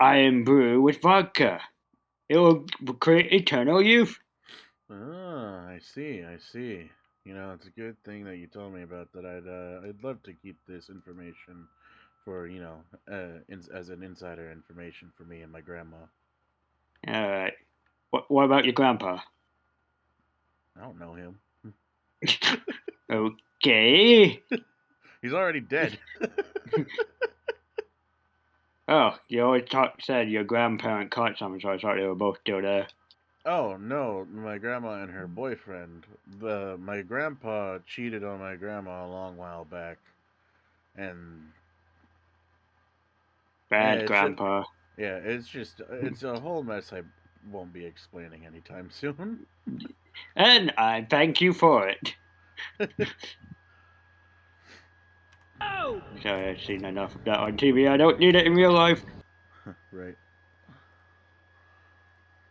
iron brew with vodka. It will create eternal youth. Ah, I see. I see. You know, it's a good thing that you told me about that. I'd love to keep this information for as an insider information for me and my grandma. Alright. What about your grandpa? I don't know him. Okay. He's already dead. Oh, you always said your grandparent caught someone, so I thought they were both still there. Oh no, my grandma and her boyfriend. My grandpa cheated on my grandma a long while back, and Bad it's just, grandpa. yeah, it's a whole mess. I won't be explaining anytime soon. And I thank you for it. Oh! Sorry, I've seen enough of that on TV. I don't need it in real life. Right.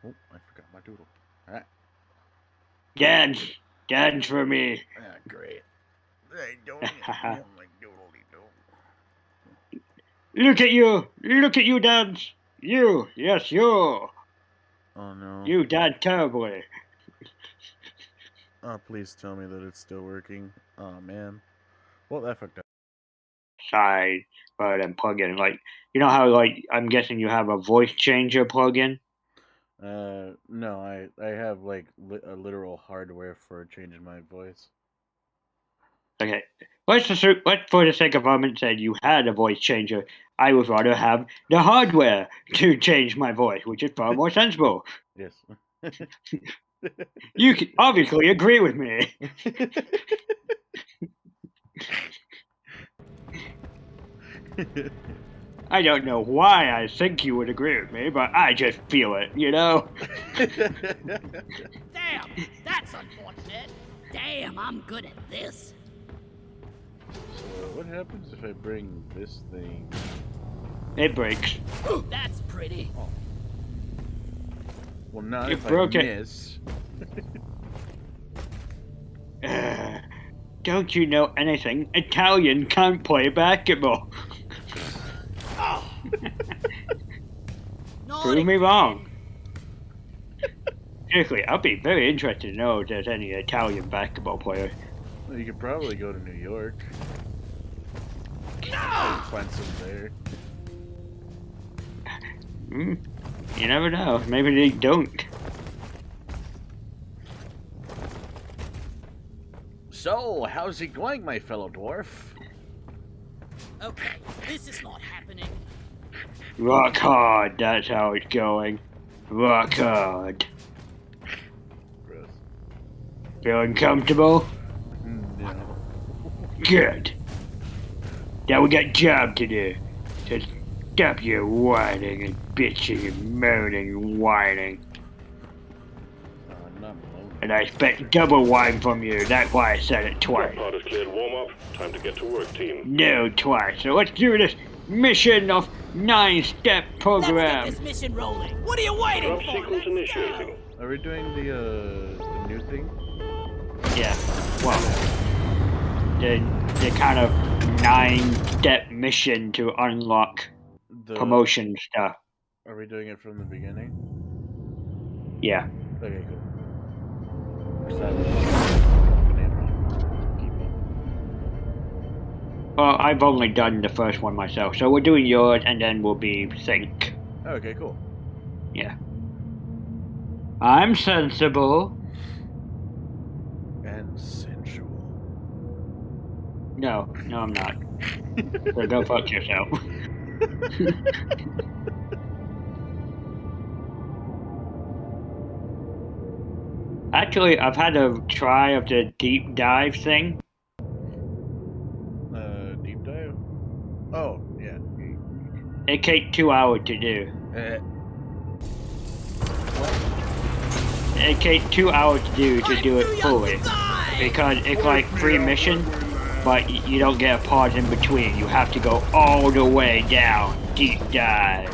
Oh, I forgot my doodle. Alright. Dance. Dance for me. Ah, great. I don't even have my doodly-doo. Look at you. Look at you dance. You. Yes, you. Oh no. You dance terribly. Oh, please tell me that it's still working. Oh man. Well, that fucked up. Side rather than plugin. Like, you know how, like, I'm guessing you have a voice changer plugin? No, I have like a literal hardware for changing my voice. Okay. Let's for the sake of argument, say you had a voice changer. I would rather have the hardware to change my voice, which is far more sensible. Yes. You can obviously agree with me. I don't know why I think you would agree with me, but I just feel it, you know? Damn, that's unfortunate. Damn, I'm good at this. So what happens if I bring this thing? It breaks. That's pretty. Oh. Well, not You if broke I it. miss. Don't you know anything? Italian can't play basketball. Oh. Prove me wrong. Seriously, I'll be very interested to know if there's any Italian basketball players. Well, you could probably go to New York. No! Find some there. You never know. Maybe they don't. So, how's it going, my fellow dwarf? Okay, this is not happening. Rock hard, that's how it's going. Rock hard. Gross. Feeling comfortable? No. Good. Now we got a job to do. So stop your whining and bitching and moaning and whining. I'm not alone. And I expect double whine from you, that's why I said it twice. That part is cleared. Warm up. Time to get to work, team. No, twice. So let's do this mission of 9-step program. Let's get this mission rolling. What are you waiting Drop for? sequence Let's initiating. go. Are we doing the new thing? Yeah, well, the kind of 9-step mission to unlock promotion stuff. Are we doing it from the beginning? Yeah. Okay, cool. Keep up. Well, I've only done the first one myself, so we're doing yours and then we'll be sync. Okay, cool. Yeah. I'm sensible. And sensual. No, I'm not. So go fuck yourself. Actually, I've had a try of the deep dive thing. Deep dive? Oh, yeah. It takes 2 hours to do. It takes 2 hours to do it fully. Because it's like free mission, but you don't get a pause in between. You have to go all the way down, deep dive.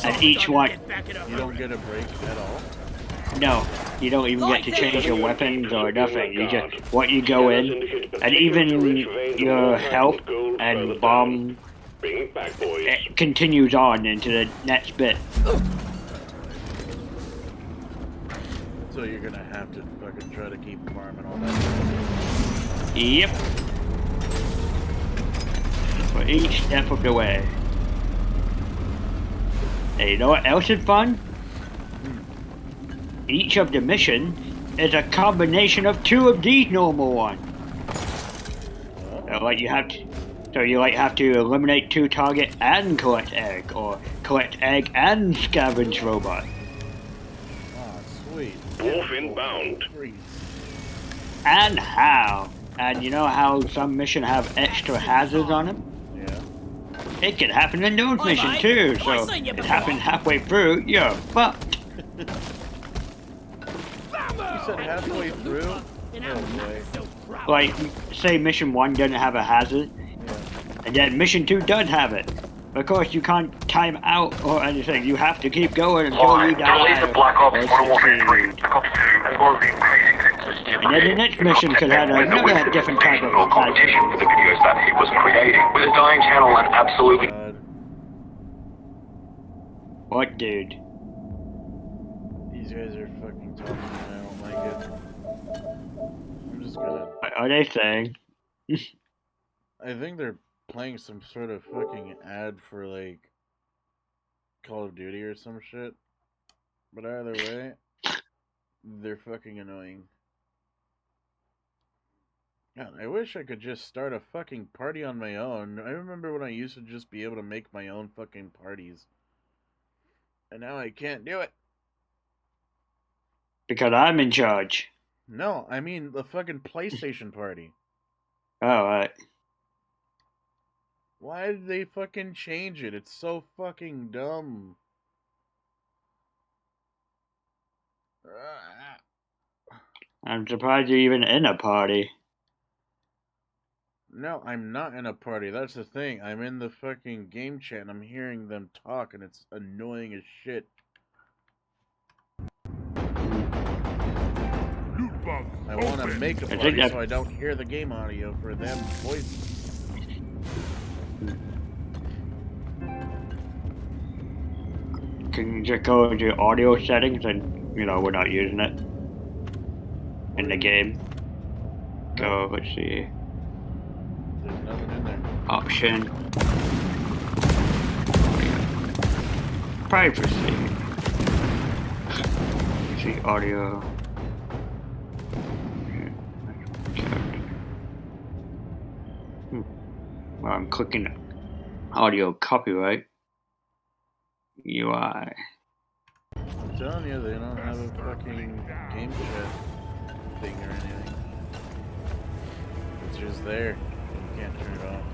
And each one... You don't get a break at all? No, you don't even get to change your weapons or nothing. You just, you go in, and even your health and bomb Bring it back, boys. it continues on into the next bit. So you're gonna have to fucking try to keep farming all that. Yep. For each step of the way. And you know what else is fun? Each of the mission is a combination of 2 of these normal ones. So like you have to eliminate 2 target and collect egg, or collect egg and scavenge robot. Oh, sweet. Dwarf inbound. And how? And you know how some missions have extra hazards on them? Yeah. It can happen in those Hi, missions mate. too, I've so seen you it before. happens halfway through, you're fucked. You said halfway through? You Oh know, boy. so proud. Like, say mission 1 doesn't have a hazard, Yeah. and then mission 2 does have it. Of course, you can't time out or anything. You have to keep going until you die. Release of Black Ops or Modern Warfare 3, succeed. Black Ops 2, as well as the increasing sensitivity. And then the next mission could have another different type of or competition with the videos that he was creating. With a dying channel and absolutely... God. What, dude? These guys are fucking talking and I don't like it. I'm just gonna... What are they saying? I think they're playing some sort of fucking ad for, like, Call of Duty or some shit. But either way, they're fucking annoying. God, I wish I could just start a fucking party on my own. I remember when I used to just be able to make my own fucking parties. And now I can't do it. Because I'm in charge. No, I mean the fucking PlayStation party. Alright. Why did they fucking change it? It's so fucking dumb. I'm surprised you're even in a party. No, I'm not in a party. That's the thing. I'm in the fucking game chat and I'm hearing them talk and it's annoying as shit. I want to make a party so I don't hear the game audio for them voices. Can you just go into audio settings and, you know, we're not using it in the game. Go, let's see. There's nothing in there. Option. Privacy. Let's see, audio. Well, I'm clicking audio copyright. UI. I'm telling you, they don't have a fucking game chat thing or anything. It's just there. You can't turn it off.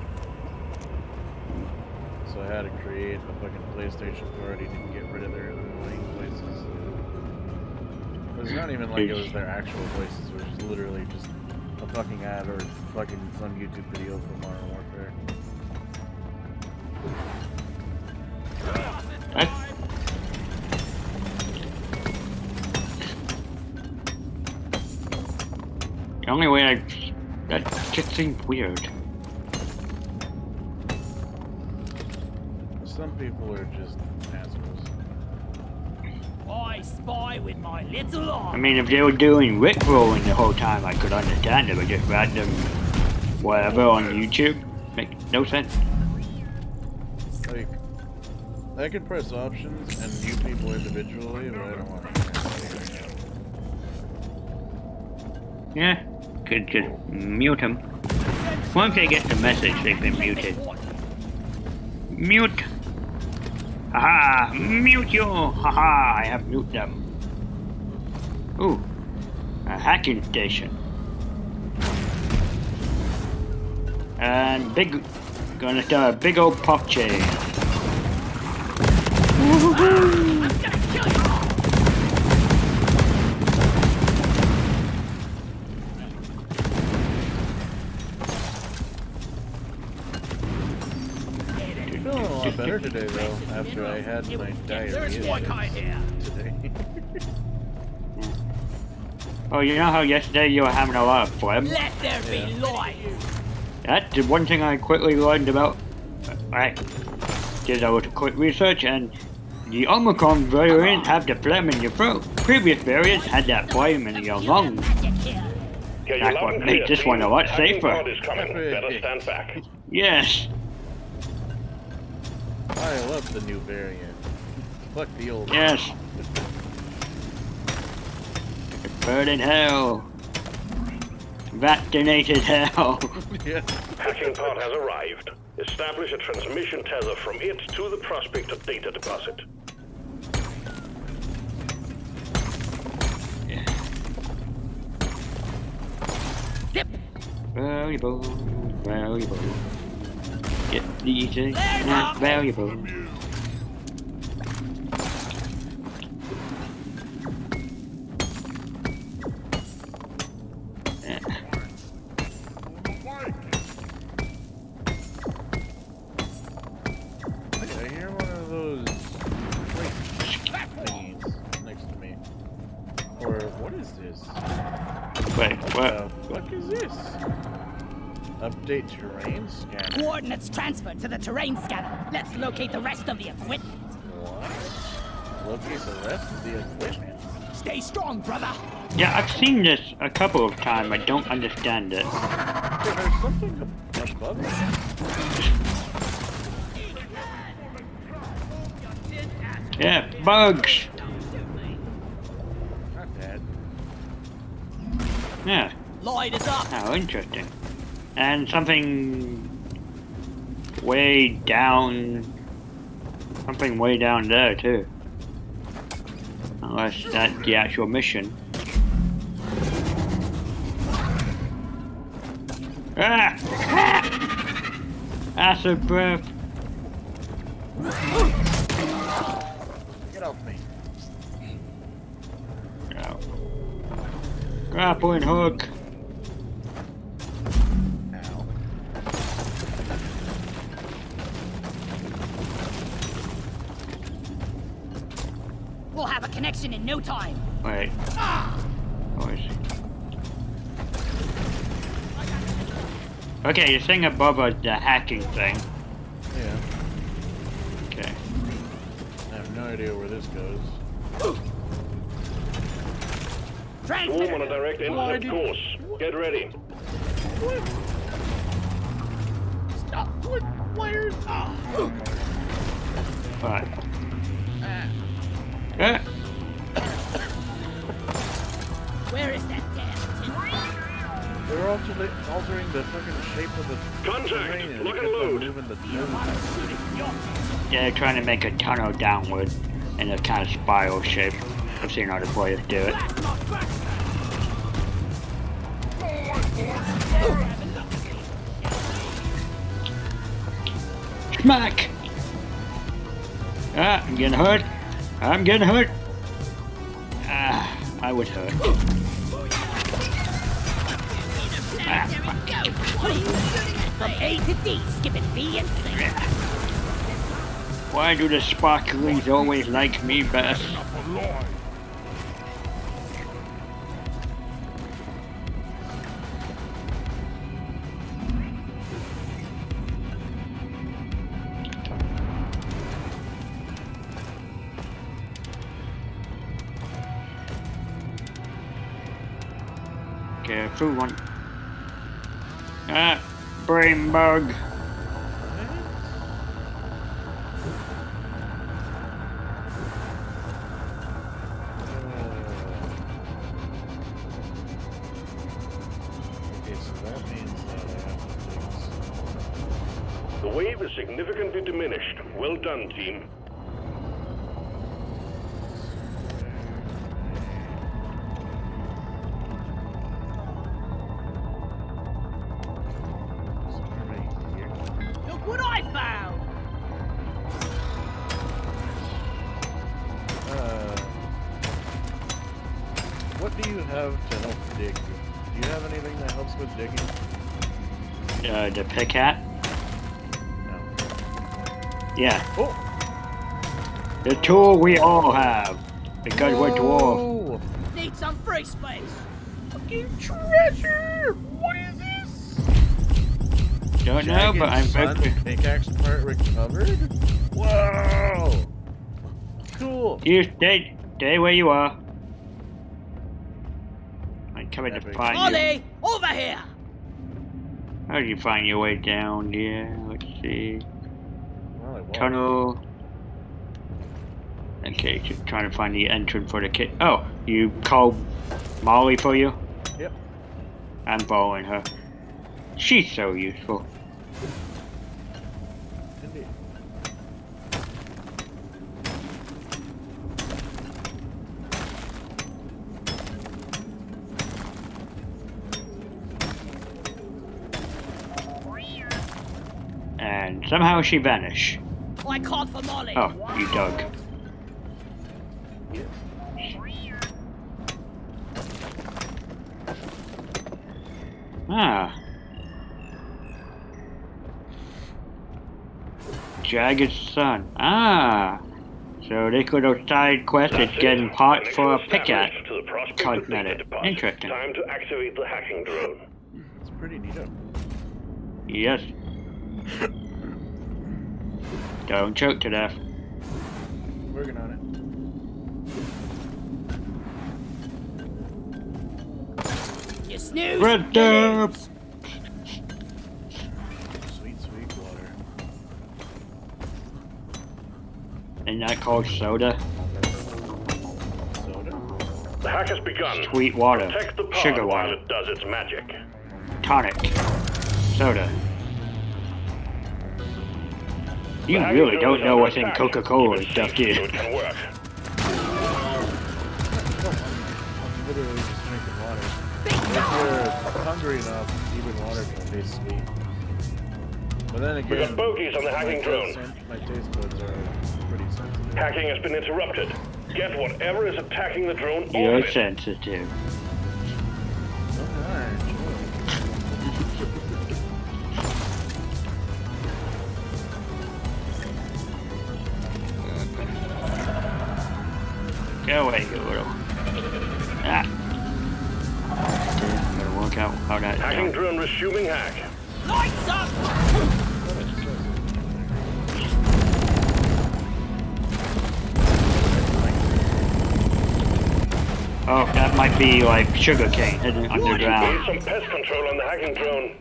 So I had to create a fucking PlayStation party to get rid of their annoying voices. It's not even like it was their actual voices, it was just literally just a fucking ad or fucking some YouTube video for Modern Warfare. The only way that just seems weird. Some people are just assholes. I spy with my little eye. I mean, if they were doing Rickrolling the whole time, I could understand it, but just random whatever on YouTube makes no sense. Like, I could press options and mute people individually, but I don't want to. Yeah, could just mute them. Once they get the message, they've been muted. Mute! Haha! Mute you! Haha! I have muted them. Ooh, a hacking station. And gonna start a big old pop chain. Woo-hoo-hoo. I'm gonna kill you. Feeling a lot better today, though, after I had my diarrhea today. Oh, you know how yesterday you were having a lot of phlegm? Let there be light. That's the one thing I quickly learned about Alright. Did a little quick research, and the Omicron variant have the phlegm in your throat. Previous variants had that flame in your lungs. Get That's what makes this one a lot safer. Is coming. Better stand back. Yes. I love the new variant. Fuck the old Yes. Bird in hell. Vaccinated hell. Yeah. Hacking pod has arrived. Establish a transmission tether from it to the prospector data deposit. Zip. Valuable, valuable. Get these things, not valuable. I hear one of those thingies next to me. Or what is this? Wait, what? The fuck is this? Update terrain scanner. Coordinates transferred to the terrain scanner. Let's locate the rest of the equipment. What? Locate the rest of the equipment? Stay strong, brother. Yeah, I've seen this a couple of times. I don't understand it. So there's something above it. Yeah, bugs. Not bad. Yeah. Lloyd is up. Oh, interesting. And something way down. Something way down there too. Unless that's the actual mission. Ah! Ah! Acid breath. Get off me. Oh. Grappling hook. Ow. We'll have a connection in no time. Wait. Oh, is it? Okay, the thing above us, the hacking thing. Yeah. Okay. I have no idea where this goes. Swarm on a direct intercept course. Get ready. Stop! What? Wires? Alright. Yeah. Where is that damn tin? They're altering the fucking shape of the Contact! terrain and Lock kept and on load. moving the nose. Yeah, they're trying to make a tunnel downward in a kind of spiral shape. I've seen other players do it. Smack! Ah, I'm getting hurt. I'm getting hurt. Ah, I was hurt. Ah, From A to D, skipping B and C. why do the sparklings always like me best? Okay, food one. Ah, brain bug. Okay, so that means that I have to fix. The wave is significantly diminished. Well done, team. Look what I found! What do you have to help dig? Do you have anything that helps with digging? The pick hat? No. Yeah, Oh! the tool we all have. Because we're dwarf. Whoa! Need some free space. Fucking treasure! What is this? Don't know, but I'm Sun's very... pickaxe part recovered? Whoa! Cool! You stay where you are. I'm coming to Epic. find you. Molly, over here! How do you find your way down? Yeah, let's see. Well, I walked. Tunnel. Okay, just trying to find the entrance for the kid. Oh, you called Molly for you? Yep. I'm following her. She's so useful. Indeed. And somehow she vanished. I called for Molly. Oh, you dug. Yes. Ah. Jagged Sun. Ah. So they could have side quest is getting parts for a pickaxe. To the prospect Cosmetic. depot. Interesting. Time to activate the hacking drone. It's pretty neato. Yes. Don't choke to death. Working on it. You snooze. Red up. Sweet, sweet water. Isn't that called soda? Soda? The hack has begun. Sweet water. Protect the pod Sugar while water. it does its magic. Tonic. Soda. You The hacking really drone don't is know under what's in attack. Coca-Cola Keep and it stuff, safe do you? so it can work. I'm literally just drinking water. If you're hungry enough, even water can taste sweet. But then We again, got bogeys on the hacking drone. my taste buds are pretty sensitive. Hacking has been interrupted. Get whatever is attacking the drone You're off it. sensitive. Alright, sure. Go away, you little. Ah. I'm gonna work out how that's Hacking done. drone resuming hack. Lights up! Oh, that might be like sugarcane hidden underground. Need some pest control on the hacking drone.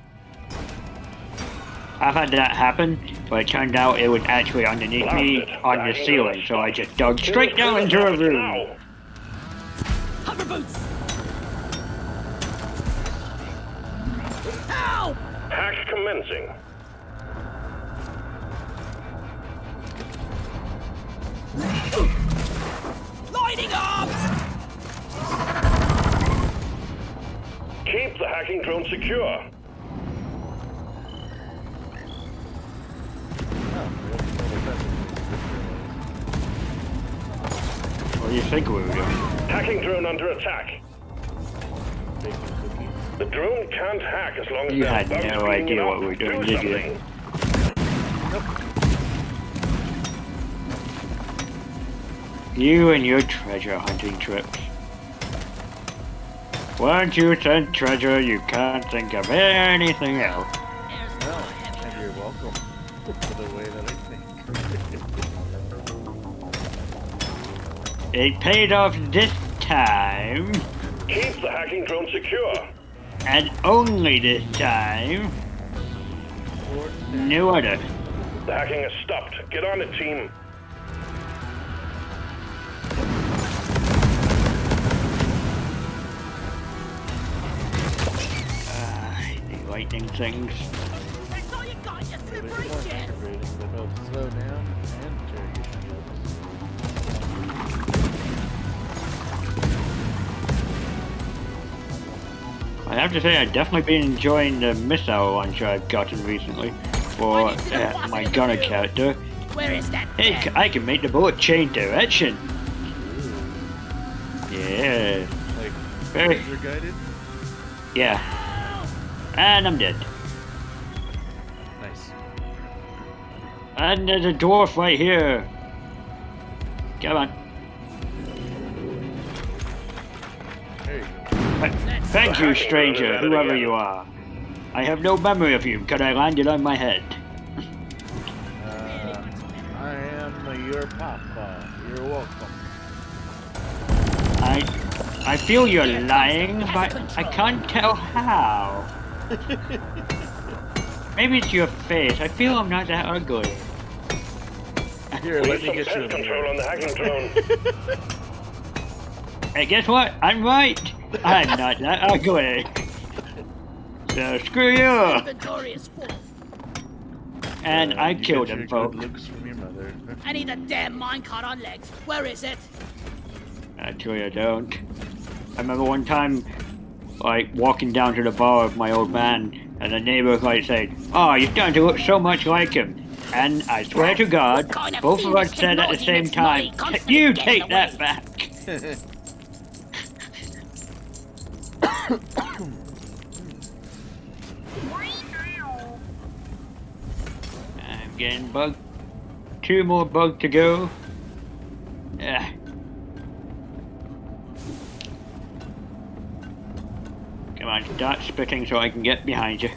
I've had that happen, but it turned out it was actually underneath me on the ceiling, so I just dug straight down into a room. Now. Hover boots! Help! Hack commencing. Lighting up! Keep the hacking drone secure. What do you think we were doing? Hacking drone under attack. The drone can't hack as long as You there's had bugs no being idea up. what we were doing, Do did you? something. You and your treasure hunting trips. Once you send treasure, you can't think of anything else. There's no Well, heavy. and you're welcome for the way that I think. It paid off this time, Keep the hacking drone secure. and only this time. No other. The hacking has stopped. Get on it, team. The lightning things. That's all you got, you There's slippery more shit! integrating that helps slow down and carry shields. I have to say, I've definitely been enjoying the missile launcher I've gotten recently for my gunner character. Where is that? Hey, pen? I can make the bullet change direction. Yeah. Like, Very. laser guided? Yeah. And I'm dead. Nice. And there's a dwarf right here. Come on. There you go. Thank you, stranger, whoever you are. I have no memory of you because I landed on my head. I am your papa. You're welcome. I feel you're Here comes lying, the but pest I control. can't tell how. Maybe it's your face. I feel I'm not that ugly. Here, We let need me some get you a pest control mirror. on the hacking drone. Hey, guess what? I'm right. I'm not that ugly. So screw you. Inventory is full. And I You killed get him, your folks. good looks from your mother. I need a damn minecart on legs. Where is it? Actually, I don't. I remember one time, like, walking down to the bar with my old man, and the neighbor was like saying, "Oh, you're starting to look so much like him." And I swear to God, What kind of both of us fiendish said at the technology same makes time, Molly constantly "You get in take the that way?" back." I'm getting bugged. 2 more bugs to go. Yeah. Come on, start spitting so I can get behind you.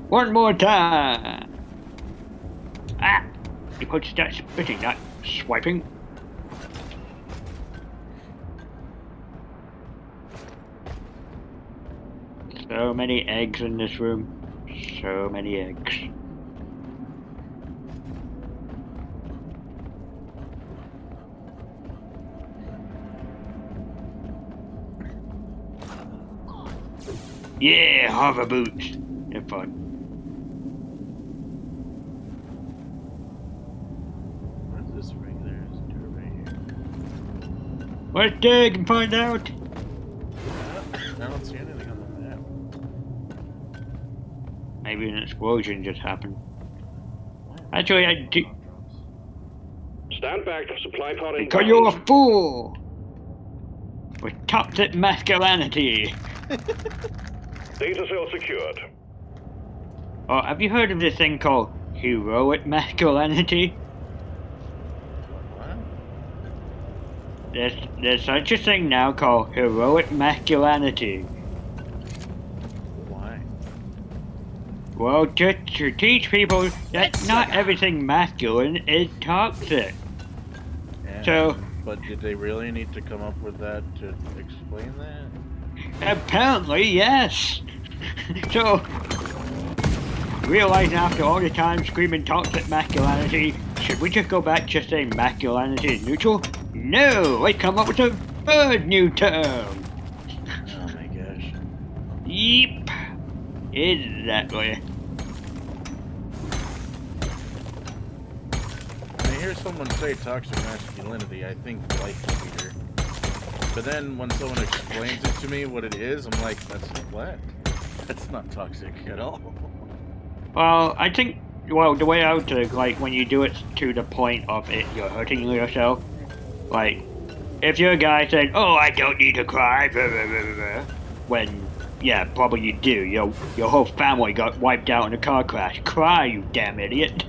One more time. Ah! You could start spitting, not swiping. So many eggs in this room. So many eggs. Yeah, hover boots. They're fun. Where's this ring? There's dirt right here. Let's dig and find out. I don't see anything on the map. Maybe an explosion just happened. Wow. Actually, I do. Stand back. Supply pod Because you're a inbound. fool! With toxic masculinity. Data cell secured. Oh, have you heard of this thing called heroic masculinity? What? There's such a thing now called heroic masculinity. Why? Well, just to teach people that Let's not suck. everything masculine is toxic. And, So- but did they really need to come up with that to explain that? Apparently, yes. So, realizing after all the time screaming toxic masculinity, should we just go back to just saying masculinity is neutral? No, let's come up with a third new term. Oh my gosh. Yep. Exactly. When I hear someone say toxic masculinity, I think life leader. But then when someone explains it to me what it is, I'm like, that's what? That's not toxic at all. Well, I think, well, the way I would do it, like, when you do it to the point of it, you're hurting yourself. Like, if you're a guy saying, "Oh, I don't need to cry," blah, blah, blah, blah, blah, when, yeah, probably you do. Your whole family got wiped out in a car crash. Cry, you damn idiot.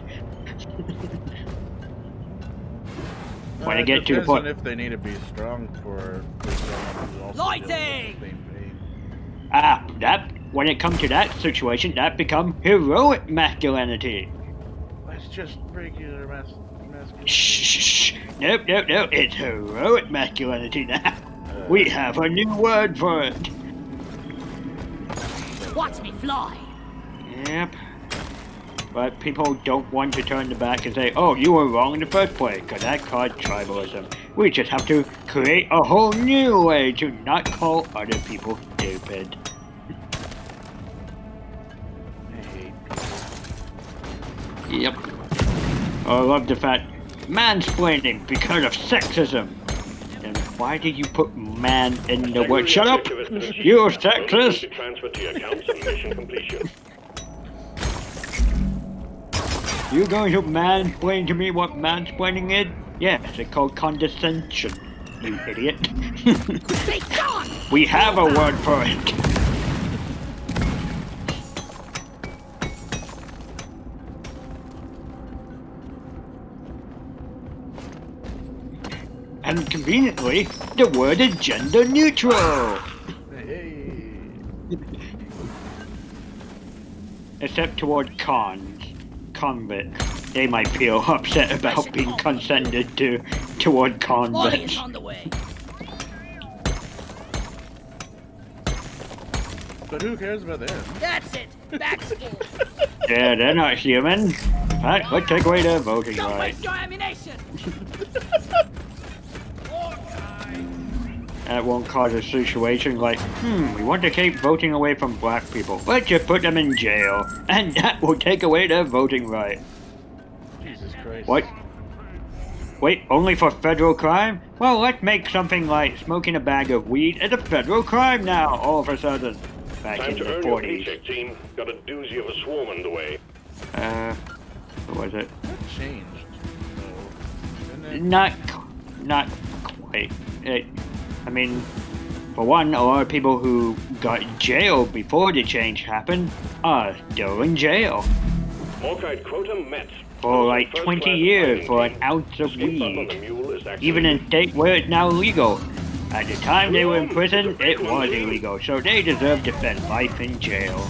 When I get to the Depends point, on if they need to be strong for someone who's also Lighting! dealing with the same pain. that when it comes to that situation, that become heroic masculinity. That's just regular masculinity. Shh, nope, it's heroic masculinity now. We have a new word for it. Watch me fly. Yep. But people don't want to turn the back and say, "Oh, you were wrong in the first place," because that caused tribalism. We just have to create a whole new way to not call other people stupid. I hate Yep. I love the fact mansplaining because of sexism. And why did you put man in the word? Shut up! You're sexist! Transfer to your accounts and mission completion. You going to mansplain to me what mansplaining is? Yes, it's called condescension, you idiot. Be gone! We have a word for it. And conveniently, the word is gender neutral. Hey. Except toward convicts. They might feel upset about being consented to toward Molly convicts. is on the way. But who cares about them? That's it. Back school. Yeah, they're not human. In fact, let's take away their voting Don't rights. waste your ammunition. That won't cause a situation like, we want to keep voting away from black people. Let's just put them in jail. And that will take away their voting right. Jesus Christ. What? Wait, only for federal crime? Well, let's make something like smoking a bag of weed as a federal crime now, all of a sudden. Back Time in to the earn your 40s. paycheck, team. Got a doozy of a swarm underway. What was it? That changed, though. Didn't it? Not quite. I mean, for one, a lot of people who got jailed before the change happened are still in jail Hawkeye quota met. for like 20 years for an ounce of weed. Even in states where it's now legal. At the time they were in prison, it was illegal, so they deserve to spend life in jail.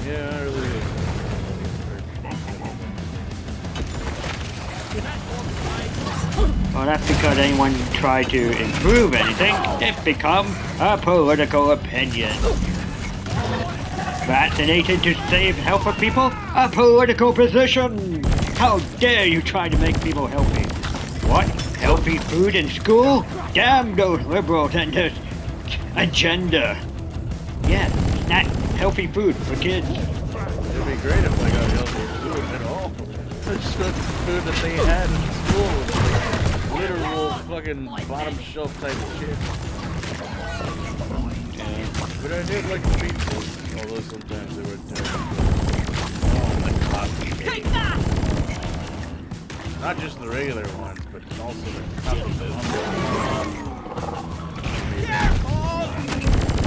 Yeah, I really did. Well, that's because anyone tried to improve anything, it's become a political opinion. Vaccinated to save health of people? A political position! How dare you try to make people healthy? What? Healthy food in school? Damn those liberals and their agenda. Yeah, snack healthy food for kids. It'd be great if I got healthy food at all. The food that they had in school was like literal fucking bottom shelf type of shit. But I did like the pizzas, although sometimes they were terrible. Oh, the coffee cake. Take that. Not just the regular ones, but also the coffee.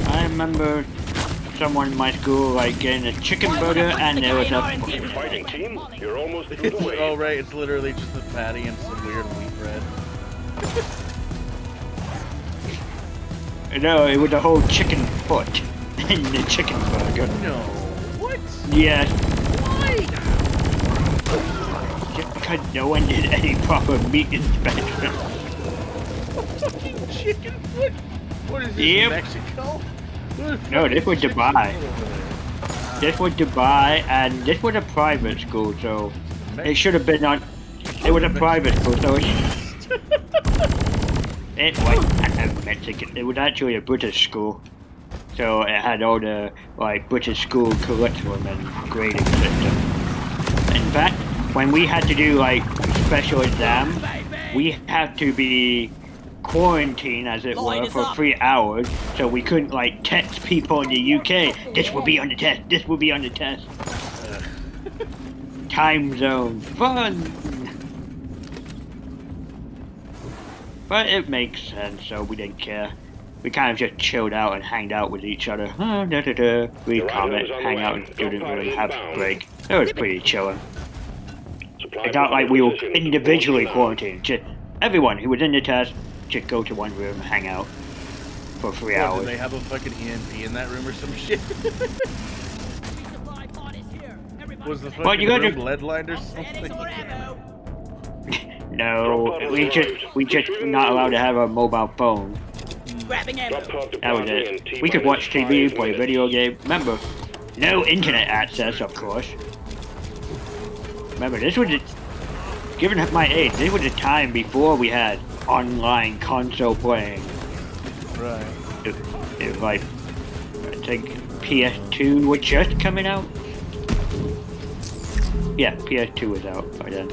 I remember someone in my school like getting a chicken burger and there was a... Keep fighting, team. You're almost through the way. Oh right, it's literally just a patty and some weird wheat bread. No, it was a whole chicken foot in the chicken burger. No. What? Yes, Why? just because no one did any proper meat inspection. Fucking chicken foot? What is this, Yep. Mexico? No, this was Chicken Dubai. foot over there? This was Dubai, and this was a private school, so it should have been on. It was a private school, so it was Mexican. It was actually a British school, so it had all the like British school curriculum and grading system. In fact, when we had to do like special exams, we had to be quarantined, as it were, for 3 hours, so we couldn't like text people in the UK. This will be on the test. This will be on the test. Time zone fun. But it makes sense, so we didn't care. We kind of just chilled out and hanged out with each other. Read comics, hang out in student room, have a break. It was pretty chilling. It's not like we were individually quarantined. Just everyone who was in the test just go to one room, hang out for 3 What, hours. did they have a fucking EMP in that room or some shit? Was the fucking you gotta- room lead lined or something? No, we just not allowed to have a mobile phone. Grabbing ammo. That was it. We could watch TV, play video games. Remember, no internet access, of course. Remember, this was given my age, this was a time before we had online console playing. Right. It was like, I think PS2 was just coming out. Yeah, PS2 was out by then.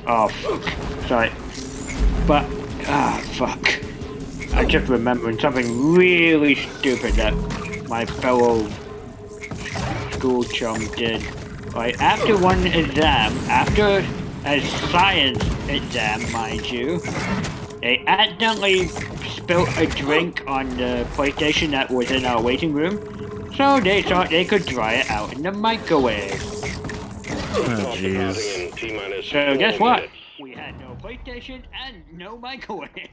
Oh fuck. Sorry. But fuck. I just remembering something really stupid that my fellow school chum did. Like after one exam, after a science exam, mind you, they accidentally spilled a drink on the PlayStation that was in our waiting room. So they thought they could dry it out in the microwave. Oh, jeez. In T-minus So 4 guess what? minutes. We had no PlayStation and no microwave.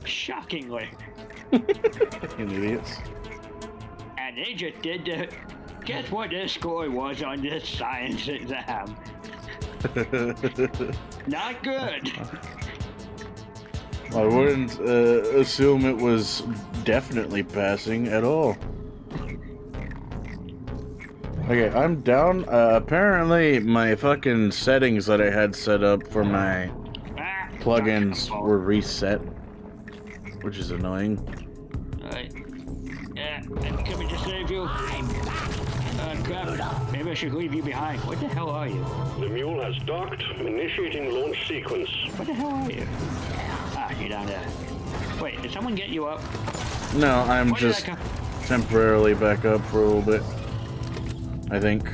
Shockingly. Fucking idiots. And they just did the... Guess what their score was on this science exam? Not good. I wouldn't assume it was definitely passing at all. Okay, I'm down. Apparently, my fucking settings that I had set up for my plugins were reset, which is annoying. Alright. Yeah, I'm coming to save you. Crap. Maybe I should leave you behind. What the hell are you? The mule has docked, initiating launch sequence. What the hell are you? Ah, you're down there. Wait, did someone get you up? No, I'm Why did just I come? temporarily back up for a little bit. I think.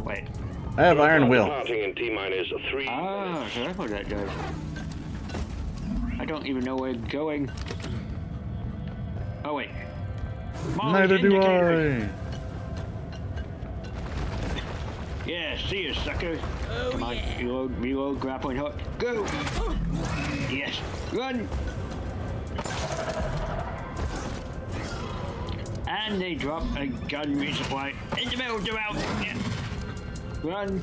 Wait. I have Iron Will. Departing in T-minus 3 Oh, minutes. so that's what that does. I don't even know where it's going. Oh, wait. Molly's Neither do indicators. I. Yeah, see you, sucker. Come on, reload, grappling hook. Go! Yes, run! And they drop a gun resupply in the middle, they're out. Yeah. Run.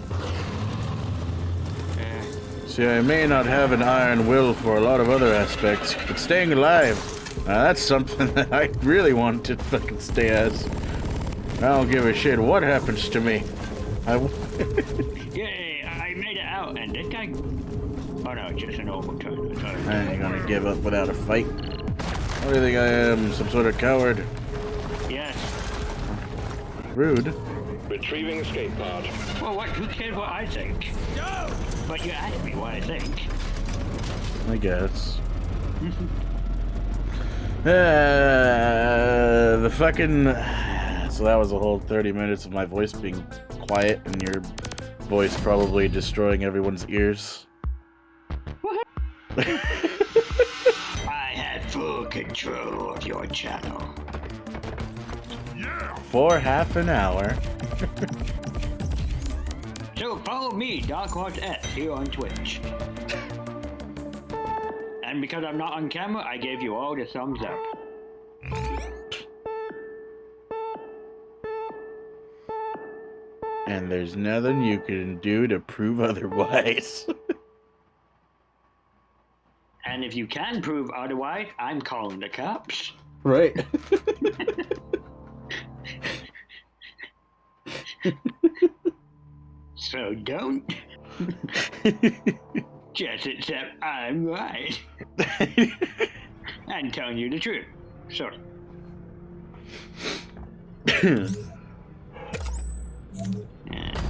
See, I may not have an iron will for a lot of other aspects, but staying alive, that's something that I really want to fucking stay as. I don't give a shit what happens to me. Yay, I made it out, and this guy... Oh no, just an normal turn. I ain't gonna give up without a fight. What do you think I am? Some sort of coward? Yes. Rude. Retrieving escape pod. Well, what? Who cares what I think? No! But you asked me what I think. I guess. The fucking... So that was a whole 30 minutes of my voice being quiet and your voice probably destroying everyone's ears. I had full control of your channel. For half an hour. So follow me, Darkwaspx, here on Twitch. And because I'm not on camera, I gave you all the thumbs up. And there's nothing you can do to prove otherwise. And if you can prove otherwise, I'm calling the cops. Right. So don't. Just accept I'm right. I'm telling you the truth. So.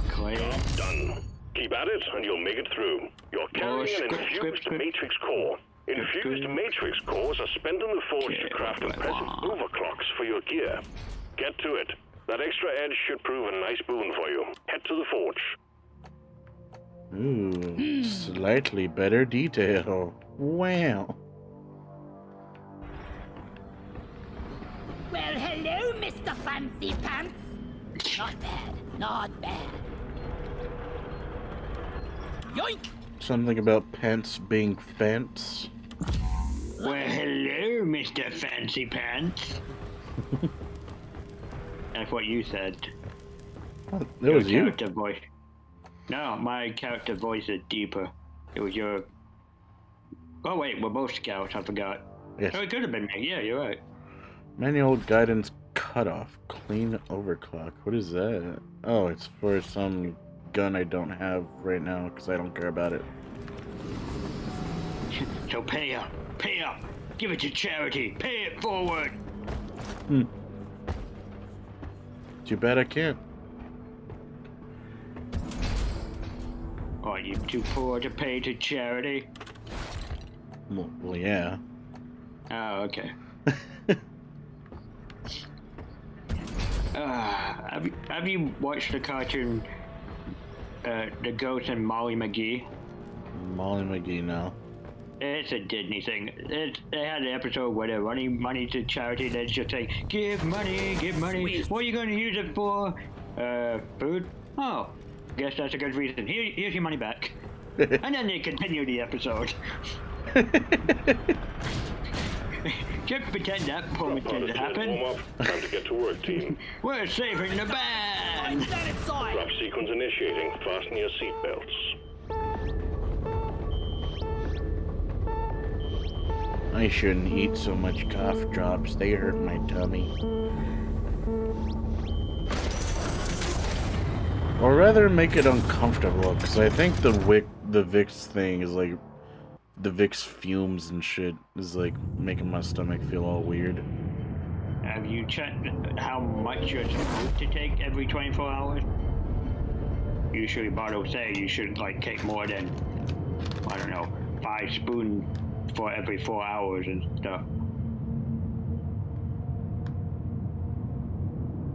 Clear. Done. Keep at it, and you'll make it through. You're carrying an infused matrix core. Infused matrix cores are spent in the forge to craft impressive overclocks for your gear. Get to it. That extra edge should prove a nice boon for you. Head to the forge. Ooh, slightly better detail. Wow. Well, hello, Mr. Fancy Pants. Not bad, not bad. Yoink! Something about pants being fence. Well, hello, Mr. Fancy Pants. That's what you said. That was Your you. character voice. No, my character voice is deeper. It was your... Oh wait, we're both scouts, I forgot. Yes. Oh, it could have been me. Yeah, you're right. Manual guidance cutoff. Clean overclock. What is that? Oh, it's for some gun I don't have right now because I don't care about it. So pay up. Pay up. Give it to charity. Pay it forward. Too bad I can't. Are you too poor to pay to charity? Well, yeah. Oh, okay. Have you watched the cartoon, The Ghost and Molly McGee? Molly McGee now. It's a Disney thing. They had an episode where they're running money to charity. They're just saying, give money, give money. What are you going to use it for? Food? Oh, guess that's a good reason. Here's your money back. And then they continue the episode. Just pretend that moment didn't happen. Warm up. Time to get to work, team. We're saving the band! Stand inside! Drop sequence initiating. Fasten your seatbelts. I shouldn't eat so much cough drops. They hurt my tummy. Or rather, make it uncomfortable, because I think the Vicks thing is like, the Vicks fumes and shit is like making my stomach feel all weird. Have you checked how much you're supposed to take every 24 hours? Usually bottles say you shouldn't like take more than, I don't know, 5 spoons for every 4 hours and stuff.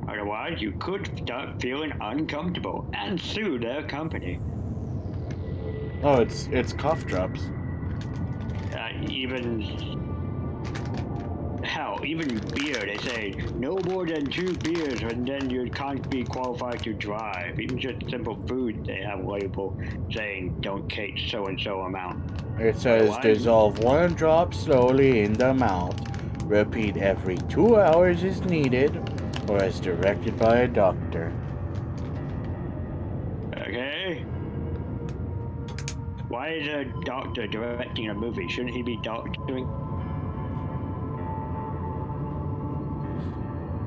Otherwise, you could start feeling uncomfortable and sue their company. Oh, it's cough drops. Even beer, they say no more than 2 beers and then you can't be qualified to drive. Even just simple food, they have a label saying don't take so-and-so amount. It says dissolve 1 drop slowly in the mouth. Repeat every 2 hours as needed or as directed by a doctor. Okay. Why is a doctor directing a movie? Shouldn't he be doctoring?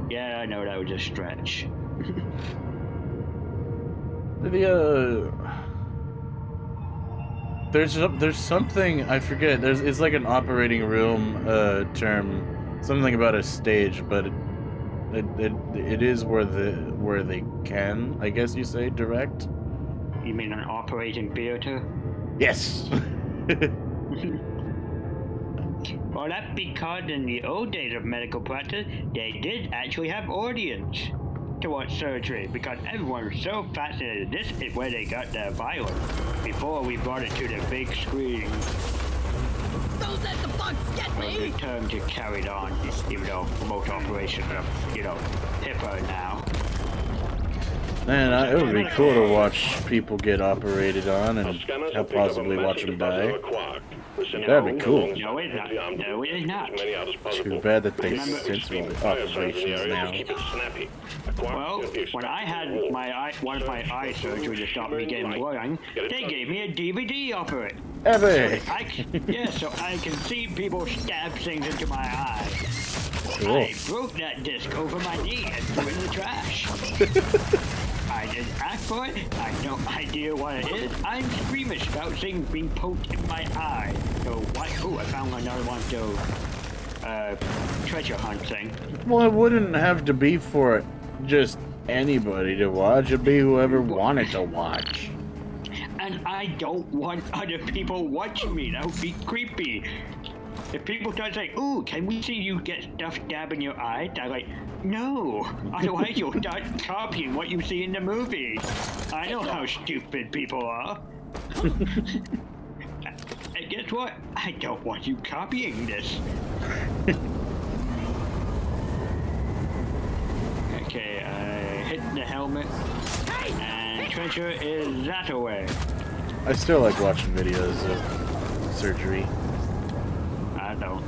Yeah, I know that was a stretch. There's something I forget. It's like an operating room term, something about a stage, but it is where they can, I guess you say, direct. You mean an operating theater? Yes. Well, that's because in the old days of medical practice, they did actually have audience to watch surgery because everyone was so fascinated. This is where they got their violence before we brought it to the big screen. Don't let the bugs get Well, me! the term just carried on, even though most operations are, hipper now. Man, it would be cool to watch people get operated on and possibly watch them die. That'd be cool. No, it's not. No, it is not. Too bad that they censor the operations now. Well, when I had one of my eye surgery to stop me getting blind, they gave me a DVD of it. Epic! So I can see people stab things into my eye. Cool. I broke that disc over my knee and threw it in the trash. I didn't ask for it. I have no idea what it is. I'm squeamish about things being poked in my eye. So why? Oh, I found another one to treasure hunt thing. Well, it wouldn't have to be for just anybody to watch. It'd be whoever wanted to watch. And I don't want other people watching me. That would be creepy. If people start saying, ooh, can we see you get stuff stabbed in your eye? I'm like, no. Otherwise you'll start copying what you see in the movie. I know how stupid people are. And guess what? I don't want you copying this. Okay, I hit the helmet. And treasure is that away. I still like watching videos of surgery. I don't.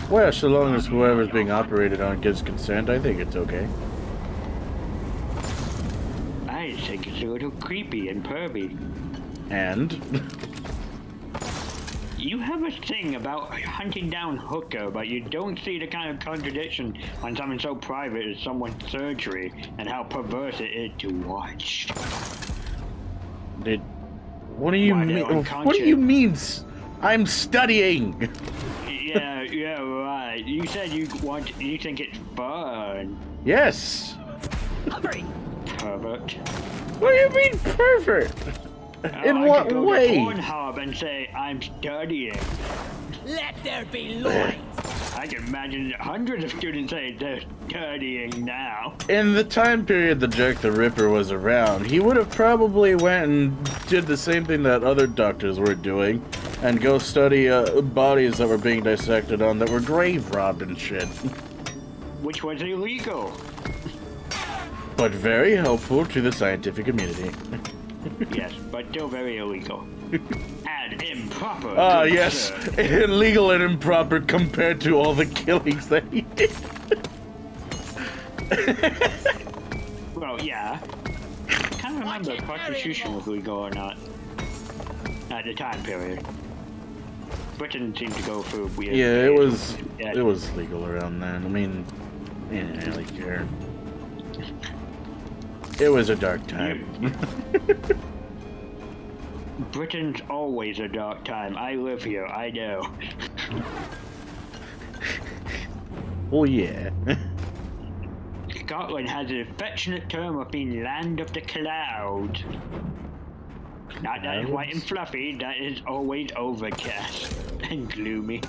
Well, so long as whoever's being operated on gives consent, I think it's okay. I think it's a little creepy and pervy. And? You have a thing about hunting down hooker, but you don't see the kind of contradiction on something so private as someone's surgery and how perverse it is to watch. What do you mean? What do you mean? I'm studying. Yeah, right. You said you think it's fun. Yes. Pervert. What do you mean pervert? In what way? I could go to Pornhub and say I'm studying. Let there be light! I can imagine hundreds of students say they're studying now. In the time period that Jack the Ripper was around, he would have probably went and did the same thing that other doctors were doing, and go study bodies that were being dissected on that were grave robbed and shit. which was illegal. But very helpful to the scientific community. Yes, but still very illegal. And improper. Ah, good yes. sir. Illegal and improper compared to all the killings that he did. Well, yeah. I can't remember if prostitution was legal or not. At the time period. Britain seemed to go through weird... Yeah, it was Yeah. it was legal around then. I mean, I didn't really care. It was a dark time. Britain's always a dark time. I live here, I know. Well, yeah. Scotland has an affectionate term of being land of the clouds. Not that it's white and fluffy, that is always overcast and gloomy.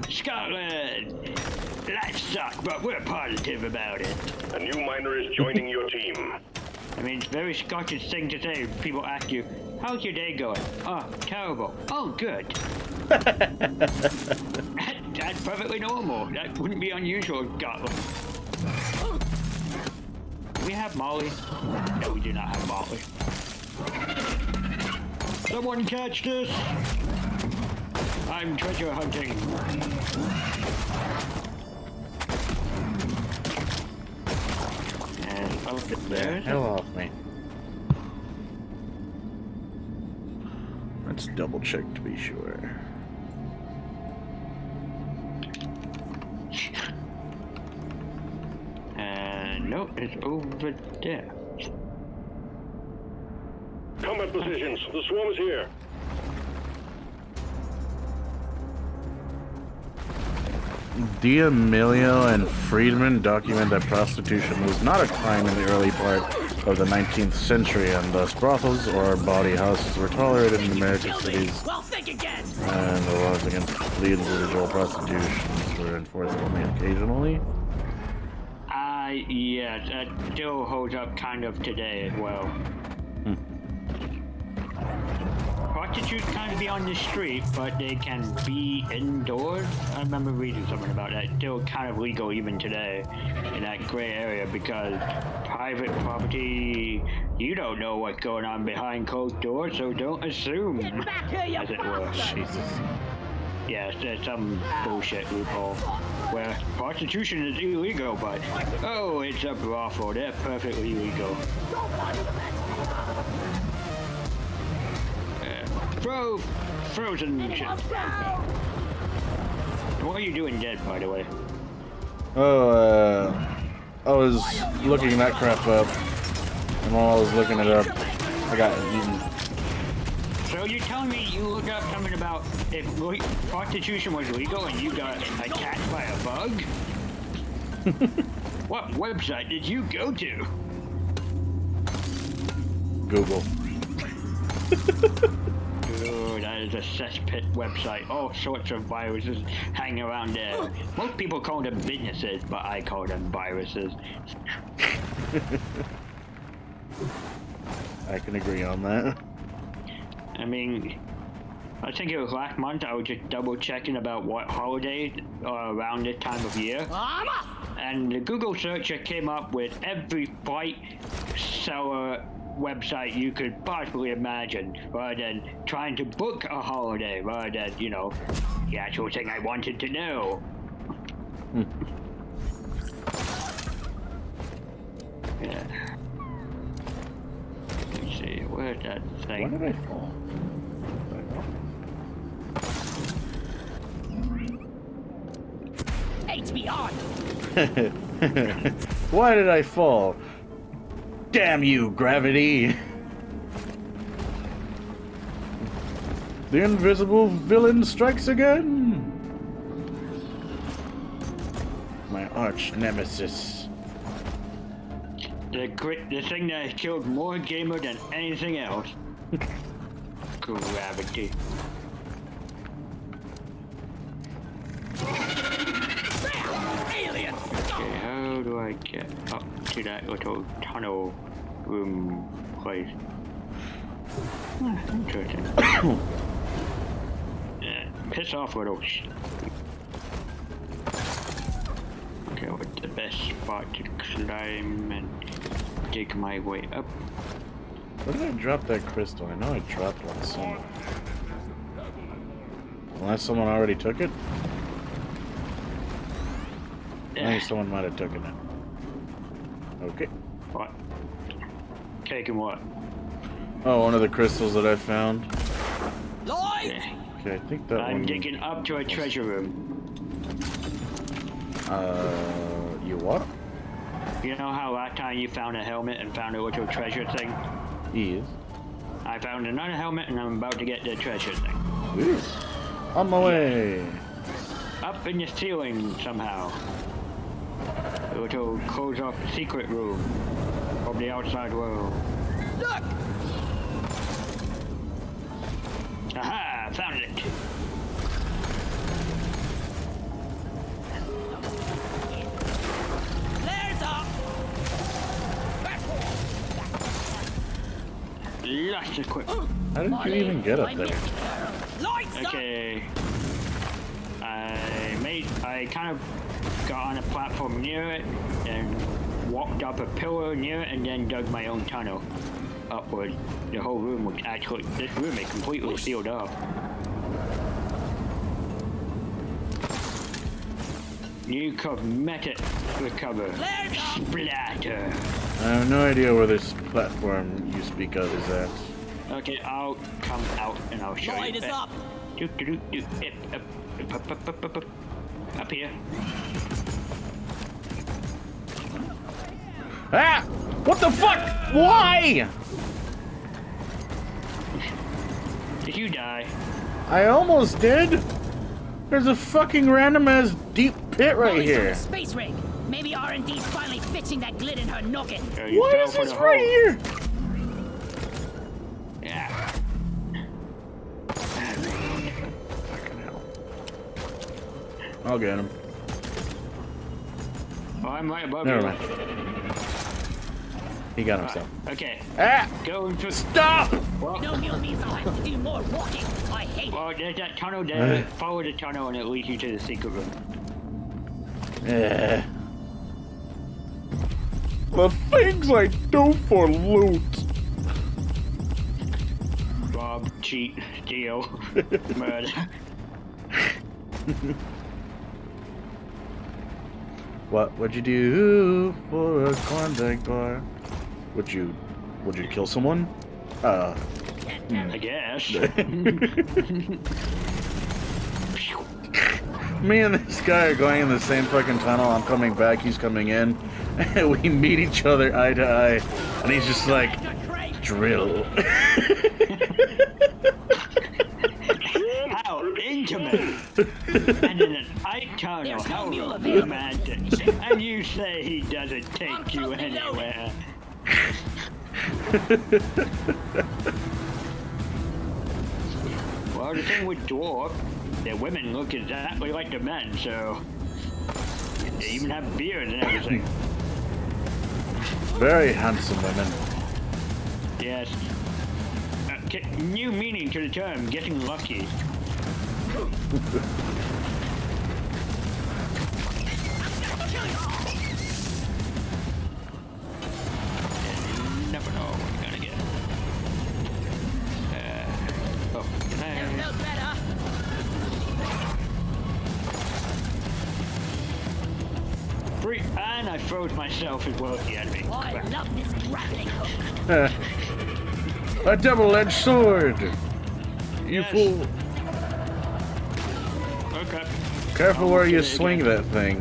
Scotland! Life sucks, but we're positive about it. A new miner is joining your team. I mean, it's a very Scottish thing to say. People ask you, how's your day going? Oh, terrible. Oh, good. That's perfectly normal. That wouldn't be unusual in Scotland. Do we have Molly? No, we do not have Molly. Someone catch this! I'm treasure hunting. And over there. Hell off me. Let's double check to be sure. And nope, it's over there. Combat positions. The swarm is here. D'Amelio and Friedman document that prostitution was not a crime in the early part of the 19th century, and thus brothels or bawdy houses were tolerated in American cities, Well, think again. and the laws against the individual prostitutions were enforced only occasionally. Yes, that still holds up kind of today as well. Prostitutes kind of be on the street, but they can be indoors. I remember reading something about that. It's still kind of legal even today in that gray area because private property, you don't know what's going on behind closed doors, so don't assume, Get back here, you as it were. Jesus. Yes, there's some bullshit loophole where prostitution is illegal, but oh, it's a brothel. They're perfectly legal. Frozen shit. What are you doing dead, by the way? Oh, I was looking that crap up, and while I was looking it up, I got eaten. So you're telling me you look up something about if prostitution was legal and you got attacked by a bug? What website did you go to? Google. Oh, that is a cesspit website. All sorts of viruses hang around there. Most people call them businesses, but I call them viruses. I can agree on that. I mean, I think it was last month I was just double checking about what holidays are around this time of year. And the Google searcher came up with every flight seller website you could possibly imagine, rather than trying to book a holiday, rather than, you know, the actual thing I wanted to know. Yeah. Let's see, where's that thing? Why did I fall? HB on. Why did I fall? Damn you, gravity! The invisible villain strikes again! My arch nemesis. The thing that has killed more gamers than anything else. Gravity. Alien. Okay, how do I get up to that little tunnel room place? Interesting. Yeah, piss off, little sh... Okay, what did... best spot to climb and dig my way up. Where did I drop that crystal? I know I dropped one somewhere. Unless someone already took it? I think someone might have taken it. Okay. What? Taking what? Oh, one of the crystals that I found. Lloyd! Okay, I think that one... I'm digging up to a treasure room. You what? You know how last time you found a helmet and found a little treasure thing? Yes. I found another helmet and I'm about to get the treasure thing. Ooh. On my way. Up in the ceiling somehow. It will close off the secret room from the outside world. Look! Aha! Found it! Flares up! Lots of equipment. How did you even get up there? Lights up! Okay. I kind of got on a platform near it and walked up a pillar near it and then dug my own tunnel upward. The whole room was actually, this room is completely sealed off. New cosmetic recover. Splatter. I have no idea where this platform you speak of is at. Okay, I'll come out and I'll show Light you. is up! Up here. Ah! What the fuck? Why? Did you die? I almost did. There's a fucking random ass deep pit right Molly's on here. the space rig. Maybe R&D's finally fixing that glit in her noggin. You Why fell is for this the right hole. here? Yeah. Fucking hell. I'll get him. Oh, I'm right above Never you. mind. He got himself. Okay. Ah! Go into. Stop! No meal means I'll have to do more walking. I hate it. Well, there's that tunnel there. Follow the tunnel and it leads you to the secret room. Yeah. The things I do for loot. Rob, cheat, steal, murder. What'd you do for a Klondike bar? Would you kill someone? I guess. Me and this guy are going in the same fucking tunnel. I'm coming back, he's coming in. And we meet each other eye to eye. And he's just like, drill. How intimate! And in an eye tunnel, There's no how mule available. romantic! And you say he doesn't take you anywhere. Well, the thing with dwarf, the women look exactly like the men, so they even have beards and everything. Very handsome women. Yes. New meaning to the term, getting lucky. You never know what you're gonna get. Never felt better. Free, and I froze myself as well as the enemy. Oh, I love this grappling hook. A double-edged sword. You Yes. fool. Okay. Careful where you Almost did it swing again. that thing.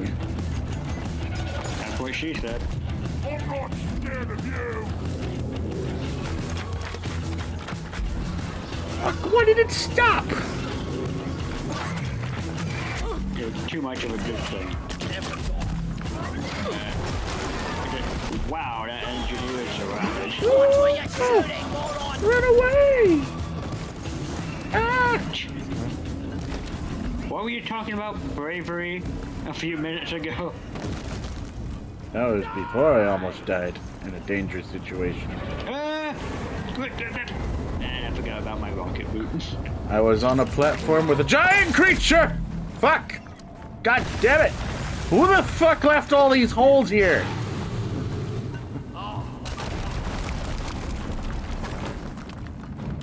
That's what she said. I'm not scared of you! Why did it stop? It was too much of a good thing. Wow, that engineer is surrounded. Watch where you're shooting, moron! Run away! Ah! What were you talking about? Bravery a few minutes ago? That was before I almost died in a dangerous situation. And I forgot about my rocket boots. I was on a platform with a giant creature! Fuck! God damn it! Who the fuck left all these holes here?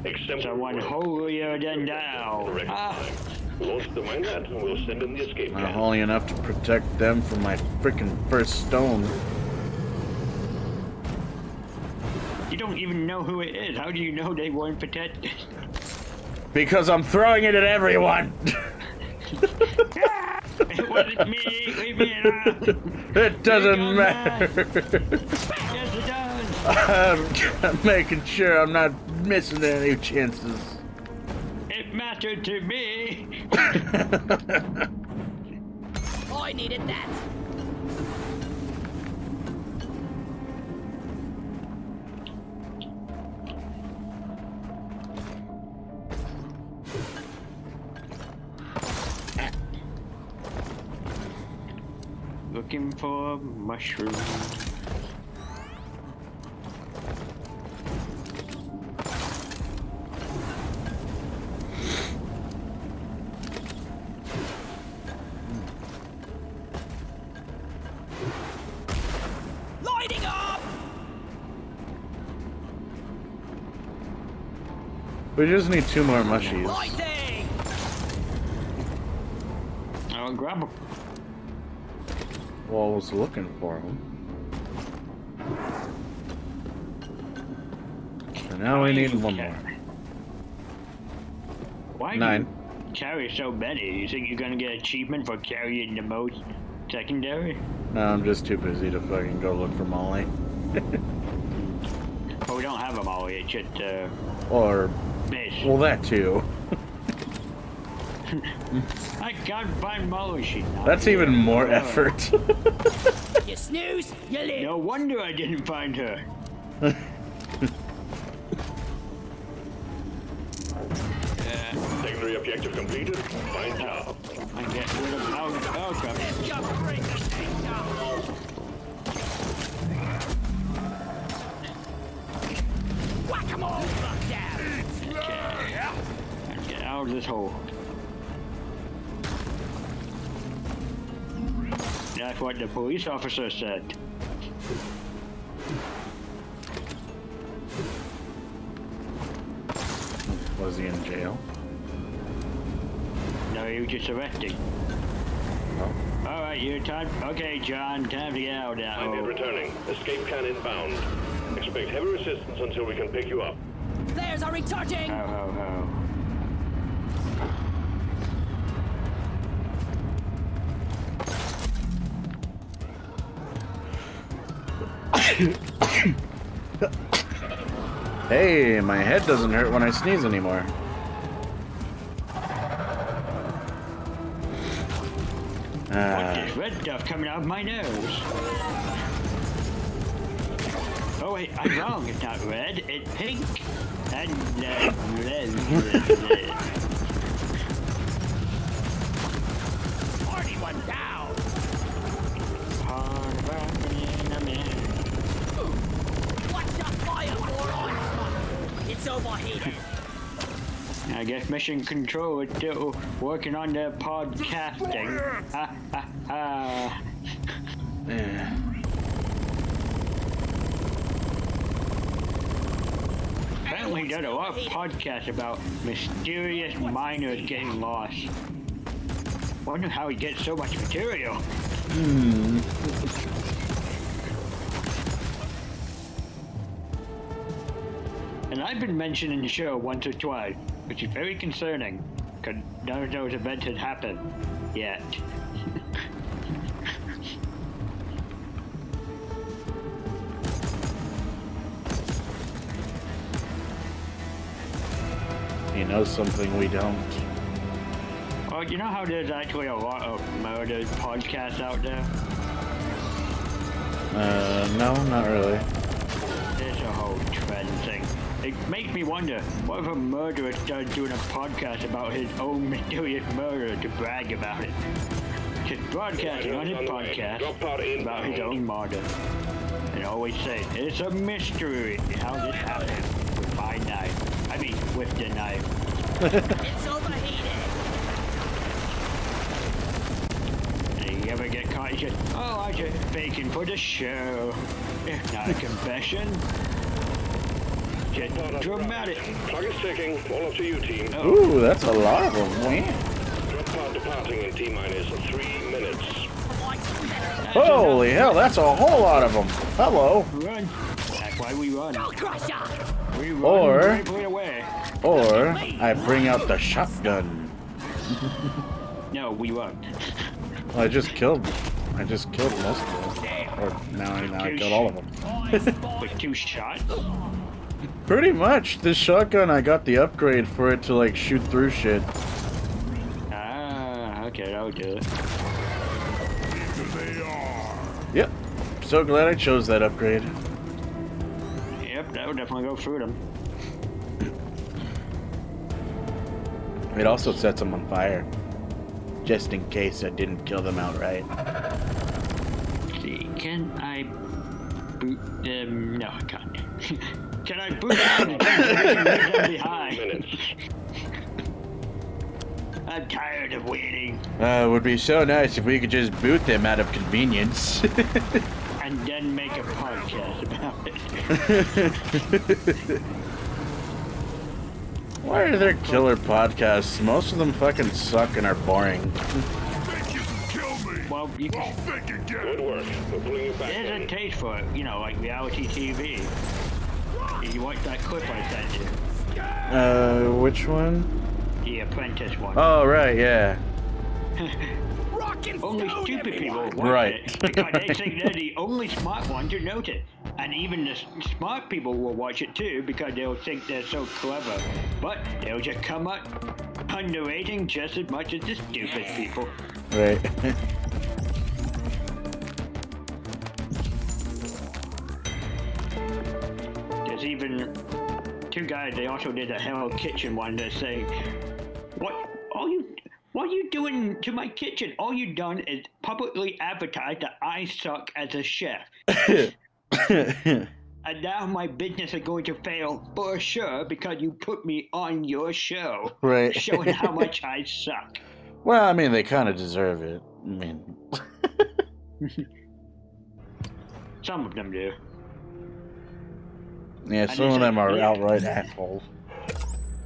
Exempt Someone holier than thou. Launch the minenet and we'll send in the escape Not can. holy enough to protect them from my freaking first stone. You don't even know who it is. How do you know they weren't protected? Because I'm throwing it at everyone. It wasn't me. Leave me alone. It doesn't goes matter. Yes, it does. I'm making sure I'm not missing any chances. It mattered to me. I needed that. Looking for mushrooms. Lighting up! We just need 2 more mushies. Lighting! I'll grab them. Well, I was looking for them. And now we need 1 more. Why do 9. you carry so many? You think you're gonna get achievement for carrying the most secondary? No, I'm just too busy to fucking go look for Molly. Well, we don't have them all. It's just Or, base. well, that too. I can't find Molly. She's not That's here. even more effort. You snooze, you live. No wonder I didn't find her. Secondary objective completed. Fine job. I get rid of oh crap. Just bring the thing down. Whack-a-mole! Lock down. Let's get out of this hole. That's what the police officer said. Was he in jail? No, he was just arrested. Oh. Alright, your time. Okay, John, time to get out now. Minenet returning. Escape can inbound. Expect heavy resistance until we can pick you up. Flares are recharging! Ho, ho, ho. Hey, my head doesn't hurt when I sneeze anymore. There's red stuff coming out of my nose. Oh wait, I'm wrong. It's not red. It's pink. And red. Party one down! Watch the fire, moron! It's overheated. I guess Mission Control is still working on their podcasting. Ha ha ha. Yeah. Apparently there's a lot of podcasts about mysterious miners getting lost. Wonder how he gets so much material. And I've been mentioning the show once or twice, which is very concerning, because none of those events had happened yet. He knows something we don't. Well, you know how there's actually a lot of murder podcasts out there? No, not really. There's a whole trend thing. It makes me wonder, what if a murderer started doing a podcast about his own mysterious murder to brag about it? Just broadcasting on his podcast about his own murder. And always say, it's a mystery how this happened with my knife. I mean, with the knife. It's overheated! And you ever get caught, you just, oh, I'm just faking for the show. It's not a confession. Just dramatic. Clock is ticking. All up to you, team. Oh. Ooh, that's a lot of them. Man. Drop pod departing in T-minus 3 minutes. Holy hell, that's a whole lot of them. Hello. Run. That's why we run. We run Or- bravely away. Or I bring out the shotgun. No, we run. I just killed most of them. Or now I killed all of them. With 2 shots? Pretty much. This shotgun, I got the upgrade for it to like shoot through shit. Ah, okay, that'll do it. They are. Yep. So glad I chose that upgrade. Yep, that would definitely go through them. It also sets them on fire. Just in case I didn't kill them outright. Let's see, can I boot them? No, I can't. Can I boot them behind? Minutes. I'm tired of waiting. It would be so nice if we could just boot them out of convenience. And then make a podcast about it. Why are there killer podcasts? Most of them fucking suck and are boring. Think you can kill me? Well, you I'll can, think again. Good work. We're pulling you back there's a in. taste for it, you know, like reality TV. You watch that clip I sent you, Which one? the Apprentice one. Oh, right, yeah. Only stupid people watch Right. it because they think they're the only smart one to note it. And even the smart people will watch it too because they'll think they're so clever. But they'll just come up underrating just as much as the stupid people. Right. There's even 2 guys, they also did a Hell Kitchen one. They're saying, what are you doing to my kitchen? All you've done is publicly advertise that I suck as a chef. And now my business is going to fail for sure because you put me on your show. Right. Showing how much I suck. Well, I mean, they kind of deserve it. I mean... Some of them do. Yeah, some of them are outright assholes.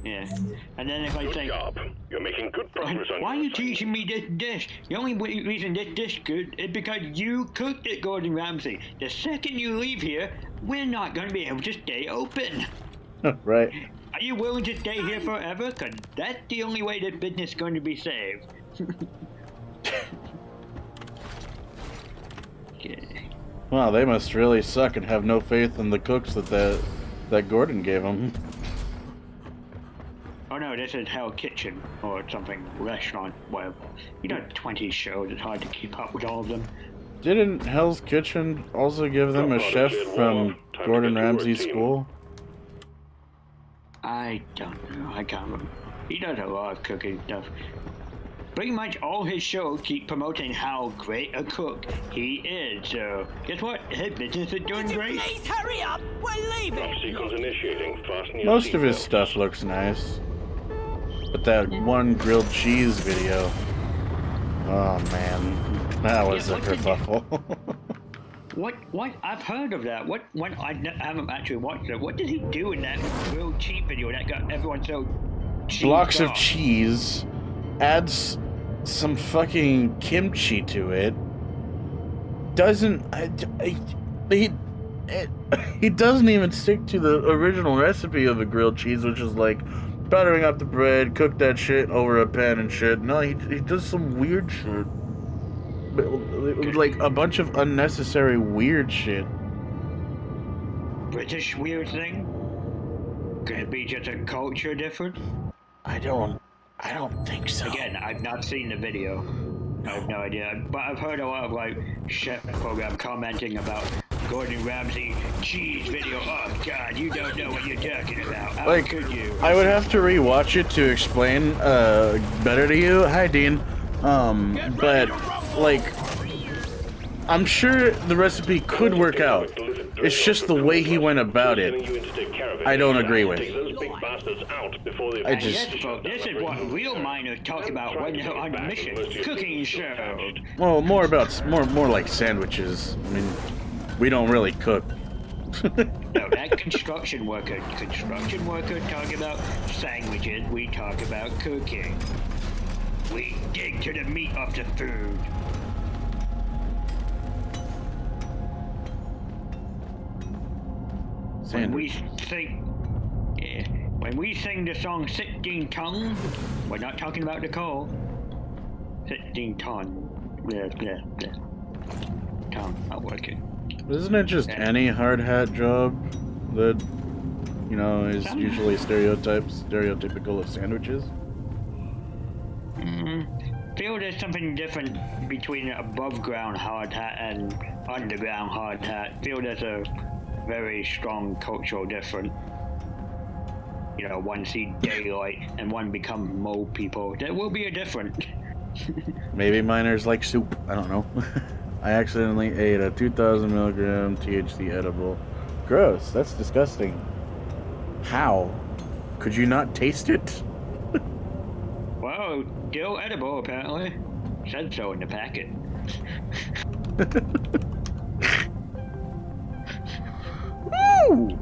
Yeah. And then if I Good think, job. You're making good progress on why are your you teaching me this dish? The only reason this dish good is because you cooked it, Gordon Ramsay. The second you leave here, we're not going to be able to stay open. Right. Are you willing to stay here forever? Because that's the only way this business is going to be saved. Okay. Wow, they must really suck and have no faith in the cooks that Gordon gave them. Oh no, this is Hell Kitchen or something, restaurant, whatever. You know, 20 shows, it's hard to keep up with all of them. Didn't Hell's Kitchen also give them a chef from Gordon Ramsay's school? I don't know, I can't remember. He does a lot of cooking stuff. Pretty much all his shows keep promoting how great a cook he is, so guess what? His business is doing great. Please hurry up. We're leaving. Drop sequence initiating. Fasten your Most of his seatbelts. stuff looks nice. But that one grilled cheese video... Oh man, that was a kerfuffle. What? I've heard of that. What? When I haven't actually watched it. What did he do in that grilled cheese video that got everyone so cheesed Blocks of off? cheese, adds some fucking kimchi to it. He doesn't even stick to the original recipe of the grilled cheese, which is like buttering up the bread, cook that shit over a pan and shit. No, he does some weird shit. Like a bunch of unnecessary weird shit. British weird thing? Could it be just a culture difference? I don't think so. Again, I've not seen the video. I have no idea. But I've heard a lot of like chef program commenting about Gordon Ramsay cheese video. Oh god, you don't know what you're talking about. How Like, could you? I would have to rewatch it to explain better to you. Hi, Dean. But like, I'm sure the recipe could work out. It's just the way he went about it I don't agree with. Take those big bastards out before they... Yes, folks, this is what real miners talk about when they're on a mission. Cooking show. Well, more like sandwiches. I mean, we don't really cook. No, that construction worker talk about sandwiches. We talk about cooking. We dig to the meat of the food. When we sing the song 16 Ton, we're not talking about the coal. 16 ton. Ton, not working. Isn't it just any hard hat job that, you know, is usually stereotypical of sandwiches? Feel there's something different between an above ground hard hat and underground hard hat. Feel there's a very strong cultural difference. You know, one see daylight and one become mole people. There will be a difference. Maybe miners like soup. I don't know. I accidentally ate a 2,000 milligram THC edible. Gross. That's disgusting. How? Could you not taste it? Well, still edible apparently. Said so in the packet. Woo!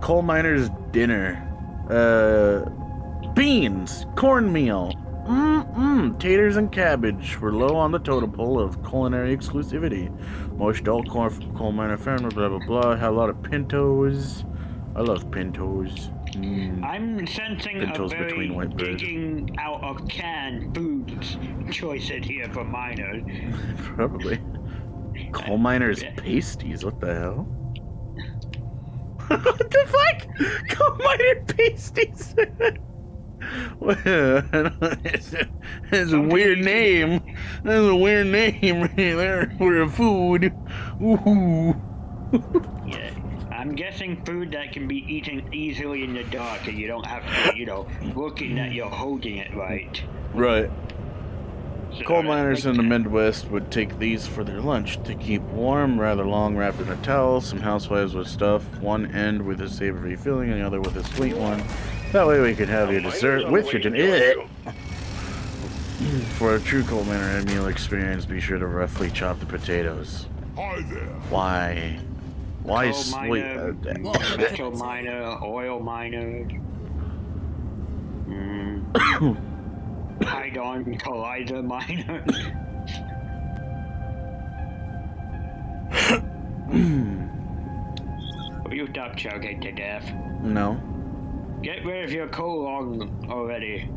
Coal miner's dinner. Beans, cornmeal, taters and cabbage were low on the totem pole of culinary exclusivity. Most dull coal miner family, blah blah blah. Had a lot of pintos. I love pintos. I'm sensing Pintos a very between white bread. digging out of canned foods choice in here for miners. Probably. Coal miner's pasties. What the hell? What the fuck? Coal miner pasties. That's a weird name. That's a weird name right there for a food. Ooh. Yeah, I'm guessing food that can be eaten easily in the dark and you don't have to, you know, looking that you're holding it right. Right. So Coal miners in the Midwest would take these for their lunch to keep warm, rather long, wrapped in a towel. Some housewives would stuff one end with a savory filling and the other with a sweet one. That way we could have your dessert with your dinner. For a true coal miner meal experience, be sure to roughly chop the potatoes. Hi there. Why? Why coal sweet? miner, metal miner, oil miner. Hydon collider miner. Will you stop choking to death? No. Get rid of your colon already.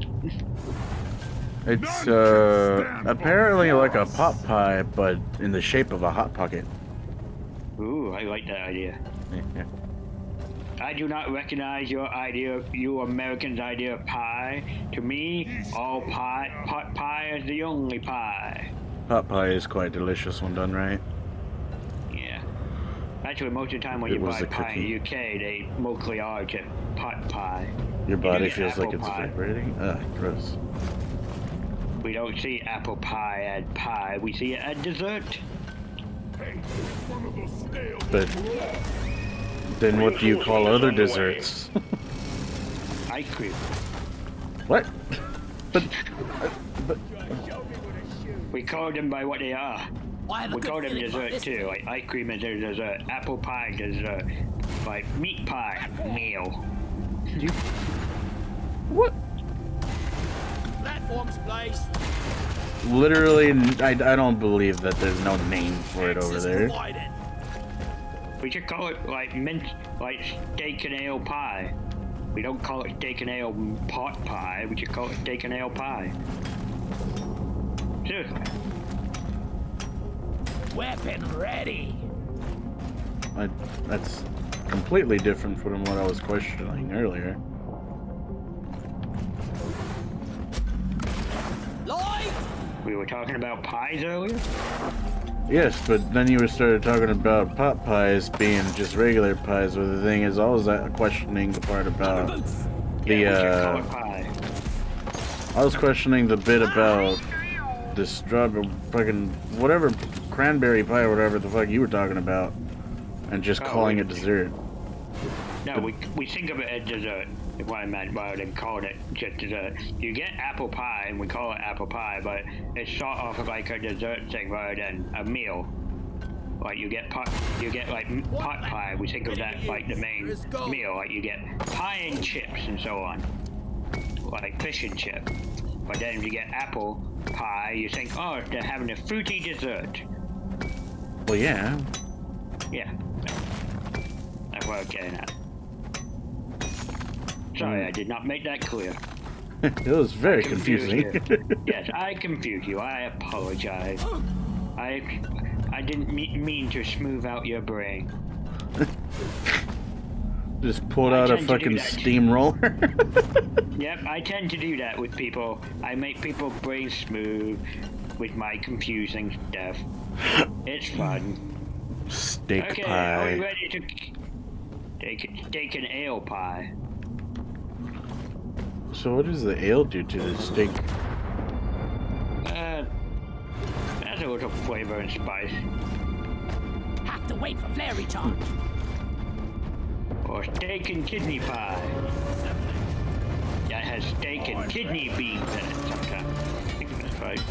It's apparently like a pot pie, but in the shape of a hot pocket. Ooh, I like that idea. Yeah. I do not recognize your idea, you Americans' idea of pie. To me, all pie, pot pie is the only pie. Pot pie is quite delicious when done right. Yeah. Actually, most of the time when you buy pie in the UK, they mostly are just pot pie. Your body get feels like apple it's pie. vibrating? Ugh, gross. We don't see apple pie as pie, we see it as dessert. Hey, one of those snails. But then what do you call other desserts? Ice cream. What? But We call them by what they are. I have a We good call them feeling about dessert this. too. Like ice cream is their dessert. Apple pie dessert. Like meat pie meal. what? Platforms, please. Literally, I don't believe that there's no name for it over Access there. provided. We should call it like mint, like steak and ale pie. We don't call it steak and ale pot pie. We should call it steak and ale pie. Seriously. Weapon ready. That's completely different from what I was questioning earlier. Light. We were talking about pies earlier. Yes, but then you started talking about pot pies being just regular pies, but the thing is, I was questioning the part about Boots. the, We should call it pie. I was questioning the bit about the strawberry, fucking, whatever, cranberry pie or whatever the fuck you were talking about, and just calling it dessert. No, we think of it as dessert. Is what I meant rather than calling it just dessert. You get apple pie, and we call it apple pie, but it's sort of like a dessert thing rather than a meal. Like you get pot pie. We think of that like the main meal. Like you get pie and chips and so on, like fish and chip. But then if you get apple pie, you think, oh, they're having a fruity dessert. Well, yeah. Yeah. That's what I'm getting at. Sorry, I did not make that clear. It was very confusing. Yes, I confused you. I apologize. I didn't mean to smooth out your brain. Just pulled out a fucking steamroller. Yep, I tend to do that with people. I make people's brains smooth with my confusing stuff. It's fun. Steak Okay, pie. are we ready to take an ale pie? So what does the ale do to the steak? That's a little flavor and spice. Have to wait for flare recharge. Or steak and kidney pie. That has steak and kidney beans in it sometimes. I think that's right.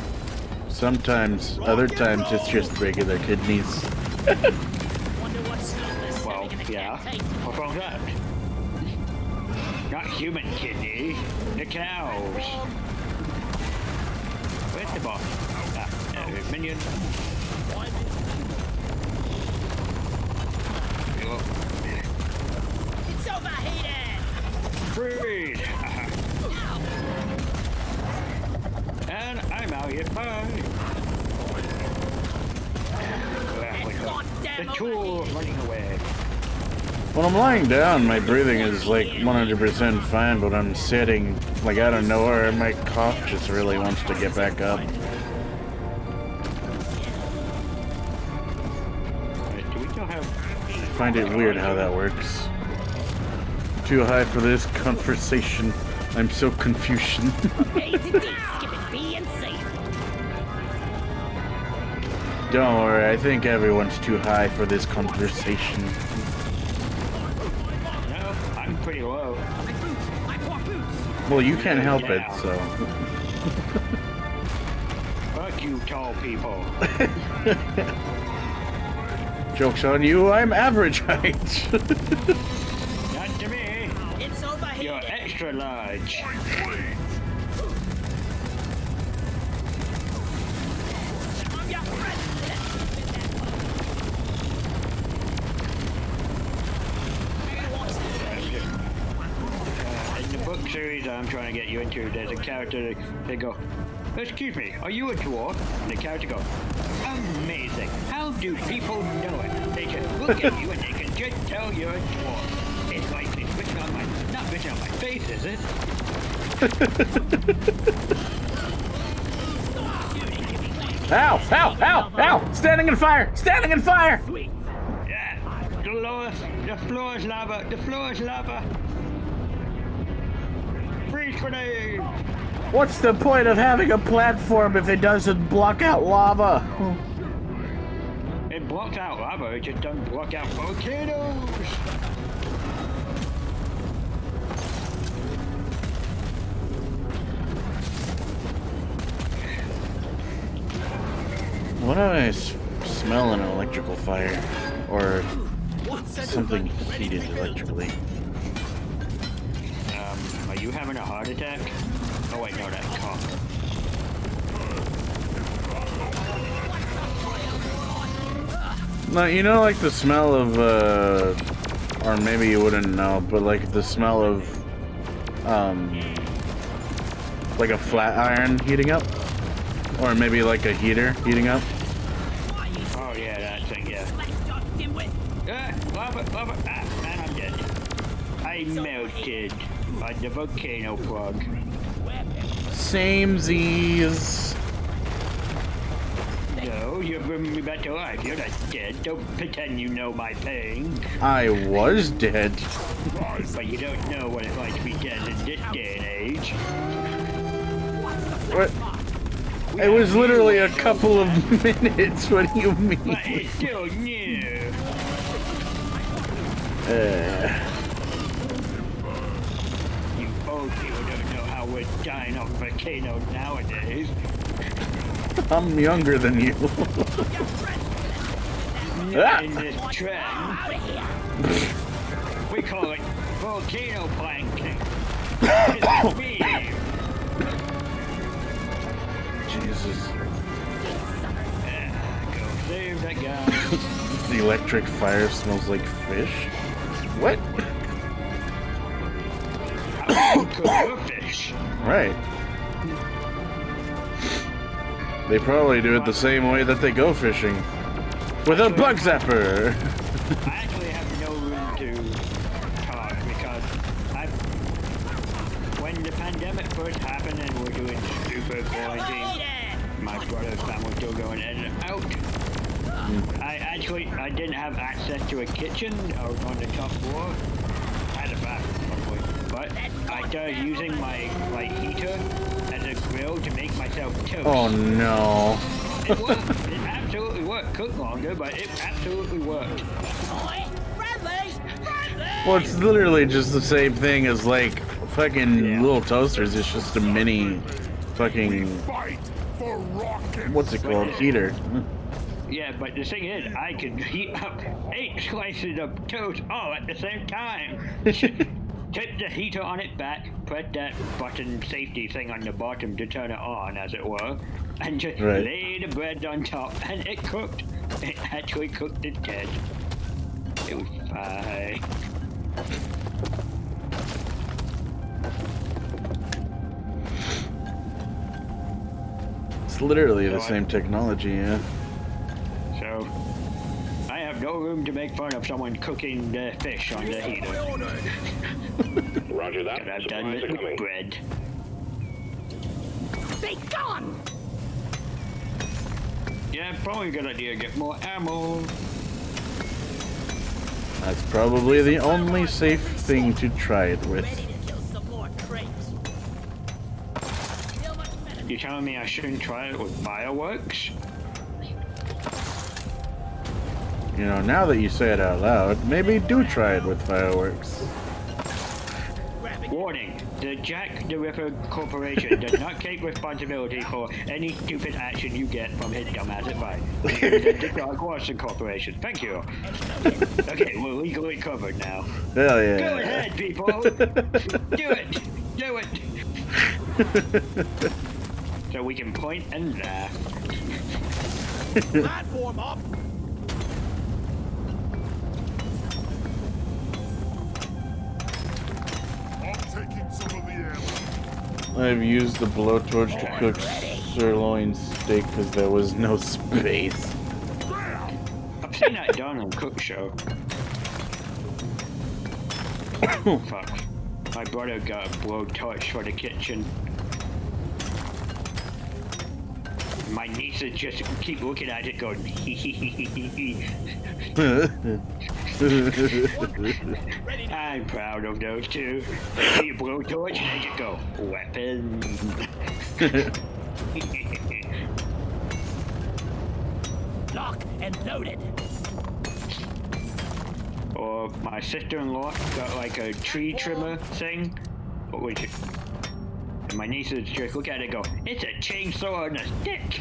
Sometimes, other times it's just regular kidneys. Wonder what slowness Well, living in a yeah. can take. What's wrong with that? Not human kidney. The cows. Where's the boss? Minion. It's overheated. Freeze! And I'm out here. Bye. The tool's running away. When I'm lying down, my breathing is like 100% fine, but I'm sitting like out of nowhere, my cough just really wants to get back up. Do we still have... I find it weird how that works. Too high for this conversation. I'm so confusion. A to D, skipping B and C. Don't worry, I think everyone's too high for this conversation. No, I'm pretty low. Well, you can't help it, so. Fuck you, tall people. Joke's on you, I'm average height. Not to me. It's overheated. You're extra large. In the book series I'm trying to get you into, there's a character they go, excuse me, are you a dwarf? And the character goes, amazing. How do people know it? They just look at you and they can just tell you're a dwarf. It's like it's written on my, not written on my face, is it? Ow! Ow! Ow! Ow! Standing in fire! Standing in fire! Yeah, the floor is lava, the floor is lava. Freeze grenade! What's the point of having a platform if it doesn't block out lava? It blocks out lava, it just doesn't block out volcanoes! When do I smell an electrical fire? Or something heated electrically? Are you having a heart attack? Oh wait, no, that's copper. No, you know, like the smell of, or maybe you wouldn't know, but like the smell of, like a flat iron heating up? Or maybe like a heater heating up? Oh yeah, that thing, yeah. Lava, and I'm dead. I melted by the volcano plug. Samesies. No, you're bringing me back to life. You're not dead. Don't pretend you know my pain. I was dead. But you don't know what it's like to be dead in this day and age. What? It was literally a couple of minutes. What do you mean? But it's still new. we're dying on volcanoes nowadays. I'm younger than you. Not in this trend. We call it volcano planking. It's me. Jesus. Go save that guy. The electric fire smells like fish? What? How would you cook your fish? Right. They probably do it the same way that they go fishing. With a bug zapper! I actually have no room to talk because when the pandemic first happened and we're doing super quarantine, my brother's family was still going in and out. I didn't have access to a kitchen or on the top floor. I had a bathroom, probably. But I started using my heater as a grill to make myself toast. Oh no. It worked. It absolutely worked. Took longer, but it absolutely worked. Well, it's literally just the same thing as like fucking little toasters. It's just a mini fucking Fight for rocket. what's it called? Heater. Yeah, but the thing is, I could heat up 8 slices of toast all at the same time. Take the heater on it back, press that button safety thing on the bottom to turn it on, as it were, and just lay the bread on top, and it cooked. It actually cooked it dead. It was fine. It's literally the same technology, yeah. So, I have no room to make fun of someone cooking the fish on the heater. Roger that. But I've done Supplies it are with coming. bread. Be gone! Yeah, probably a good idea to get more ammo. That's probably the only safe thing to try it with. Ready to kill some more crates. Feel much better. You telling me I shouldn't try it with fireworks? You know, now that you say it out loud, maybe do try it with fireworks. Warning, the Jack the Ripper Corporation does not take responsibility for any stupid action you get from his dumbass advice. The Darkwaspx Corporation. Thank you. Okay, we're legally covered now. Hell yeah. Go ahead, people. Do it. Do it. So we can point and laugh. Platform up. I'm taking some of the ammo. I've used the blowtorch to cook sirloin steak because there was no space. I've seen that done on Cook Show. Fuck. My brother got a blowtorch for the kitchen. My nieces just keep looking at it going, hee hee hee hee hee. I'm proud of those two. They see a blowtorch and they just go, weapon. Locked and loaded. Or my sister-in-law got like a tree trimmer thing. What was it? And my nieces just look at it and go, it's a chainsaw and a stick.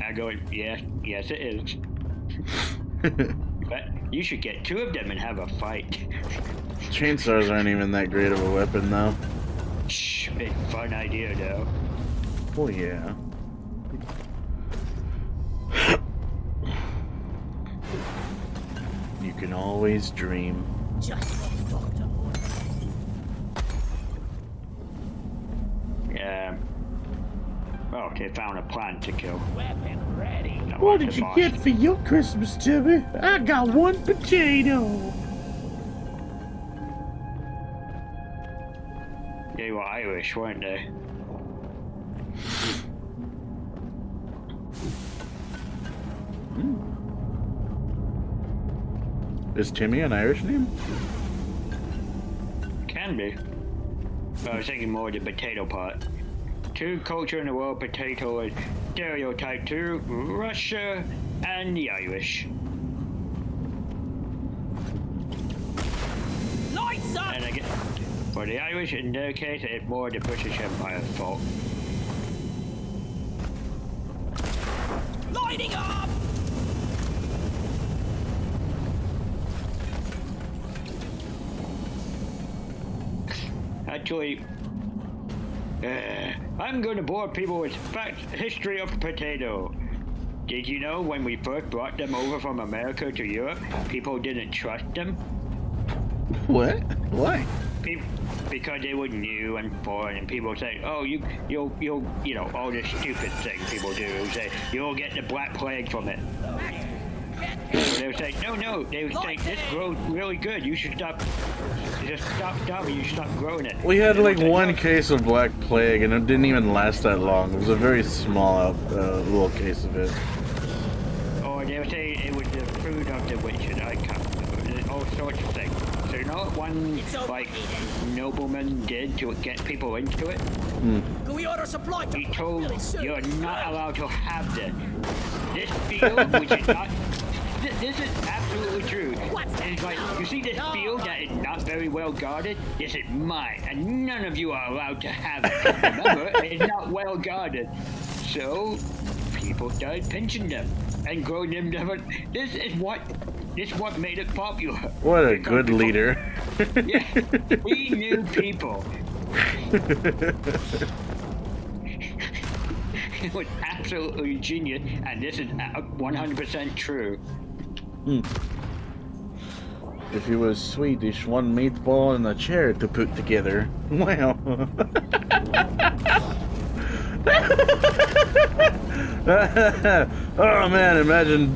I go, yeah, yes it is. But you should get 2 of them and have a fight. Chainsaws aren't even that great of a weapon, though. Shh, big fun idea though. Well, yeah. You can always dream. Just what Doctor ordered. Yeah. Oh, they found a plant to kill. Weapon ready. That What was did the you boss. get for your Christmas, Timmy? I got 1 potato. They were Irish, weren't they? Is Timmy an Irish name? Can be. I was thinking more the potato part. 2 culture in the world, potato is stereotype to Russia and the Irish. Lights up! And I guess, For the Irish, in their case, it's more the British Empire's fault. Lighting up! Actually, I'm going to bore people with history of potato. Did you know when we first brought them over from America to Europe, people didn't trust them? What? Why? Because they were new and foreign, and people say, "Oh, you'll, you know, all this stupid thing people do. Say you'll get the Black Plague from it." So they would say, "No." They would say, "This grows really good. You should stop. Just stop. You should stop growing it." We had like say, one "No." case of Black Plague, and it didn't even last that long. It was a very small little case of it. Or they would say it was the fruit of the witch, and I can't remember. All sorts of things. So you know what one like nobleman did to get people into it? Can we order supply? He told you're not allowed to have this. This field, which is not. This is absolutely true. It's like, you see this field that is not very well guarded? This is mine, and none of you are allowed to have it. Remember, it's not well guarded. So, people started pinching them and growing them different. This is what made it popular. What a good leader. Yeah, we knew people. It was absolutely genius, and this is 100% true. If he was Swedish, one meatball and a chair to put together. Wow. Oh man, imagine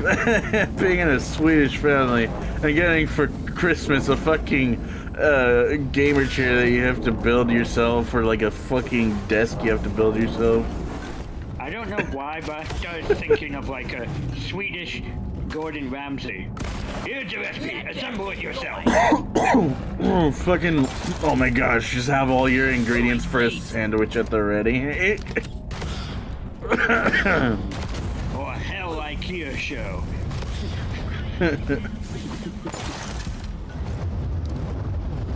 being in a Swedish family and getting for Christmas a fucking gamer chair that you have to build yourself, or like a fucking desk you have to build yourself. I don't know why, but I started thinking of like a Swedish Gordon Ramsay. Here's the recipe, assemble it yourself. Oh, fucking, oh my gosh, just have all your ingredients for a sandwich at the ready. Or a hell IKEA show.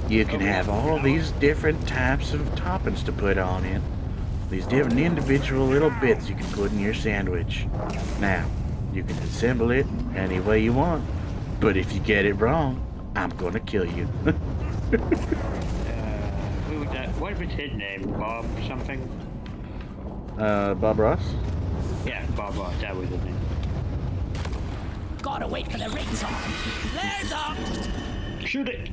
You can have all these different types of toppings to put on it. These different individual little bits you can put in your sandwich. Now, you can assemble it any way you want, but if you get it wrong, I'm gonna kill you. Who was that? What was his name? Bob something? Bob Ross? Yeah, Bob Ross, that was his name. Gotta wait for the rings on. Flares up! Shoot it!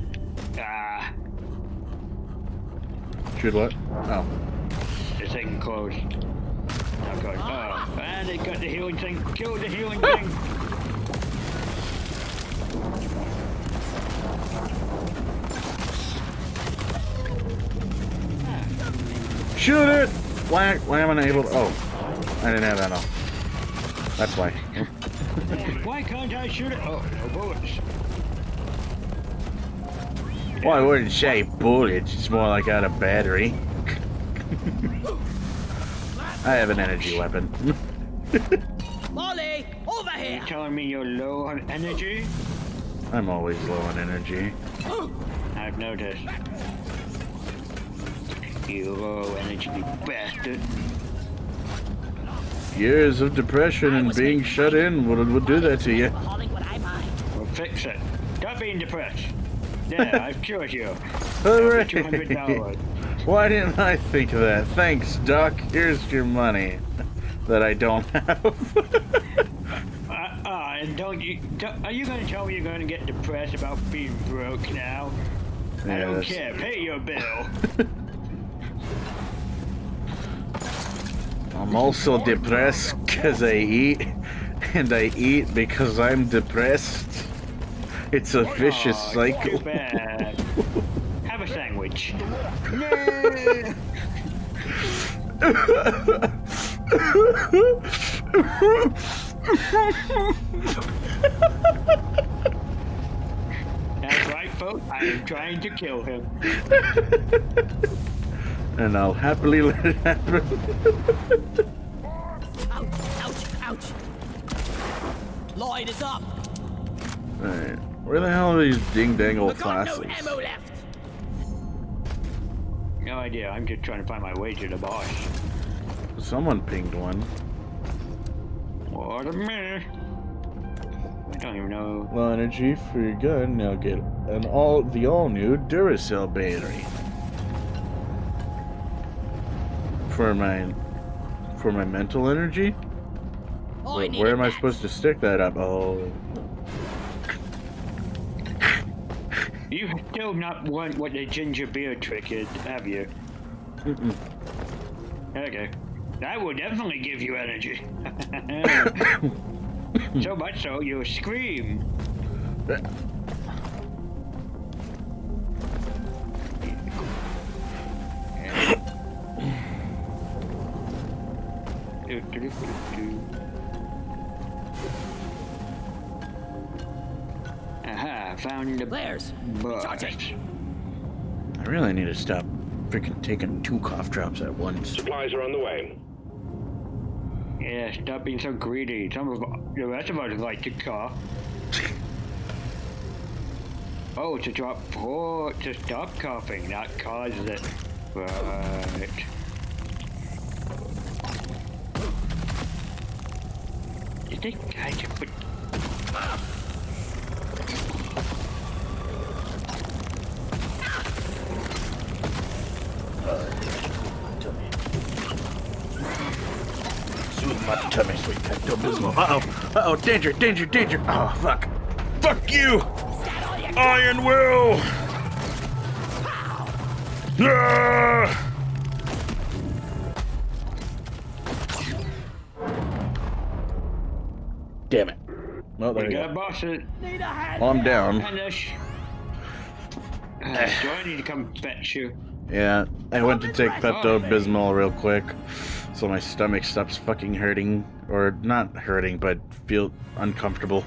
Shoot what? Oh. The thing closed. Not closed. Oh, and they got the healing thing. Kill the healing thing! Shoot it! Why am I not able to? Oh. I didn't have ammo. That's why. Why can't I shoot it? Oh, no bullets. Well, I wouldn't say bullets, it's more like out of battery. I have an energy weapon. Molly, over Are here! you telling me you're low on energy? I'm always low on energy. I've noticed. You low energy bastard. Years of depression and being shut in would do that to you. Well, fix it. Stop being depressed. There, I've cured you. Hooray! $200. Why didn't I think of that? Thanks, Doc. Here's your money that I don't have. And are you going to tell me you're going to get depressed about being broke now? I don't care. Pay your bill. I'm also depressed because I eat, and I eat because I'm depressed. It's a vicious cycle. Too bad. Have a sandwich. That's right, folks. I am trying to kill him. And I'll happily let it happen. Ouch! Lloyd is up! Alright, where the hell are these ding-dangle We've got no classes? ammo left! No idea. I'm just trying to find my way to the boss. Someone pinged one. What a minute. I don't even know. Low energy for your gun. Now get the all new Duracell battery. For my mental energy. Wait, where am I supposed to stick that up? Oh. You still not want what the ginger beer trick is, have you? Mm-mm. Okay. That will definitely give you energy. So much so, you'll scream. Aha, found the Players, boss. charge. I really need to stop freaking taking 2 cough drops at once. Supplies are on the way. Yeah, stop being so greedy. Some of the rest of us like to cough. Oh, to stop coughing, not cause it. Right. Did they kind of put... Soothe my tummy, sweet Pepto-Bismol. Uh-oh, danger, danger, danger. Oh, fuck. Fuck you! Iron Will! Ah! Damn it. Well, there We we gotta go. boss it. Well, I'm down. Finish. Do I need to come fetch you? Yeah, I went to take Pepto-Bismol real quick, so my stomach stops fucking hurting. Or not hurting, but feel uncomfortable.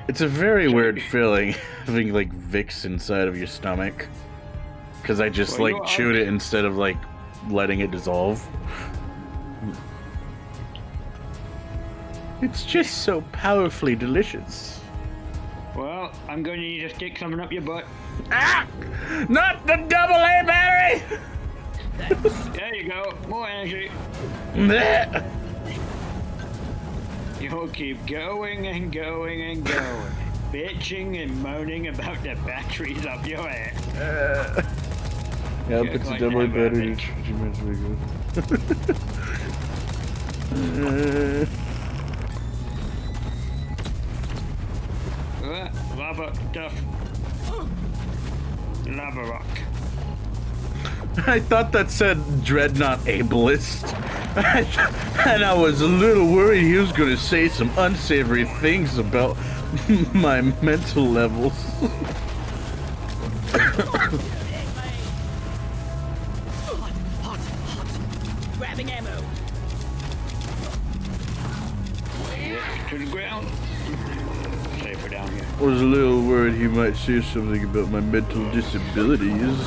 It's a very weird feeling, having like Vicks inside of your stomach. Because I just Well, like chewed it instead of like letting it dissolve. It's just so powerfully delicious. Well, I'm going to need to stick something up your butt. Ah! Not the AA battery! There you go. More energy. Blech. You'll keep going and going and going. Bitching and moaning about the batteries up your ass. Yeah, Yeah, it's a like AA that, battery. Lava stuff. Lava rock. I thought that said Dreadnought Ableist. And I was a little worried he was going to say some unsavory things about my mental levels. Grabbing ammo. To the ground. Safer down here. I was a little worried he might say something about my mental disabilities.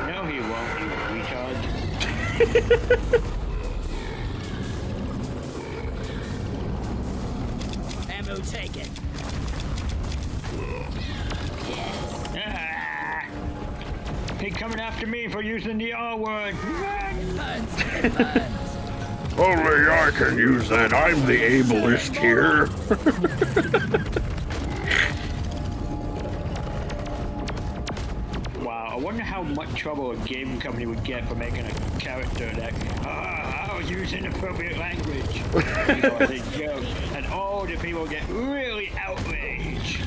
No, he won't, you retard. Ammo taken. Ah! He coming after me for using the R word. Only I can use that. I'm the ableist here. Wow, I wonder how much trouble a game company would get for making a character that, I'll use inappropriate language. As a joke, and all the people get really outraged.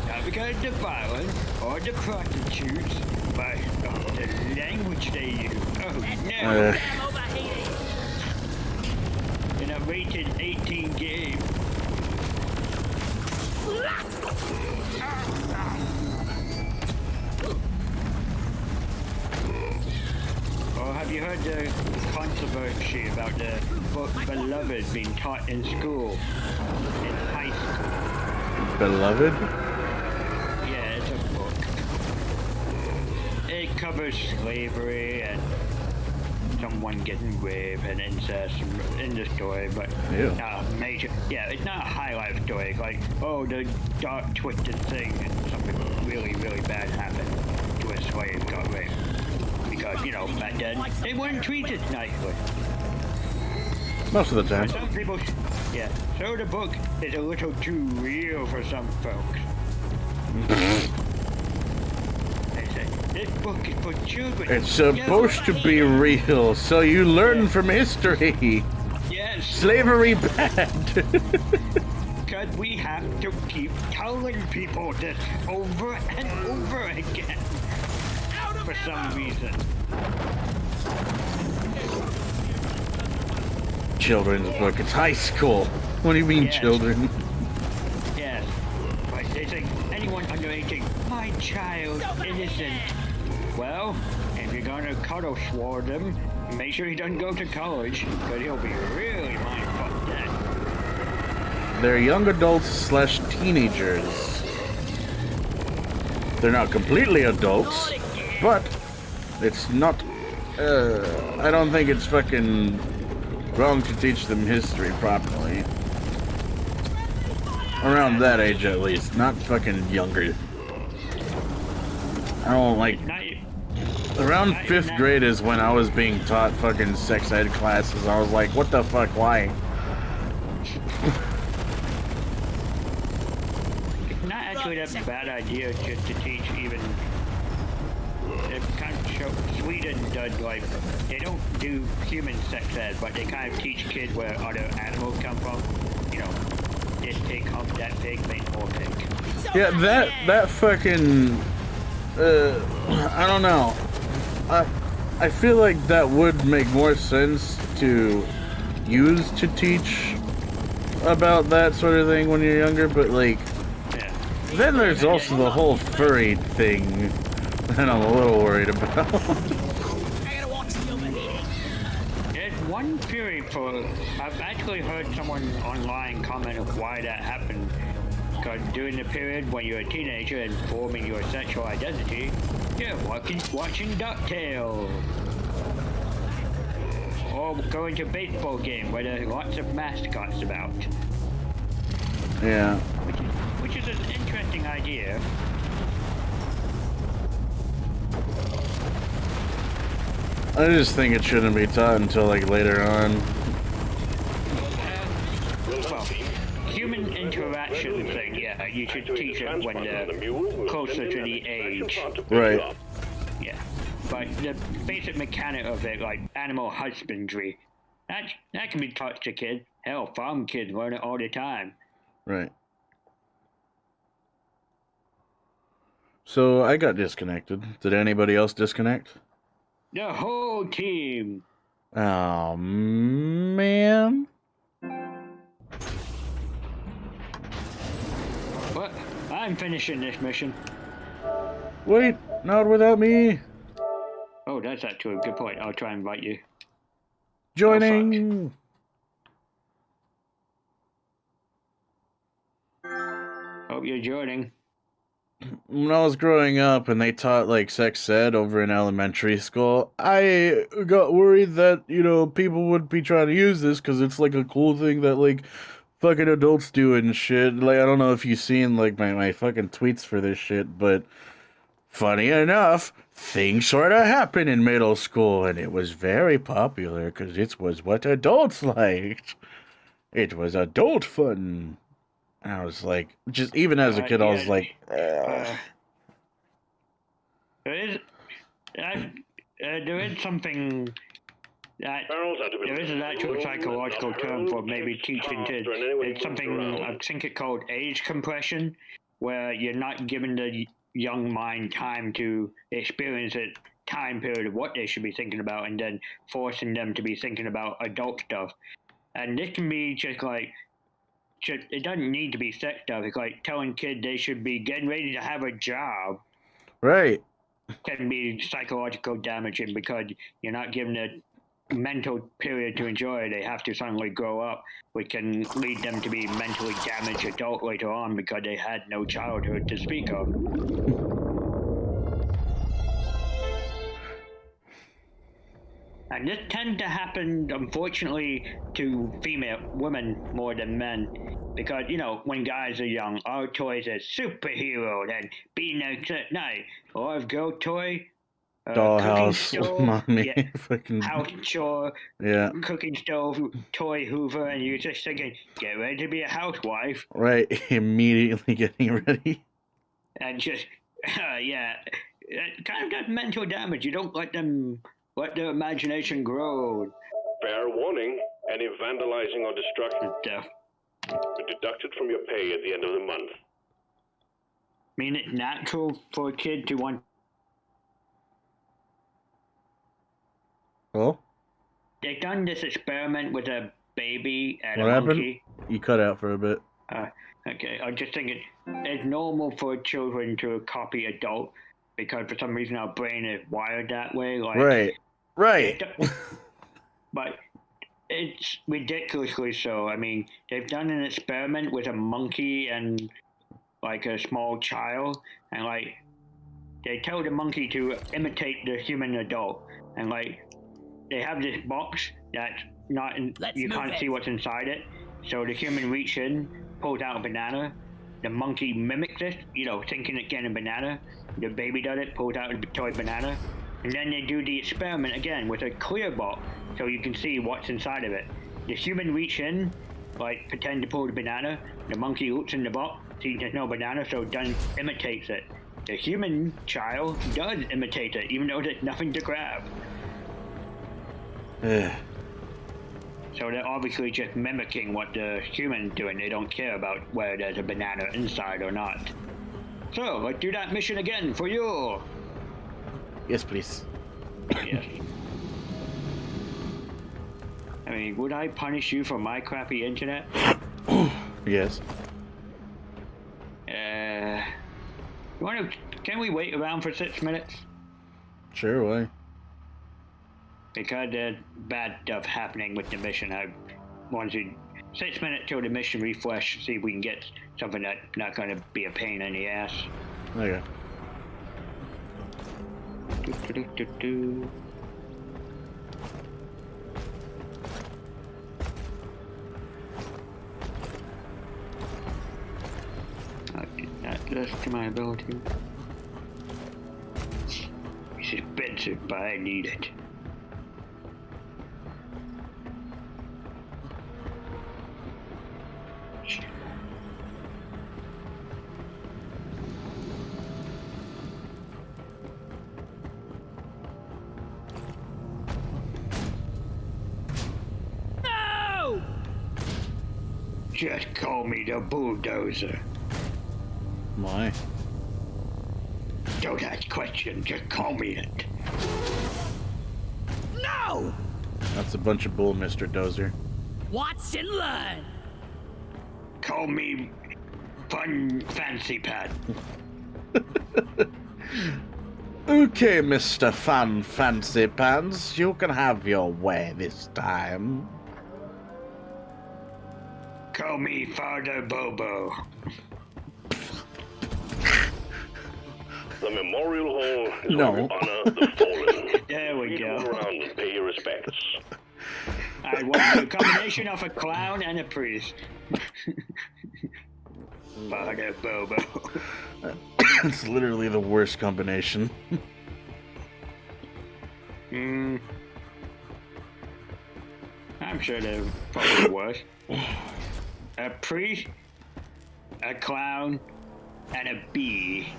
Not because of the violence or the prostitutes, but the language they use. Oh no! Damn overheating. In a rated 18 game. Or have you heard the controversy about the book Beloved being taught in school? In high school. Beloved? Yeah, it's a book. It covers slavery and someone getting raped and incest in the story, but Ew. not a major. Yeah, it's not a highlight story. It's like, oh, the dark twisted thing and something really, really bad happened to a slave got raped. Because, you know, back then, they weren't treated nicely. Most of the time. Some people, yeah. So the book is a little too real for some folks. They say, this book is for children. It's supposed to be real, so you learn from history. Yes. Slavery bad. Because we have to keep telling people this over and over again. For some reason. Children's book. It's high school. What do you mean, Yes. children? Yes. But they say anyone under 18, my child, innocent. Well, if you're gonna cuddle swore them, make sure he doesn't go to college, because he'll be really mind-fucked then. They're young adults / teenagers. They're not completely adults, but it's not. I don't think it's fucking wrong to teach them history properly. Around that age, at least, not fucking younger. I don't like. Around 5th grade is when I was being taught fucking sex ed classes. I was like, what the fuck, why? It's not actually that bad idea just to teach even. It kind of Sweden does like they don't do human sex ed, but they kind of teach kids where other animals come from. You know, this pig hump that pig makes more pig. Yeah, that fucking. I don't know. I feel like that would make more sense to use to teach about that sort of thing when you're younger, but like. Yeah. Then there's also the whole furry thing that I'm a little worried about. There's one theory for. I've actually heard someone online comment of why that happened. Because during the period when you're a teenager and forming your sexual identity, you're watching DuckTales. Or going to a baseball game where there's lots of mascots about. Yeah. Which is an interesting idea. I just think it shouldn't be taught until like later on. Well, human interaction thing, yeah, you should teach it when they're closer to the age. Right. Yeah. But the basic mechanic of it, like animal husbandry, that can be taught to kids. Hell, farm kids learn it all the time. Right. So I got disconnected. Did anybody else disconnect? The whole team. Oh, man. What? I'm finishing this mission. Wait, not without me. Oh, that's actually a good point. I'll try and invite you. Joining. Hope you're joining. When I was growing up and they taught like sex ed over in elementary school, I got worried that, you know, people would be trying to use this because it's like a cool thing that like fucking adults do and shit. Like, I don't know if you've seen like my fucking tweets for this shit, but funny enough, things sort of happen in middle school and it was very popular because it was what adults liked. It was adult fun. And I was like, just even as a kid, I was like, there is something that there is an actual psychological term for maybe teaching kids. It's something, I think it's called age compression, where you're not giving the young mind time to experience a time period of what they should be thinking about and then forcing them to be thinking about adult stuff. And this can be just like, it doesn't need to be sex stuff. It's like telling kids they should be getting ready to have a job. right. Can be psychological damaging because you're not giving a mental period to enjoy. They have to suddenly grow up, which can lead them to be mentally damaged adult later on because they had no childhood to speak of. And this tends to happen, unfortunately, to female women more than men. Because, you know, when guys are young, our toys are superhero, then be nice at night. Or if girl toy, Dollhouse, stove, mommy, yeah, fucking house chore, yeah, cooking stove, toy hoover, and you're just thinking, get ready to be a housewife. right. Immediately getting ready. And just, yeah, it kind of does mental damage. You don't let their imagination grow. Fair warning, any vandalizing or destruction Stuff. will be deducted from your pay at the end of the month. I mean, it's natural for a kid to want. Well, They've done this experiment with a baby and what a happened? monkey. You cut out for a bit. Okay, I'm just thinking it's normal for children to copy adult because for some reason our brain is wired that way. Like, Right. But it's ridiculously so. I mean, they've done an experiment with a monkey and like a small child, and like they tell the monkey to imitate the human adult, and like they have this box that's not in, you can't see what's inside it. So the human reaches in, pulls out a banana. The monkey mimics it, you know, thinking it's getting a banana. The baby does it, pulls out a toy banana. And then they do the experiment again with a clear box so you can see what's inside of it. The human reaches in, like pretend to pull the banana. The monkey looks in the box, sees there's no banana, so then imitates it. The human child does imitate it, even though there's nothing to grab. So they're obviously just mimicking what the human's doing. They don't care about whether there's a banana inside or not. So, let's do that mission again for you. Yes, please. Yes. I mean, would I punish you for my crappy internet? Yes. Can we wait around for 6 minutes? Sure, why? Because there's bad stuff happening with the mission. I want to 6 minutes till the mission refresh, see if we can get something that's not going to be a pain in the ass. Okay. I'll get that list to my ability. It's expensive, but I need it. No! Just call me the bulldozer. Why? Don't ask questions, just call me it. No! That's a bunch of bull, Mr. Dozer. Watch and learn. Call me Fun Fancy Pad. Okay, Mr. Fun Fancy Pants, you can have your way this time. Call me Father Bobo. The Memorial Hall is No. where we honor the fallen. There we You go. move around and pay your respects. I want a combination of a clown and a priest. Father Bobo. It's literally the worst combination. I'm sure there probably was. A priest, a clown, and a bee.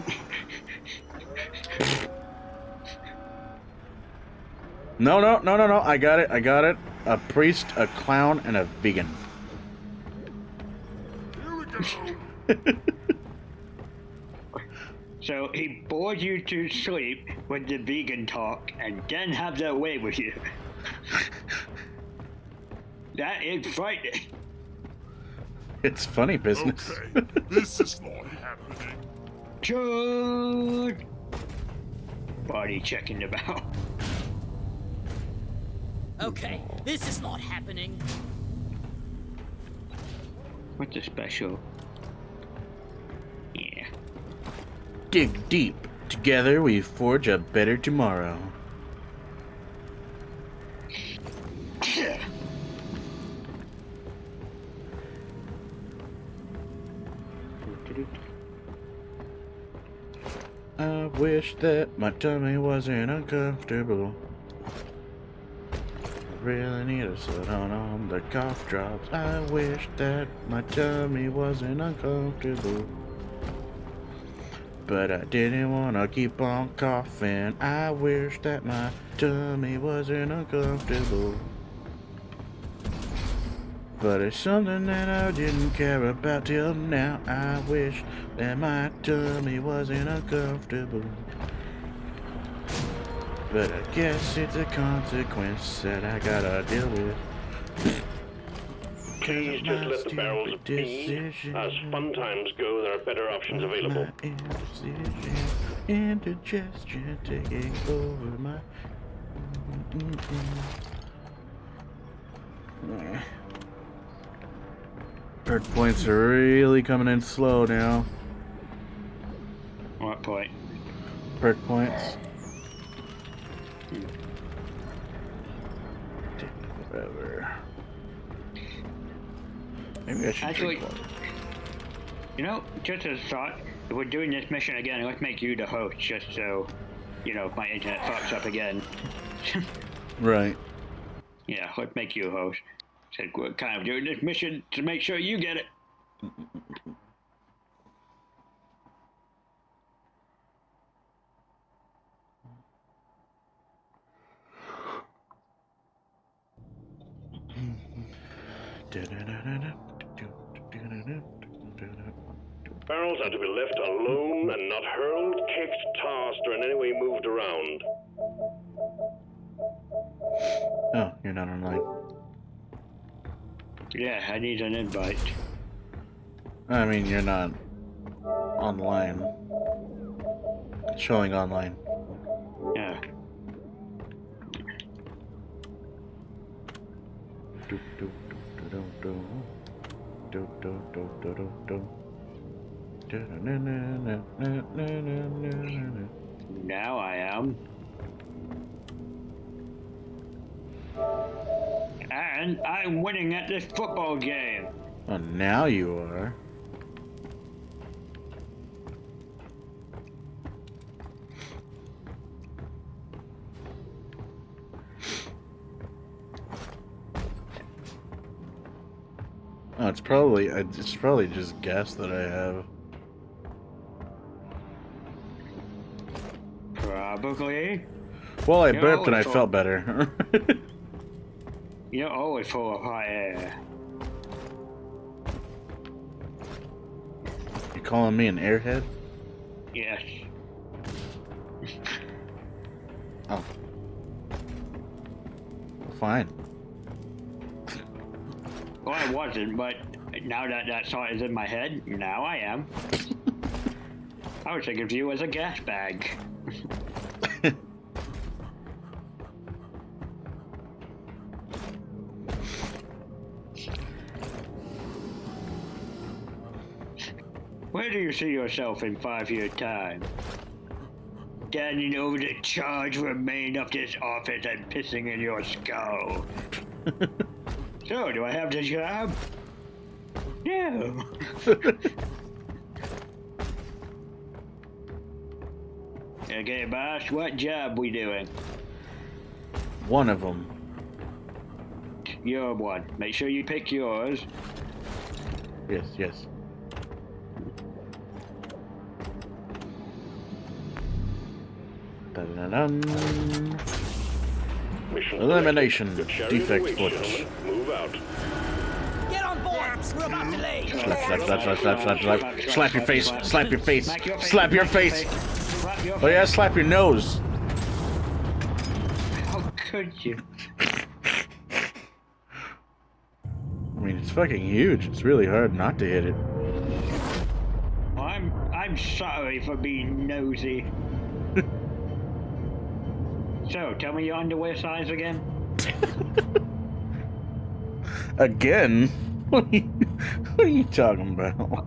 No, I got it. A priest, a clown, and a vegan. Here we go. So he bored you to sleep with the vegan talk and then have their way with you. That is frightening. It's funny business. Okay, this is not happening. Good. Body checking about. Okay, this is not happening. What's a special? Yeah. Dig deep. Together we forge a better tomorrow. I wish that my tummy wasn't uncomfortable. I really need to sit on the cough drops. I wish that my tummy wasn't uncomfortable. But I didn't want to keep on coughing. I wish that my tummy wasn't uncomfortable. But it's something that I didn't care about till now. I wish that my tummy wasn't uncomfortable. But I guess it's a consequence that I gotta deal with. Please just let the barrels be. As fun times go, there are better options available. My indigestion taking over my... Hurt points are really coming in slow now. What point? Perk points. Taking forever. Maybe I should Actually, drink water. you know, just as a thought, if we're doing this mission again, let's make you the host, just so, you know, if my internet fucks up again. Right. Yeah, let's make you a host. Said we're kind of doing this mission to make sure you get it. Barrels are to be left alone and not hurled, kicked, tossed, or in any way moved around. Oh, you're not online. Yeah, I need an invite. I mean, you're not online. It's showing online. Yeah. Now I am. And I'm winning at this football game. Oh, now you are. Oh, it's probably just guess that I have. Probably. Well, I You're burped and I always felt better. You're always full of hot air. You calling me an airhead? Yes. Oh. Fine. Well, I wasn't, but now that that song is in my head, now I am. I was thinking of you as a gas bag. Where do you see yourself in 5 years' time? Standing over the charge remain of this office and pissing in your skull. So, do I have the job? No. Okay, boss, what job we doing? One of them. Your one. Make sure you pick yours. Yes, yes. Dun-dun-dun. Mission Elimination. selected. The chariot Defect awaits, footage. gentlemen. Move out. Get on board! We're about to leave! Slap, slap, slap, slap, slap, slap, slap. Slap your face. Slap your face. Slap your face. Slap your Oh yeah, face. slap your nose. How could you? I mean, it's fucking huge. It's really hard not to hit it. Well, I'm sorry for being nosy. So, tell me your underwear size again. Again? What are you talking about?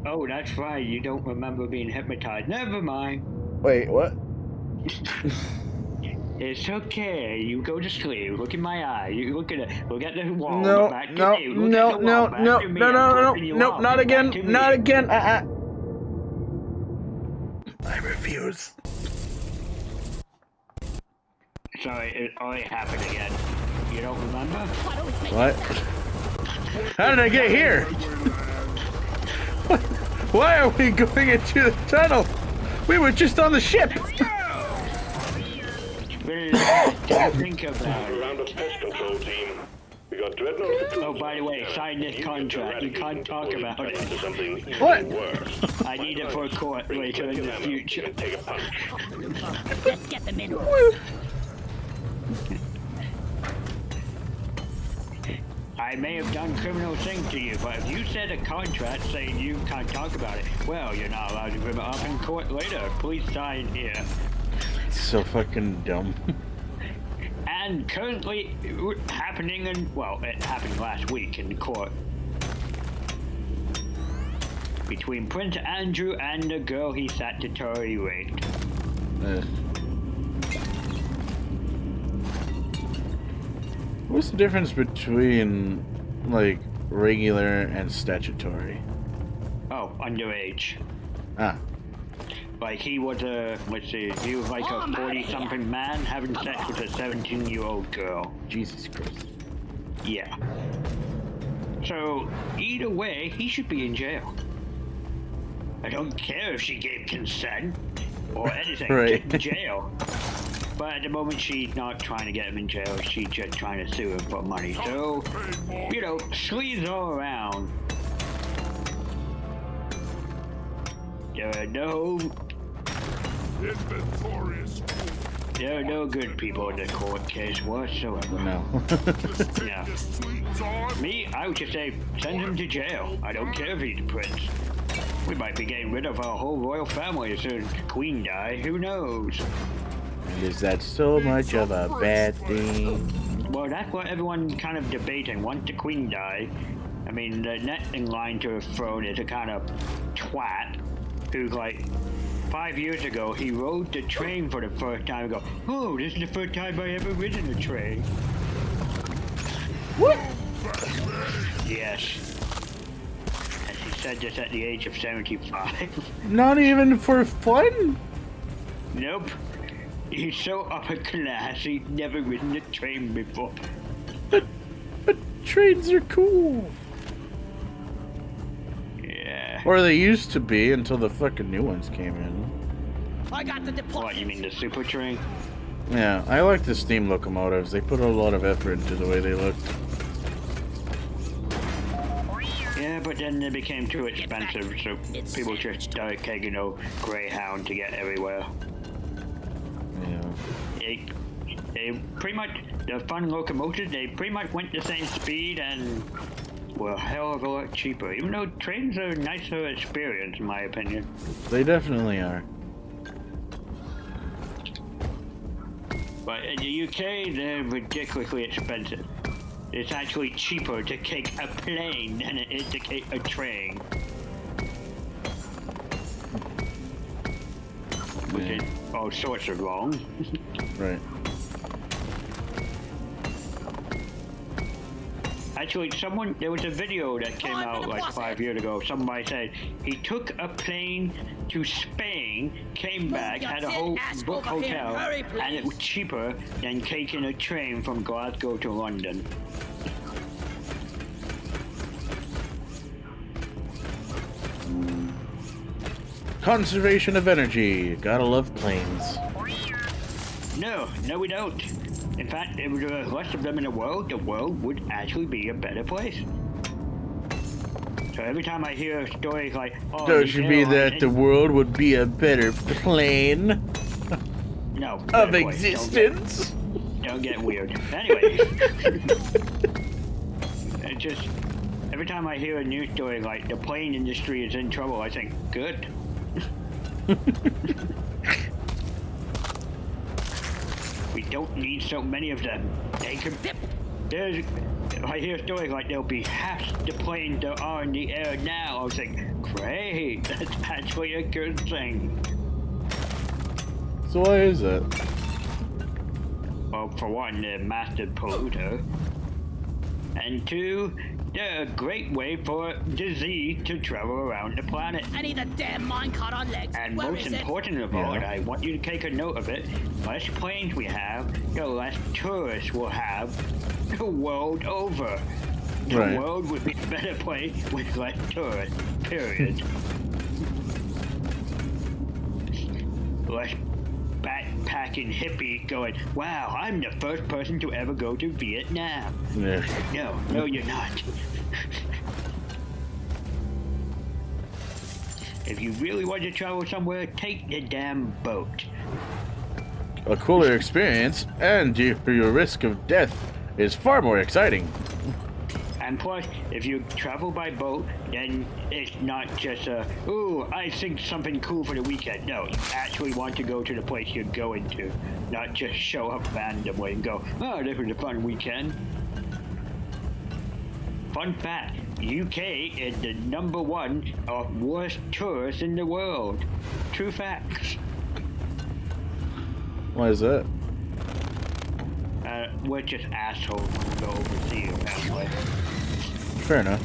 Oh, that's right. You don't remember being hypnotized. Never mind. Wait, what? It's okay. You go to sleep. Look in my eye. You look at the wall. No, Look back to no, me. Look no, at the no, wall. Back no, to me. no, I'm no, no, flipping you no, off. not Back again, to not me. again. I refuse. sorry, it already happened again. You don't remember? What? How did I get here? Why are we going into the tunnel? We were just on the ship. Relax, don't think about it. Around the pest control team. We got dreadnoughts. Oh, by the way, sign this contract. You can't talk about it. What? I need it for a court later in the future. Take a punch. Let's get them in. I may have done criminal things to you, but if you said a contract saying you can't talk about it, well, you're not allowed to bring it up in court later. Please sign here. It's so fucking dumb. And currently happening in, well, it happened last week in court. Between Prince Andrew and the girl he statutorily raped. What's the difference between, like, regular and statutory? Oh, underage. Ah. Like, he was a, let's see, he was like a 40-something man having sex with a 17-year-old girl. Jesus Christ. Yeah. So, either way, he should be in jail. I don't care if she gave consent or anything, Right. just jail. But at the moment, she's not trying to get him in jail, she's just trying to sue him for money. So, you know, sleaze all around. There are no Inventorious. There are no good people in the court case whatsoever. No. Just take Yeah. your sweet time. Me, I would just say, send him to jail. I don't care if he's a prince. We might be getting rid of our whole royal family as soon as the queen dies. Who knows? And is that so much of a bad thing? Well, that's what everyone's kind of debating. Once the queen dies, I mean, the next in line to the throne is a kind of twat who's like, 5 years ago, he rode the train for the first time and go, oh, this is the first time I ever ridden a train. What? Yes. And he said this at the age of 75. Not even for fun? Nope. He's so upper class, he's never ridden a train before. But trains are cool. Yeah. Or they used to be until the fucking new ones came in. I got the deployment. What, you mean the super train? Yeah, I like the steam locomotives. They put a lot of effort into the way they looked. Yeah, but then they became too expensive, so people just started taking, Greyhound to get everywhere. Yeah. They pretty much, the fun locomotives, they pretty much went the same speed and were a hell of a lot cheaper. Even though trains are a nicer experience, in my opinion. They definitely are. But in the UK, they're ridiculously expensive. It's actually cheaper to take a plane than it is to take a train. Which is all sorts of wrong. Right. Actually, there was a video that came out like 5 years ago. Somebody said he took a plane to Spain, came back, had a whole book hotel, and it was cheaper than taking a train from Glasgow to London. Conservation of energy. Gotta love planes. No, we don't. In fact, if there were less of them in the world would actually be a better place. So every time I hear stories like, oh, Does it mean that the world would be a better plane no, of better place. existence? Don't get weird. Anyway, it just every time I hear a news story like the plane industry is in trouble, I think, good. We don't need so many of them. They can. I hear stories like there'll be half the planes that are in the air now. I was like, great, that's actually a good thing. So why is that? Well, for one, they're massive polluter. And 2, they're a great way for disease to travel around the planet. I need a damn minecart on legs. And Where most is it? important of all, and I want you to take a note of it, less planes we have, the less tourists we'll have the world over. The Right. world would be a better place with less tourists, period. Less backpacking hippie going, wow, I'm the first person to ever go to Vietnam. Yeah. No, you're not. If you really want to travel somewhere, take the damn boat. A cooler experience, and your risk of death is far more exciting. And plus, if you travel by boat, then it's not just ooh, I think something cool for the weekend. No, you actually want to go to the place you're going to, not just show up randomly and go, oh, this was a fun weekend. Fun fact, UK is the #1 of worst tourists in the world. True facts. Why is that? We're just assholes when we go overseas, apparently. Fair enough.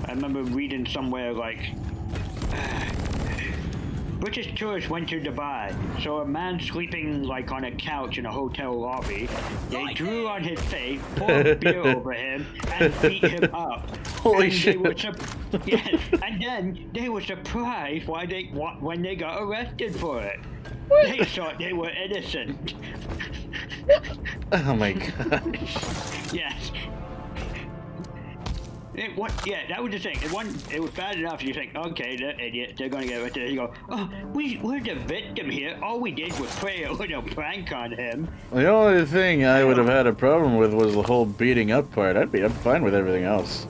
I remember reading somewhere like, British tourists went to Dubai, so a man sleeping like on a couch in a hotel lobby, they drew on his face, poured beer over him, and beat him up. Holy and shit. And then they were surprised when they got arrested for it. What? They thought they were innocent. Oh my gosh. Yes. Yeah, that was the thing. It was bad enough. You think, okay, they're idiots. They're gonna get arrested. You go, oh, we're the victim here. All we did was play a little prank on him. The only thing I would have had a problem with was the whole beating up part. I'm fine with everything else.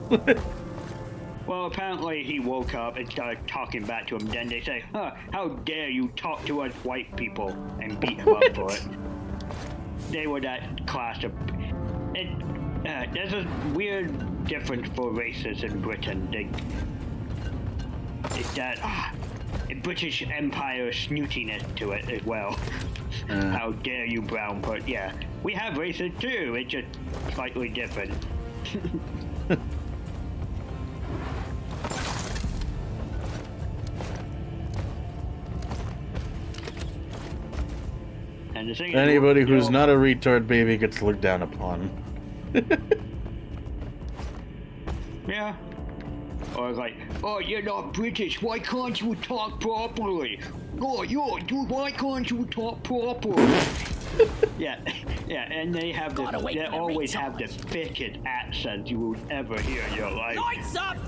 Well, apparently he woke up and started talking back to him. Then they say, how dare you talk to us white people, and beat him up for it. They were that class of... there's a weird difference for races in Britain. It's that British Empire snootiness to it as well. How dare you, brown person? Yeah, we have races too. It's just slightly different. And the thing is, Anybody who's not a retard baby gets looked down upon. Yeah. Or like, oh, you're not British. Why can't you talk properly? Oh, dude, why can't you talk properly? yeah, and they have they always have the thickest accent you will ever hear in your life. Lights up!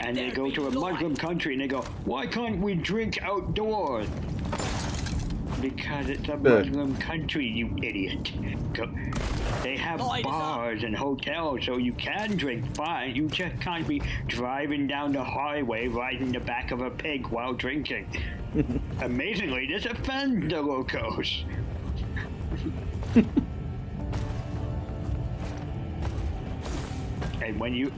And they go to a Muslim country and they go, why can't we drink outdoors? Because it's a Muslim country, you idiot. They have bars and hotels, so you can drink fine. You just can't be driving down the highway riding the back of a pig while drinking. Amazingly, this offends the locals. And when you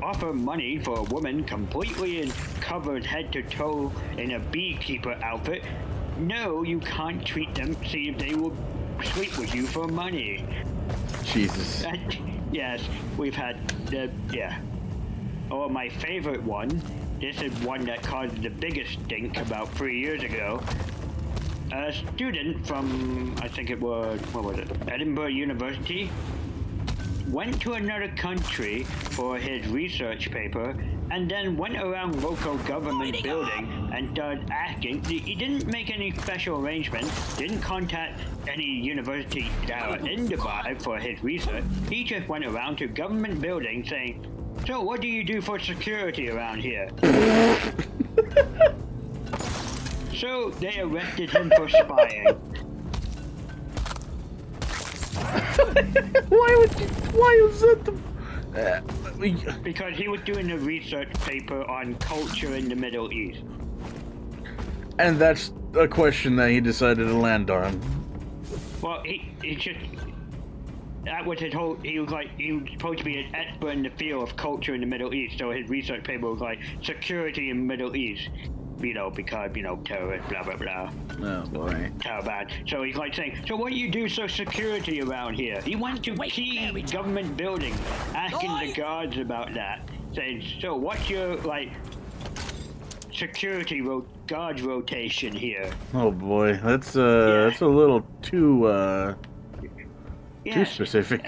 offer money for a woman completely covered head to toe in a beekeeper outfit, no, you can't treat them, see if they will sleep with you for money. Jesus. Yes, we've had yeah. Oh, my favorite one, this is one that caused the biggest stink about 3 years ago. A student from, I think it was, Edinburgh University, went to another country for his research paper, and then went around local government building and started asking. He didn't make any special arrangements, didn't contact any university that were in Dubai for his research. He just went around to government buildings saying, so what do you do for security around here? So they arrested him for spying. Why was that the... Because he was doing a research paper on culture in the Middle East. And that's a question that he decided to land on. Well, he just... That was his whole... He was supposed to be an expert in the field of culture in the Middle East, so his research paper was like, security in the Middle East. because, terrorists, blah, blah, blah. Oh boy. How bad. So he's like saying, so what do you do for security around here? He went to key government buildings, asking the guards about that. Saying, so what's your, security guard rotation here? Oh boy, that's a little too specific.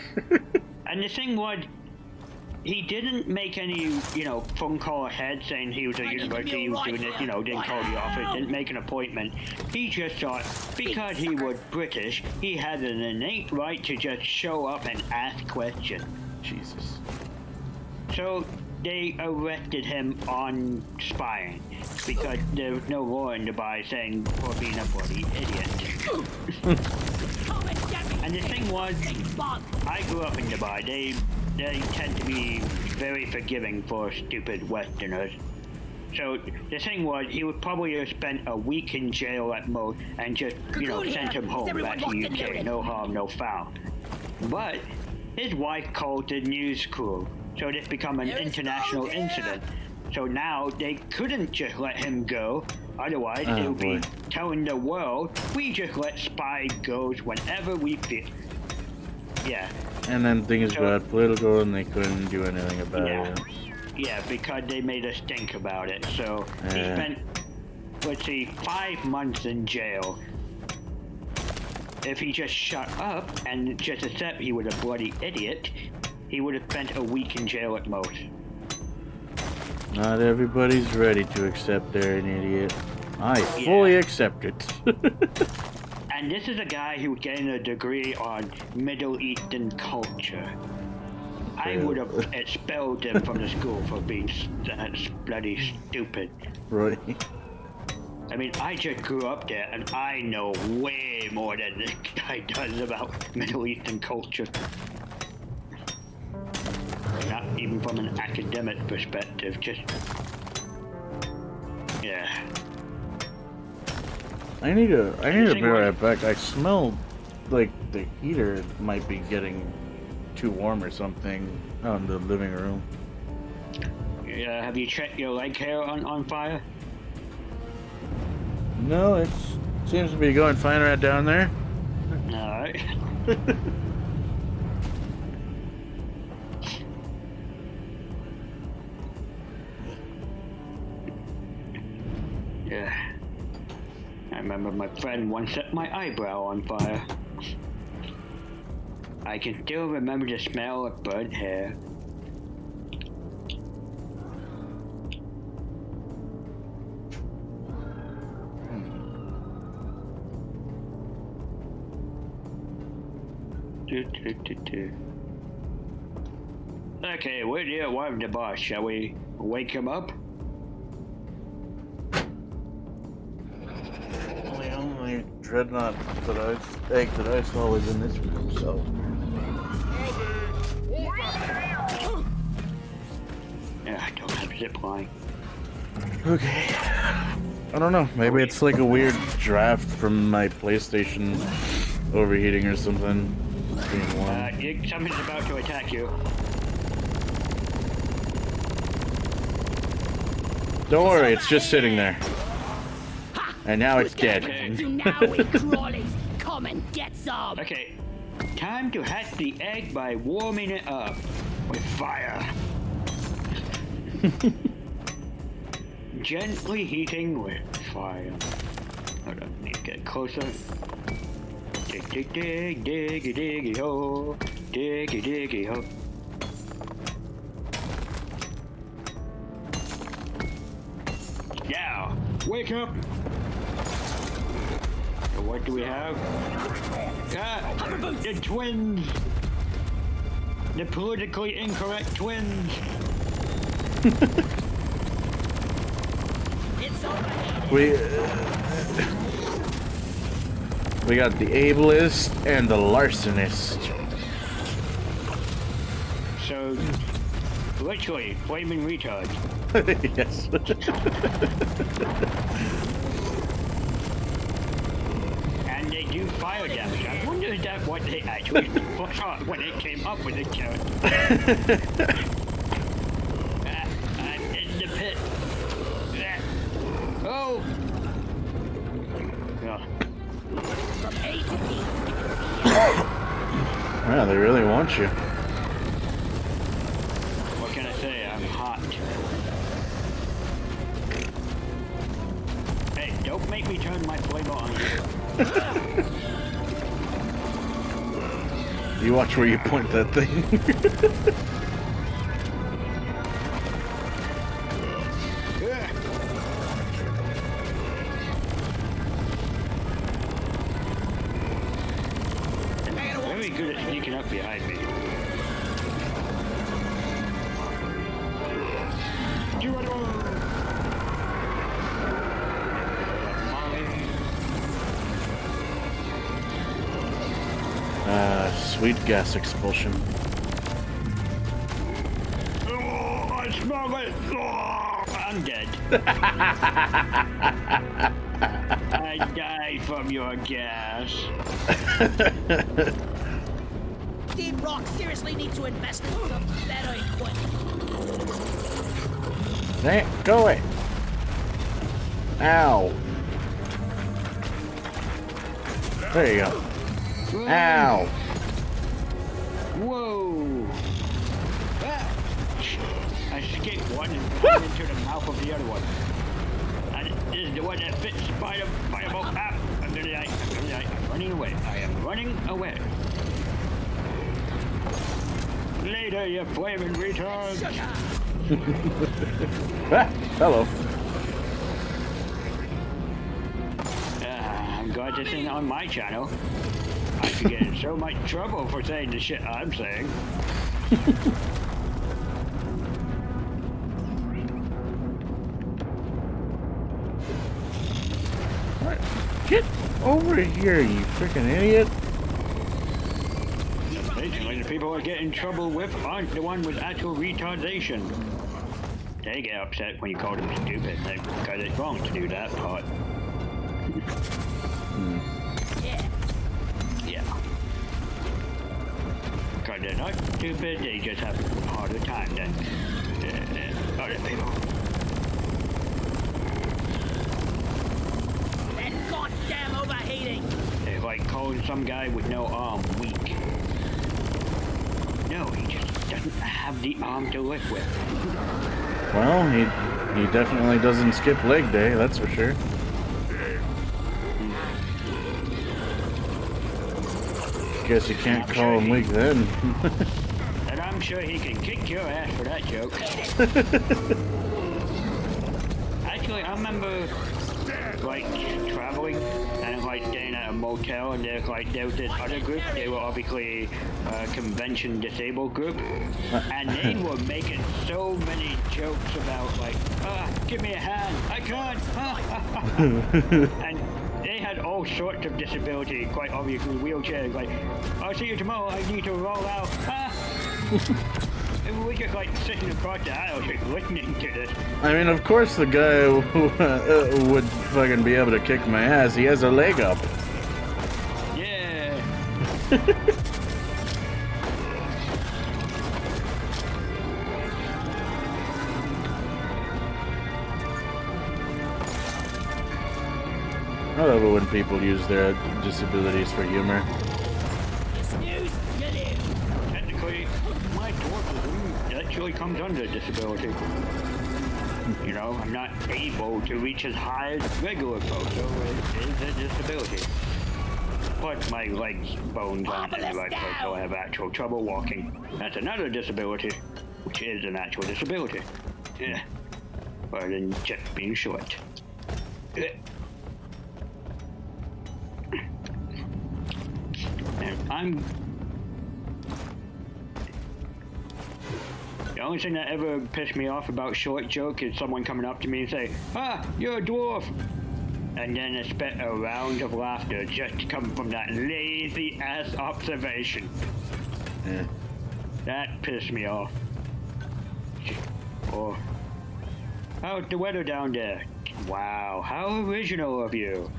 And the thing was, he didn't make any, phone call ahead saying he was at university, he was doing this, didn't call the office, didn't make an appointment. He just thought, because he was British, he had an innate right to just show up and ask questions. Jesus. So they arrested him on spying, because there was no law in Dubai saying for being a bloody idiot. And the thing was, I grew up in Dubai. They tend to be very forgiving for stupid Westerners. So the thing was, he would probably have spent a week in jail at most and just, sent him home back to UK. No harm, no foul. But his wife called the news crew, so this became an international incident. So now they couldn't just let him go. Otherwise, they would be telling the world, we just let spies go whenever we feel. Yeah. And then things got political and they couldn't do anything about it. Yeah, because they made a stink about it. So he spent, 5 months in jail. If he just shut up and just accept he was a bloody idiot, he would have spent a week in jail at most. Not everybody's ready to accept they're an idiot. I fully accept it. And this is a guy who was getting a degree on Middle Eastern culture. I would have expelled him from the school for being bloody stupid. Right. I mean, I just grew up there, and I know way more than this guy does about Middle Eastern culture. Not even from an academic perspective, just... Yeah. I need to be right back. I smell like the heater might be getting too warm or something in the living room. Yeah, have you checked your leg hair on fire? No, it seems to be going fine right down there. Alright. Yeah. I remember my friend once set my eyebrow on fire. I can still remember the smell of burnt hair. Okay, we're near one of the boss. Shall we wake him up? The only dreadnought egg that I saw was in this room, so. Yeah, I don't have zip line. Okay. I don't know. Maybe it's like a weird draft from my PlayStation overheating or something. Something's about to attack you. Don't worry, it's just sitting there. And now it's dead. Come and get some. Okay, time to hatch the egg by warming it up with fire. Gently heating with fire. Hold on, need to get closer. Dig, dig, dig, diggy, diggy, ho. Diggy, diggy, ho. Now, wake up. So what do we have? The twins. The politically incorrect twins. We got the ableist and the larcenist. So, literally, flaming retards. Yes. And they do fire damage. I wonder if that's what they actually thought when they came up with this character. I'm in the pit. Oh they really want you. What can I say? I'm hot. Hey, don't make me turn my flavor on you. You watch where you point that thing. Very good at sneaking up behind me. Sweet gas expulsion. Oh, I smell it! Oh, I'm dead. I die from your gas. Deep Rock seriously needs to invest in some better equipment. Hey, go away. Ow. There you go. Ow. Whoa! Ah. I escaped one and fell into the mouth of the other one. And this is the one that fits fireball. Ah! I'm gonna die. I'm running away. I am running away. Later, you flaming retard. Ah, hello. I'm glad this isn't on my channel. I could get in so much trouble for saying the shit I'm saying. What? Get over here, you freaking idiot. Basically, the people I get in trouble with aren't the one with actual retardation. They get upset when you call them stupid, because it's wrong to do that part. Yeah. Because they're not stupid, they just have a harder time than other people. That goddamn overheating! It's like calling some guy with no arm weak. No, he just doesn't have the arm to live with. Well, he definitely doesn't skip leg day, that's for sure. Guess you can't call him weak then. And I'm sure he can kick your ass for that joke. Actually, I remember like traveling and like staying at a motel, and there was this other group. They were obviously a convention disabled group, and they were making so many jokes about like, give me a hand, I can't, and they had all sorts of disability, quite obviously wheelchairs. Like, I'll see you tomorrow. I need to roll out. And we're just like sitting across the aisle, just listening to this. I mean, of course the guy who would fucking be able to kick my ass. He has a leg up. Yeah. I love it when people use their disabilities for humor. Snooze, you live. Technically, my dwarfism actually comes under disability. You know, I'm not able to reach as high as regular folks, so it is a disability. Plus, my legs, bones aren't in the right place, so I have actual trouble walking. That's another disability, which is an actual disability. Yeah. Rather than just being short. And the only thing that ever pissed me off about short joke is someone coming up to me and say, you're a dwarf. And then expect a round of laughter just to come from that lazy ass observation. Yeah. That pissed me off. Or, how's the weather down there? Wow, how original of you.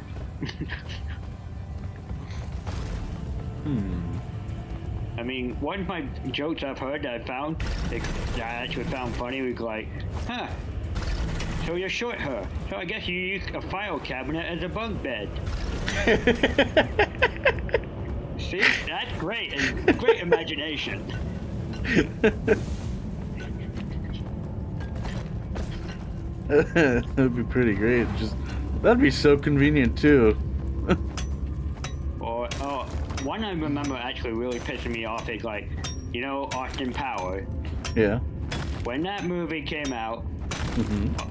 I mean, one of my jokes I've heard that I actually found funny was like, so you're short her, so I guess you use a file cabinet as a bunk bed. See, that's great, and great imagination. That'd be pretty great. That'd be so convenient too. Or one I remember actually really pissing me off is like, you know, Austin Power. Yeah. When that movie came out,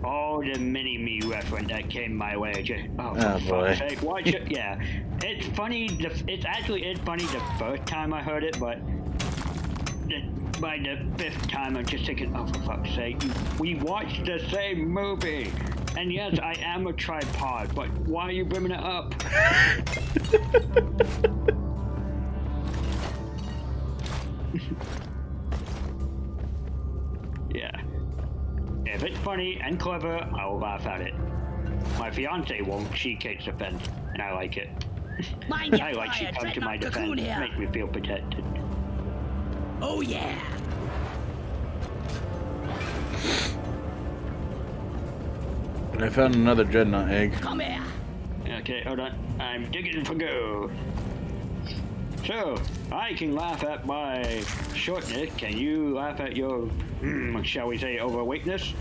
all the mini-me reference that came my way, just for boy. fuck's sake, watch it. Yeah, it's funny. It's funny the first time I heard it, but by the fifth time I'm just thinking, oh, for fuck's sake, we watched the same movie. And yes, I am a tripod, but why are you bringing it up? Yeah. If it's funny and clever, I will laugh at it. My fiance won't. She takes offense, and I like it. I like she comes to my defense. Makes me feel protected. Oh yeah. I found another dreadnought egg. Come here. Okay, hold on. I'm digging for gold. So, I can laugh at my shortness. Can you laugh at your, shall we say, overweightness?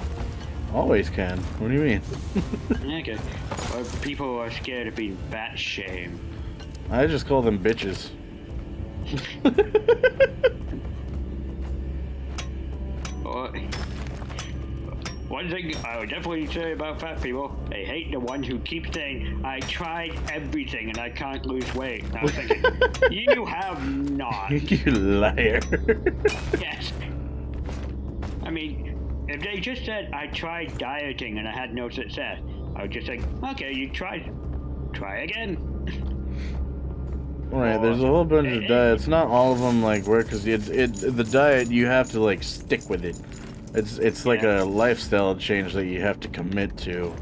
Always can. What do you mean? Okay. Or people are scared of being fat shamed. I just call them bitches. One thing I would definitely say about fat people, they hate the ones who keep saying, I tried everything and I can't lose weight. And I was thinking, you have not. You liar. Yes. I mean, if they just said, I tried dieting and I had no success, I would just think, okay, you tried. Try again. Right, there's a whole bunch of diets. Not all of them like work, because the diet, you have to like stick with it. It's like a lifestyle change that you have to commit to,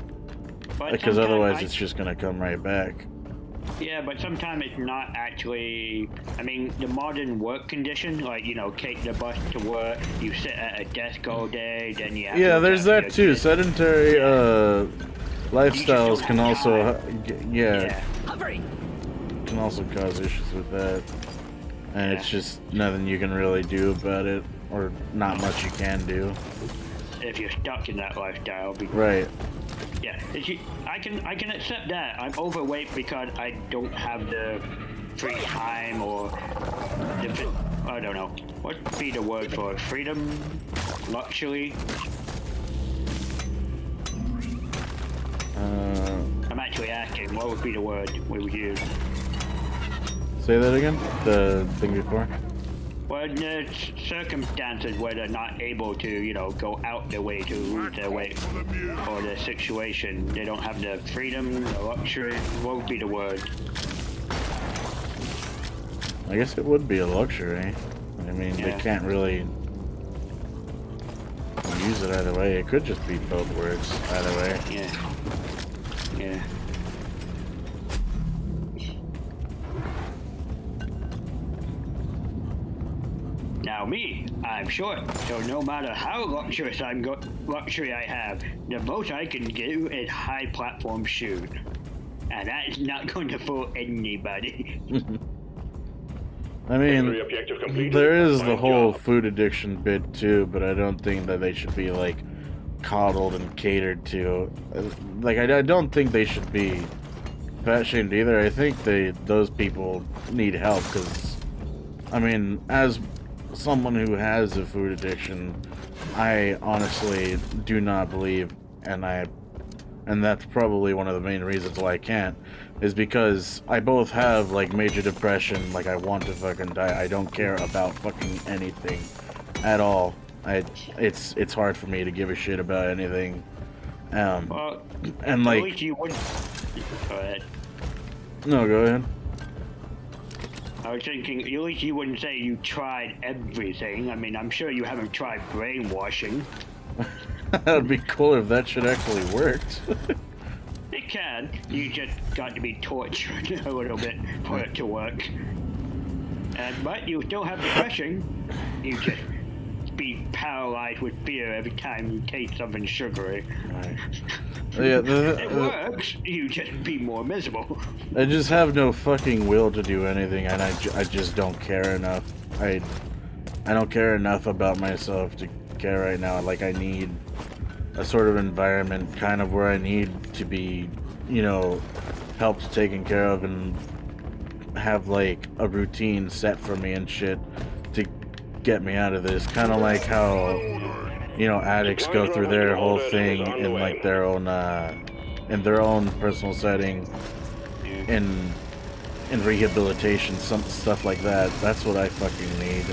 because otherwise it's just gonna come right back. Yeah, but sometimes it's not actually. I mean, the modern work condition, like, you know, take the bus to work, you sit at a desk all day, then you have Yeah, to there's that too. kids. Sedentary lifestyles can also can also cause issues with that, and it's just nothing you can really do about it. Or not much you can do. If you're stuck in that lifestyle. Right. Yeah. I can accept that. I'm overweight because I don't have the free time or the, I don't know. What would be the word for it? Freedom? Luxury? I'm actually asking, what would be the word we would use? Say that again? The thing before? Well, there's circumstances where they're not able to, you know, go out their way to lose their weight, or the situation, they don't have the freedom, the luxury, what would be the word? I guess it would be a luxury. I mean, they can't really use it either way. It could just be both words either way. Yeah. Yeah. Now me, I'm short, so no matter how luxurious luxury I have, the most I can do is high platform shoot. And that is not going to fool anybody. I mean, there is the whole food addiction bit too, but I don't think that they should be like coddled and catered to. Like, I don't think they should be fat shamed either. I think those people need help, because, I mean, as someone who has a food addiction, I honestly do not believe, and that's probably one of the main reasons why I can't, is because I both have like major depression, like I want to fucking die. I don't care about fucking anything at all. It's hard for me to give a shit about anything. Well, and like, at least you wouldn't. Go ahead. No, go ahead. I was thinking, at least you wouldn't say you tried everything. I mean, I'm sure you haven't tried brainwashing. That would be cool if that shit actually worked. It can. You just got to be tortured a little bit for it to work. But you still have depression. You just be paralyzed with fear every time you taste something sugary. Right. Yeah, It works. You just be more miserable. I just have no fucking will to do anything, and I just don't care enough. I don't care enough about myself to care right now. Like, I need a sort of environment kind of where I need to be, you know, helped taken care of and have like a routine set for me and shit to get me out of this. Kind of like how, you know, addicts go through their whole thing in like their own personal setting in rehabilitation, some stuff like that. That's what I fucking need.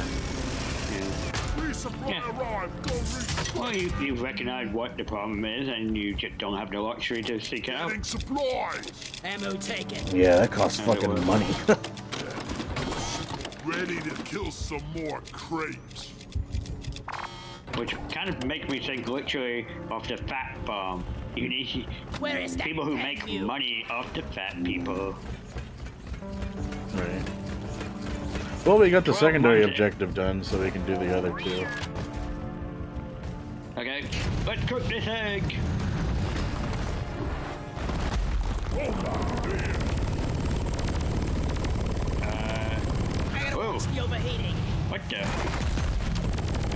Well, you recognize what the problem is, and you just don't have the luxury to seek it out. Getting supplies. Ammo taken. Yeah, that costs fucking money. Ready to kill some more crates. Which kind of makes me think literally of the fat farm. You need Where is that people who fat make you? money off the fat people. Right. Well, we got the 12 secondary months. objective done, so we can do the other two. Okay, let's cook this egg. I gotta Whoa. watch the overheating. What the?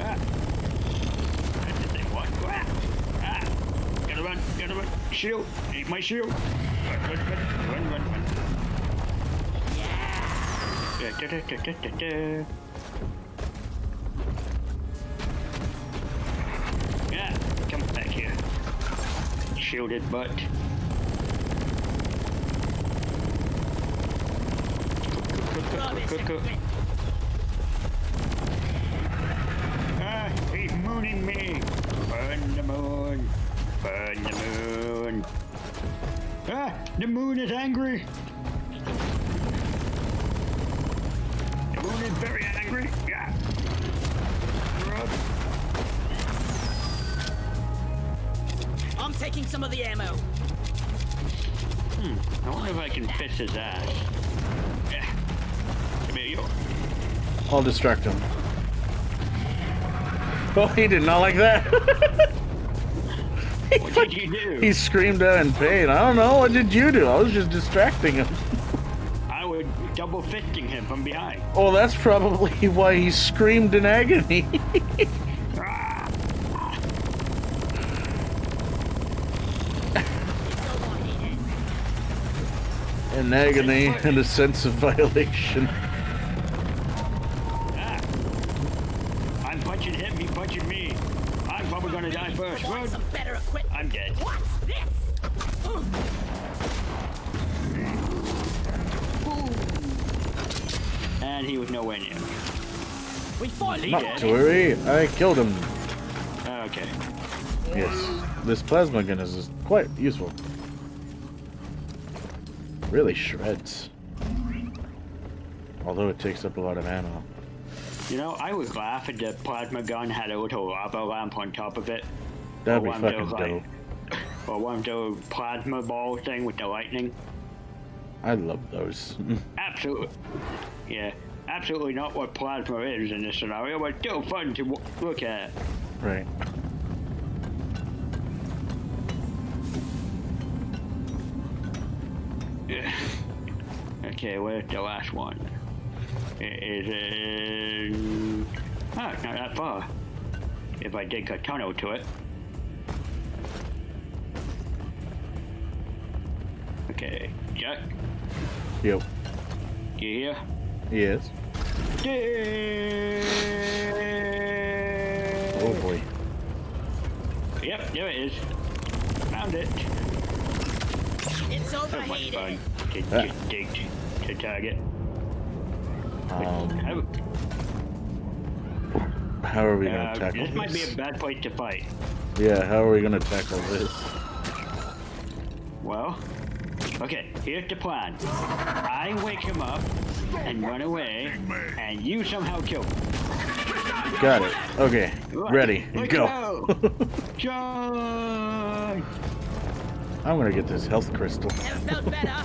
Ah. That did they what? Ah. Gotta run. Shield. Eat my shield. Run. Yeah. Yeah, come back here. Shielded butt. Cook. Ah, he's mooning me. Burn the moon. Ah, the moon is angry. The moon is very angry. Yeah. I'm taking some of the ammo. I wonder if I can fix his ass. Yeah. Come here, you. I'll distract him. Oh, he did not like that. What did you do? He screamed out in pain. I don't know. What did you do? I was just distracting him. I was double fisting him from behind. Oh, that's probably why he screamed in agony. Ah. It's overheating. In agony and a sense of violation. Ah. I'm punching him, he's punching me. I'm probably gonna die first. I want Run. some better equipment. I'm dead. What's this? And he was nowhere near. We finally Not got To it. worry, I killed him. Okay. Yes, this plasma gun is quite useful. Really shreds. Although it takes up a lot of ammo. You know, I would laugh if the plasma gun had a little lava lamp on top of it. That'd be Or one of fucking those, dope. Or one of those plasma ball thing with the lightning. I love those. Absolutely. Yeah. Absolutely not what plasma is in this scenario, but still fun to look at. Right. Yeah. Okay, where's the last one? It is in... Oh, it's not that far. If I dig a tunnel to it. Okay, Jack, Yep. you here? Yes. Oh boy. Yep, there it is. Found it. It's So much fun overheating. to just dig to target. How are we gonna tackle this might be this? a bad place to fight. Yeah, how are we gonna tackle this? Well, okay, here's the plan. I wake him up and run away, and you somehow kill him. Got it. Okay, ready, Let's go. John! I'm gonna get this health crystal. Never felt better.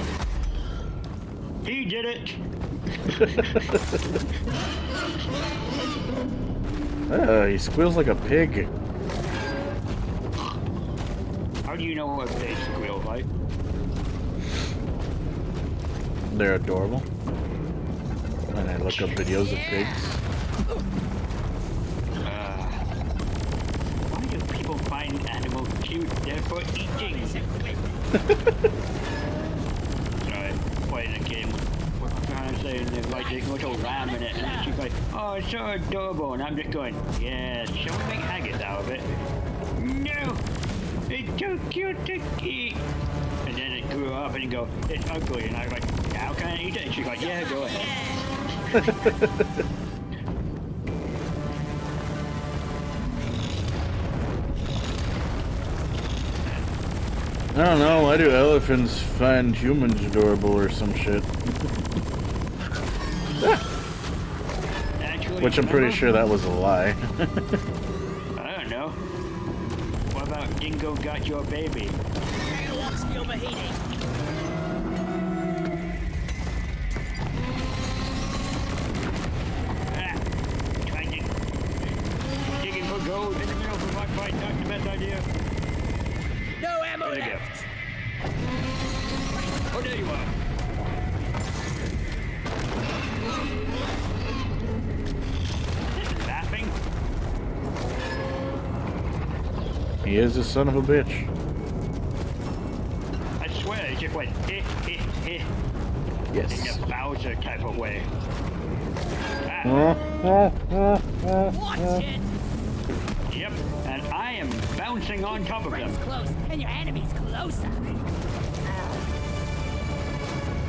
He did it! He squeals like a pig. How do you know what they squeal like? They're adorable. And I look up videos of pigs. Why do people find animals cute? They're for eating. Sorry, playing a game. What I'm trying to say is there's like this little lamb in it, and she's like, oh, it's so adorable, and I'm just going, yeah, shall we make haggis out of it? No! It's too cute to eat! And then it grew up and you go, it's ugly, and I was like, how can I eat it? And she's like, yeah, go ahead. I don't know, why do elephants find humans adorable or some shit? Actually, Which I'm pretty sure that was a lie. I don't know. What about Dingo got your baby? Mailbox be overheating. Trying to digging for gold in the middle of a rock fight, not the best idea. No ammo There we go. left. Oh, there you are. Laughing? He is a son of a bitch. I swear, it just went in Yes. a Bowser type of way. Ah, Watch it. yep, and I am bouncing on top of them. Friends close, and your enemy's closer.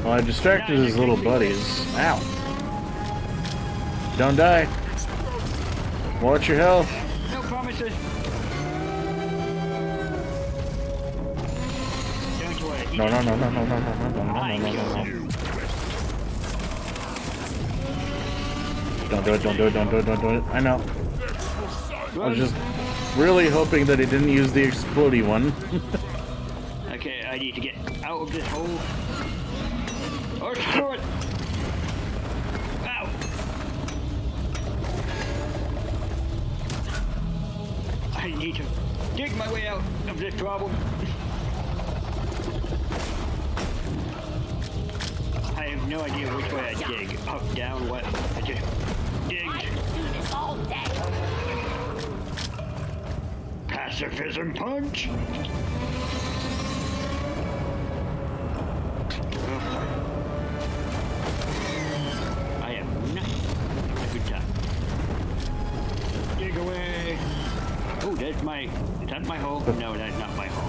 Well, I distracted his little buddies. Ow. Don't die. Watch your health. No promises. Don't worry. No. I killed him. Don't do it. I know. I was just really hoping that he didn't use the explodey one. Okay, I need to get out of this hole. Oh, screw it! Ow! I need to dig my way out of this problem. I have no idea which way I dig. Up, down, what? I just dig. I could do this all day. Pacifism punch! I am not having a good time. Dig away! Oh, that's my... Is that my hole? No, that's not my hole.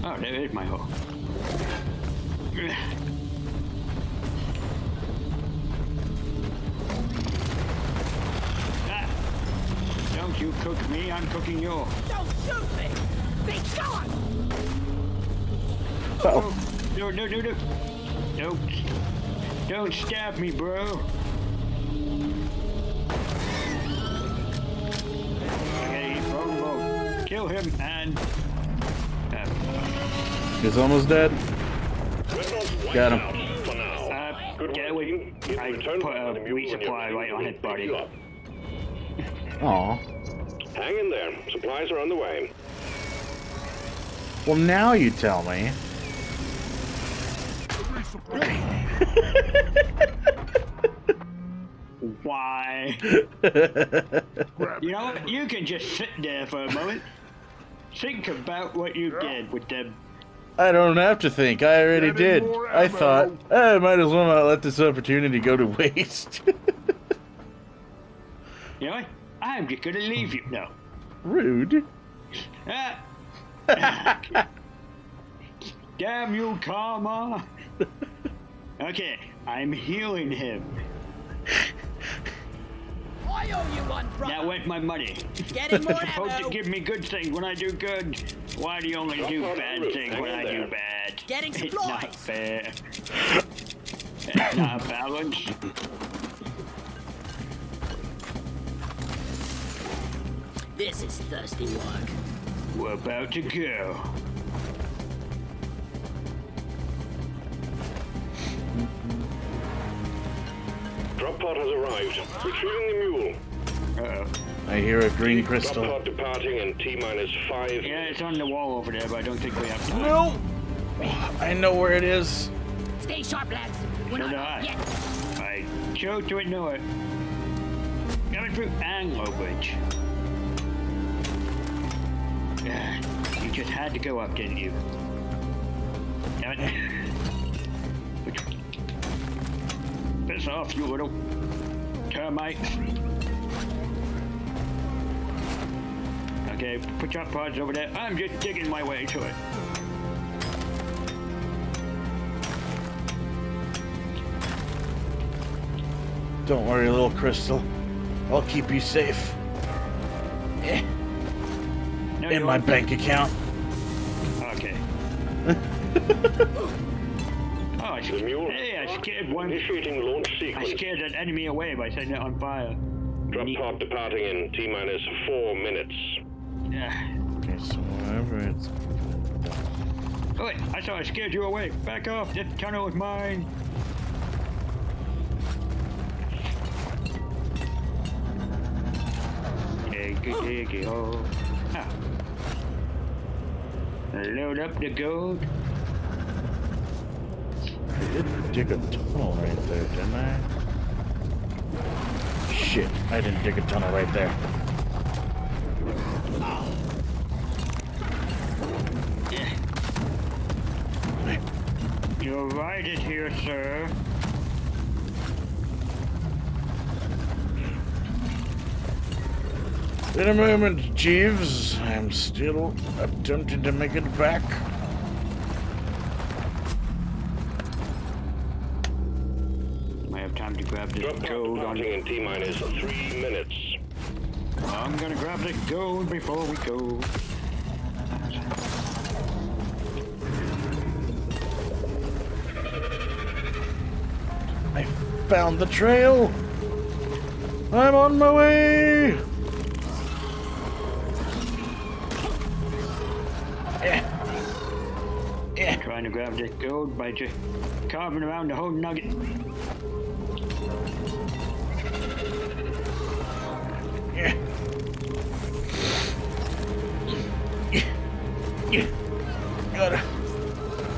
Oh, there is my hole. Ah! Don't you cook me, I'm cooking you. Don't shoot me. Be gone. Oh. No. Don't stab me, bro. Okay, he's wrong mode. Kill him and... He's almost dead. Got him. For now. Good get work, away. team. I In return, put a Madam Mule resupply and your right team on will his pick body. you up. Aw. Hang in there. Supplies are on the way. Well, now you tell me. Why? You know what? You can just sit there for a moment. Think about what you did with them. I don't have to think. I already Getting did. more I ammo. thought I might as well not let this opportunity go to waste. You know what? I'm just gonna leave you. No. Rude. Ah. Damn you, karma. Okay, I'm healing him. I owe you one, brother. That went my money. Getting more You're supposed to ammo. give me good things when I do good. Why do you only do Drop on bad the roof. things Hang when in I there. do bad? Getting It's not supplies. fair. It's not balanced. This is thirsty work. We're about to go. pod has arrived. Retrieving the mule. Uh-oh. I hear a green Drop crystal. pod departing in T-minus 5. Yeah, it's on the wall over there, but I don't think we have time. No! I know where it is. Stay sharp, lads. We're So not do out I. yet. I chose to ignore it. Coming through Anglo Bridge. Yeah, you just had to go up, didn't you? Damn it. Piss off, you little termites. Okay, put your pods over there. I'm just digging my way to it. Don't worry, little crystal. I'll keep you safe. No, In you my won't. bank account. Okay. Oh, The mule. hey, I scared one. Initiating launch I sequence. scared an enemy away by setting it on fire. Drop pod departing in T-minus 4 minutes. Yeah. Okay, so whatever it's... Oh wait, I saw I scared you away. Back off, this tunnel is mine. Diggy, oh. Ah. Load up the gold. I did dig a tunnel right there, didn't I? Shit, I didn't dig a tunnel right there. You're right it here, sir. In a moment, Jeeves. I'm still attempting to make it back. I have time to grab this Drop pod gold on. departing in T-minus 3 minutes. I'm gonna grab the gold before we go. I found the trail. I'm on my way. Trying to grab this gold by just carving around the whole nugget. Gotta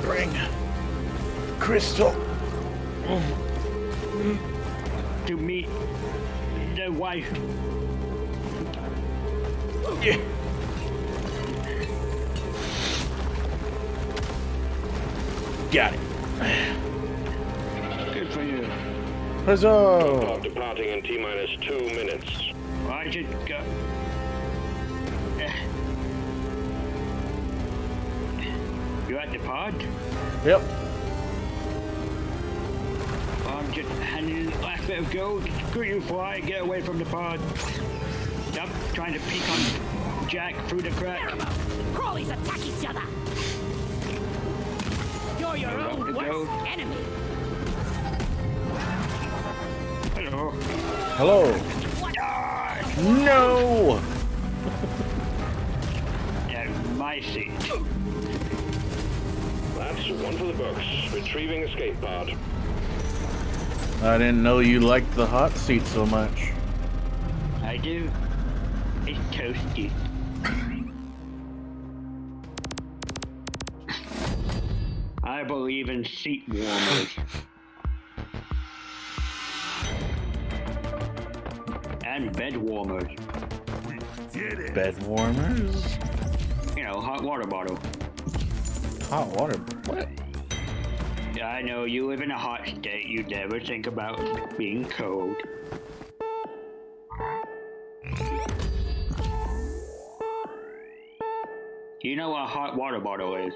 bring crystal. To meet the wife. Got it. Good for you. Huzzah! Pod departing in T-minus 2 minutes. I should go. You at the pod? Yep. I'm just handing you the last bit of gold. Screw you, fly. Get away from the pod. Yep, trying to peek on Jack through the crack. Crawlies attack each other. You're your Around own the worst goat. enemy. Hello. Hello. No! Yeah, my seat. That's one for the books. Retrieving escape pod. I didn't know you liked the hot seat so much. I do. It's toasty. I believe in seat warmers. And bed warmers. Did it. Bed warmers? You know, hot water bottle. Hot water? What? Yeah, I know you live in a hot state. You never think about being cold. You know what a hot water bottle is?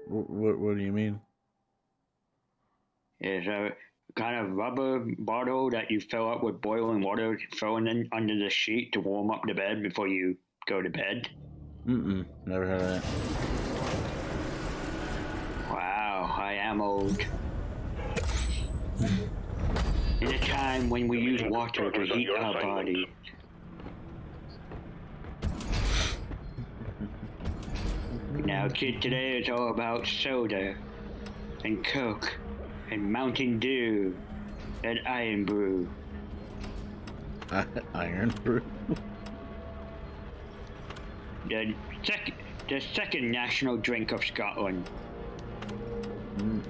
What do you mean? It's a kind of rubber bottle that you fill up with boiling water, thrown in under the sheet to warm up the bed before you go to bed. Never heard of that. Wow, I am old. In a time when we use water to heat our bodies. Now, kid, today it's all about soda and Coke and Mountain Dew An iron brew. Iron brew. The second national drink of Scotland. Mm.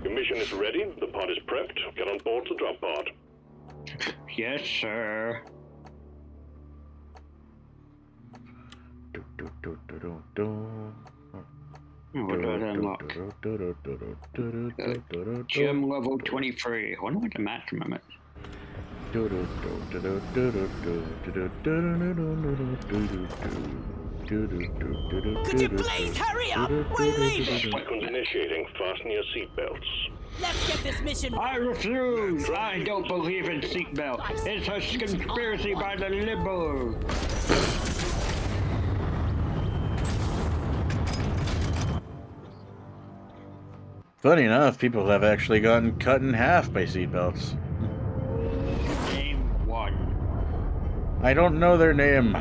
Your mission is ready. The pod is prepped. Get on board the drop pod. Yes, sir. What do I unlock? Gem level 23. I wonder what the maximum is. Could you please hurry up? We're leaving! Sequence initiating. Fasten your seatbelts. Let's get this mission. I refuse! I don't believe in seatbelt. It's a conspiracy by the liberals. Funny enough, people have actually gotten cut in half by seatbelts. Name one. I don't know their name.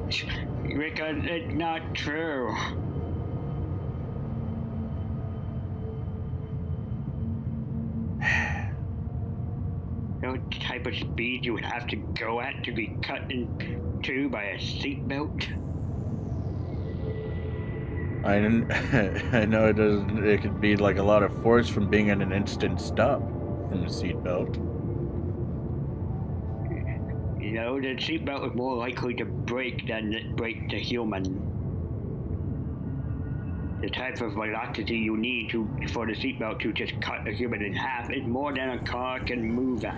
Because it's not true. What type of speed you would have to go at to be cut in two by a seatbelt? I know it doesn't. It could be like a lot of force from being in an instant stop from the seatbelt. You know, the seatbelt is more likely to break than it breaks the human. The type of velocity you need for the seatbelt to just cut a human in half is more than a car can move at.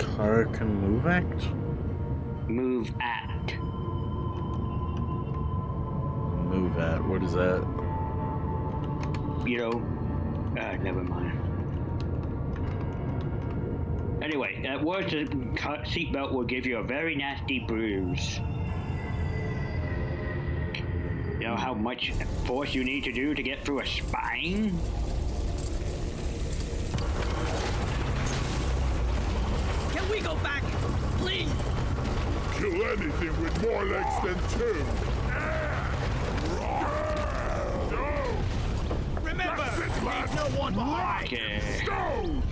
Car can move at? Move at. Move at? What is that? You know, never mind. Anyway, at worst, a seatbelt will give you a very nasty bruise. You know how much force you need to do to get through a spine? Can we go back? Please! Kill anything with more legs than two. Remember, That's it, lad. no one behind! Okay. Go!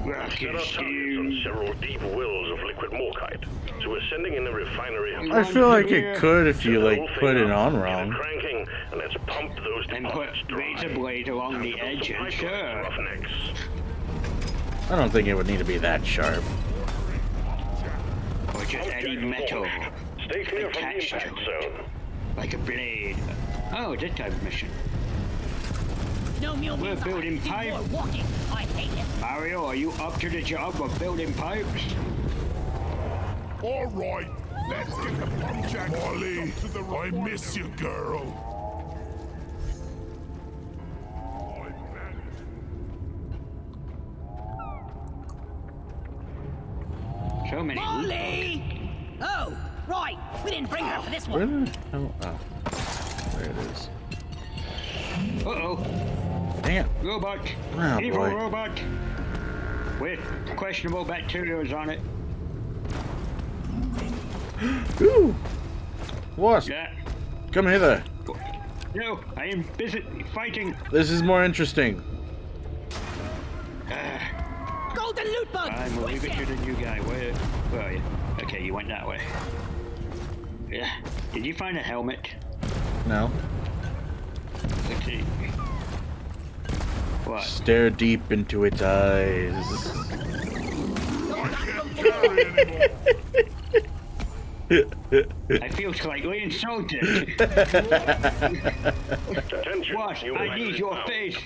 There are targets on several deep wells of liquid morkite, so we're sending in a refinery. I feel like it could if you like put it on Get it wrong. cranking, and let's pump those And put deposits dry. razor blade along the edges, sure. Roughnecks. I don't think it would need to be that sharp. Or just any metal. Stay clear from the Attached impact to it. zone. Like a blade. Oh, this type of mission. No mule We're means I building do pipe. more walking. I hate it. Mario, are you up to the job of building pipes? All right, let's get the pump jack. Molly, I miss you, girl. So many. Molly! Oh, right. We didn't bring her for this Where one. the hell? Oh, there it is. Uh-oh. Damn. Robot. Oh, Evil boy. robot. With questionable bacteria on it. Ooh. Wasp, Yeah. come hither. No, I am busy fighting. This is more interesting. Golden loot bug! I'm gonna leave it to the new guy. Where are you? Okay, you went that way. Yeah. Did you find a helmet? No. Let's see. What? Stare deep into its eyes. I feel slightly insulted. Attention, What? new I need light your now. face.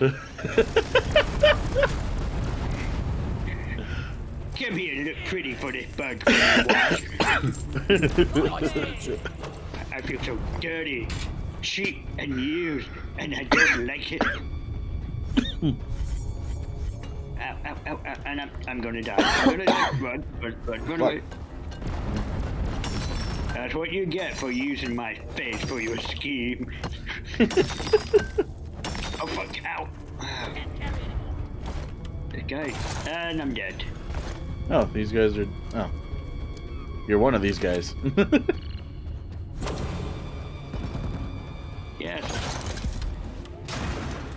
Come here and look pretty for this bug. I feel so dirty, cheap, and used, and I don't like it. Ow, ow, ow, ow, and I'm gonna die. I'm gonna die. Run away. That's what you get for using my face for your scheme. Oh fuck, ow. This guy, and I'm dead. Oh, these guys are. Oh. You're one of these guys. Yes.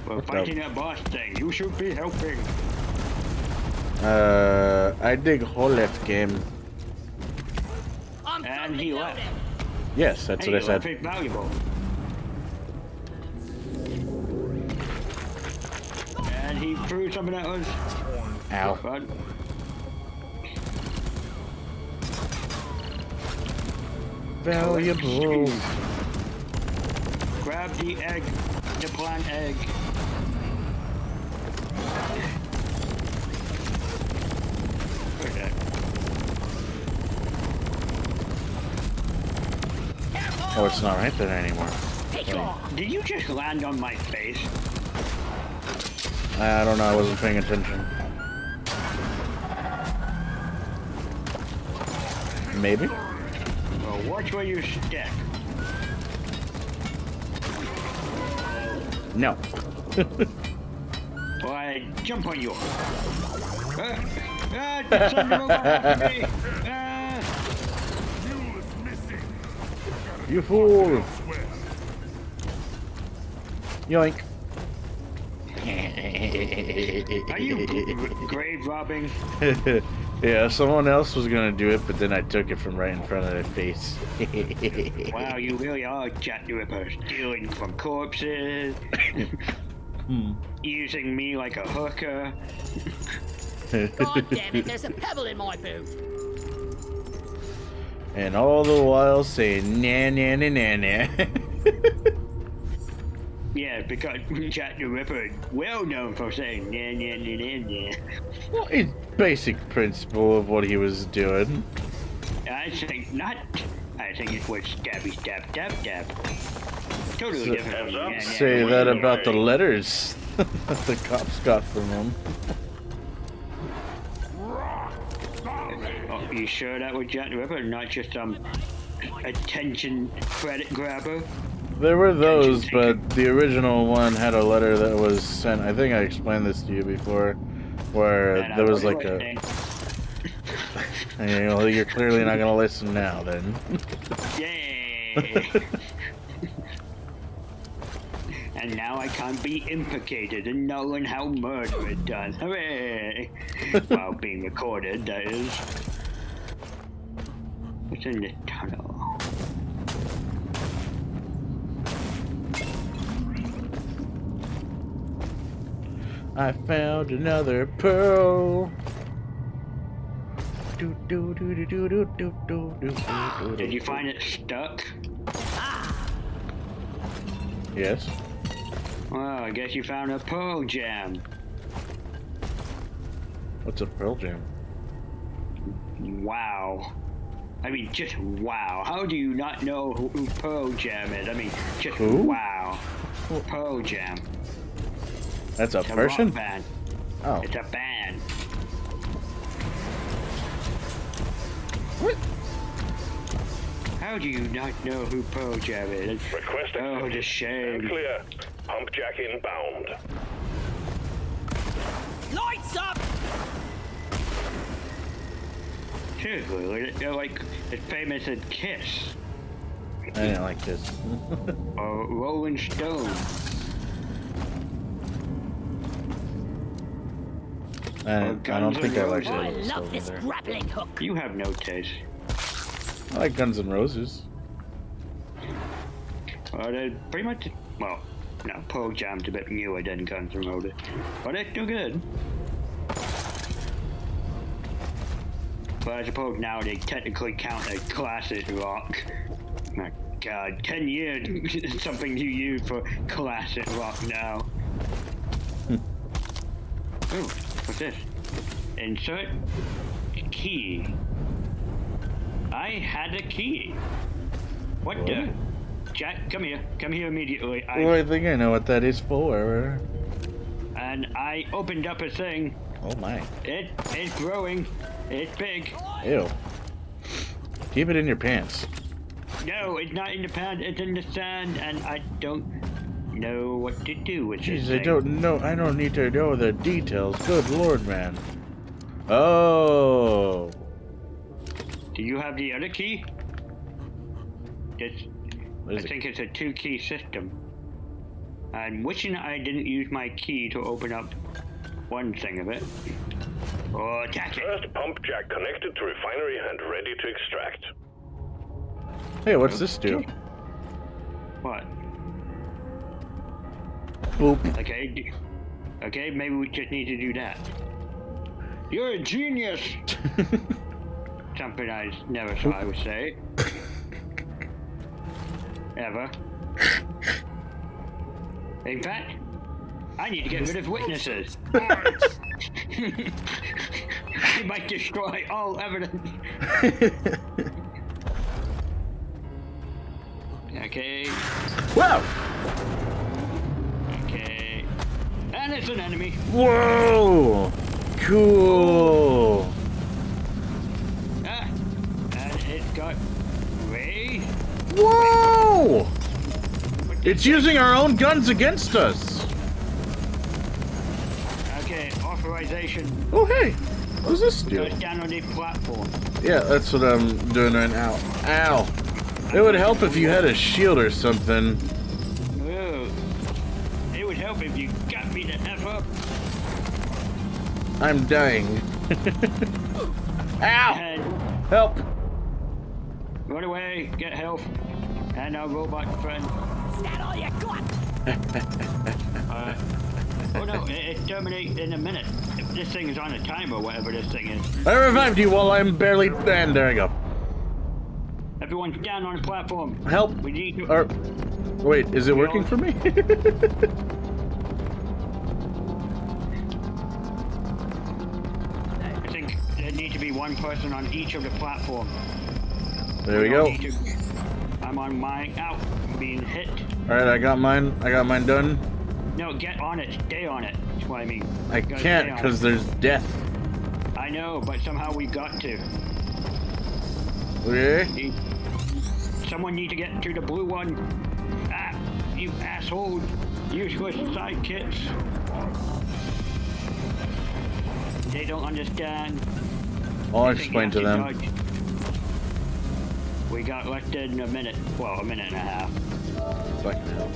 We're fighting a boss thing. You should be helping. I dig whole left game. And he left. Yes, that's what I said. It's valuable. And he threw something at us. Ow. But Valuable. grab the egg, the plant egg. Okay. Oh, it's not right there anymore. Did you just land on my face? I don't know, I wasn't paying attention. Maybe? Well, watch where you step. No. Or I jump on you. Son of a after me. Mule is missing. You fool! Yoink. Are you grave robbing? Yeah, someone else was gonna do it, but then I took it from right in front of their face. Wow, you really are Jack the Ripper, stealing from corpses, using me like a hooker. God damn it, there's a pebble in my boot. And all the while saying nah nah nah nah nah. Yeah, because Jack the Ripper is well known for saying nah nah nah nah nah. Well, it's basic principle of what he was doing. I think not. I think it was stabby stab stab stab. Totally So- different. from nah, nah, Say nah, that nah. about the letters that the cops got from him. Oh, you sure that was Jack the Ripper, not just some attention credit grabber? There were those, but the original one had a letter that was sent. I think I explained this to you before, where And I there was was like a. listening. You know, you're clearly not gonna listen now, then. Yay! And now I can't be implicated in knowing how murder is done. Hooray! While being recorded, that is. What's in this tunnel? I found another pearl. Do, do, do, do, do, do, do, do, do, do, Did you find it stuck? Yes. Well, I guess you found a pearl gem. What's a pearl jam? Wow. I mean, just wow. How do you not know who Pearl Jam is? I mean, just Who? wow. Pearl Jam. That's a It's a person? rock band. Oh. It's a band. What? How do you not know who Pearl Jam is? Request Oh, the accepted. shame. Clear. Pump jack inbound. Lights up! Seriously, they're like as famous as Kiss I didn't like this. or Rolling Stone. I don't think I like I Rolling love Stone this either. grappling hook. You have no taste. I like Guns N' Roses. They're pretty much, well, no, Pearl Jam's a bit newer than Guns N' Roses, but it's still good. But I suppose now they technically count as classic rock. My God, 10 years is something you use for classic rock now. Oh, what's this? Insert key. I had a key. What the? Jack, come here. Come here immediately. Well, I think I know what that is for. And I opened up a thing. Oh my. It's growing. It's big. Ew. Keep it in your pants. No, it's not in the pants. It's in the sand, and I don't know what to do with this Jeez, thing. I don't know. I don't need to know the details. Good lord, man. Oh. Do you have the other key? It's, I There's a- think it's a 2-key system. I'm wishing I didn't use my key to open up one thing of it. Oh, attack it. First pump jack connected to refinery and ready to extract. Hey, what's this do? What? Boop. Okay. Okay, maybe we just need to do that. You're a genius! Something I never thought I would say. Ever. In fact, I need to get rid of witnesses. He might destroy all evidence. Okay. Wow! Okay. And it's an enemy. Whoa! Cool! Ah! And it got Ray. Whoa! It's using our own guns against us! Okay, authorization. Oh, hey! What's this do? Goes down on the platform. Yeah, that's what I'm doing right now. Ow! It would help if you had a shield or something. Oh. It would help if you got me the F up. I'm dying. Ow! And Help! run away, get health. And our robot friend. Is that all you got? Oh no, it terminates in a minute. If this thing is on a timer, whatever this thing is. I revived you while I'm barely... And there I go. Everyone's down on the platform. Help! We need to... Or... Wait, is it working for me? I think there needs to be one person on each of the platforms. There we go. I'm on mine. Ow, I'm being hit. Alright, I got mine. I got mine done. No, get on it. Stay on it. That's what I mean. I You gotta can't stay on because it. there's death. I know, but somehow we got to. Okay. Someone need to get to the blue one. Ah, you asshole. Useless sidekicks. They don't understand. I'll They think explain to you have them. dodge. We got less than a minute. Well, a minute and a half. Fucking hell.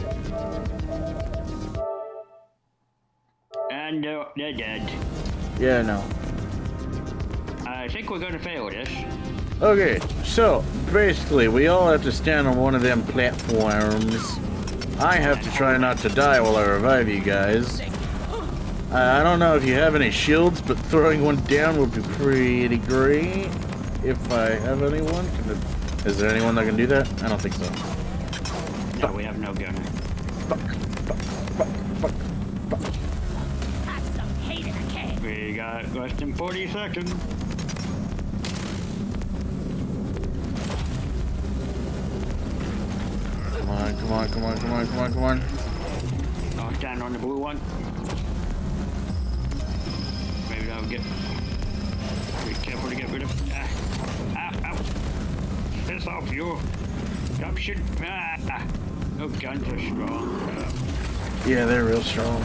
And they're dead. Yeah, no. I think we're gonna fail this. Okay, so basically we all have to stand on one of them platforms. I have to try not to die while I revive you guys. I don't know if you have any shields, but throwing one down would be pretty great. If I have anyone. Is there anyone that can do that? I don't think so. No, we have no gunner. Have some hate in a can. We got less than 40 seconds. Come on, come on, come on, come on, come on, come on. I'll stand on the blue one. Maybe that'll get... Be careful to get rid of... Ow. Piss off, you. Stop shooting. No guns are strong. Yeah, they're real strong.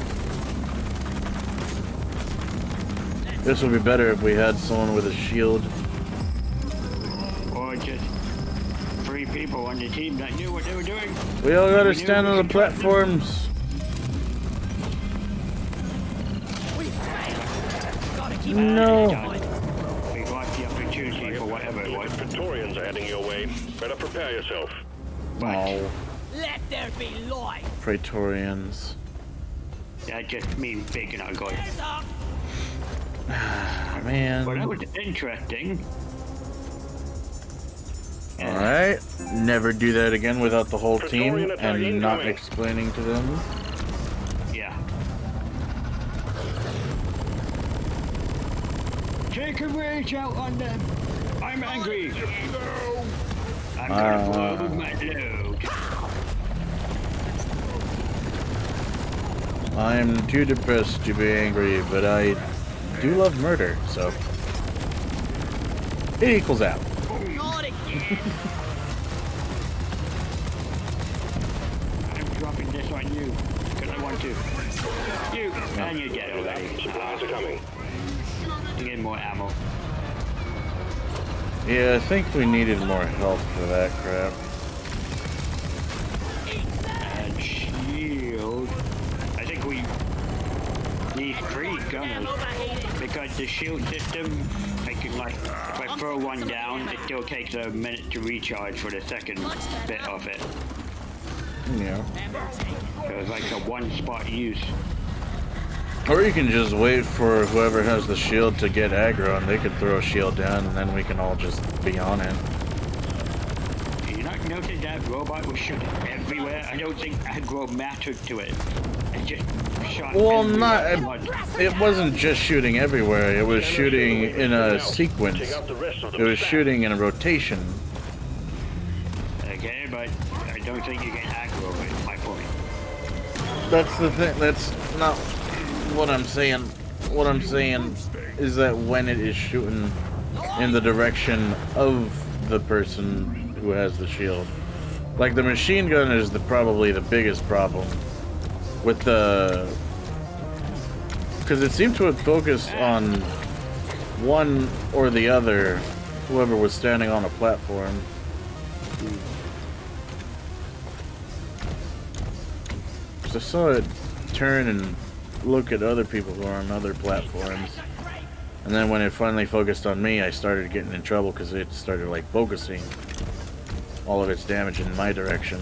This would be better if we had someone with a shield. Or just 3 people on the team that knew what they were doing. We all gotta We knew stand we on the could trust them. platforms. We failed. Gotta keep No. We lost the opportunity for whatever it was. Praetorians are heading your way. Better prepare yourself. Oh, Let there be light. Praetorians. That just means big and ugly. Hands up. Man. But that was interesting. Alright. Never do that again without the whole team Praetorian attack and not incoming. explaining to them. Yeah. Take a rage out on them. I'm angry. I'm gonna blow my load. I'm too depressed to be angry, but I do love murder, so it equals out. Not again. I'm dropping this on you because I want to. You and you're dead already. Supplies are coming. You get more ammo. Yeah, I think we needed more health for that crap. And shield. the shield system, I can like, if I throw one down, it still takes a minute to recharge for the second bit of it. Yeah. So it's like a one spot use. Or you can just wait for whoever has the shield to get aggro, and they can throw a shield down, and then we can all just be on it. You not notice that robot was shooting everywhere? I don't think aggro mattered to it. It just shot. Well, everywhere. it wasn't just shooting everywhere. It was shooting in a sequence. It was shooting in a rotation. Okay, but I don't think you can aggro it. My point. That's the thing. That's not what I'm saying. What I'm saying is that when it is shooting in the direction of the person who has the shield, like the machine gun is probably the biggest problem with the, because it seemed to have focused on one or the other, whoever was standing on a platform. So I saw it turn and look at other people who are on other platforms, and then when it finally focused on me, I started getting in trouble because it started like focusing all of its damage in my direction.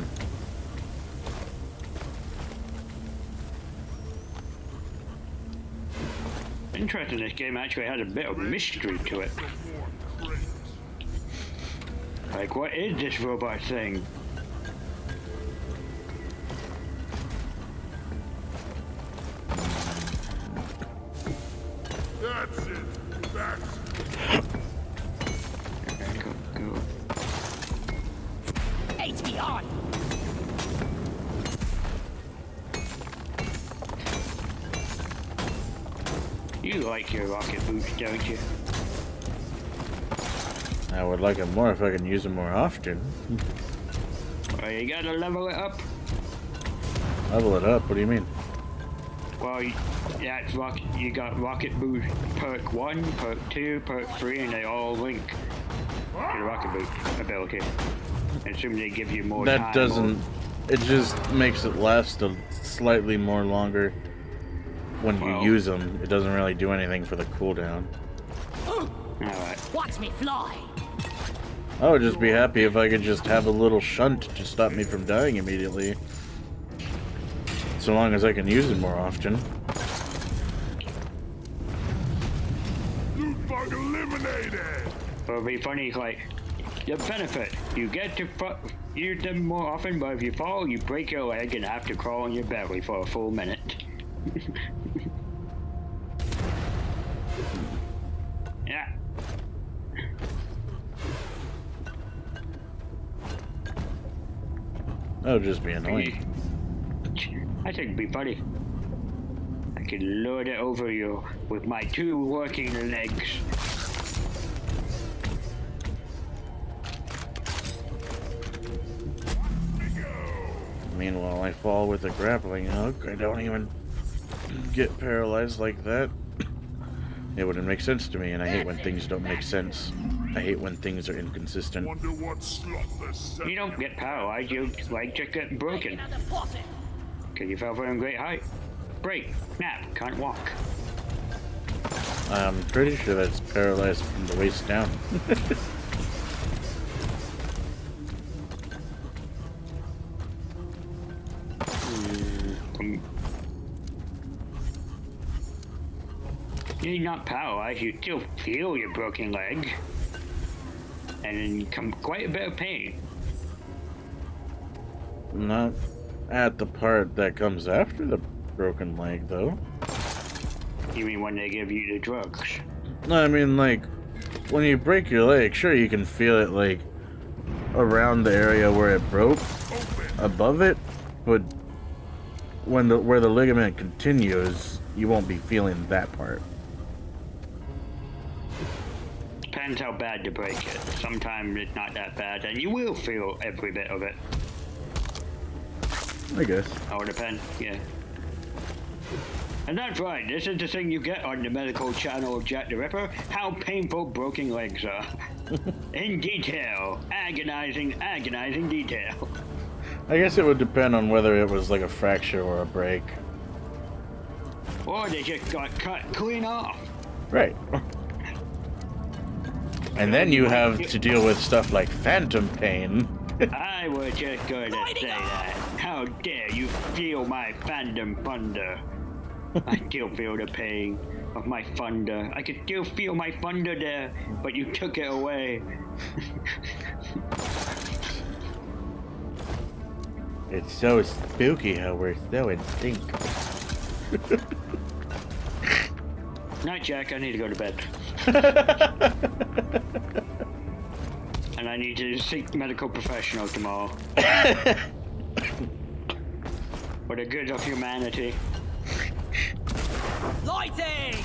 Interesting, this game actually had a bit of mystery to it. Like, what is this robot thing? That's it. That's Go. HP on. You like your rocket boots, don't you? I would like it more if I can use them more often. Well, you gotta level it up. Level it up? What do you mean? Well, yeah, it's you got rocket boost perk 1, perk 2, perk 3, and they all link to the rocket boost ability. I assume they give you more time. That doesn't... It just makes it last a slightly more longer when you use them. It doesn't really do anything for the cooldown. Alright. Watch me fly. I would just be happy if I could just have a little shunt to stop me from dying immediately. So long as I can use it more often. loot bug eliminated. It'll be funny, like, the benefit. You get to use them more often, but if you fall, you break your leg and have to crawl on your belly for a full minute. Yeah. That would just be annoying. I think it'd be funny. I could load it over you with my 2 working legs. Meanwhile, I fall with a grappling hook. I don't even get paralyzed like that. It wouldn't make sense to me, and I hate when things don't make sense. I hate when things are inconsistent. Wonder what slot this. You don't get paralyzed, you like just get broken. Because you fell from a great height. Break, snap, can't walk. I'm pretty sure that's paralyzed from the waist down. You're not paralyzed, you still feel your broken leg. And then come quite a bit of pain. Not at the part that comes after the broken leg, though. You mean when they give you the drugs? No, I mean, like, when you break your leg, sure, you can feel it, like, around the area where it broke, above it, but where the ligament continues, you won't be feeling that part. Depends how bad you break it. Sometimes it's not that bad, and you will feel every bit of it. I guess. Oh, it depends, yeah. And that's right, this is the thing you get on the medical channel of Jack the Ripper, how painful broken legs are. In detail. Agonizing, agonizing detail. I guess it would depend on whether it was like a fracture or a break. Or they just got cut clean off. Right. And then you have to deal with stuff like phantom pain. I was just going to say that. How dare you feel my phantom thunder? I still feel the pain of my thunder. I could still feel my thunder there, but you took it away. It's so spooky how we're so in sync. Night, Jack. I need to go to bed. And I need to seek medical professional tomorrow. For the good of humanity. Lighting!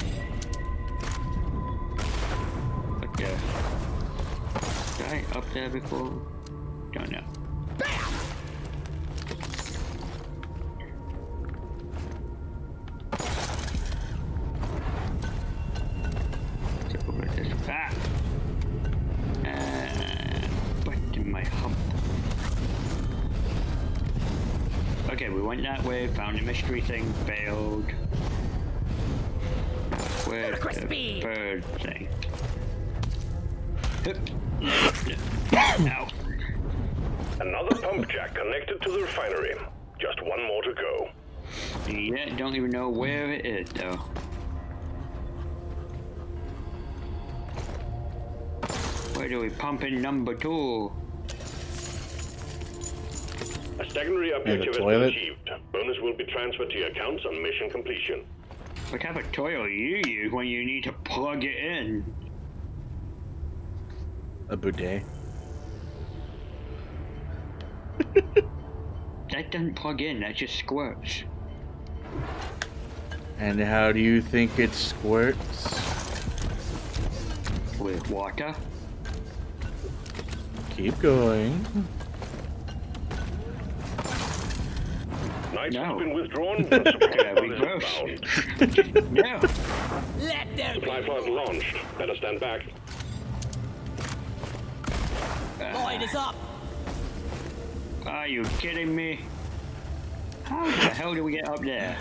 Okay. Was I up there before? Don't know. My hump. Okay, we went that way, found a mystery thing, failed. Where's the bird thing? Ow. Another pump jack connected to the refinery. Just one more to go. Yeah, don't even know where it is though. Where do we pump in number 2? A secondary objective has been toilet? achieved. Bonus will be transferred to your accounts on mission completion. What type of toilet you use when you need to plug it in? A bidet. That doesn't plug in, that just squirts. And how do you think it squirts? With water? Keep going. Knights No. has been withdrawn and supply That'd be pod is gross. inbound. No. Let there Supply be! pod launched. Better stand back. Light is up! Are you kidding me? How the hell do we get up there?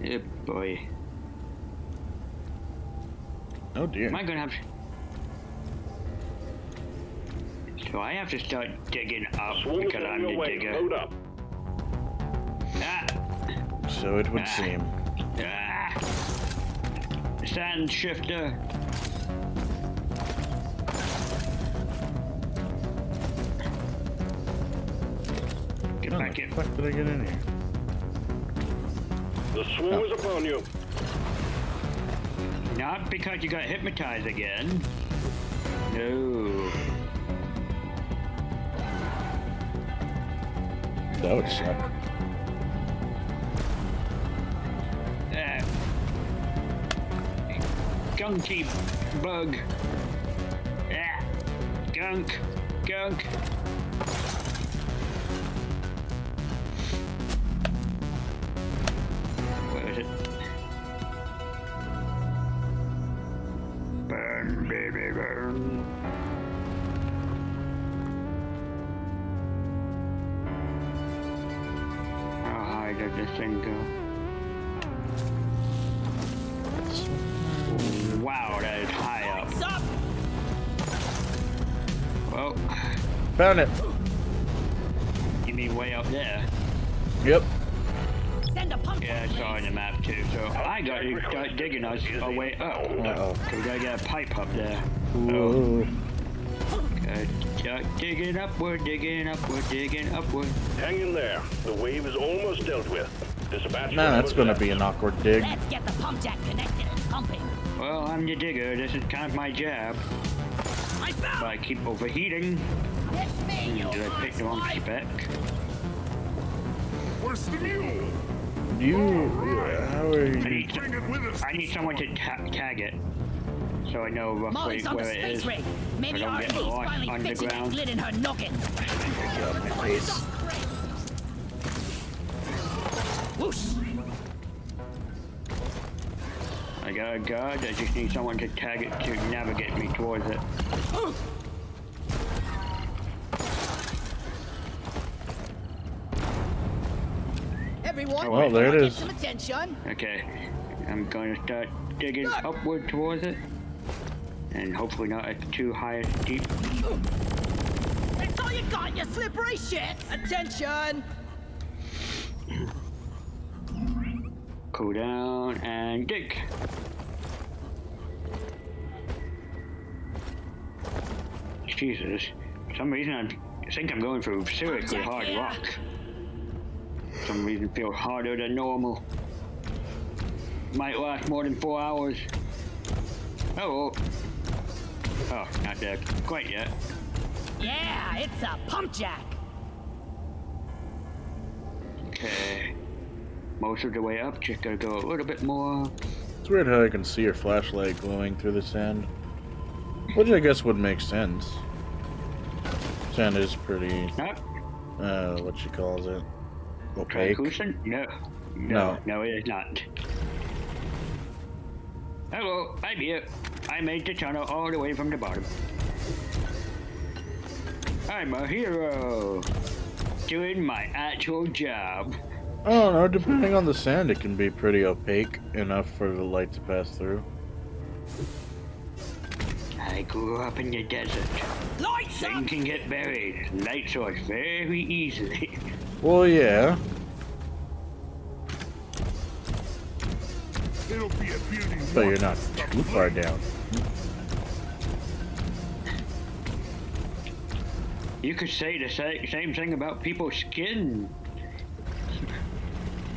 Oh boy. Oh dear. Am I gonna have... So I have to start digging up Swarm is because on I'm your the way. digger. Load up. Ah! So it would seem. Ah! Sand shifter. Get How back the in. fuck did I get in here? The swarm is upon you. Not because you got hypnotized again. No. That would suck. Gunky bug. Ah. Gunk. Gunk. Where is it? Burn, baby, burn. How high does this thing go? Wow, that is high up. Lights up! Well, Found it. you mean way up there? Yep. Send a pump Yeah, I saw in the map too. So I got to start digging us a way up. Uh-oh. So we gotta get a pipe up there. Ooh. Gotta start digging upward, digging upward, digging upward. Hang in there. The wave is almost dealt with. Dispatch. Man, that's gonna be an awkward dig. Let's get the pump jack connected and pumping. Well, I'm the digger. This is kind of my job. I But found! I keep overheating. It's me, you Did I pick the wrong hard's spec? Where's the mule? How are I you? need, Bring it with us. I need someone to tag it. So I know roughly Molly's on the where it space is. rig. Maybe I don't R&D's get lost finally fixing that underground. lid in her noggin. Get out of my face. Whoosh! I got a guard. I just need someone to tag it to navigate me towards it. Everyone, Oh, well, there it get is. some attention. Okay, I'm going to start digging upward towards it. And hopefully not at too high deep. That's all you got, you slippery shit. Attention. Cool down and dig. Jesus, for some reason I think I'm going through seriously hard rock. For some reason it feels harder than normal. Might last more than 4 hours. Oh, oh, not dead quite yet. Yeah, it's a pump jack. Okay, most of the way up, just gotta go a little bit more. It's weird how I can see your flashlight glowing through the sand. Which I guess would make sense. Sand is pretty, what she calls it? Opaque? Translucent? No. No, it is not. Hello, I'm here. I made the tunnel all the way from the bottom. I'm a hero. Doing my actual job. I don't know, depending on the sand, it can be pretty opaque enough for the light to pass through. I grew up in the desert. Lights up. Things can get buried. Light source very easily. Well, yeah. It'll be a beauty. But you're not too far down. You could say the same thing about people's skin.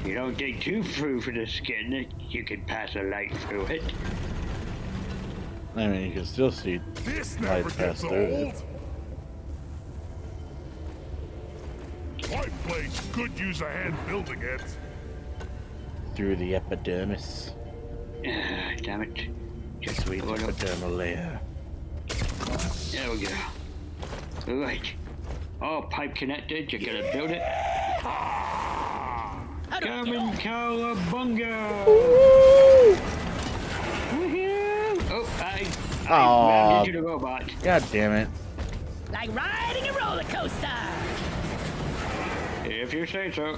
You don't dig too through for the skin, you can pass a light through it. I mean, you can still see This light never pass gets through it. old. My place could use a hand building it. Through the epidermis. Damn it. Just sweet epidermal layer. There we go. Right. All pipe connected, you're gonna build it. Coming Cowabunga! Woohoo! Oh, I rammed into the robot. God damn it. Like riding a roller coaster. If you say so.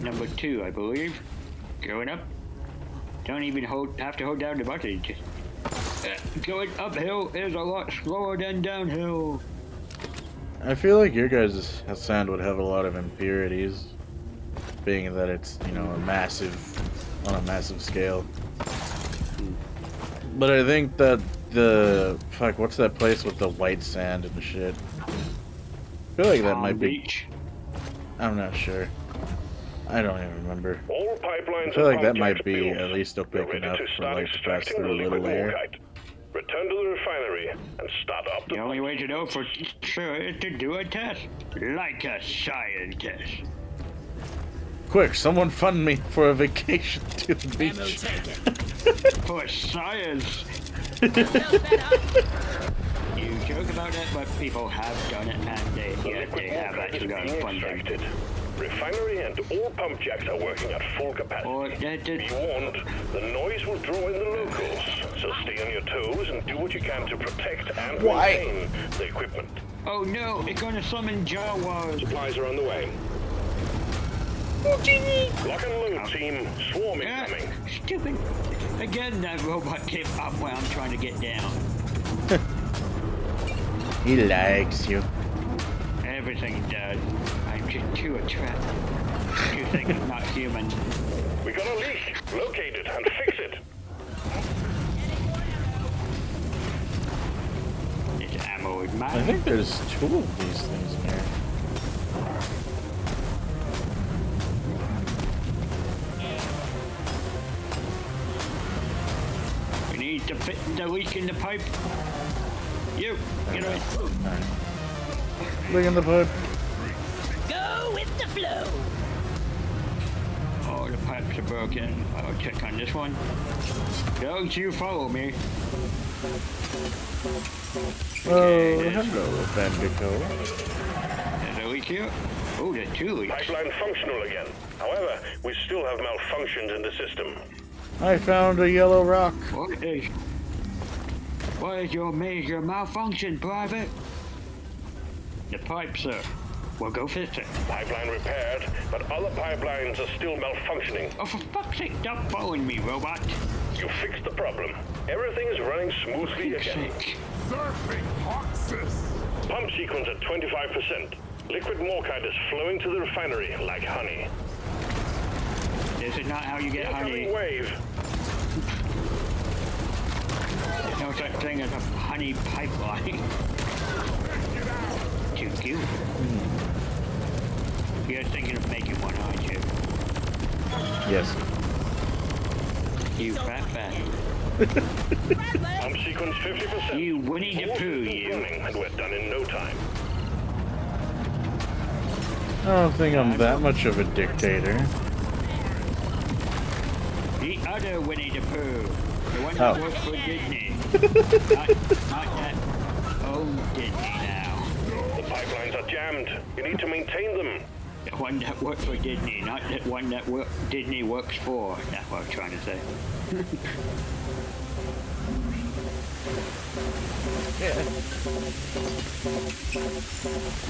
Number 2, I believe. Going up. Don't even have to hold down the button. Just, going uphill is a lot slower than downhill. I feel like your guys' sand would have a lot of impurities, being that it's, you know, on a massive scale. But I think that what's that place with the white sand and shit? I feel like that might be. Beach. I'm not sure. I don't even remember. All pipelines I feel like and that pump might jacks be built. at least opaque You're ready enough to for start light to pass extracting through a the little liquid layer. bauxite. Return to the refinery and start up The only way to know for sure is to do a test. Like a scientist. Quick, someone fund me for a vacation to the Ammo beach. taken. For science. Felt better. You joke about it, but people have done it, and they have actually gotten being funding. extracted. Refinery and all pump jacks are working at full capacity. Or that Be warned, the noise will draw in the locals, so stay on your toes and do what you can to protect and maintain the equipment. Oh no, it's gonna summon Jawas. Supplies are on the way. Lock and load, team. Swarm incoming. Stupid. Again, that robot came up when I'm trying to get down. He likes you. Everything does. I'm just too attractive. You think it's not human. We got a leak. Locate it and fix it. This ammo is mine. I think there's 2 of these things in here. We need to fit the leak in the pipe. You, get away. Alright. Look in the pipe. Go with the flow. Oh, the pipes are broken. I'll check on this one. Don't you follow me. Oh, there's- hello, Bandico. There's a leak here. Oh, there's 2 leaks. Pipeline functional again. However, we still have malfunctions in the system. I found a yellow rock. What is... What is your major malfunction, Private? The pipe, sir. We'll go fix it. Pipeline repaired, but other pipelines are still malfunctioning. Oh, for fuck's sake, stop following me, robot. You fixed the problem. Everything is running smoothly again. Surfing Hoxus! Pump sequence at 25%. Liquid morkite is flowing to the refinery like honey. This is not how you get honey. Incoming wave. There's no such thing as a honey pipeline. Too cute. You're thinking of making one, aren't you? Yes. You fat bastard. Pump sequence 50%. You Winnie the Pooh, you. Running, and we're done in no time. I don't think I'm that much of a dictator. The other Winnie the Pooh. The one Oh. that works for Disney. not that old Disney now. The pipelines are jammed. You need to maintain them. The one that works for Disney, not the one that Disney works for. That's what I was trying to say.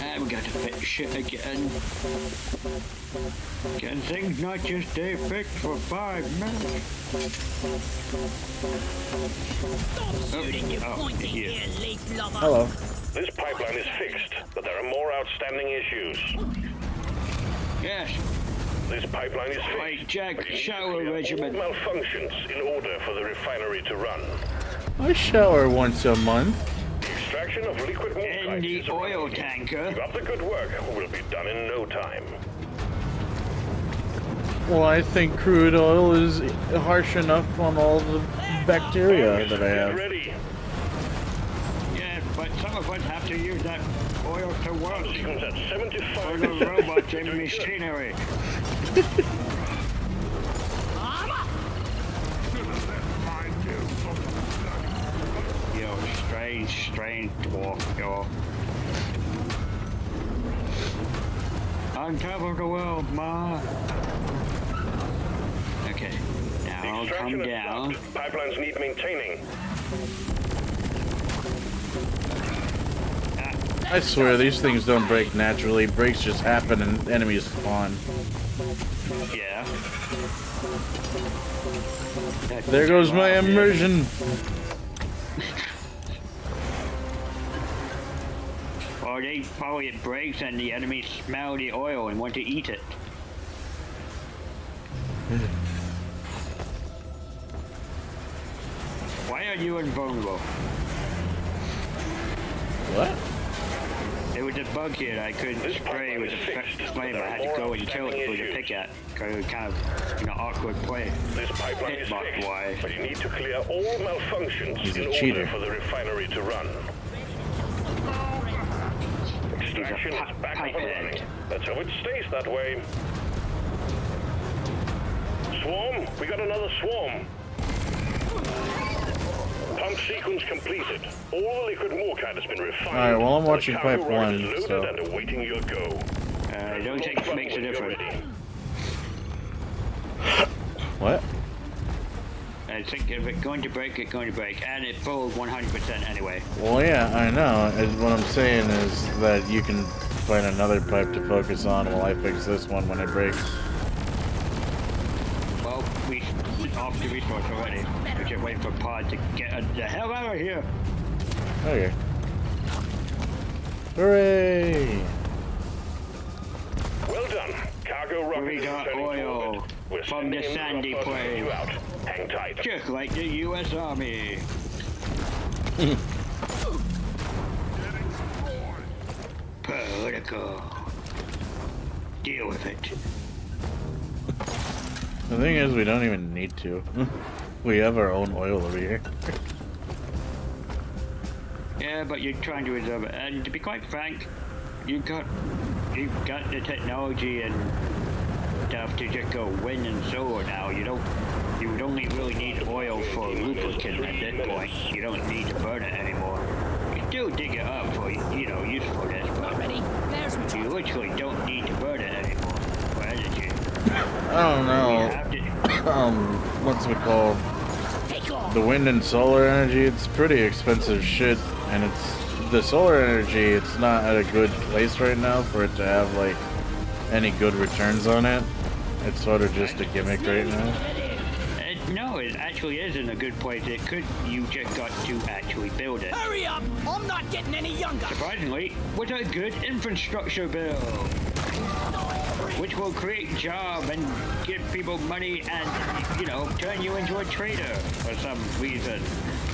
And we got to fix shit again. Can things not just stay fixed for 5 minutes? Shooting you pointing here. here, late lover. Hello. This pipeline is fixed, but there are more outstanding issues. Yes. This pipeline is fixed. Like Jack but you need to Shower clear all Regiment. malfunctions in order for the refinery to run. I shower once a month. The extraction of liquid And morkite the is oil running. tanker. Keep up the good work. Will be done in no time. Well, I think crude oil is harsh enough on all the bacteria that I Get have. ready. Yeah, but some of us have to use that oil to work. Sequence at For 75%. the robots and Doing good. machinery. Yo, strange dwarf, yo. On top of the world, ma. Okay, now I'll Extraction come is down. stopped. Pipelines need maintaining. I swear, these things don't break naturally. Breaks just happen and enemies spawn. Yeah. There goes my immersion. Or they probably it breaks and the enemies smell the oil and want to eat it. Why are you invulnerable? What? There was a bug here that I couldn't This spray pipeline with is a fixed, flame. but I had to there are go more and kill it with a outstanding pickaxe. Because it was kind of, awkward play. This pipeline is Hitbox fixed, wise. but you need to clear all malfunctions He's a in cheater. order for the refinery to run. Extraction is back up and pipehead. running. Let's hope it stays that way. Swarm, we got another swarm. Pump sequence completed. All the liquid morkite has been refined. Alright, well, I'm The watching cargo pipe rod is one, loaded so- and awaiting your go. I don't think it makes a difference. What? I think if it's going to break, it's going to break. And it's full 100% anyway. Well, yeah, I know. And what I'm saying is that you can find another pipe to focus on while I fix this one when it breaks. Well, we off the resource already. We're just waiting for Pod to get the hell out of here. Okay. Hooray! Well done. Cargo rocket We is got turning oil forward. We're from the sending in sandy robots to plain. get you out. Hang tight. Just like the U.S. Army. Political. Deal with it. The thing is, we don't even need to. We have our own oil over here. Yeah, but you're trying to reserve it. And to be quite frank, you've got the technology and stuff to just go wind and solar now. You would only really need oil for lubricant at this point. You don't need to burn it anymore. You still dig it up for, usefulness, but Ready? There's what you literally don't need to burn it anymore for energy. I don't You know. have to, What's it called? take off. the wind and solar energy, it's pretty expensive shit, and the solar energy, it's not at a good place right now for it to have like any good returns on it. It's sort of just a gimmick right now. No, it actually is in a good place. You just got to actually build it. Hurry up! I'm not getting any younger. Surprisingly, with a good infrastructure bill, which will create jobs and give people money and, you know, turn you into a trader for some reason.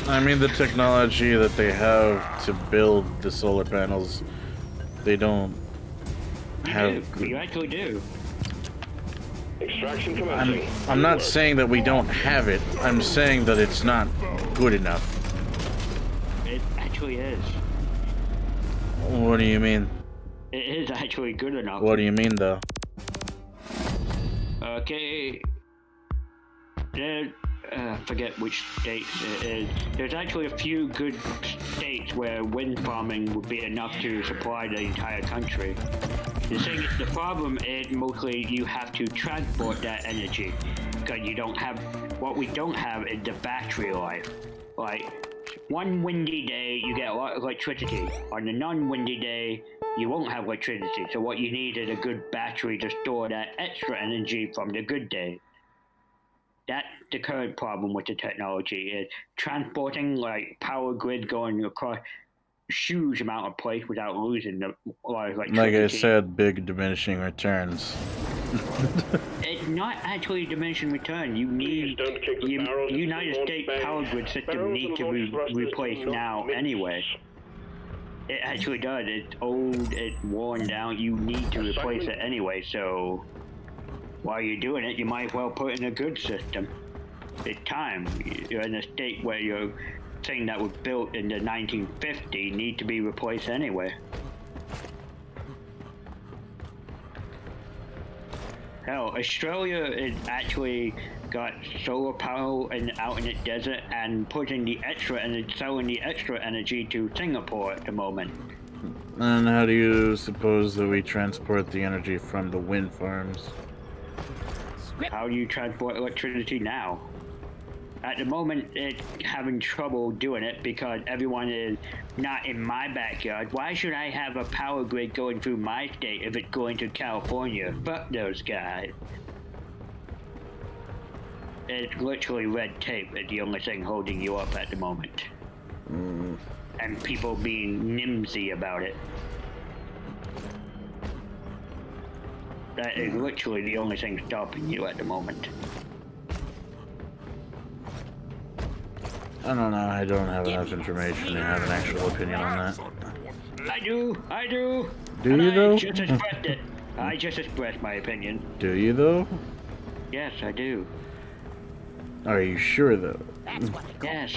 I mean, the technology that they have to build the solar panels, they don't have. You actually do. Extraction commencing. I'm not saying that we don't have it. I'm saying that it's not good enough. It actually is. What do you mean? It is actually good enough. What do you mean, though? Okay. Forget which states it is. There's actually a few good states where wind farming would be enough to supply the entire country. The problem is mostly you have to transport that energy, because you don't have, what we don't have is the battery life. Like, one windy day you get a lot of electricity. On a non-windy day, you won't have electricity. So what you need is a good battery to store that extra energy from the good day. That's the current problem with the technology, is transporting like power grid going across huge amount of place without losing the like I said, big diminishing returns. It's not actually diminishing return. You need United States power grid system need to be replaced now anyway. It actually does. It's old. It's worn down. You need to replace it anyway. So while you're doing it, you might as well put in a good system. It's time. You're in a state where your thing that was built in the 1950s need to be replaced anyway. Hell, Australia is actually got solar power out in the desert and putting the extra and selling the extra energy to Singapore at the moment. And how do you suppose that we transport the energy from the wind farms? How do you transport electricity now? At the moment, it's having trouble doing it because everyone is not in my backyard. Why should I have a power grid going through my state if it's going to California? Fuck those guys. It's literally red tape. It's the only thing holding you up at the moment. And people being nimsy about it. That is literally the only thing stopping you at the moment. I don't know, I don't have enough information to have an actual opinion on that. I do! Do you though? I just expressed it. I just expressed my opinion. Do you though? Yes, I do. Are you sure though? Yes.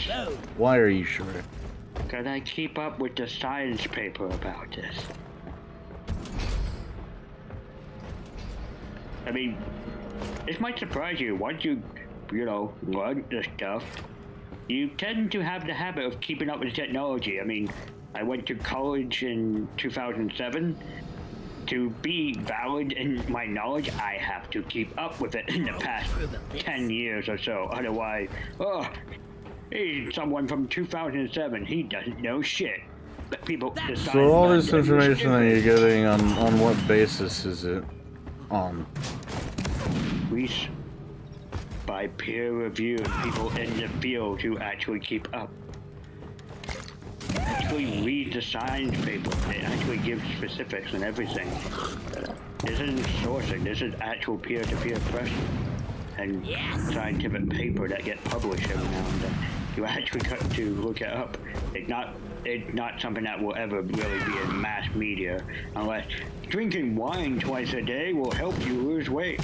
Why are you sure? Because I keep up with the science paper about this. I mean, this might surprise you. Once you learn this stuff, you tend to have the habit of keeping up with technology. I mean, I went to college in 2007. To be valid in my knowledge, I have to keep up with it in the past 10 years or so. Otherwise, he's someone from 2007. He doesn't know shit. But people decide. So all this information that you're getting, on what basis is it on? By peer review and people in the field who actually keep up. Actually read the science paper. It actually gives specifics and everything. This isn't sourcing. This is actual peer-to-peer press and scientific paper that get published every now and then. You actually got to look it up. It's not something that will ever really be in mass media unless drinking wine twice a day will help you lose weight.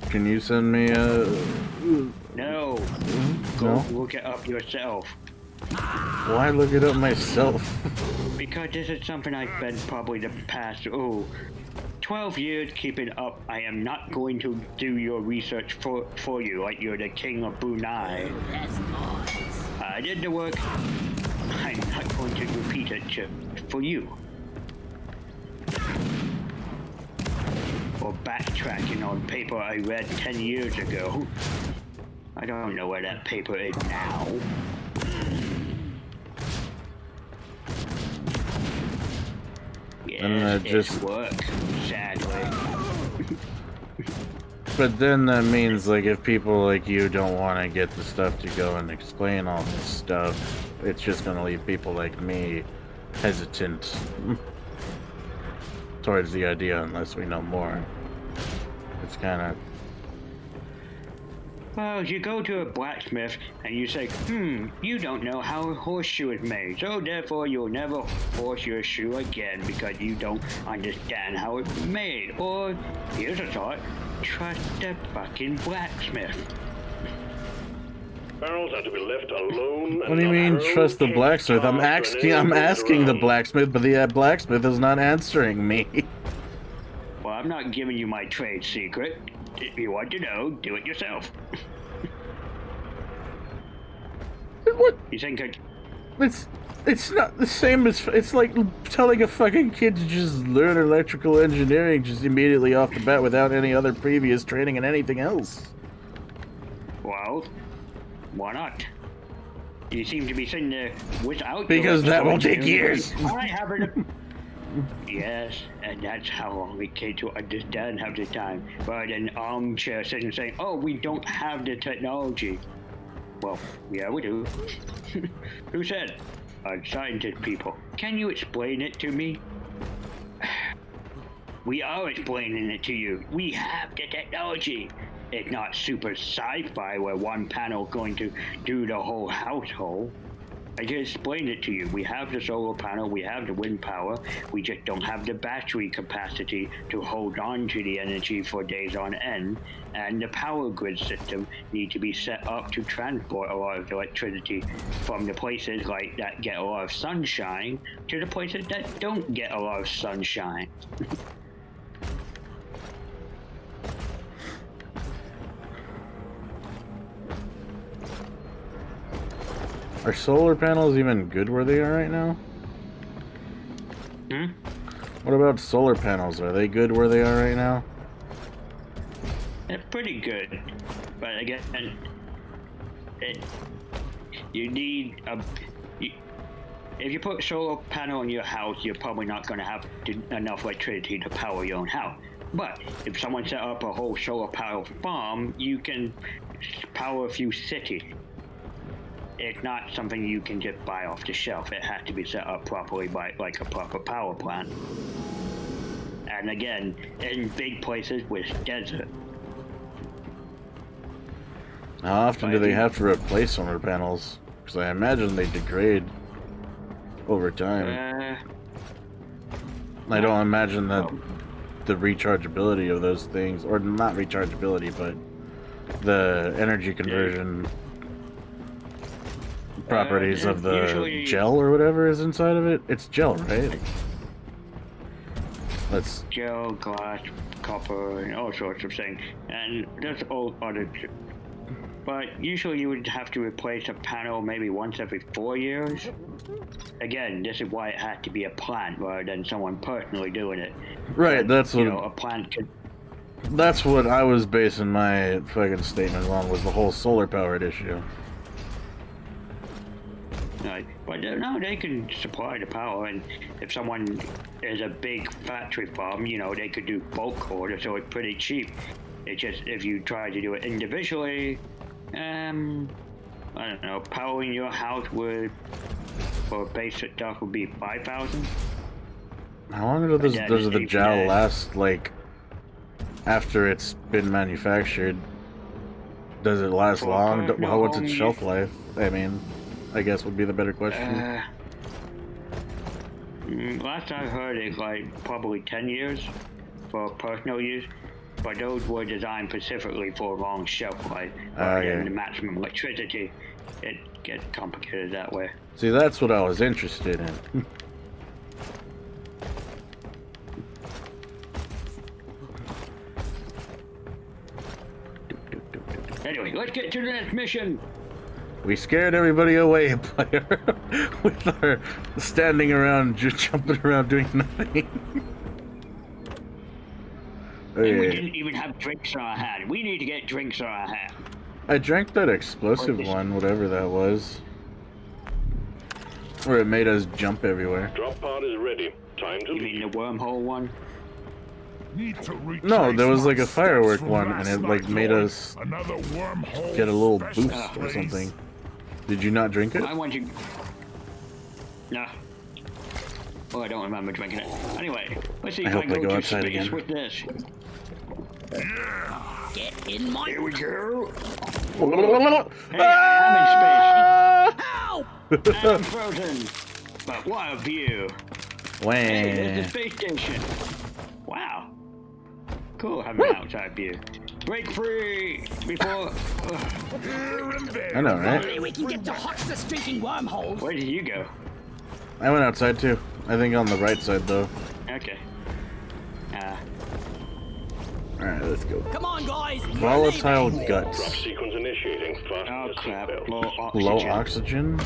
Can you send me a... No. Go look it up yourself. Why look it up myself? Because this is something I've spent probably the past, 12 years keeping up. I am not going to do your research for you like you're the king of Brunei. I did the work. I'm not going to repeat it for you. Or backtracking on paper I read 10 years ago. I don't know where that paper is now. Yes, it's work, sadly. But then that means, like, if people like you don't want to get the stuff to go and explain all this stuff, it's just going to leave people like me hesitant towards the idea unless we know more. It's kind of... Well, you go to a blacksmith and you say, you don't know how a horseshoe is made, so therefore you'll never horse your shoe again because you don't understand how it's made. Or, here's a thought, trust the fucking blacksmith. Barrels are to be left alone. What do you mean, trust the blacksmith? I'm asking the blacksmith, but the blacksmith is not answering me. Well, I'm not giving you my trade secret. If you want to know, do it yourself. What? You think It's not the same as... It's like telling a fucking kid to just learn electrical engineering just immediately off the bat without any other previous training in anything else. Well, why not? You seem to be sitting there without... Because that will take years. I haven't... Yes, and that's how long it takes to understand half the time. But an armchair sitting saying, oh, we don't have the technology. Well, yeah, we do. Who said? Scientist people. Can you explain it to me? We are explaining it to you. We have the technology. It's not super sci-fi where one panel going to do the whole household. I just explained it to you. We have the solar panel, we have the wind power, we just don't have the battery capacity to hold on to the energy for days on end, and the power grid system need to be set up to transport a lot of electricity from the places like that get a lot of sunshine to the places that don't get a lot of sunshine. Are solar panels even good where they are right now? What about solar panels? Are they good where they are right now? They're pretty good, but again, you need a... If you put a solar panel in your house, you're probably not going to have enough electricity to power your own house. But if someone set up a whole solar panel farm, you can power a few cities. It's not something you can just buy off the shelf. It has to be set up properly by like a proper power plant. And again, in big places with desert. How often do they have to replace solar panels? Because I imagine they degrade over time. I don't imagine that the rechargeability of those things, or not rechargeability, but the energy conversion properties of the gel or whatever is inside of it. It's gel, right? That's gel, glass, copper, and all sorts of things. And there's all other... But usually you would have to replace a panel maybe once every 4 years. Again, this is why it had to be a plant rather than someone personally doing it. Right, that's what... a plant could... That's what I was basing my fucking statement on, was the whole solar-powered issue. Right. But no, they can supply the power, and if someone is a big factory farm, they could do bulk order, so it's pretty cheap. It's just if you try to do it individually, I don't know, powering your house for basic stuff would be 5,000. How long does the gel last, like, after it's been manufactured? Does it last long? What's its shelf life? I mean, I guess would be the better question. Last I heard it's like probably 10 years for personal use, but those were designed specifically for a long shelf life. And the maximum electricity, it gets complicated that way. See, that's what I was interested in. Anyway, let's get to the next mission. We scared everybody away with our standing around, just jumping around, doing nothing. And we didn't even have drinks on our hand. We need to get drinks on our hand. I drank that explosive one, whatever that was. Where it made us jump everywhere. Drop pod is ready. Time to You mean leave. the wormhole one? No, there was like a firework one, and it like made us another wormhole get a little special boost or place. something. Did you not drink it? I want you. Nah. Oh, I don't remember drinking it. Anyway, let's see I if hope I they go go to outside space again. with this. Get in my. Here we go. Ah! Hey, I Help! am in space. I'm frozen. But what a view. Hey, there's the Wah. space station. Wow. Cool having an outside view. Break free before. Here and there. I know, right? Maybe we can get to Huck's streaking wormholes. Where did you go? I went outside too. I think on the right side though. Okay. Alright, let's go. Come on, guys. Volatile Drop guts. sequence initiating. Fasten Oh your crap. seatbelts. Low oxygen. Low oxygen?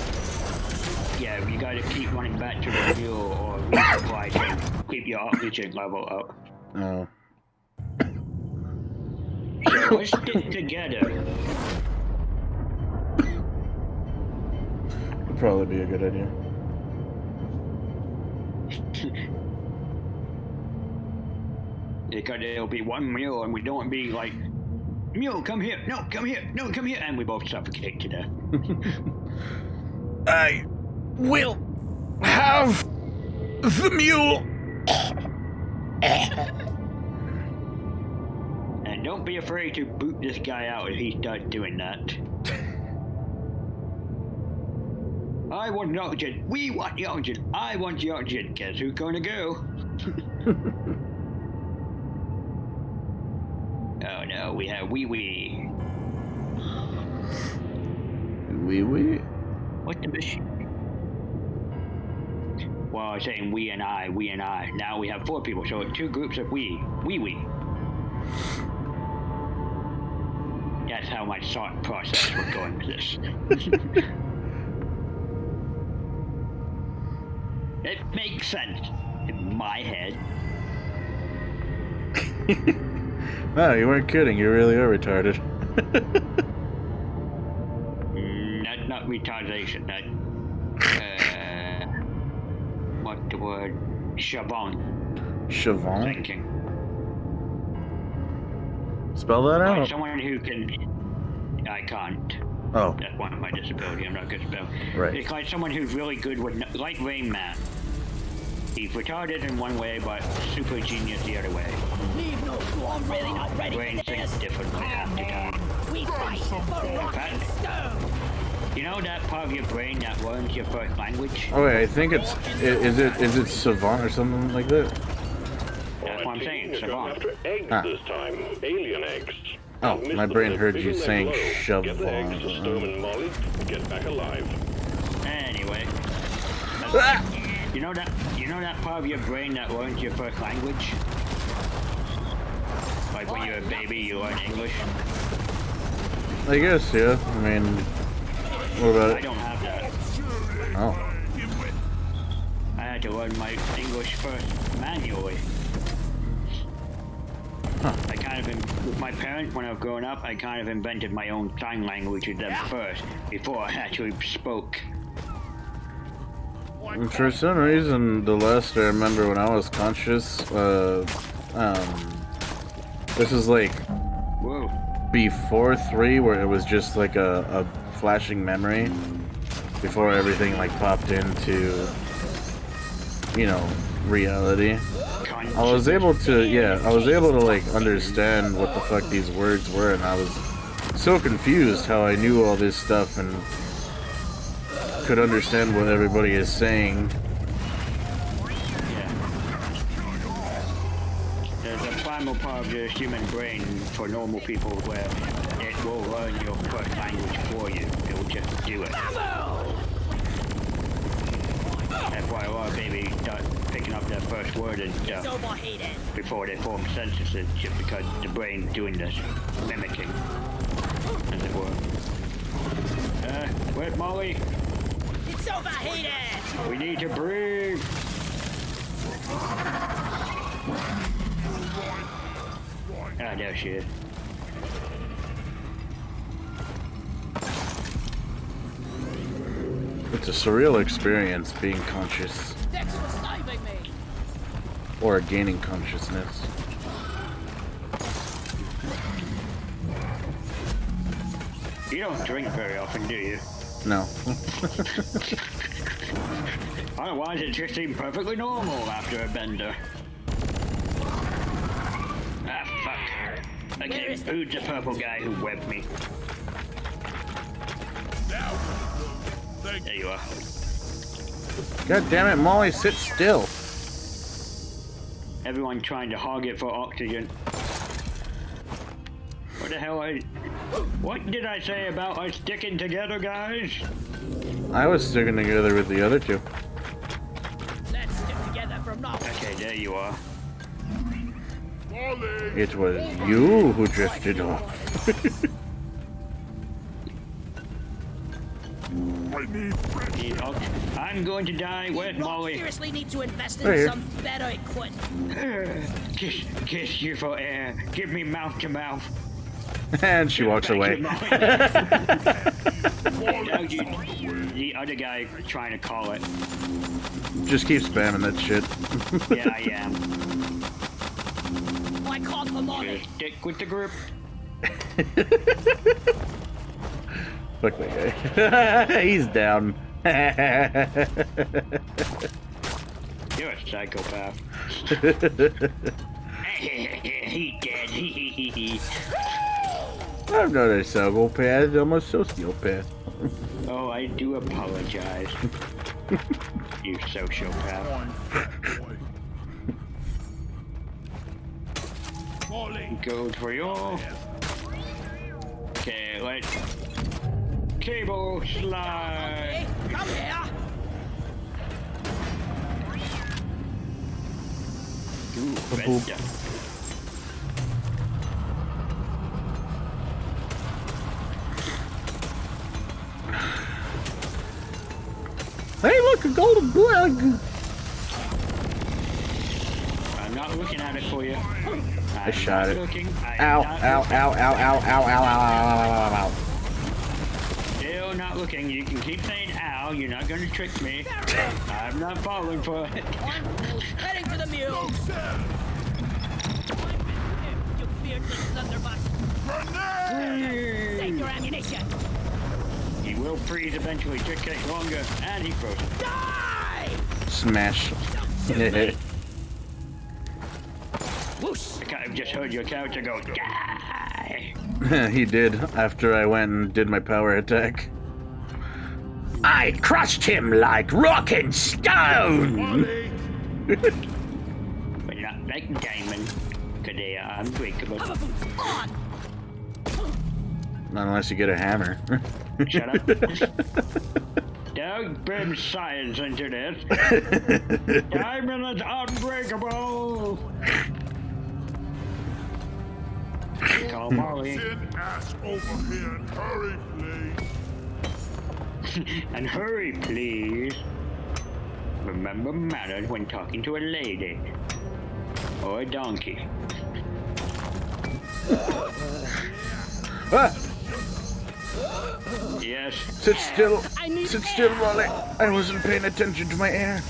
Yeah, you gotta keep running back to the fuel or resupply to keep your oxygen level up. Oh. So let's stick together. Would probably be a good idea. Because there'll be one meal and we don't want to be like, Mule, come here. No, come here. No, come here. And we both suffocate to death. I will have the mule. And don't be afraid to boot this guy out if he starts doing that. I want the oxygen. We want the oxygen. I want the oxygen. Guess who's gonna go? Oh no, we have wee. Wee. What the mission? Well, I was saying we and I. Now we have 4 people, so 2 groups of we. That's how my thought process was going with this. It makes sense in my head. No, you weren't kidding. You really are retarded. That's not retardation. That what's the word? Chavon Chavon? thinking. Spell that Like out. someone who can. I can't. Oh, That's one of my disability. I'm not good at spell. Right. It's like someone who's really good with, like Rain Man. He's retarded in one way, but super genius the other way. Leave no clue. I'm really not ready Brain for thinks this. differently half the time. We fight for rock and stone. You know that part of your brain that learns your first language? oh wait. I think it's is it savant or something like that? That's what I'm saying, You're going savant. after eggs Ah. this time. Alien eggs. Oh, Don't miss my them. brain They're heard big you and they saying glow. shove Get the eggs to on. Storm and Molly. Get back alive. Anyway. You know that part of your brain that learns your first language? Like when you're a baby, you learn English? I guess, yeah. I mean, what about I it? don't have that. Oh, I had to learn my English first manually. Huh. I kind of, with my parents, when I was growing up, I kind of invented my own sign language with them first, before I actually spoke. and for some reason, the last I remember when I was conscious, this is like Whoa. before 3, where it was just like a flashing memory before everything like popped into, you know, reality. I was able to, like understand what the fuck these words were, and I was so confused how I knew all this stuff and could understand what everybody is saying. Yeah. There's a primal part of the human brain for normal people where it will learn your first language for you. It will just do it. That's why a lot of babies start picking up their first word and It's overheated. before they form sentences, just because the brain's doing this mimicking, as it were. Where's Molly? It's overheated. We need to breathe. Ah, there she is. It's a surreal experience being conscious. Thanks for saving me. Or gaining consciousness. You don't drink very often, do you? No. Otherwise, it just seemed perfectly normal after a bender. Ah, fuck. Okay, who's the purple guy who webbed me? There you are. God damn it, Molly, sit still. Everyone trying to hog it for oxygen. What the hell what did I say about us sticking together, guys? I was sticking together with the other two. Let's stick together from now. Okay, there you are. It was you who drifted off. I'm going to die. Where's Molly? Seriously need to invest Right in here. some better equipment. Kiss you for air. Give me mouth to mouth. And she walks away. The other guy trying to call it. Just keep spamming that shit. Yeah, I am. I called for Molly. Just stick with the group. Fuck that guy. He's down. You're a psychopath. He's dead. I'm not a psychopath, I'm a sociopath. Oh, I do apologize. You sociopath. Go for your. Okay, let's cable slide. Okay, come here. Ooh, red Boop. stuff. Hey, look, a golden bug! I'm not looking at it for you. I shot it. Looking. Ow, ow, ow, ow, ow, ow, ow, ow, ow, ow. Still not looking. You can keep saying ow. You're not going to trick me. I'm not falling for it. Heading to the mule. You beardless thunderbutt. Save your ammunition. He will freeze eventually. Just take longer. And he frozen. Die! Smash. Whoosh! I kind of just heard your character go, die! He did, after I went and did my power attack. I crushed him like rock and stone! But not like diamond, because they are unbreakable. Rubber boots on! Not unless you get a hammer. Shut up. Don't bring science into this. Diamond is unbreakable! Call Molly. Send ass over here and hurry, please. And hurry, please. Remember manners when talking to a lady. Or a donkey. Ah! Yes. Sit still, Molly. I wasn't paying attention to my air.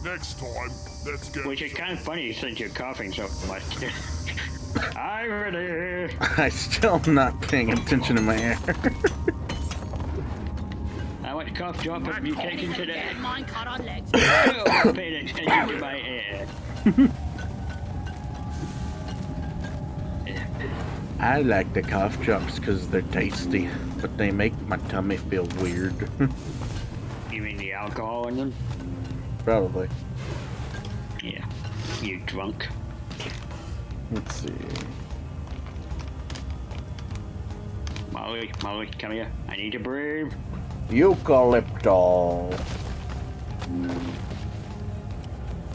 Next time, let's get. Which is kind of funny since you're coughing so much. I'm ready. I still not paying attention to my air. How much cough drop have you taken today? Mine caught on legs. I'm paying attention to my air. I like the cough drops because they're tasty, but they make my tummy feel weird. You mean the alcohol in them? Probably. Yeah. You drunk. Let's see. Molly, come here. I need to breathe. Eucalyptol.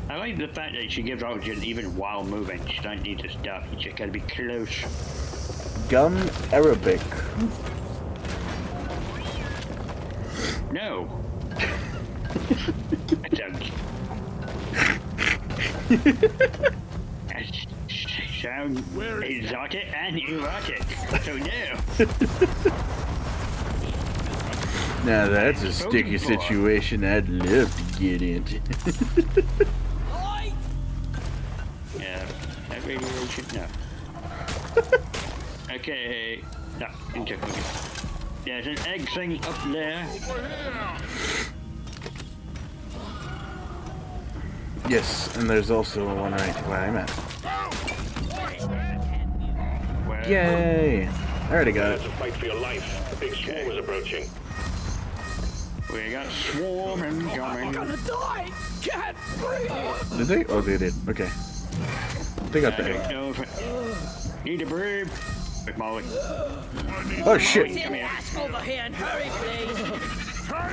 I like the fact that she gives oxygen even while moving. She doesn't need to stop. You just gotta be close. Gum Arabic. No. That sounds exotic and erotic. So no. Now that's a sticky situation I'd love to get into. Yeah, that radiation, no. Okay, no, interesting. There's an egg thing up there. Yes, and there's also one right where I'm at. Where? Yay! I already got It's it. a fight for your life. The big swarm is approaching. We got swarming coming. die! Can't breathe! Did they? Oh, they did. Okay. They got the I egg. don't know if need to breathe. With Molly. Oh shit! Come here. Ask over here and hurry, please!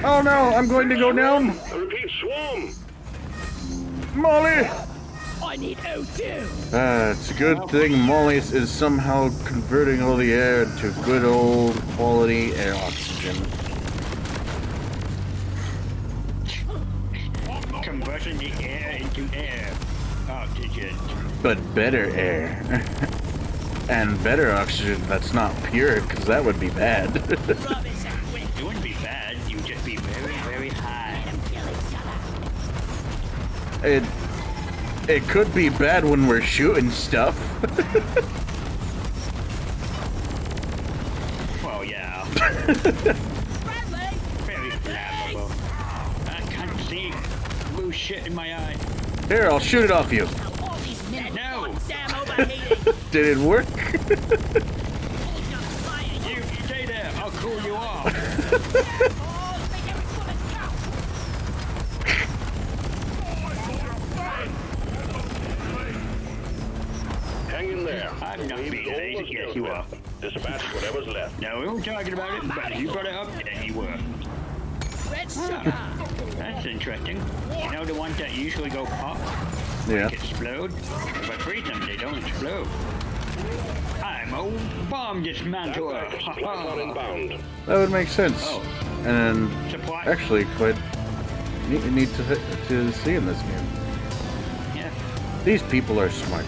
Oh no! I'm going to go down! I repeat, swarm! Molly! I need O2! It's a good thing Molly is somehow converting all the air into good old quality air oxygen. Converting the air into air. Oxygen. But better air. And better oxygen that's not pure, because that would be bad. Rubbish and quick! It wouldn't be bad, you'd just be very, very high. It could be bad when we're shooting stuff. Well, yeah. Bradley! Very flammable. I can't see blue shit in my eye. Here, I'll shoot it off you. All these men No. goddamn overheating! Did it work? You stay there, I'll cool you off. Hang in there. I'm not being lazy, yes you are. Dispatch whatever's left. No, we weren't talking about it, but you brought it up, and you were. Red sugar! That's interesting. You know the ones that usually go pop? Yeah. Like explode? If I freeze them, they don't explode. I'm a bomb dismantler. Backpack supplies are inbound. That would make sense. Oh. And Supply. actually quite neat to see in this game. Yeah. These people are smart.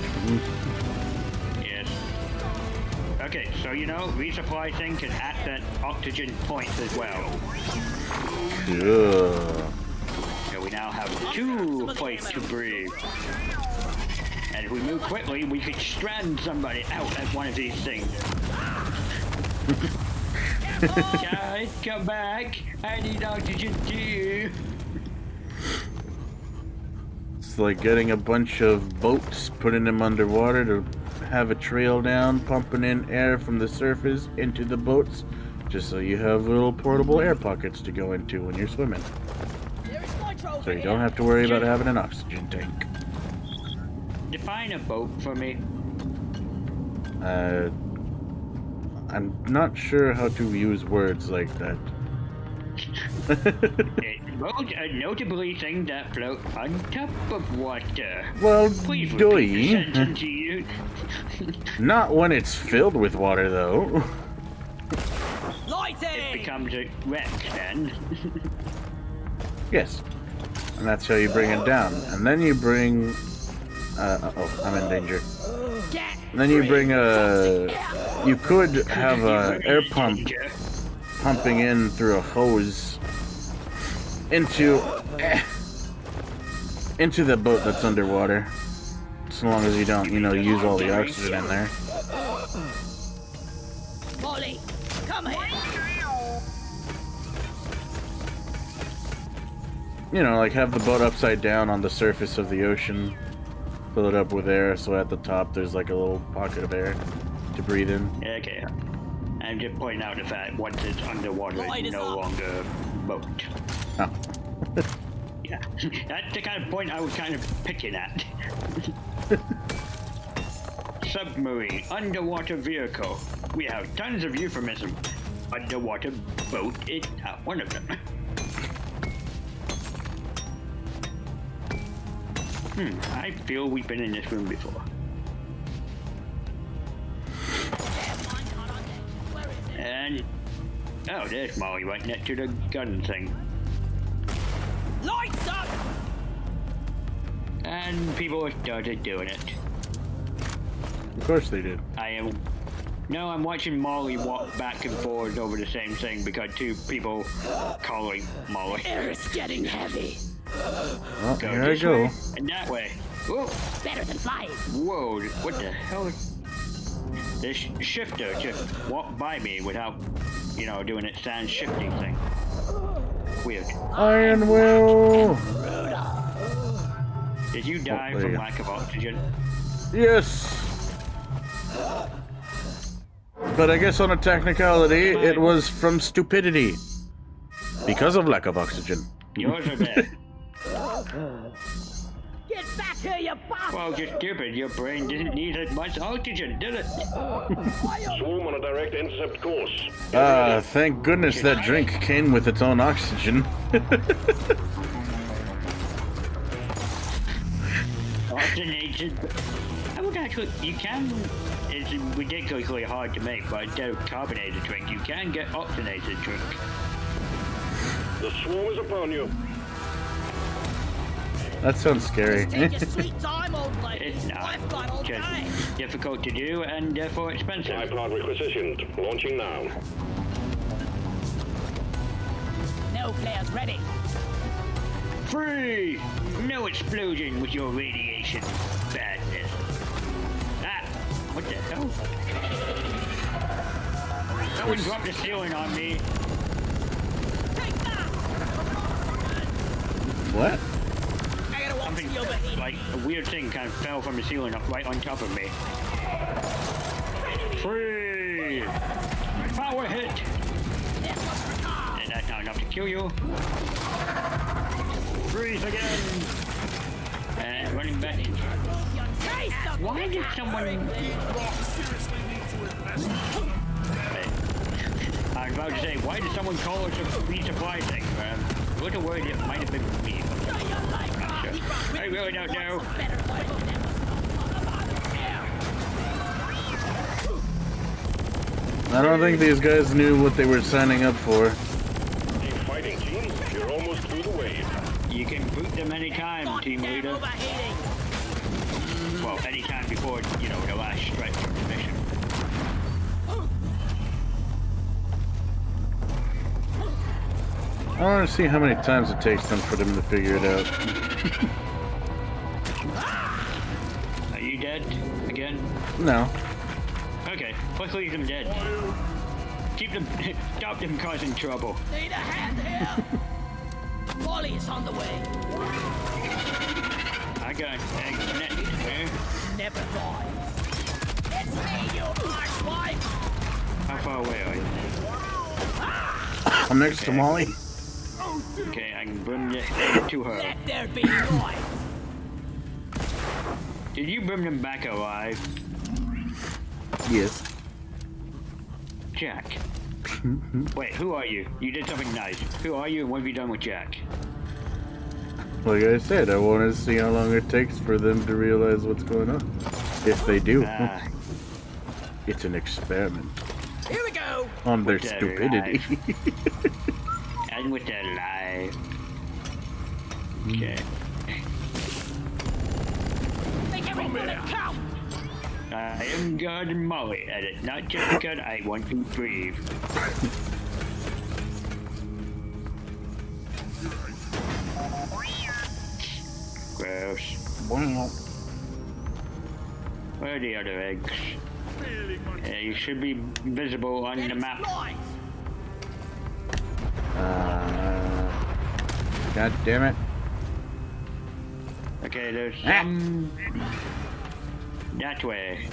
Yes. Okay, so you know, resupply thing can act at oxygen points as well. Cool. So we now have 2 places to breathe. And if we move quickly, we could strand somebody out at one of these things. Guys, come back. I need oxygen too. It's like getting a bunch of boats, putting them underwater to have a trail down, pumping in air from the surface into the boats, just so you have little portable air pockets to go into when you're swimming. So you don't have to worry about having an oxygen tank. Define a boat for me. I'm not sure how to use words like that. Boats are notably things that float on top of water. Well, Please doy. repeat the sentence you used. Not when it's filled with water, though. It Lighting! becomes a wreck then. Yes. And that's how you bring it down. And then you bring... uh-oh, I'm in danger. Get And then you bring a... You could have a air pump pumping in through a hose into the boat that's underwater. So long as you don't, use all the oxygen in there. Molly! Come here! Like have the boat upside down on the surface of the ocean. Fill it up with air, so at the top there's like a little pocket of air to breathe in. Okay. I'm just pointing out the fact once it's underwater, it's no longer a boat. Oh. Yeah. That's the kind of point I was kind of picking at. Submarine, underwater vehicle. We have tons of euphemisms. Underwater boat is not one of them. I feel we've been in this room before. And... oh, there's Molly right next to the gun thing. Lights up! And people have started doing it. Of course they did. I am No, I'm watching Molly walk back and forth over the same thing because two people calling Molly. Air's getting heavy. Well, Go here I this go. way and that way. Whoa! Better than flying. Whoa! What the hell? This shifter just walked by me without, you know, doing its sand shifting thing. Weird. Iron Will! Did you die there from you go. lack of oxygen? Yes! But I guess on a technicality, it was from stupidity. Because of lack of oxygen. Yours are dead. Get back here, you bastard! Well, you're stupid. Your brain didn't need as much oxygen, did it? Swarm on a direct intercept course. Thank goodness that drink came with its own oxygen. Oxygenated. I would actually, you can, it's ridiculously hard to make, but instead of carbonated drink, you can get oxygenated drink. The swarm is upon you. That sounds scary. Take your sweet time, old lady. It's not. I've got all Just day. difficult to do and therefore expensive. Tripod requisitioned. Launching now. No flares ready. Free! No explosion with your radiation badness. Ah! What the hell? Someone dropped the ceiling on me. Take that! What? I gotta walk Something the overheating. like a weird thing kind of fell from the ceiling up right on top of me. Free! Power hit! And that's not enough to kill you. Freeze again! And running back. Why did someone... I was about to say, why did someone call us a resupply thing? I was worried it might have been me. I'm not sure. I really don't know. I don't think these guys knew what they were signing up for. Hey, fighting team, you're almost through the wave. You can boot them anytime, team leader. Overheating. Well, anytime before, you know, the last stretch of the mission. I want to see how many times it takes them for them to figure it out. Are you dead again? No. Okay, let's leave them dead. Keep them, stop them causing trouble. Need a hand here. Molly is on the way. I got eggs next, man. Never dies. It's me, you arsewife. How far away are you? I'm next to Molly. Okay, I can bring this egg to her. Let there be light. Did you bring them back alive? Yes. Jack. Wait, who are you? You did something nice. Who are you and what have you done with Jack? Like I said, I want to see how long it takes for them to realize what's going on. If they do. Ah, It's an experiment Here we go. on their With that stupidity. and with that lie. Okay. Make every bullet count. I am God and Molly at it, not just because I want to breathe. Gross. Where are the other eggs? You should be visible on the map. Light. God damn it. Okay, there's some... that way.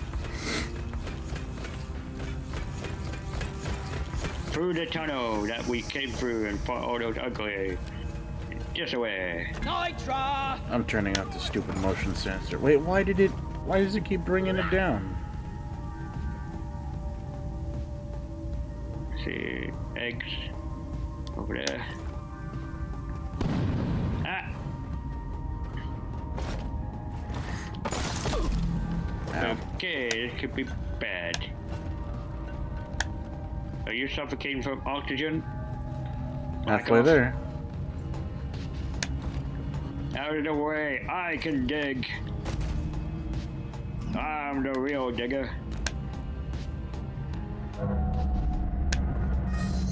Through the tunnel that we came through and fought all those ugly. This way. Nitra. I'm turning off the stupid motion sensor. Wait, why does it keep bringing it down? Let's see, eggs over there. Ah. Okay, this could be bad. Are you suffocating from oxygen? Halfway there. Out of the way, I can dig. I'm the real digger.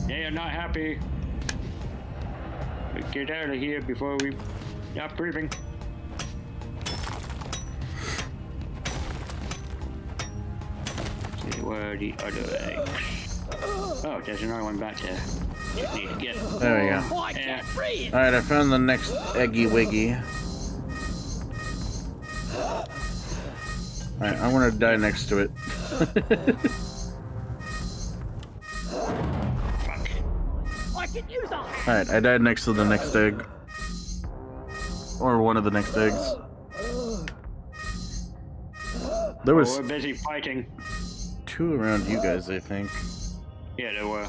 They are not happy. Get out of here before we stop breathing. See where the other eggs. Oh, there's another one back there. Just need to get. There we go. Oh, I can't breathe. Alright, I found the next Eggy Wiggy. Alright, I'm gonna die next to it. Fuck. I can use a hand. Alright, I died next to the next egg. Or one of the next eggs. There was We're busy fighting. 2 around you guys, I think. Yeah, there were.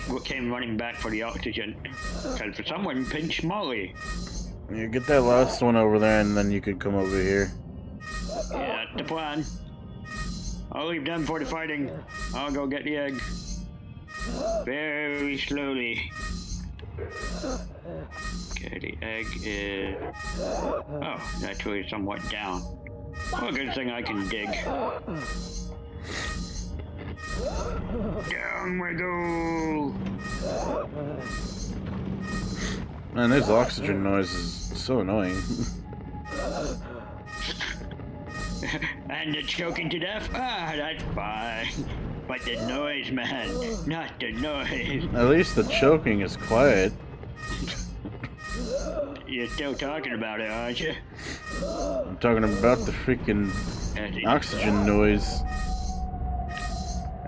We came running back for the oxygen. Because someone pinched Molly. You get that last one over there and then you could come over here. Yeah, that's the plan. I'll leave them for the fighting. I'll go get the egg. Very slowly. Okay, the egg is... Oh, actually somewhat down. Well, good thing I can dig. Down we go! Man, this oxygen noise is so annoying. And it's choking to death? Ah, that's fine. But the noise, man, not the noise. At least the choking is quiet. You're still talking about it, aren't you? I'm talking about the freaking oxygen noise.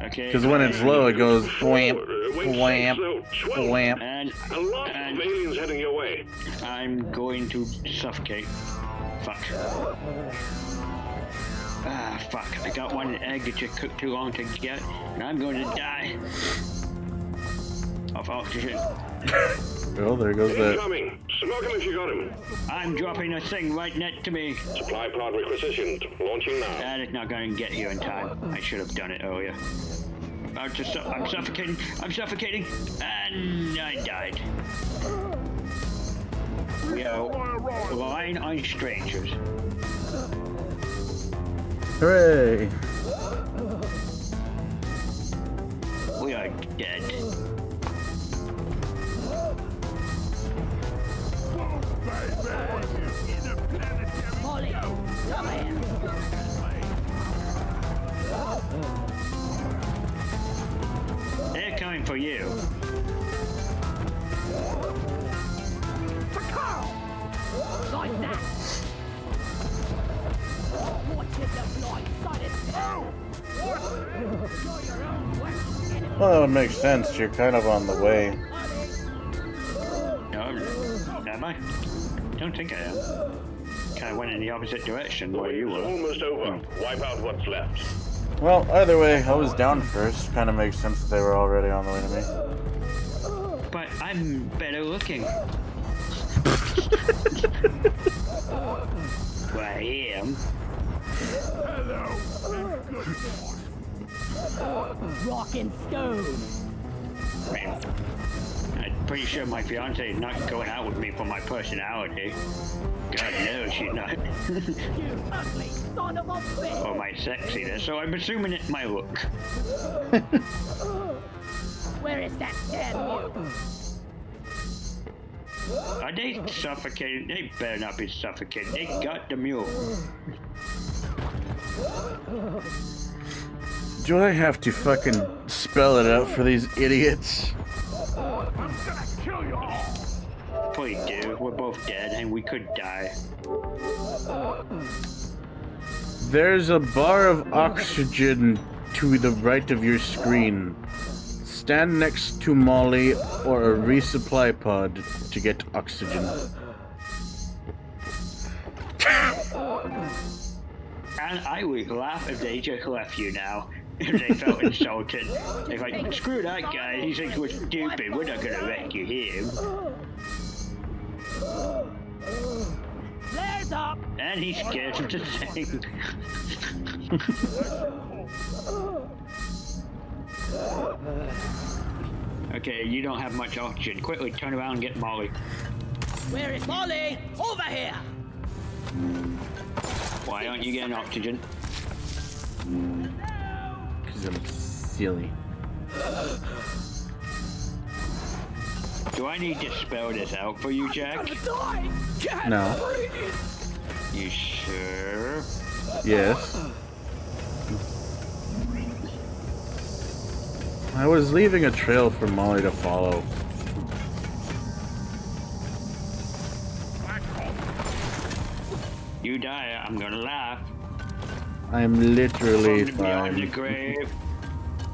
Okay. Because when it's low, it goes whamp, whamp, whamp. And A lot of aliens heading your way. I'm going to suffocate. Fuck. Ah, fuck. I got one egg that just took too long to get, and I'm going to die. Of oxygen. Oh, there goes that. Incoming. Smoke him if you got him. I'm dropping a thing right next to me. Supply pod requisitioned. Launching now. That is not going to get here in time. I should have done it earlier. I'm suffocating. I'm suffocating. And I died. We are relying on strangers. Hooray! We are dead. Molly, come here. They're coming for you. Like that. What is the blind side? Well, that would make sense. You're kind of on the way. No, am I? Don't think I am. Kind of went in the opposite direction where you It's were. almost over. Wipe out what's left. Well, either way, I was down first. Kind of makes sense that they were already on the way to me. But I'm better looking. Well, I am. Rock and stone. I mean, I'm pretty sure my fiance is not going out with me for my personality. God knows she's not. You ugly son of a bitch. Or my sexiness, so I'm assuming it's my look. Where is that damn mule? Are they suffocating? They better not be suffocating. They got the mule. Do I have to fucking spell it out for these idiots? Please do. We're both dead and we could die. There's a bar of oxygen to the right of your screen. Stand next to Molly or a resupply pod to get oxygen. And I would laugh if they just left you now. If they felt insulted. They're like, screw that guy, he thinks we're stupid, we're not gonna rescue him. Flares up. And he's scared of the thing. Okay, you don't have much oxygen. Quickly turn around and get Molly. Where is Molly? Over here. Why aren't you getting oxygen? Because I'm silly. Do I need to spell this out for you, Jack? No. You sure? Yes. I was leaving a trail for Molly to follow. You die, I'm gonna laugh. I'm literally From beyond the fine. grave.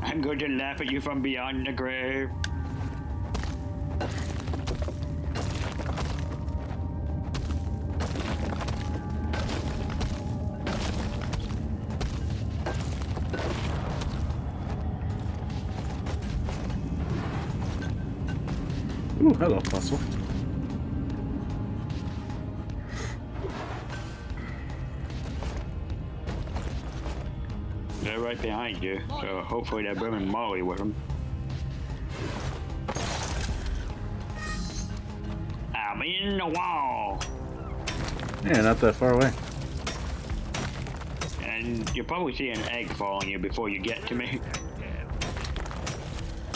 I'm going to laugh at you from beyond the grave. Ooh, hello, fossil. They're right behind you, so hopefully they're bringing Molly with them. I'm in the wall! Yeah, not that far away. And you'll probably see an egg fall on you before you get to me.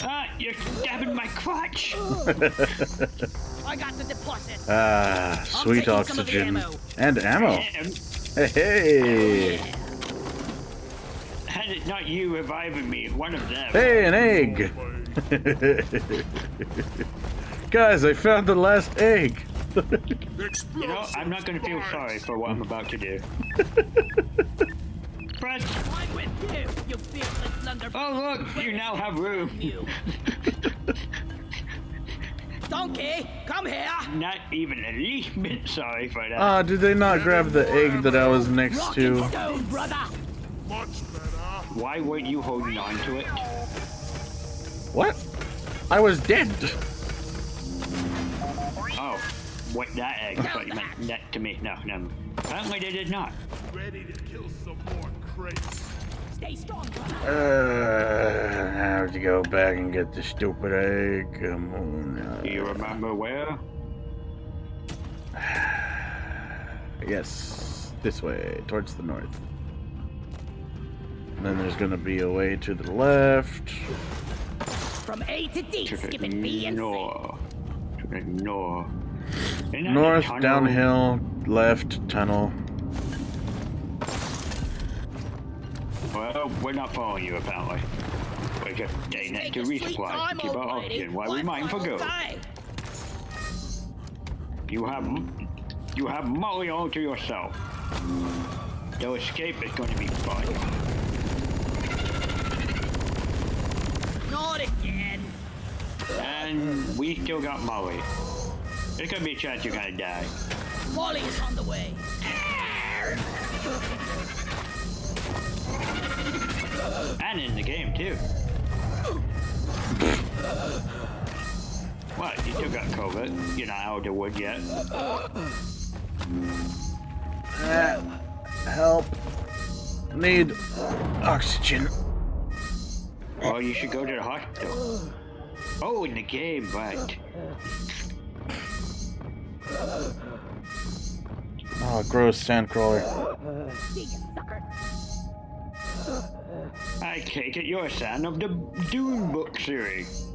Ah, you're stabbing my crotch! I got the deposit. Ah, sweet taking some of the oxygen. ammo. And ammo. Hey, hey! And it's not you reviving me, one of them. Hey, an egg! Guys, I found the last egg! You know, I'm not gonna feel sorry for what I'm about to do. Press. I'm with you, you fearless blunderbuss. Oh look, you now have room. You. Donkey, come here. Not even the least bit sorry for that. Ah, did they not grab the egg that I was next Rock to? and stone, brother. Much better. Why weren't you holding on to it? What? I was dead! Oh, what that egg? I thought you meant that to me. No, no. Apparently they did not. Ready to kill some more crates. Stay strong, brother. I have to go back and get the stupid egg. Come on. Do you remember where? Yes, this way, towards the north. And then there's gonna be a way to the left. From A to D, To the skipping B and C. north. To the north. Isn't that North, a tunnel? downhill, left, tunnel. Well, we're not following you apparently. We're just staying next to resupply to keep our oxygen while we mine for gold. You have Molly all to yourself. Your escape is going to be fun. Not again. And we still got Molly. There's gonna be a chance you're gonna die. Molly is on the way. And in the game too. What? You still got COVID. You're not out of the wood yet. Help. Need oxygen. Well, you should go to the hospital. Oh, in the game, right. Oh, gross sandcrawler. See ya, sucker. I take it you're a fan of the Dune book series.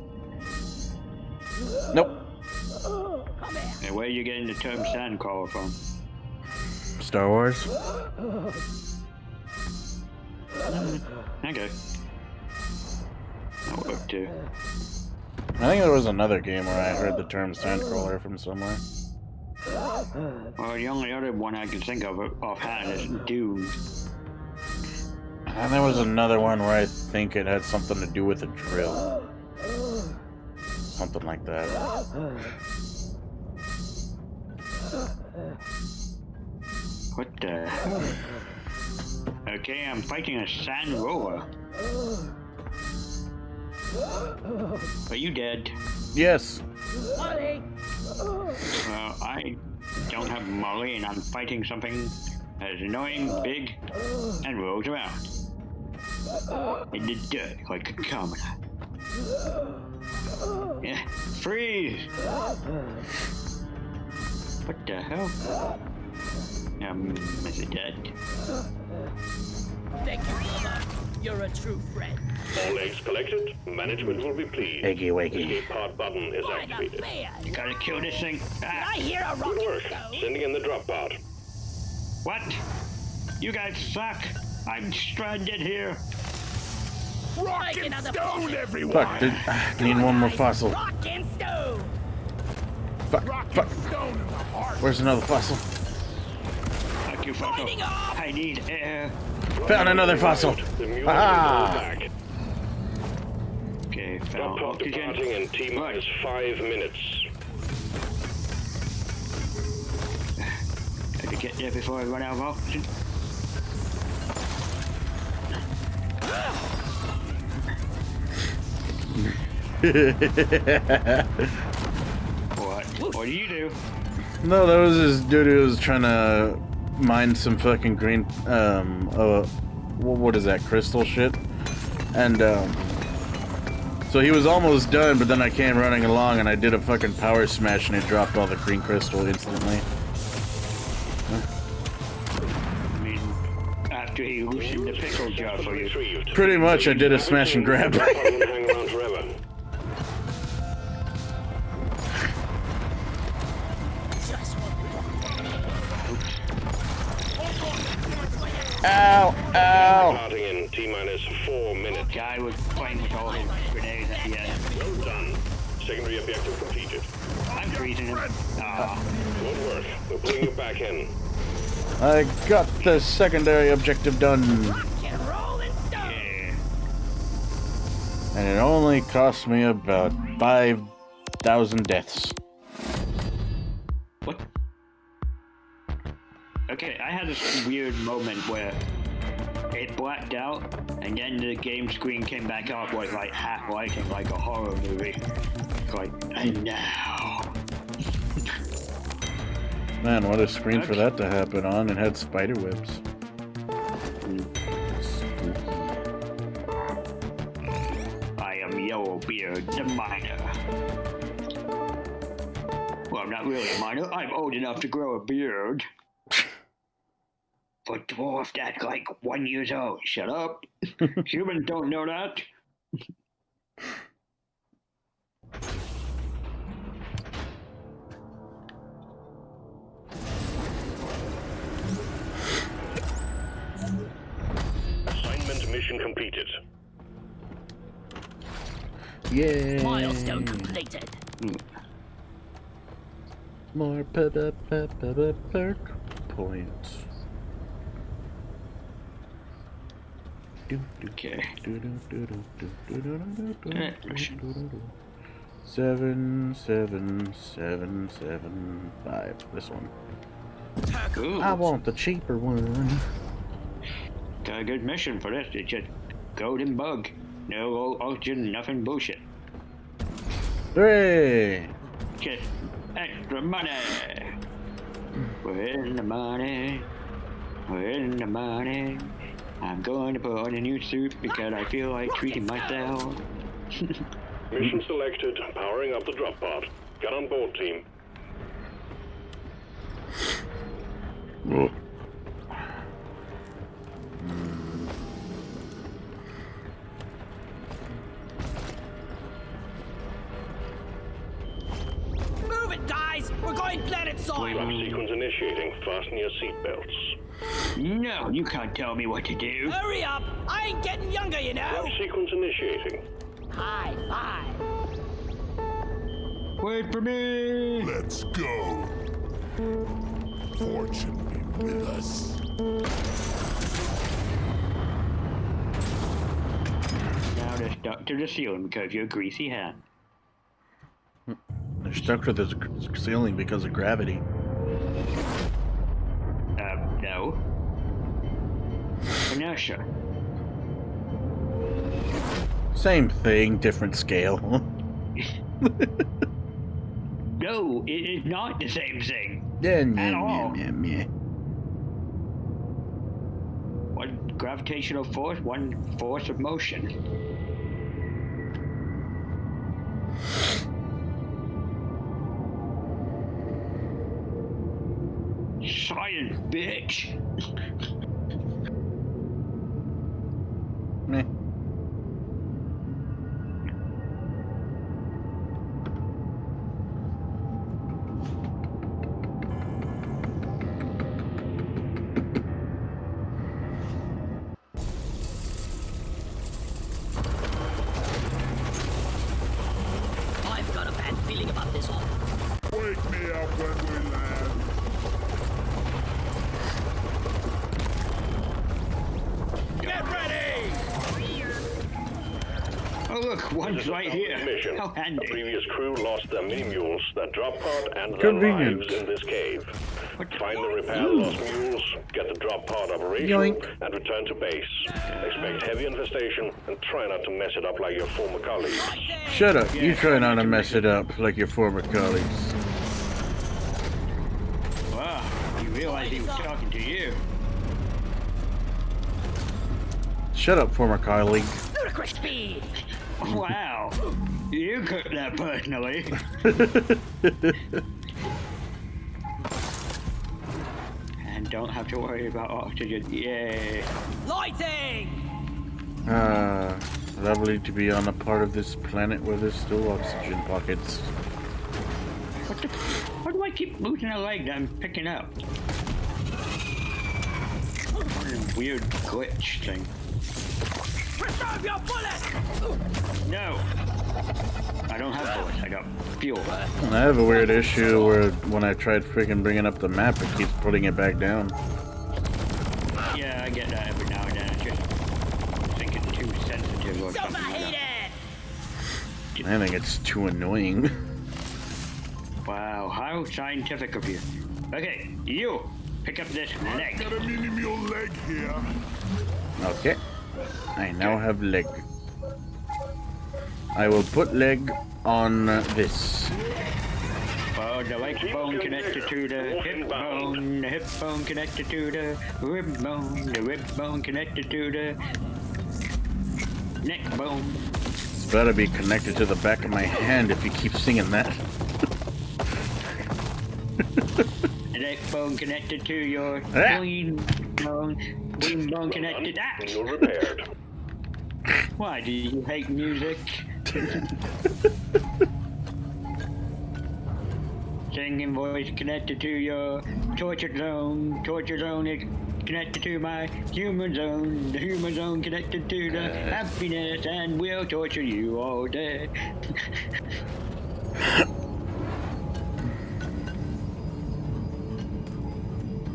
Nope. Come here. And where are you getting the term sandcrawler from? Star Wars. Okay. That worked too. I think there was another game where I heard the term sandcrawler from somewhere. Well, the only other one I can think of offhand is Dune. And there was another one where I think it had something to do with a drill. Something like that. What the hell? Okay, I'm fighting a sand roller. Are you dead? Yes. Molly. Well, I don't have Molly, and I'm fighting something that is annoying, big, and rolls around. In the dirt like a commoner. Yeah, freeze! What the hell? Is it dead? Thank you, brother. You're a true friend. All eggs collected. Management will be pleased. Eggy The waggy. escape pod button is Why not activated. bad? You gotta kill this thing. Did Ah, I hear a Good rocket work. stone? Sending in the drop pod. what? You guys suck. I'm stranded here. Rock Like and another stone, puzzle. everyone! Fuck, I need one more fossil. Rock and stone. Fuck, Rock fuck. and stone in the heart! Where's another fossil? Fuck you, fuck Lighting up. I need air. Found another fossil. The mule Ah. is back. Okay, Drop found pod oxygen. departing in T-minus 5 minutes. Got to get there before I run out of oxygen. What? What do you do? No, that was this dude who was trying to mine some fucking green, what is that, crystal shit? And, so he was almost done, but then I came running along and I did a fucking power smash and it dropped all the green crystal instantly. I mean, after he loosened the pickle jar for you. Retrieved. Pretty much, I did a smash and grab. The drop pod won't hang around forever. Just want Ow, ow. Departing in T-minus 4 minutes. Guy was playing with all his grenades at the end. Well done. Secondary objective completed. I'm freezing him. Ah, Good work. We're pulling you back in. I got the secondary objective done. rock and roll and stone. yeah. And it only cost me about 5,000 deaths. What? Okay, I had this weird moment where it blacked out, and then the game screen came back up with like half lighting, like a horror movie. Like, and now. Man, what a screen for that to happen on. It had spider webs. I am Yellowbeard, the miner. Well, I'm not really a miner. I'm old enough to grow a beard. But dwarf that's like 1 year old. Shut up. Humans don't know that. Assignment mission completed. Yeah. Milestone completed. More perk points. Okay. Seven, 5. This one. Ooh, I want the cheaper one. got a good mission for this. It's just golden bug. No oxygen, nothing bullshit. Hooray! Just extra money. We're in the money. We're in the money. I'm going to put on a new suit because I feel like treating myself. Mission selected. Powering up the drop pod. Get on board, team. Move it, guys. We're going planet side. Drop sequence initiating. Fasten your seatbelts. No, you can't tell me what to do. Hurry up. I ain't getting younger, you know. Drop sequence initiating. High five. Wait for me. Let's go. Fortune be with us. Now they're stuck to the ceiling because of your greasy hand. They're stuck to the ceiling because of gravity. No. Inertia. Same thing, different scale. No, it is not the same thing. Yeah, At all. yeah. One gravitational force, one force of motion. Science, bitch. Meh. Oh look, one's right here. Mission. How A handy. previous crew lost their mini mules, their drop pod, and their Convenient. lives in this cave. What the- Find the repair lost mules, get the drop pod operational, Yoink. and return to base. Expect heavy infestation, and try not to mess it up like your former colleagues. Shut up. You try not to mess it up like your former colleagues. Wow, you realize he was talking to you. Shut up, former colleague. Ludicrous speed. Wow, you took that personally. And don't have to worry about oxygen. Yay. Lighting. Lovely to be on a part of this planet where there's still oxygen pockets. What the? Why do I keep losing a leg that I'm picking up? What a weird glitch thing. Preserve your bullets. No! I don't have bullets, I got fuel. I have a weird issue where when I tried freaking bringing up the map, it keeps putting it back down. Yeah, I get that every now and then. I just think it's too sensitive or something like that. Superheated. I think it's too annoying. Wow, how scientific of you. Okay, you! Pick up this leg. Got a mini mule leg here. Okay. I now have leg. I will put leg on this. Oh, the leg bone connected to the hip bone connected to the rib bone connected to the neck bone. It's better be connected to the back of my hand if you keep singing that. The neck bone connected to your wing bone connected. Ah! You're repaired. Why, do you hate music? Singing voice connected to your torture zone. Torture zone is connected to my human zone. The human zone connected to the happiness and will torture you all day.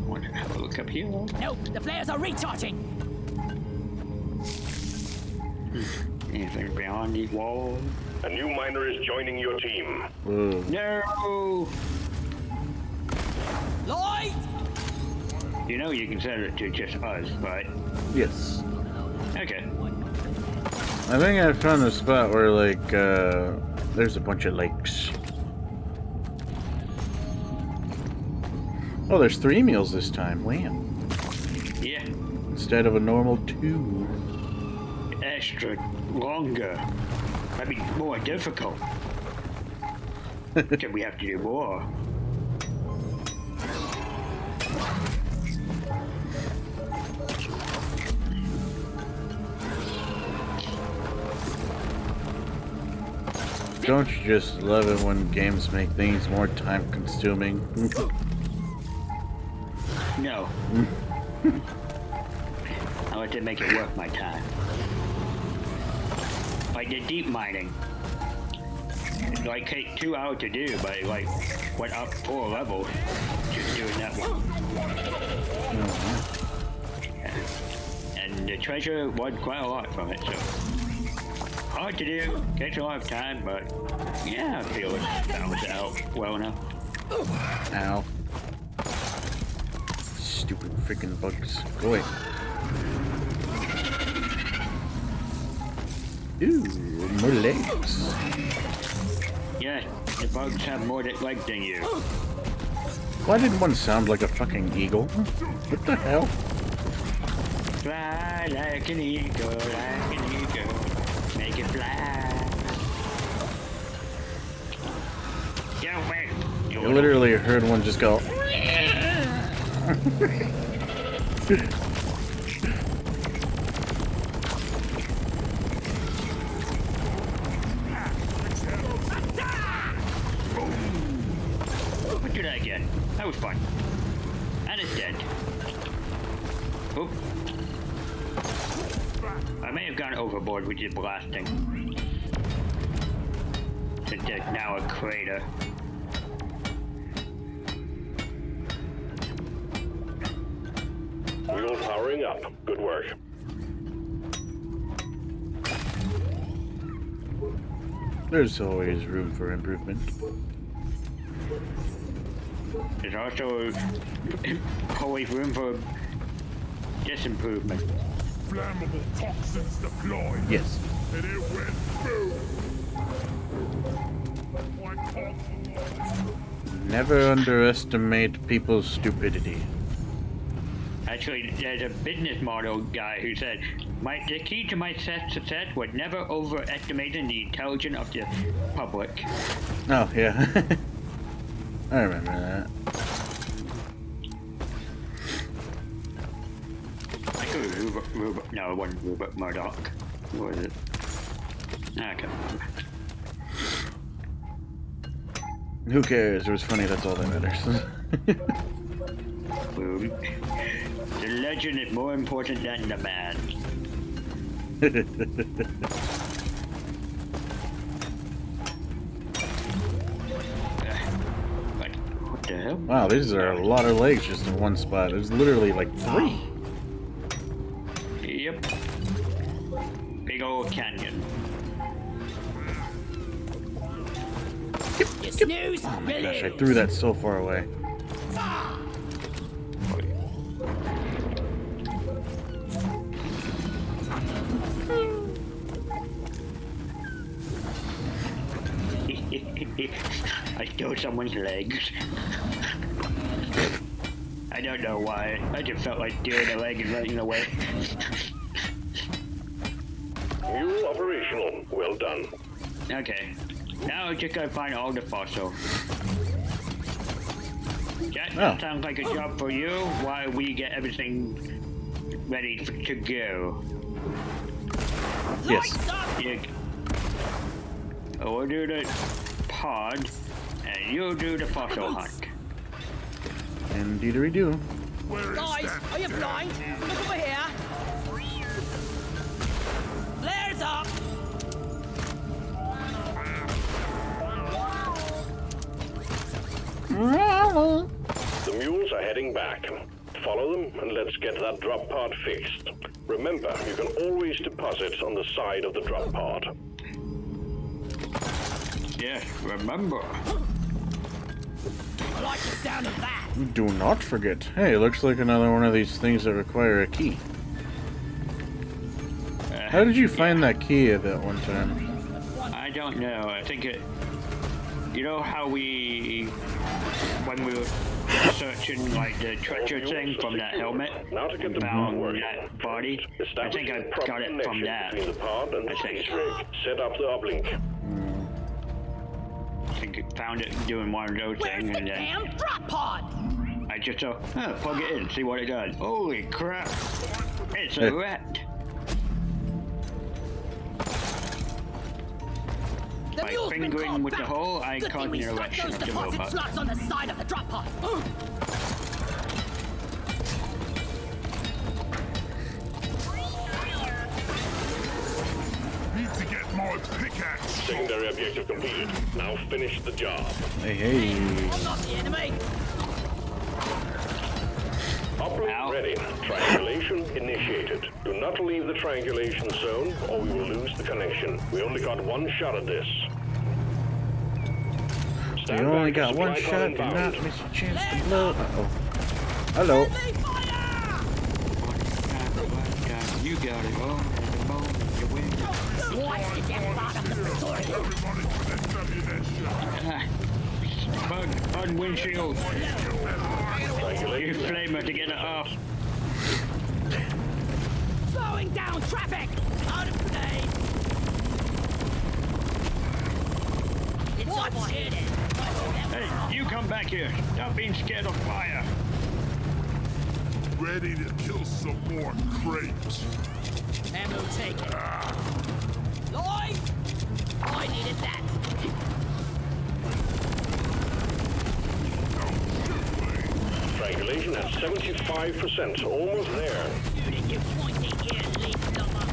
Want to have a look up here? Nope, the flares are recharging. Anything beyond these walls? A new miner is joining your team. Whoa. No! Light. You know you can send it to just us, right? Yes. Okay. I think I found a spot where, like, there's a bunch of lakes. Oh, there's 3 meals this time. Wham. Yeah. Instead of a normal 2. Extra longer. That'd be more difficult. So we have to do more. Don't you just love it when games make things more time consuming? No. I like to make it worth my time. Like the deep mining. It like take 2 hours to do, but it like went up 4 levels just doing that one. And the treasure won quite a lot from it, so hard to do, takes a lot of time, but yeah, I feel it balanced out well enough. Ow. Stupid freaking bugs. Go away. Ooh, more legs. Yeah, the bugs have more legs than you. Why did one sound like a fucking eagle? What the hell? Fly like an eagle, make it fly. Get away. I literally heard one just go. What did I get? That was fun. And it's dead. Oop. I may have gone overboard with the blasting. Since there's now a crater. Wheel powering up. Good work. There's always room for improvement. There's also always room for disimprovement. Flammable toxins deployed. Yes. And it went boom. My toxins. Never underestimate people's stupidity. Actually, there's a business model guy who said, the key to my success was never overestimating the intelligence of the public. Oh, yeah. I remember that. I could Rupert, no, it wasn't Rupert Murdoch. What was it? I can't remember. Who cares? It was funny, that's all that matters. Boom. The legend is more important than the man. What the hell? Wow, these are a lot of legs just in one spot. There's literally like 3. Yep. Big old canyon. You snooze, Oh my gosh, I threw that so far away. I stole someone's legs. I don't know why. I just felt like stealing a leg and running away. Mule operational. Well done. Okay. Now I just gotta find all the fossils. That sounds like a job for you while we get everything ready to go. Yes. You, we'll do the pod, and you'll do the fossil hunt. Indeed, do. Where is Guys, that? are you blind? Look over here. Flares up. The mules are heading back. Follow them and let's get that drop pod fixed. Remember, you can always deposit on the side of the drop pod. Yes, remember. I like the sound of that. Do not forget. Hey, looks like another one of these things that require a key. How did you find that key at that one time? I don't know. I think it. You know how when we were searching like the treasure thing from that helmet, Now to get the pod found working. that body. I Establish think I the proper got it from connection that. between the pod and the I think. space rig. Set up the uplink. I think I found it doing one of those Where's things, the and then damn drop pod? I just plug it in, see what it does. Holy crap! It's a rat. The By mule's been fingering called with the back. hole, I Good caught thing we an stuck erection those of the deposit robot. slots on the side of the drop pod. Need to get my pickaxe. Secondary objective completed. Now finish the job. Hey. I'm not the enemy. Uplink Ow. ready. Triangulation initiated. Do not leave the triangulation zone or we will lose the connection. We only got one shot at this. Stand You only back, got one supply shot, pod do not inbound. miss your chance to blow. Uh-oh. Hello. Friendly fire! You got it. Oh, the bone, the wing. What's the damn part of the Pretoria? Everybody for that ammunition. Bug on windshield. You Triangulation. flamer to get it off. Slowing down traffic! Out of grenade! It's overheated! Hey, you come back here. Stop being scared of fire. Ready to kill some more crates. Ammo taken. Lloyd! I needed that. Triangulation at 75%. Almost there. Shooting you pointy ear leaf number.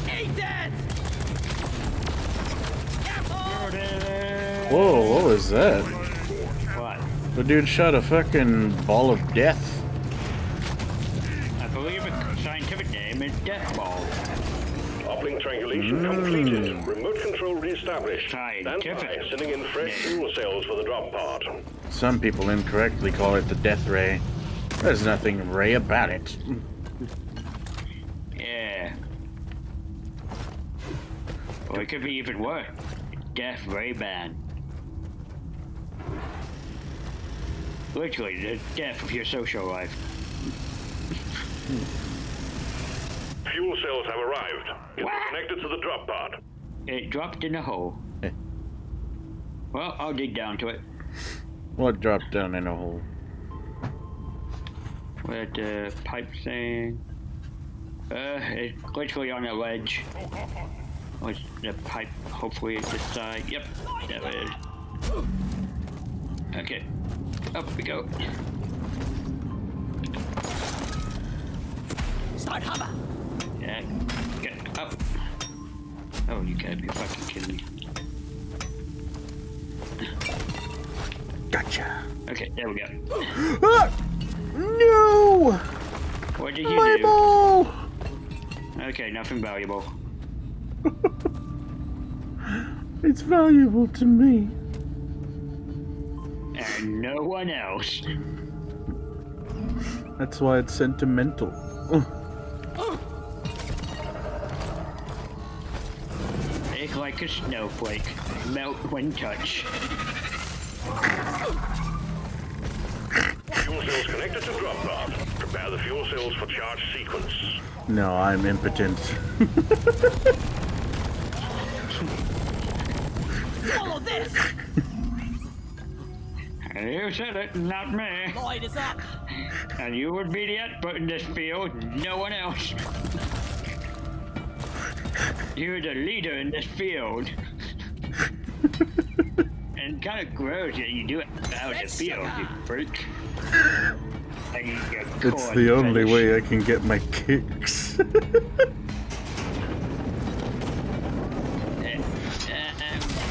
Eat it! Whoa, what was that? The dude shot a fucking ball of death. I believe the scientific name is Death Ball. Uplink triangulation completed. Remote control reestablished. Stand by, Scientific. sending in fresh fuel cells for the drop pod. Some people incorrectly call it the death ray. There's nothing ray about it. Yeah. Or it could be even worse. Death Ray Ban. Literally, the death of your social life. Fuel cells have arrived. Get connected to the drop pod. It dropped in a hole. Well, I'll dig down to it. What dropped down in a hole? Where the pipe thing? It's literally on a ledge. What's the pipe? Hopefully it's this side. Yep, there it is. Okay, up we go. Start hammer. Yeah, get up. Oh, you gotta be fucking kidding me. Gotcha. Okay, there we go. Ah! No! What did you My do? ball! Okay, nothing valuable. It's valuable to me. And no one else. That's why it's sentimental. It's like a snowflake. Melt when touched. Fuel cells connected to drop pod. Prepare the fuel cells for charge sequence. No, I'm impotent. Follow this. You said it, not me. Light is up. And you would be the expert in this field, no one else. You're the leader in this field. And kind of gross that you do it out in the field, you freak. And you get It's caught the and only finish. way I can get my kicks.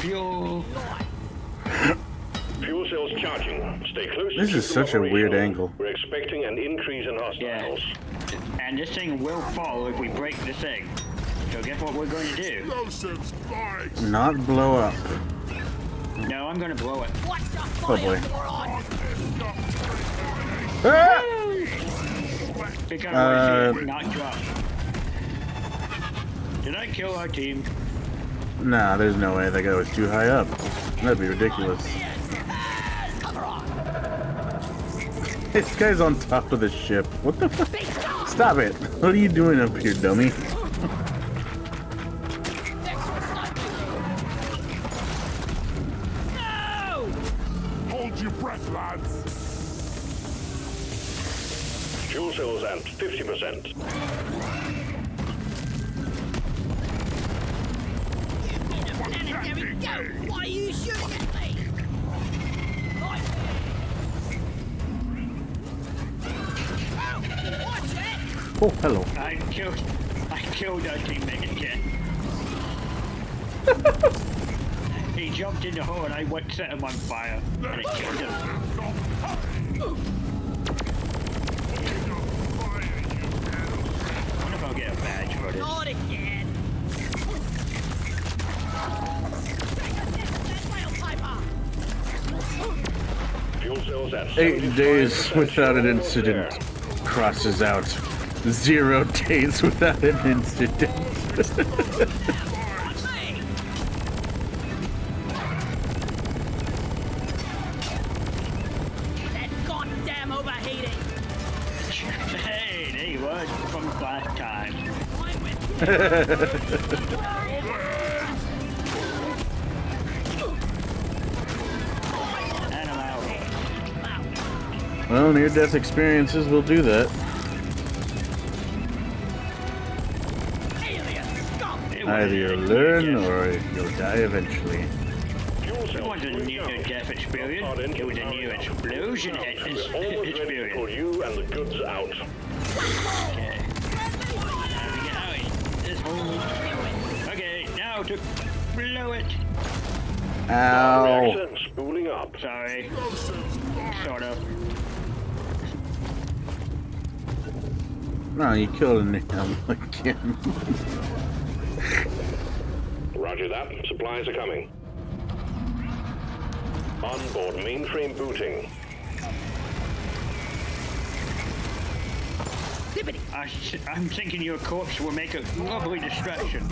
Fuel. Fuel cells charging. Stay close. This to is keep such them a weird operational. angle. We're expecting an increase in hostiles. And this thing will fall if we break the thing. So guess what we're going to do? Explosive spikes! Not blow up. No, I'm going to blow it. Watch the Oh boy. Ah! Because not drop. Did I kill our team? Nah, there's no way. That guy was too high up. That'd be ridiculous. This guy's on top of the ship. What the fuck? Stop it. What are you doing up here, dummy? Hold your breath, lads! Fuel cells at 50%. Why are you shooting at me? Right. Oh, watch it! Oh, hello. I killed our teammate again. He jumped in the hole and I went set him on fire and it killed him. I wonder if I'll get a badge for this. Not again. Fuel cells at 8 days 75% without an almost incident there. crosses out. 0 days without an incident. That goddamn overheating. Hey, there he was from last time. I'm with you. And I'm out. Well, near-death experiences will do that. Either you'll learn or you'll die eventually. Fuel It cells wasn't a near-death experience. It was a near explosion We're almost ready to pull experience. you and the goods out. Okay. How do we get out? This hole. Okay, now to blow it. Ow. Reactor spooling up. Sorry. Sort of. No, you killed him again. Roger that. Supplies are coming. Onboard mainframe booting. I'm thinking your corpse will make a lovely distraction.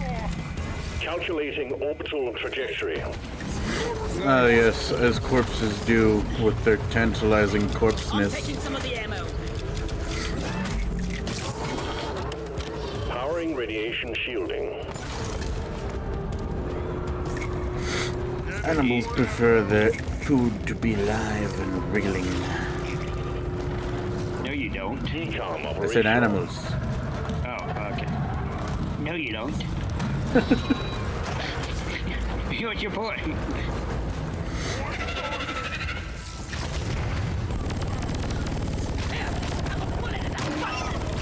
Calculating orbital trajectory. Oh yes, as corpses do with their tantalizing corpseness. Taking some of the ammo. Powering radiation shielding. Animals prefer their food to be live and wriggling. No, you don't. Decom I operation. said animals. Oh, okay. No, you don't. What's your point?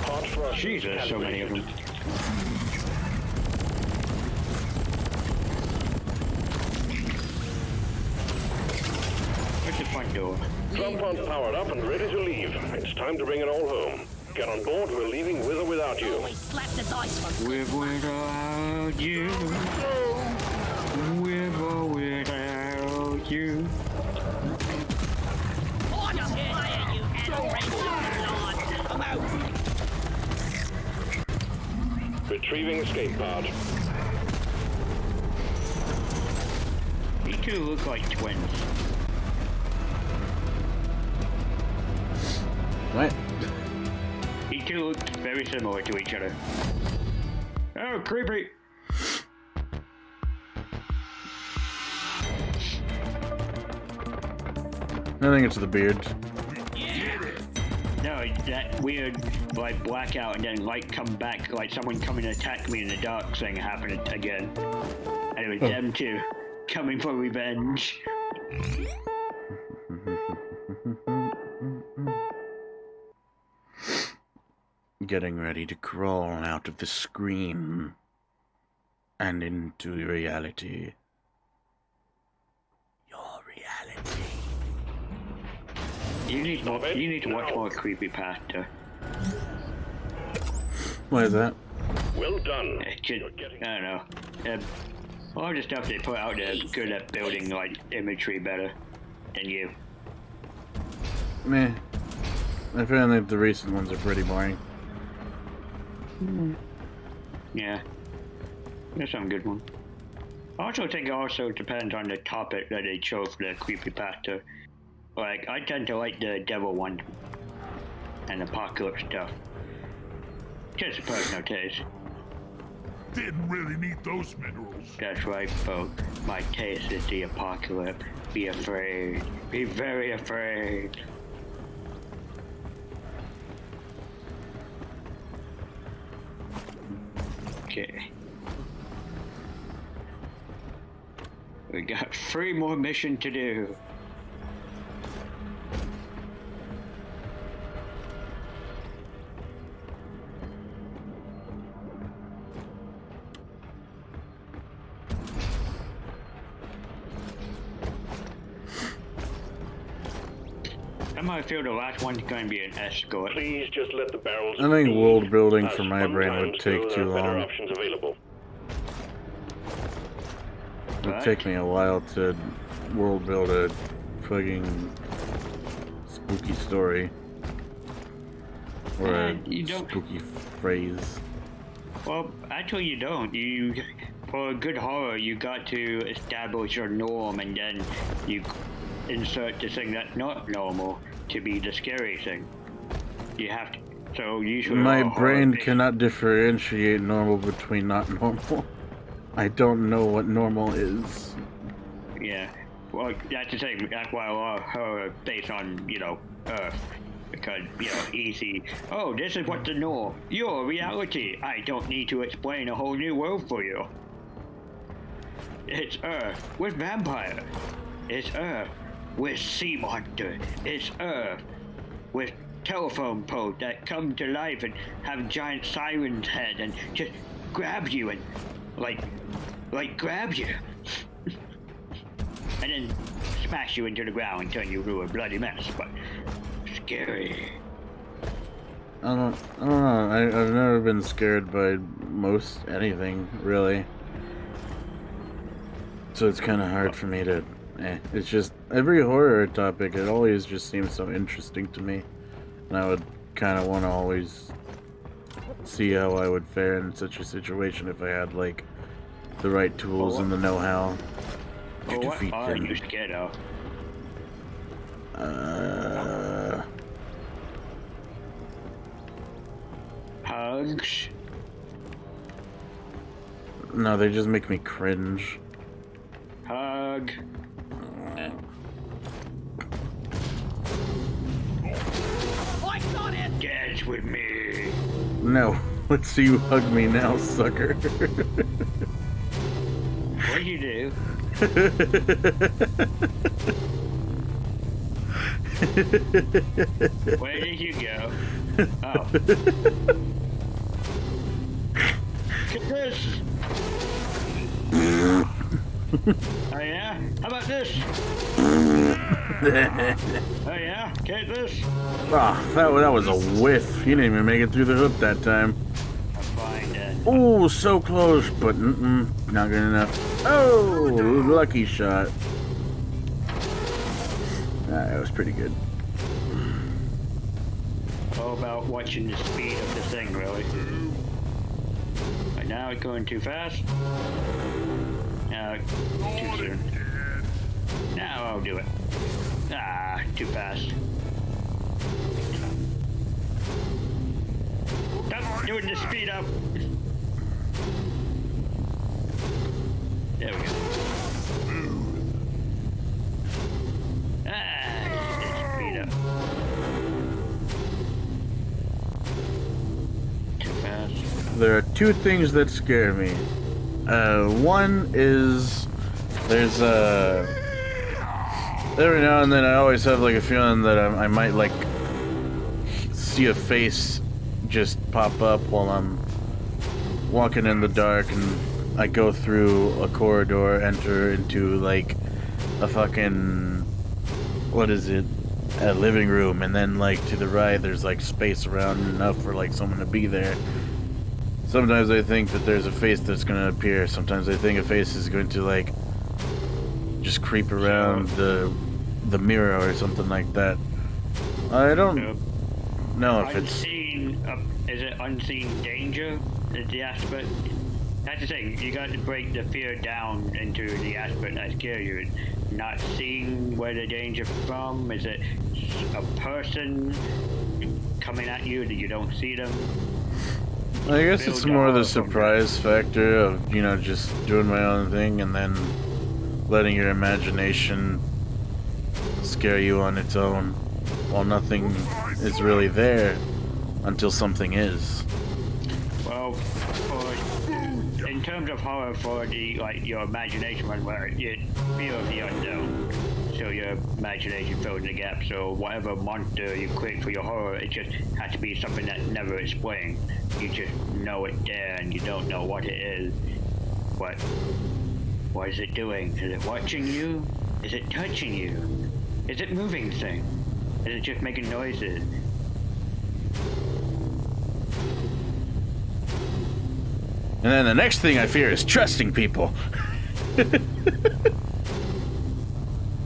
Hot thrust Jesus, so many of them. Where's the front door? Compound powered up and ready to leave. It's time to bring it all home. Get on board. We're leaving with or without you. Always slap the dice for With or without you. With or without you. order fire, you adoration lord. Come out. Retrieving escape pod. You two look like twins. What? You two look very similar to each other. Oh, creepy! I think it's the beard. No, that weird, like, blackout and then light come back, like someone coming to attack me in the dark thing happened again. And it was them two, coming for revenge. Getting ready to crawl out of the screen and into reality. Your reality. You need to watch more creepypasta. What is that? Well done. It should, I don't know. All the stuff they put out there is good at building, like, imagery better than you. Meh. I found that the recent ones are pretty boring. Yeah. There's some good ones. I also think it also depends on the topic that they chose for the creepypasta. Like, I tend to like the devil one and apocalypse stuff. Just a personal taste. Didn't really need those minerals. That's right, folks. My taste is the apocalypse. Be afraid. Be very afraid. Okay. We got 3 more missions to do. I might feel the last one's going to be an escort. Please just let the barrels. I think feed, world building as for my brain would sometimes take there too are better long. options available. It would take me a while to world build a fucking spooky story. Or a You don't- spooky phrase. Well, actually you don't. You, for a good horror, you got to establish your norm and then you insert the thing that's not normal to be the scary thing. You have to, so usually My all brain horror- cannot differentiate normal between not normal. I don't know what normal is. Yeah, well, that's the thing. That's why a lot of horror is based on, you know, Earth. Because, you know, easy. Oh, this is what the norm. Your reality. I don't need to explain a whole new world for you. It's Earth with vampires. It's Earth with sea monster. It's Earth with telephone poles that come to life and have giant sirens' head and just grab you and like grab you. and then smash you into the ground and turn you into a bloody mess. But scary. I don't know. I've never been scared by most anything, really. So it's kind of hard for me to... It's just, every horror topic, it always just seems so interesting to me. And I would kind of want to always see how I would fare in such a situation if I had, like, the right tools and the know-how to defeat what them. are you scared of? Hugs? No, they just make me cringe. Hug. I got it! Dance with me. No, let's see you hug me now, sucker. What'd you do? Where did you go? Oh. Get this! Oh yeah? How about this? Oh yeah? Get this? Ah, that was a whiff. You didn't even make it through the hoop that time. I'm fine then. Oh, so close, but not good enough. Oh, lucky shot. That was pretty good. All about watching the speed of the thing, really. Right now it's going too fast. Now too soon. Now I'll do it. Ah, too fast. Stop doing the speed up. There we go. Ah, speed up. Too fast. There are two things that scare me. One is there's every now and then I always have like a feeling that I might like see a face just pop up while I'm walking in the dark, and I go through a corridor, enter into like a fucking, what is it, a living room, and then like to the right there's like space around enough for like someone to be there. Sometimes I think that there's a face that's going to appear. Sometimes I think a face is going to, like, just creep around the mirror or something like that. I don't know if it's... Is it unseen danger? Is the aspect? That's the thing. You got to break the fear down into the aspect that scares you. Not seeing where the danger from. Is it a person coming at you that you don't see them? I guess it's more the surprise factor of, you know, just doing my own thing and then letting your imagination scare you on its own while nothing is really there until something is. Well, in terms of horror, for the your imagination one, where you fear of the unknown, so your imagination fills in the gap. So whatever monster you create for your horror, it just has to be something that never explained. You just know it's there, and you don't know what it is. What is it doing? Is it watching you? Is it touching you? Is it moving things? Is it just making noises? And then the next thing I fear is trusting people.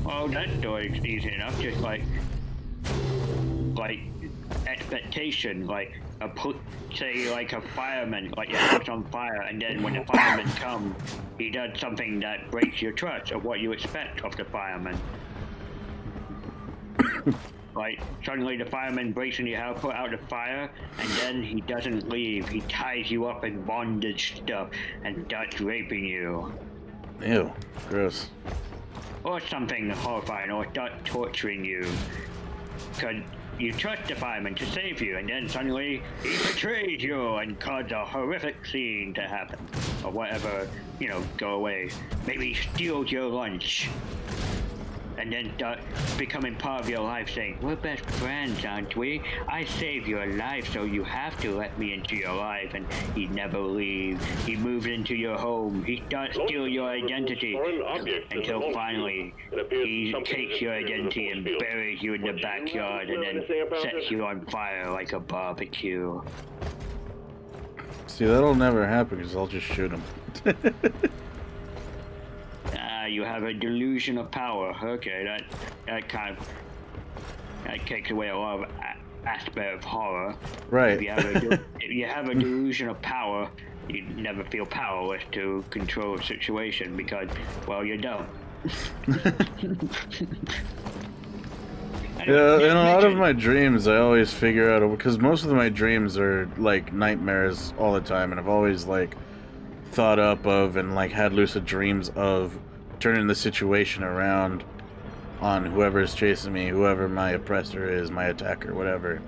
Well, that door is easy enough. Just like expectation, like say like a fireman, like your house on fire, and then when the fireman comes, he does something that breaks your trust of what you expect of the fireman. Like, suddenly the fireman breaks into your house, put out the fire, and then he doesn't leave. He ties you up in bondage stuff and starts raping you. Ew, gross. Or something horrifying, or starts torturing you. Because you trust the fireman to save you, and then suddenly he betrays you and causes a horrific scene to happen. Or whatever, you know, go away. Maybe steals your lunch. and then start becoming part of your life, saying, "We're best friends, aren't we? I saved your life, so you have to let me into your life." And he never leaves. He moves into your home. He starts stealing your identity until finally he takes your identity and buries you in the backyard and then sets you on fire like a barbecue. See, that'll never happen because I'll just shoot him. You have a delusion of power. Okay, that takes away a lot of aspect of horror. Right. If you have a delusion of power, you never feel powerless to control a situation because, well, you're dumb. Yeah, in a lot of my dreams, I always figure out, because most of my dreams are like nightmares all the time, and I've always like thought up of and like had lucid dreams of turning the situation around on whoever's chasing me, whoever my oppressor is, my attacker, whatever.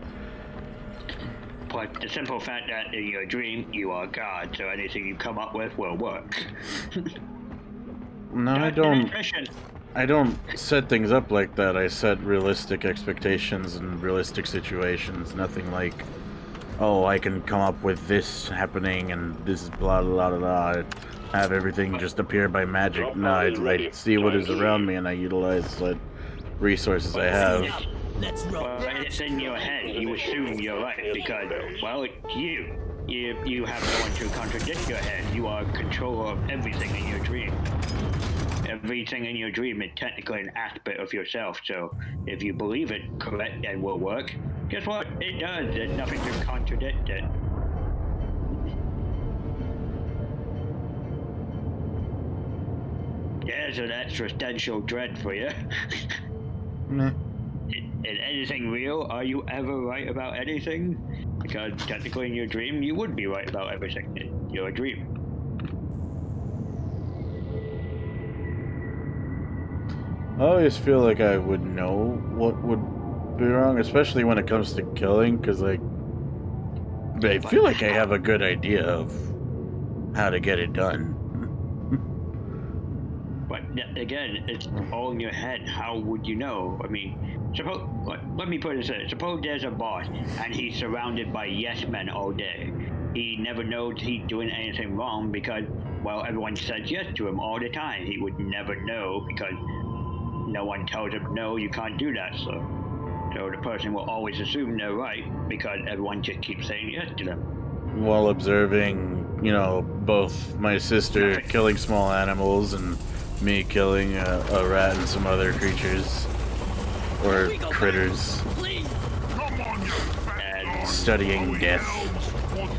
But the simple fact that in your dream you are God, so anything you come up with will work. No, I don't set things up like that. I set realistic expectations and realistic situations. Nothing like, oh, I can come up with this happening and this is blah blah blah blah. Have everything just appear by magic. No, I see what is around me and I utilize what resources I have. Well, it's in your head. You assume you're right because, well, it's you. You have no one to contradict your head. You are in control of everything in your dream. Everything in your dream is technically an aspect of yourself, so if you believe it correct and will work, guess what? It does. There's nothing to contradict it. There's an existential dread for you. Nah. Is anything real? Are you ever right about anything? Because technically in your dream, you would be right about everything in your dream. I always feel like I would know what would be wrong, especially when it comes to killing, because like, I feel like I have a good idea of how to get it done. But again, it's all in your head. How would you know? I mean, let me put it this way. Suppose there's a boss and he's surrounded by yes men all day. He never knows he's doing anything wrong because, well, everyone says yes to him all the time. He would never know because no one tells him, no, you can't do that. So the person will always assume they're right because everyone just keeps saying yes to them. While observing, you know, both my sister killing small animals and me killing a rat and some other creatures or critters, and studying death,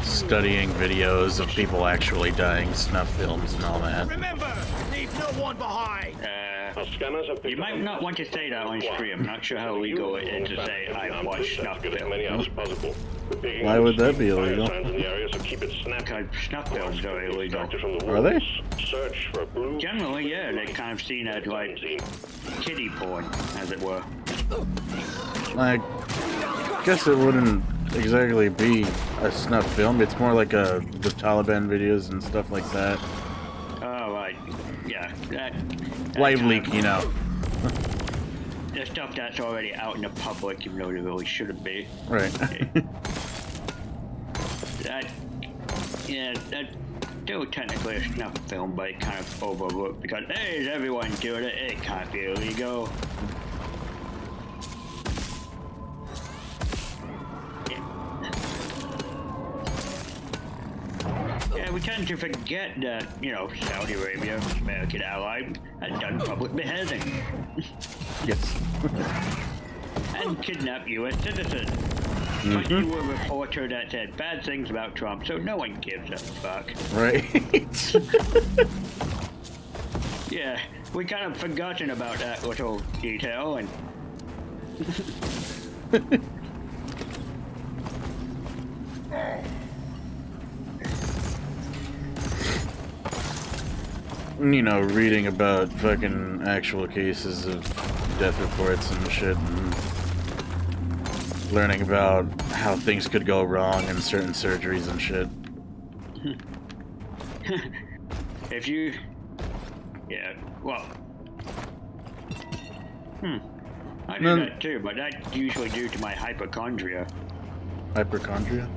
studying videos of people actually dying, snuff films and all that. Remember, leave no one behind. You might not want to say that on stream. I'm not sure how legal it is to say I watched snuff films. Why would that be illegal? Because snuff films are illegal. Are they? Generally, yeah, they're kind of seen as like kiddie porn, as it were. I guess it wouldn't exactly be a snuff film. It's more like the Taliban videos and stuff like that. Oh, right. Yeah. That Live leak, you know. The stuff that's already out in the public, even though it really shouldn't be. Right. That's still technically a snuff film, but it kind of overlooked because, hey, is everyone doing it? It can't be illegal. Yeah, we tend to forget that, you know, Saudi Arabia, American ally, had done public beheading. Yes. And kidnap U.S. citizens. But you were a reporter that said bad things about Trump, so no one gives a fuck. Right. Yeah, we kind of forgotten about that little detail, and... You know, reading about fucking actual cases of death reports and shit, and learning about how things could go wrong in certain surgeries and shit. If you... Yeah, well... I do that too, but that's usually due to my hypochondria. Hypochondria?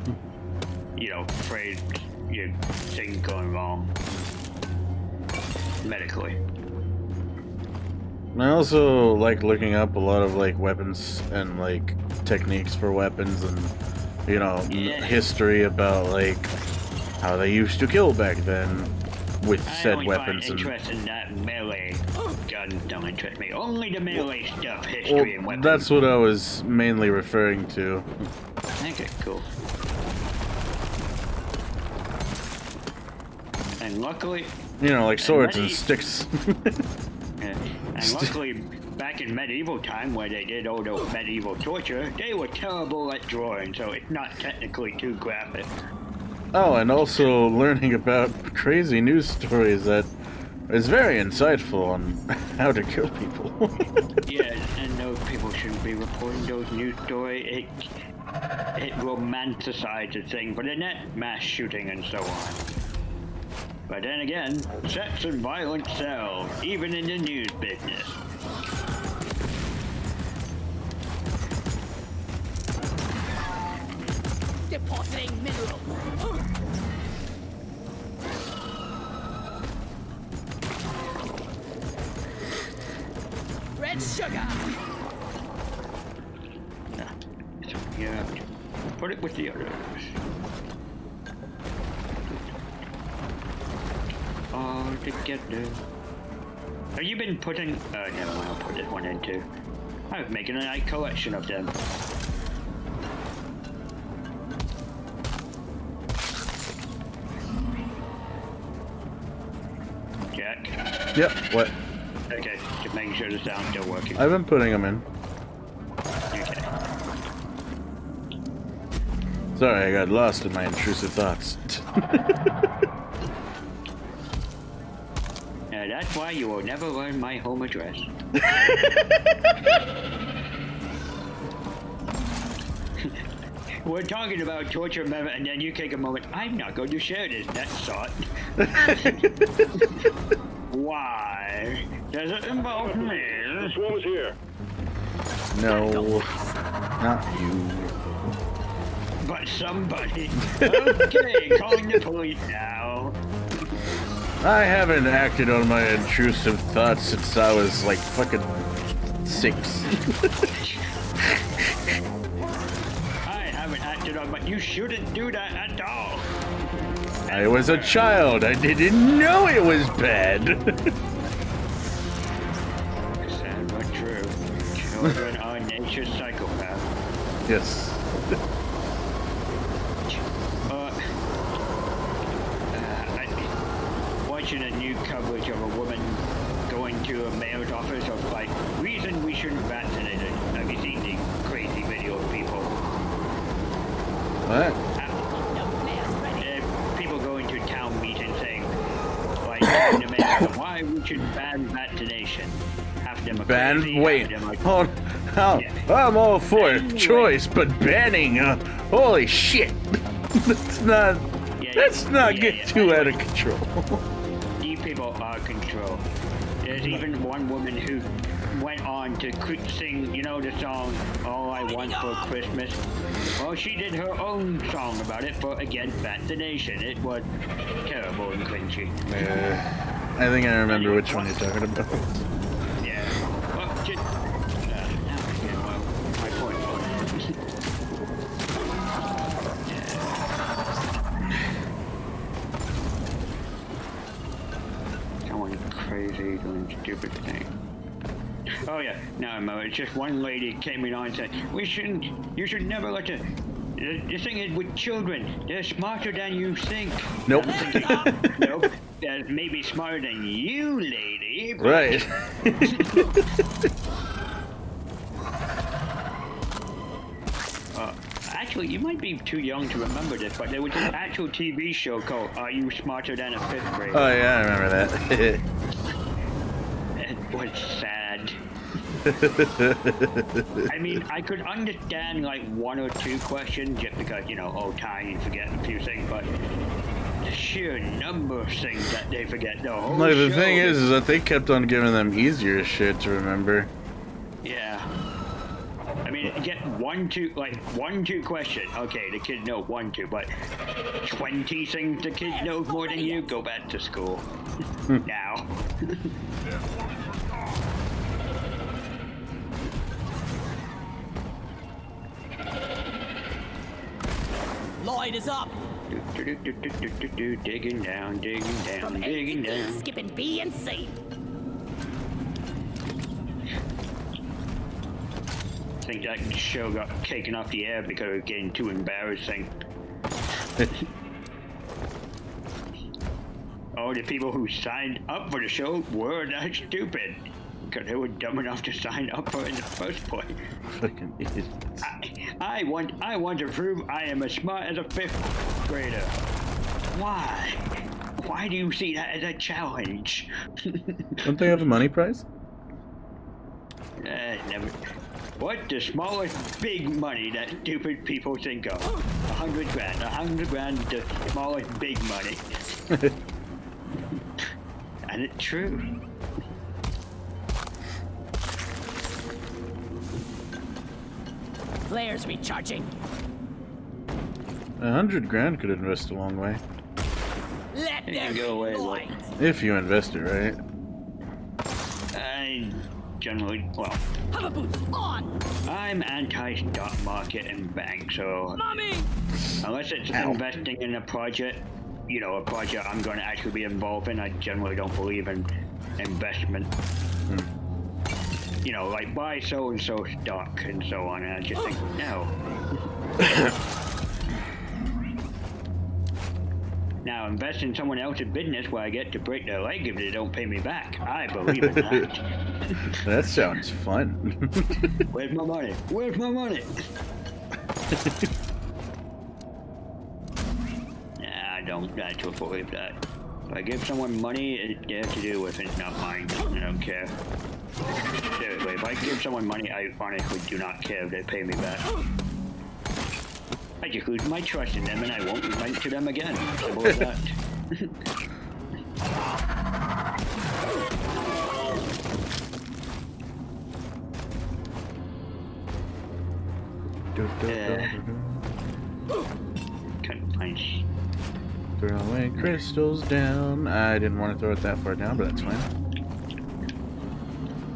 You know, afraid things going wrong medically. I also like looking up a lot of like weapons and like techniques for weapons and history about like how they used to kill back then with said weapons. I interest in that melee guns don't interest me. Only the melee stuff, history and weapons. That's what I was mainly referring to. Okay, cool. And luckily, like swords and sticks. And luckily, back in medieval time, where they did all the medieval torture, they were terrible at drawing, so it's not technically too graphic. Oh, and also learning about crazy news stories that is very insightful on how to kill people. Yeah, and those people shouldn't be reporting those news stories. It romanticizes things for the net mass shooting and so on. But then again, sex and violence sell, even in the news business. Depositing mineral. Red sugar. Yeah, put it with the others. All together. Have you been putting... never mind, I'll put this one in too. I'm making a nice collection of them. Jack? Yep, what? Okay, just making sure the sound's still working. I've been putting them in. Okay. Sorry, I got lost in my intrusive thoughts. That's why you will never learn my home address. We're talking about torture method, and then you take a moment. I'm not going to share this next thought. Why? Does it involve me? The swarm is here. No, not you. But somebody. Okay, calling the police now. I haven't acted on my intrusive thoughts since I was like fucking 6. I haven't acted on, but you shouldn't do that at all. I was a child. I didn't know it was bad. Sad but true. Children are nature's psychopaths. Yes. Watching a new coverage of a woman going to a mayor's office of like, reason we shouldn't vaccinate it. Have you seen the crazy video of people? What? People going to town meeting saying, like, in America, why we should ban vaccination. Half them are crazy, wait. I'm all for choice, but banning, holy shit. Let's not get too out of control. You people are control. There's even one woman who went on to sing, you know, the song All I Want for Christmas. Well, she did her own song about it for against vaccination. It was terrible and cringy. I think I remember which one you're talking about. Yeah. Well, just... my point was... Crazy, doing stupid things. Oh yeah, now I remember. It's just one lady came in on and said, you should never let the thing is with children, they're smarter than you think. Nope. Nope. They're maybe smarter than you, lady. Right. Actually, you might be too young to remember this, but there was an actual TV show called Are You Smarter Than a Fifth Grader? Oh yeah, I remember that. It was sad. I mean, I could understand like one or two questions just because, you know, old time you forget a few things, but the sheer number of things that they forget, the whole Like, the show thing is that they kept on giving them easier shit to remember. Yeah. I mean, get 1, 2, like 1, 2 question. Okay, the kids know 1, 2, but 20 things the kids know more than you. Go back to school now. Light is up. Digging down, digging down, From digging A to D, down. skipping B and C. I think that show got taken off the air because it was getting too embarrassing. Oh, the people who signed up for the show were that stupid. Because they were dumb enough to sign up for it in the first place. Fucking idiots. I want to prove I am as smart as a 5th grader. Why? Why do you see that as a challenge? Don't they have a money prize? Never. What the smallest big money that stupid people think of? 100 grand. 100 grand, the smallest big money. And it's true. Flares recharging. 100 grand could invest a long way. Let Here there you be go, Wade. light. If you invest it right. I generally, well, Hover boots on. I'm anti-stock market and bank, so Mommy. unless it's Ow. investing in a project, you know, a project I'm going to actually be involved in, I generally don't believe in investment. You know, like buy so-and-so stock and so on, and I just think, no. Now, invest in someone else's business where I get to break their leg if they don't pay me back. I believe in that. That sounds fun. Where's my money? Where's my money? Nah, I don't actually believe that. If I give someone money, they have to do with it, not mine. I don't care. Seriously, if I give someone money, I honestly do not care if they pay me back. I just lose my trust in them and I won't lend to them again. Simple as that. Couldn't find Throwing crystals down. I didn't want to throw it that far down, but that's fine.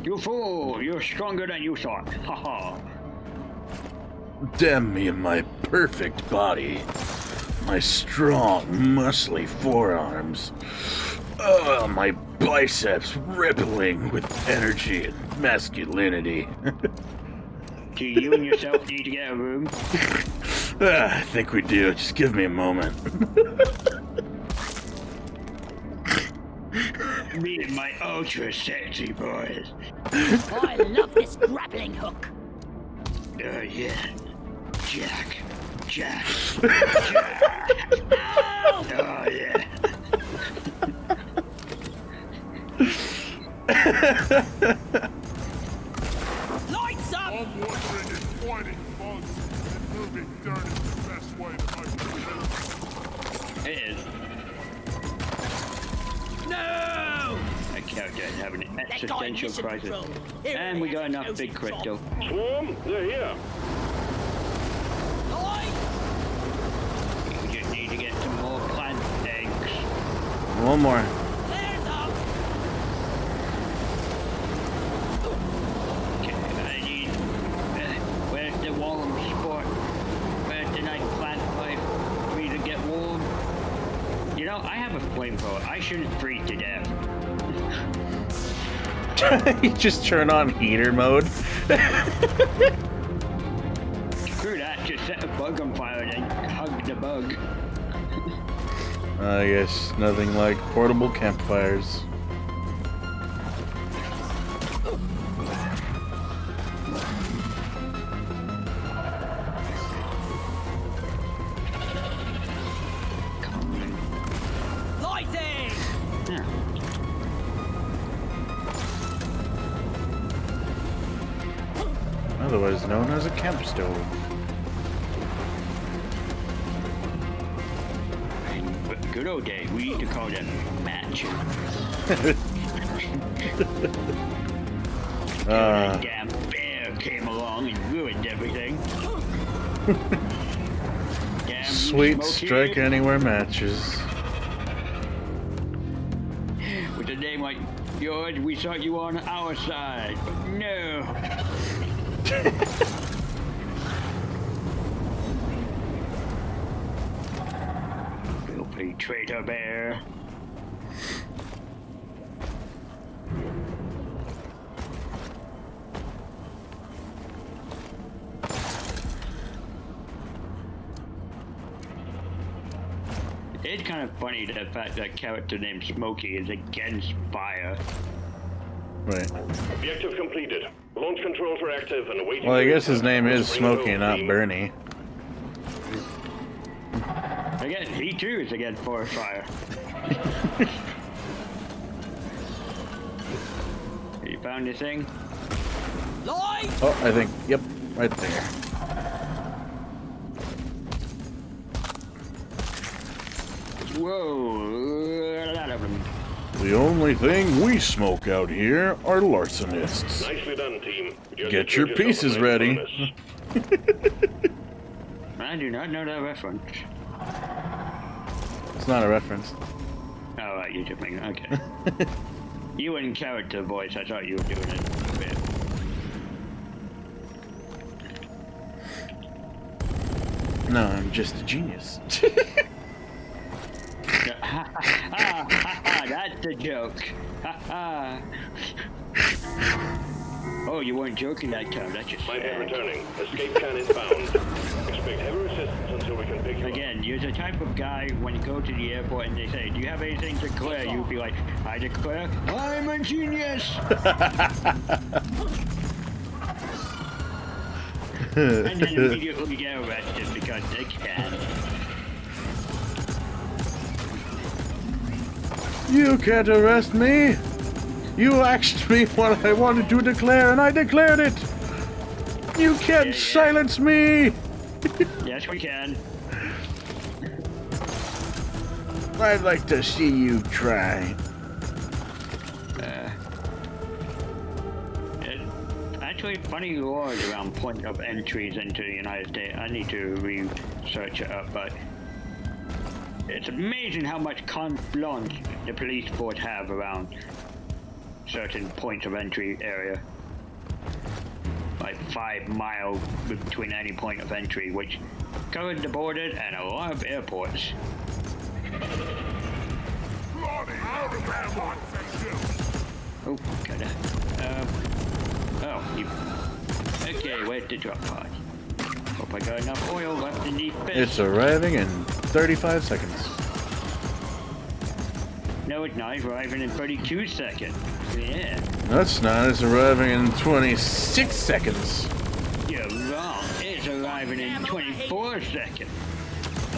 You fool! You're stronger than you thought. Haha. Damn me and my perfect body. My strong, muscly forearms. My biceps rippling with energy and masculinity. Do you and yourself need to get a room? I think we do. Just give me a moment. Me and my ultra sexy boys. Oh, I love this grappling hook. Oh yeah. Jack. Jack. Ow! Oh yeah. Lights up! I'm wondering if fighting bugs and moving dirt is the best way to make it. It is. No! That character is having an That guy existential mission crisis. control. Here And we got enough big crypto. Swarm, they're here. Light! We just need to get some more plant eggs. One more. Flares up! Okay, I need... where's the warm spot? Where's the nice plant life for me to get warm? You know, I have a flamethrower. I shouldn't freeze to death. You just turn on heater mode. Screw that, just set a bug on fire and then hug the bug. Yes, nothing like portable campfires. Lighting! Yeah. Otherwise known as a camp stove. But good old days, we used to call them matches. Damn bitch. came along and ruined everything. Damn, Sweet Smokey. strike anywhere matches. With a name like yours, we thought you were on our side, but no. Filthy traitor bear. It's kind of funny the fact that character named Smokey is against fire. Right. Objective completed. Launch controls are active and awaiting. Well, I guess his name is Smokey, not Bernie. Again, he too is against forest fire. You found this thing? Oh, I think, yep, right there. Whoa, a lot of them. The only thing we smoke out here are larcenists. Nicely done, team. You Get secured your yourself a pieces nice ready. bonus. I do not know that reference. It's not a reference. Oh, right, you're jumping. Okay. You in character voice, I thought you were doing it a bit. No, I'm just a genius. That's the joke. Oh, you weren't joking that time. That's just Minehead returning. Escape can is found. Expect heavy resistance until we can pick you again, you're the type of guy when you go to the airport and they say, "Do you have anything to declare?" You'd be like, "I declare, I'm a genius." And then immediately get arrested because they can. You can't arrest me! You asked me what I wanted to declare, and I declared it! You can't silence me! Yes, we can. I'd like to see you try. Actually, funny laws around point of entries into the United States. I need to research it up, but it's amazing how much carte blanche the police force have around certain points of entry area. Like 5 miles between any point of entry, which covers the border and a lot of airports. Oh, kinda. Oh, you. Okay, where's the drop pod? Hope I got enough oil left in these bits. It's arriving in 35 seconds. No, it's not. It's arriving in 32 seconds. Yeah. No, it's not. It's arriving in 26 seconds. You're wrong. It's arriving in 24 seconds.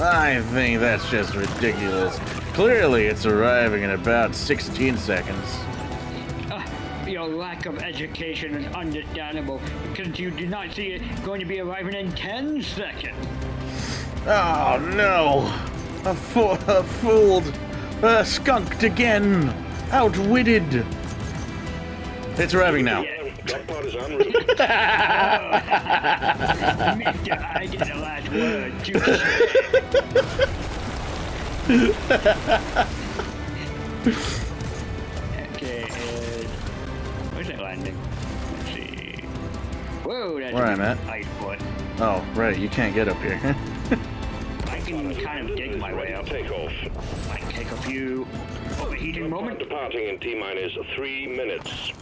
I think that's just ridiculous. Clearly, it's arriving in about 16 seconds. Your lack of education is understandable because you do not see it going to be arriving in 10 seconds. Oh no! Fooled! Skunked again! Outwitted! It's arriving now. Drop pod is en route. Mister, I get the last word. Okay, where's that landing? Let's see. Whoa, that's Where I'm at? ice foot. Oh, right, you can't get up here. I can kind of dig my way up. Takeoff. I can take a few overheating moments. Departing in T-minus 3 minutes.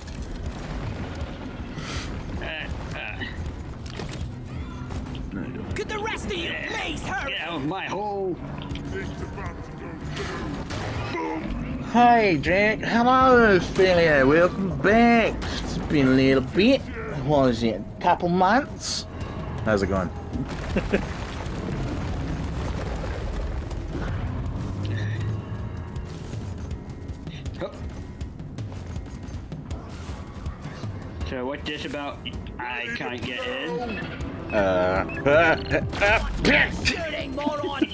Could the rest of you please hurry? Get out of my hole. Hey Jack, hello Ophelia, welcome back. It's been a little bit. What is it, a couple months? How's it going? So what's this about? I can't get in. Shooting, moron!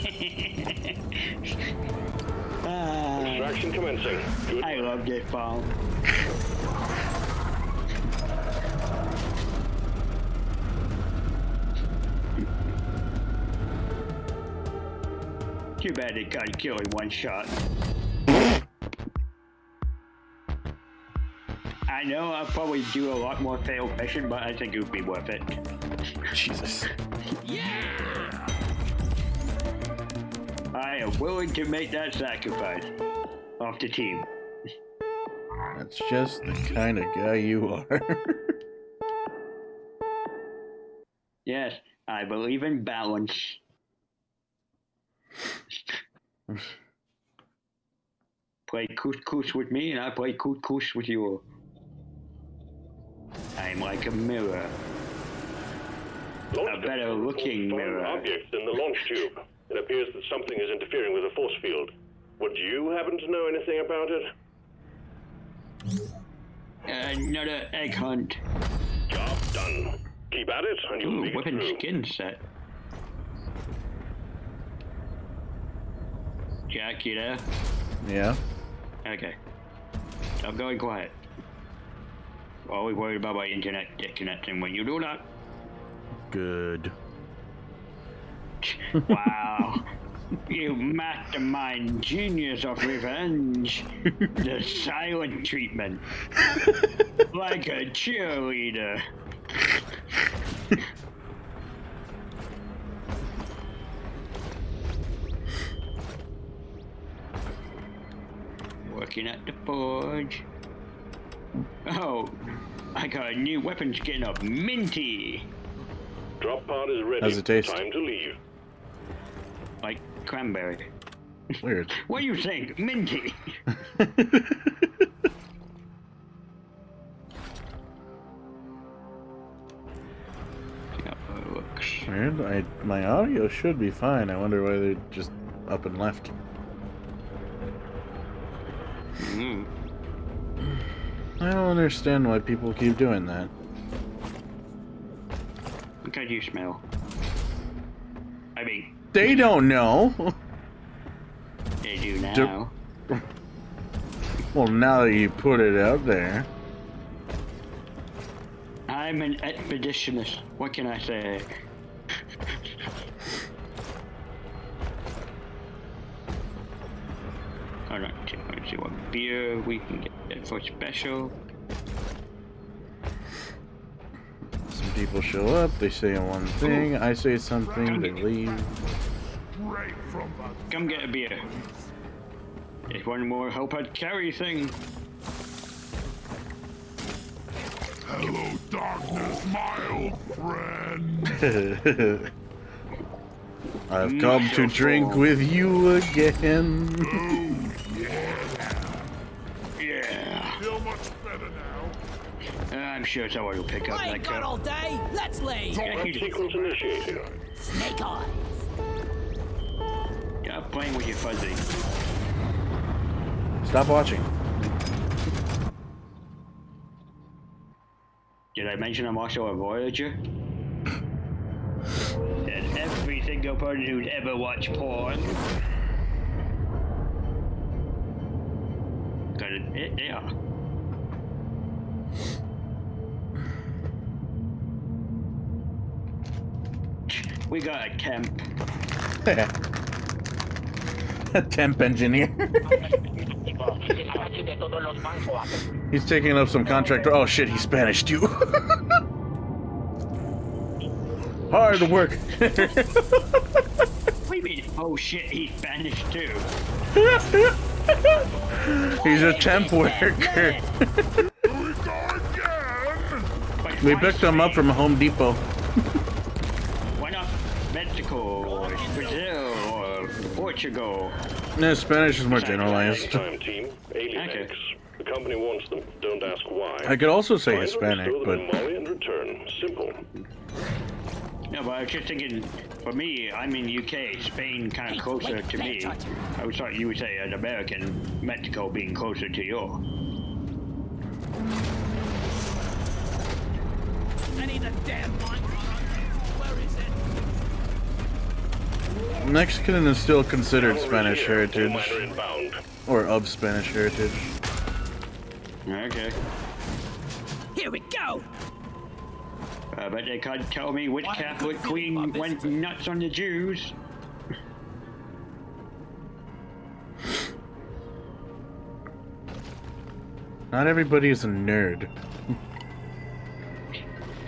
Extraction commencing. Good. I love this bomb. Too bad it got killed in one shot. I know I'll probably do a lot more failed mission, but I think it would be worth it. Jesus. I am willing to make that sacrifice off the team. That's just the kind of guy you are. Yes, I believe in balance. Play couscous with me and I play couscous with you. I'm like a mirror. A better looking mirror. Objects in the launch tube. It appears that something is interfering with the force field. Would you happen to know anything about it? Another egg hunt. Job done. Keep at it, and you'll make it weapon through. skin set. Jack, you there? Yeah. Okay. I'm going quiet. Always worried about my internet disconnecting when you do that. Good. Wow. You mastermind genius of revenge. The silent treatment. Like a cheerleader. Working at the forge. Oh, I got a new weapon skin of Minty. Drop pod is ready. How's it taste? Time to leave. Like cranberry. Weird. What do you think? Minty. Weird. My audio should be fine. I wonder why they just up and left. Mm. I don't understand why people keep doing that. Because you smell. I mean, They don't know. they do now. Well, now that you put it out there. I'm an expeditionist. What can I say? Hold on, let's see what beer we can get for special. Some people show up, they say one thing, I say something, they leave. Straight from the Come get a beer. There's one more help I'd carry thing. hello, darkness, my old friend. I've come to drink with you again. Yeah. Feel much better now. I'm sure someone will pick up I that ain't got cup. all day. Let's leave. Sequence initiated. Snake eyes. Stop playing with your fuzzy. Stop watching. Did I mention I'm also a Voyager? And every single person who's ever watched porn. Got it, yeah. We got a temp. A temp engineer. He's taking up some contractor. Oh shit, he's Spanish too. Hard work. What do you mean? Oh shit, he's Spanish too. He's a temp worker. Here we go again. Wait, We why picked him up Spain? from Home Depot. Why not Mexico or Brazil or Portugal? No, Spanish is more generalized. Time team, Alien Okay. X. The company wants them. Don't ask why. I could also say Find them, Hispanic, stow them but in Mali and return. Simple. No, but I was just thinking, for me, I'm in UK, Spain kind of closer to me. I was thought you would say an American, Mexico being closer to you. I need a damn line. Where is it? Mexican is still considered Spanish Here, heritage, Miner inbound. or of Spanish heritage. Okay. Here we go. But they can't tell me which Why, Catholic good queen feeling about went this. nuts on the Jews. Not everybody is a nerd.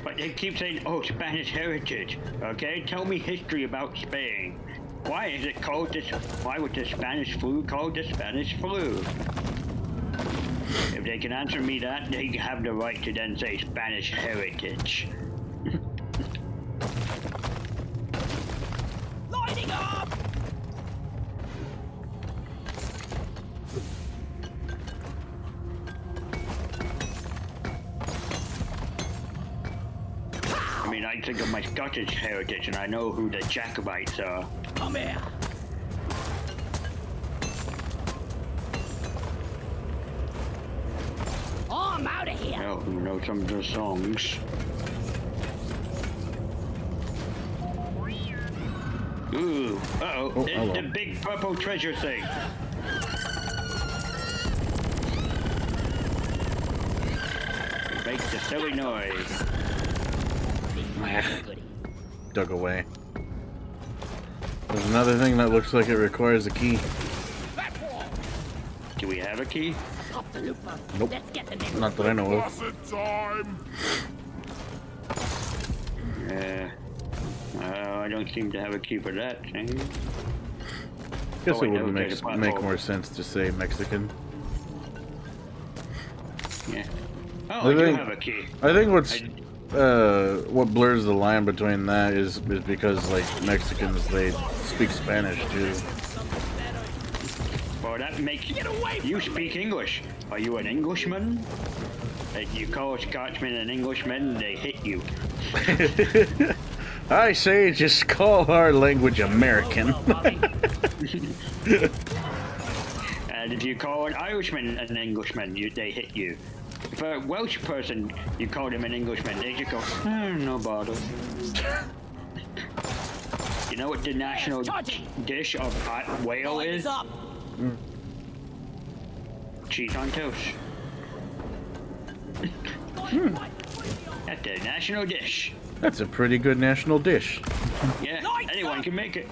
But they keep saying, oh, Spanish heritage. Okay, tell me history about Spain. Why is it called this? Why was the Spanish flu called the Spanish flu? If they can answer me that, they have the right to then say Spanish heritage. Lighting up! I mean, I think of my Scottish heritage, and I know who the Jacobites are. Come here! Oh, I'm out of here! Oh, who knows some of the songs? Ooh, uh-oh, Oh, it's hello. the big purple treasure thing. Make the silly noise. Dug away. There's another thing that looks like it requires a key. Do we have a key? Pop the looper. Nope. Let's get the next Not that I know of. Blessed time! I don't seem to have a key for that thing. Guess Oh, it wait, would no, there's a make platform. more sense to say Mexican. Yeah. Oh, I do think- have a key. I think what blurs the line between that is because like Mexicans, they speak Spanish too. Well, that makes you speak English. Are you an Englishman? Like you call a Scotsman an Englishman, they hit you. I say just call our language American. And if you call an Irishman an Englishman, they hit you. If a Welsh person, you call them an Englishman, they just go, no bother. You know what the national dish of Wales is? up! Cheese on toast. That's the national dish. That's a pretty good national dish. Yeah, anyone can make it.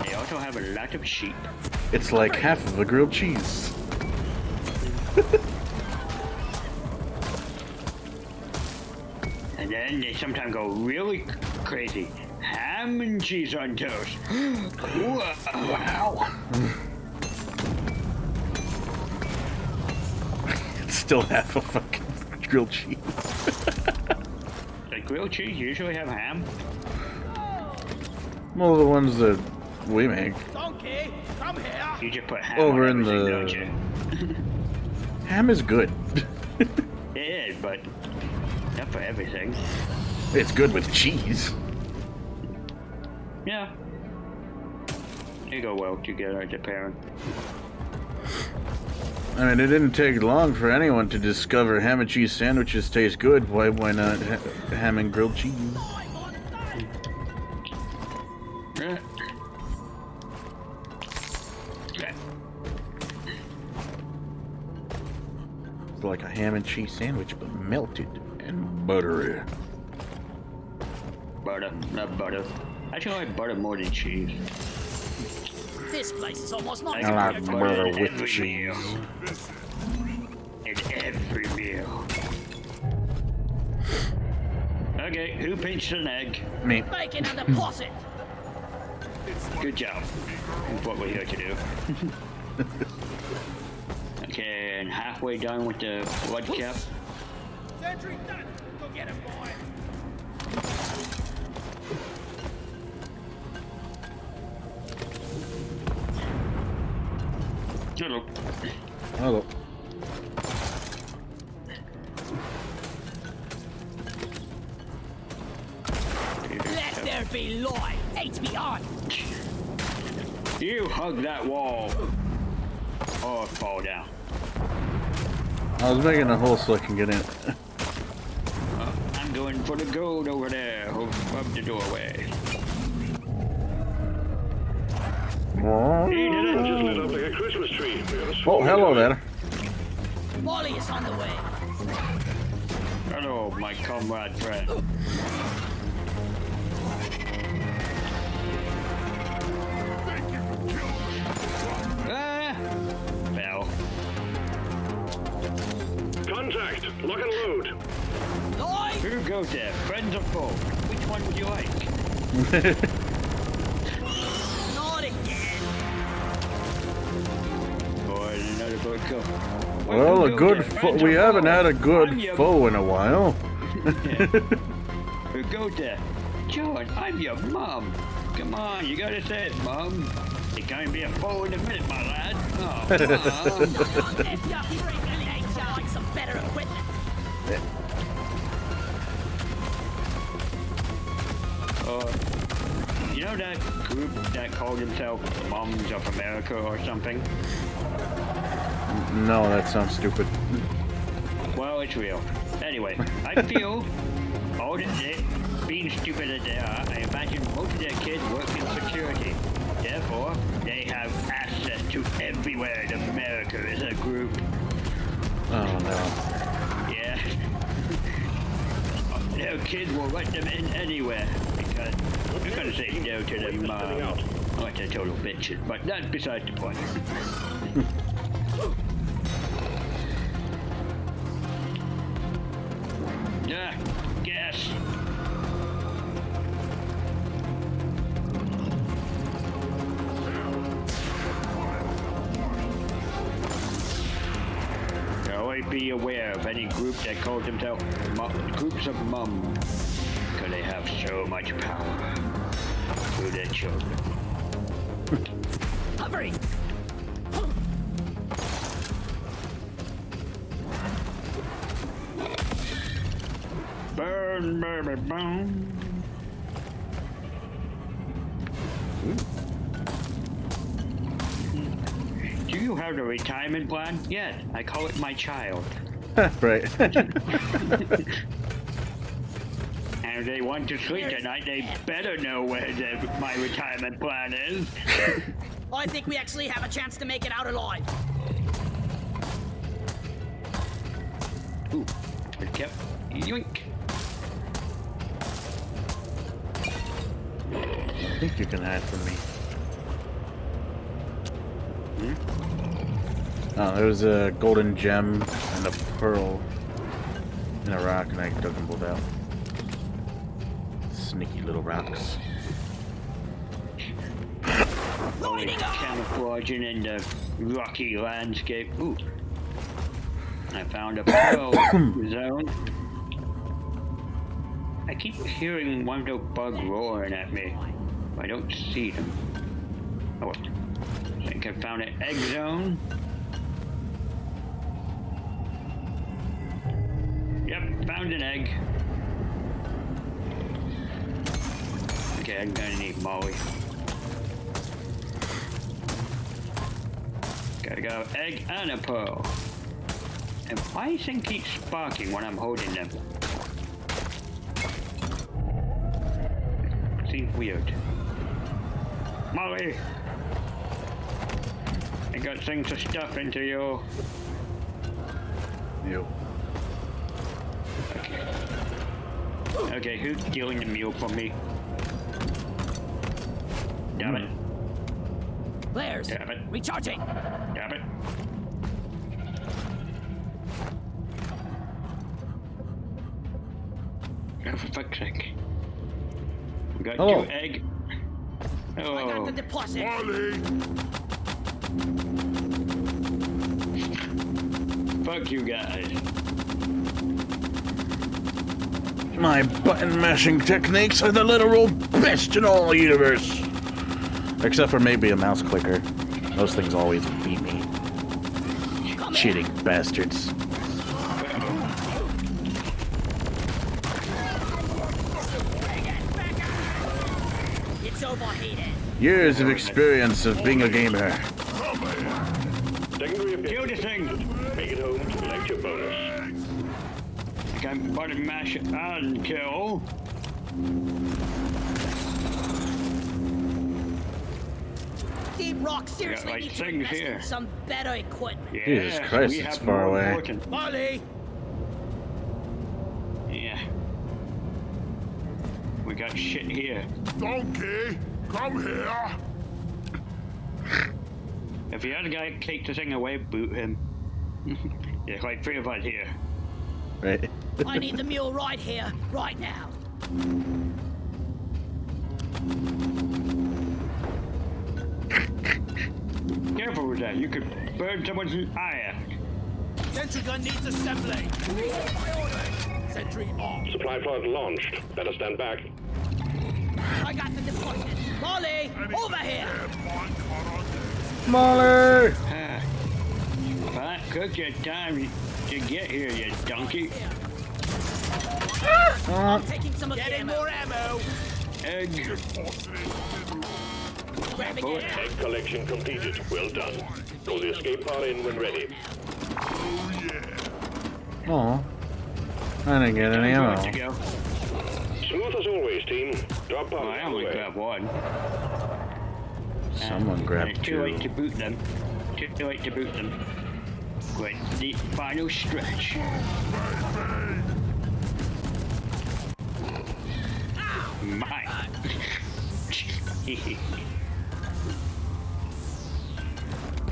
They also have a lot of sheep. It's like half of a grilled cheese. And then they sometimes go really crazy. Ham and cheese on toast. Wow. It's still half a fucking grilled cheese. The grilled cheese usually have ham. Well, the ones that we make. Donkey, come here! You just put ham Over on in everything, the- don't you? Ham is good. It is, but not for everything. It's good with cheese. Yeah. They go well together as a pairing. I mean, it didn't take long for anyone to discover ham and cheese sandwiches taste good. Why not ham and grilled cheese? Yeah. Okay. It's like a ham and cheese sandwich, but melted and buttery. Butter, not butter. I actually like butter more than cheese. This place is almost not I I like like butter in with every cheese. meal. In every meal. Okay, who pinched an egg? Me. bacon and deposit! Good job. That's what we're here to do. Okay, and halfway done with the blood cap. Sentry done! Go get him, boy! Hello. Hello. Let there be light! HBR! You hug that wall. Or fall down. I was making a hole so I can get in. I'm going for the gold over there. Up the doorway. He did it. Just lit up like a Christmas tree. We got a Oh, swarm hello coming. there. Molly is on the way! Hello, my comrade friend. Ah! Fell. Contact! Lock and load! Who goes there? Friends or foes? Which one would you like? Not again. Or another book go. Well, a good we haven't had a good foe in a while. Who goes there? John, I'm your mom. Come on, you gotta say it, Mom. It's gonna be a foe in a minute, my lad. Oh, come on. If you're freaking nature, like some better equipment. You know that group that called themselves Moms of America or something? No, that sounds stupid. Well, it's real. Anyway, I feel, all being stupid as they are, I imagine most of their kids work in security. Therefore, they have access to everywhere in America as a group. Oh no. Yeah. Their kids will let them in anywhere because they're gonna say no to them. Like they're total bitches, but that's besides the point. Yeah, gas. Always be aware of any group that calls themselves groups of mums, because they have so much power through their children. Hovering. Burn, baby, burn. Do you have a retirement plan? Yes, I call it my child. Right. And if they want to sleep tonight, they better know where my retirement plan is. I think we actually have a chance to make it out alive. Ooh, yep, yoink. I think you can hide from me. Oh, there was a golden gem and a pearl in a rock, and I dug them both out. Sneaky little rocks. Camouflaging in the rocky landscape. Ooh. I found a pearl zone. I keep hearing one of those bugs roaring at me. I don't see them. Oh, I think I found an egg zone. Yep, found an egg. Okay, I'm gonna need Molly. Gotta go egg and a pearl. And why does thing keep sparking when I'm holding them? Seems weird. Molly! I got things to stuff into you. You. Okay. Okay, who's stealing the meal from me? Damn it. Flares. Damn it. Recharging. Damn it. Oh, for fuck's sake. We got Hello. two egg. I got the Oh, deposit. Molly! fuck you guys. My button mashing techniques are the literal best in all the universe. Except for maybe a mouse clicker. Those things always beat me. Cheating bastards. It's overheated. Years of experience of being a gamer. Secondary Kill objective. the thing. Make it home to lecture bonus. I can button mash and kill. Deep Rock seriously like needs to things invest here. in some better equipment. Yeah, Jesus Christ, we it's have far more away. important. Molly! Yeah. We got shit here. Donkey, come here! If the other guy takes the thing away, boot him. There's like 3 of us here. right? I need the mule right here, right now. Careful with that. You could burn someone's eye out. Sentry gun needs assembly. Sentry on. Supply pod launched. Better stand back. I got the deposit. Molly, over here. Molly! Fine, cook your time to get here, you donkey. I'm taking some of the Getting ammo. more ammo. Egg. Grabbing it. Egg collection completed. Well done. Pull the escape pod in when ready. Aw. I didn't get any Time to ammo. go. Smooth as always, team. Drop pod Well, I only away. grabbed one. Someone And grabbed it's too late to two. boot them. Too late to boot them. Great. The final stretch. Mine.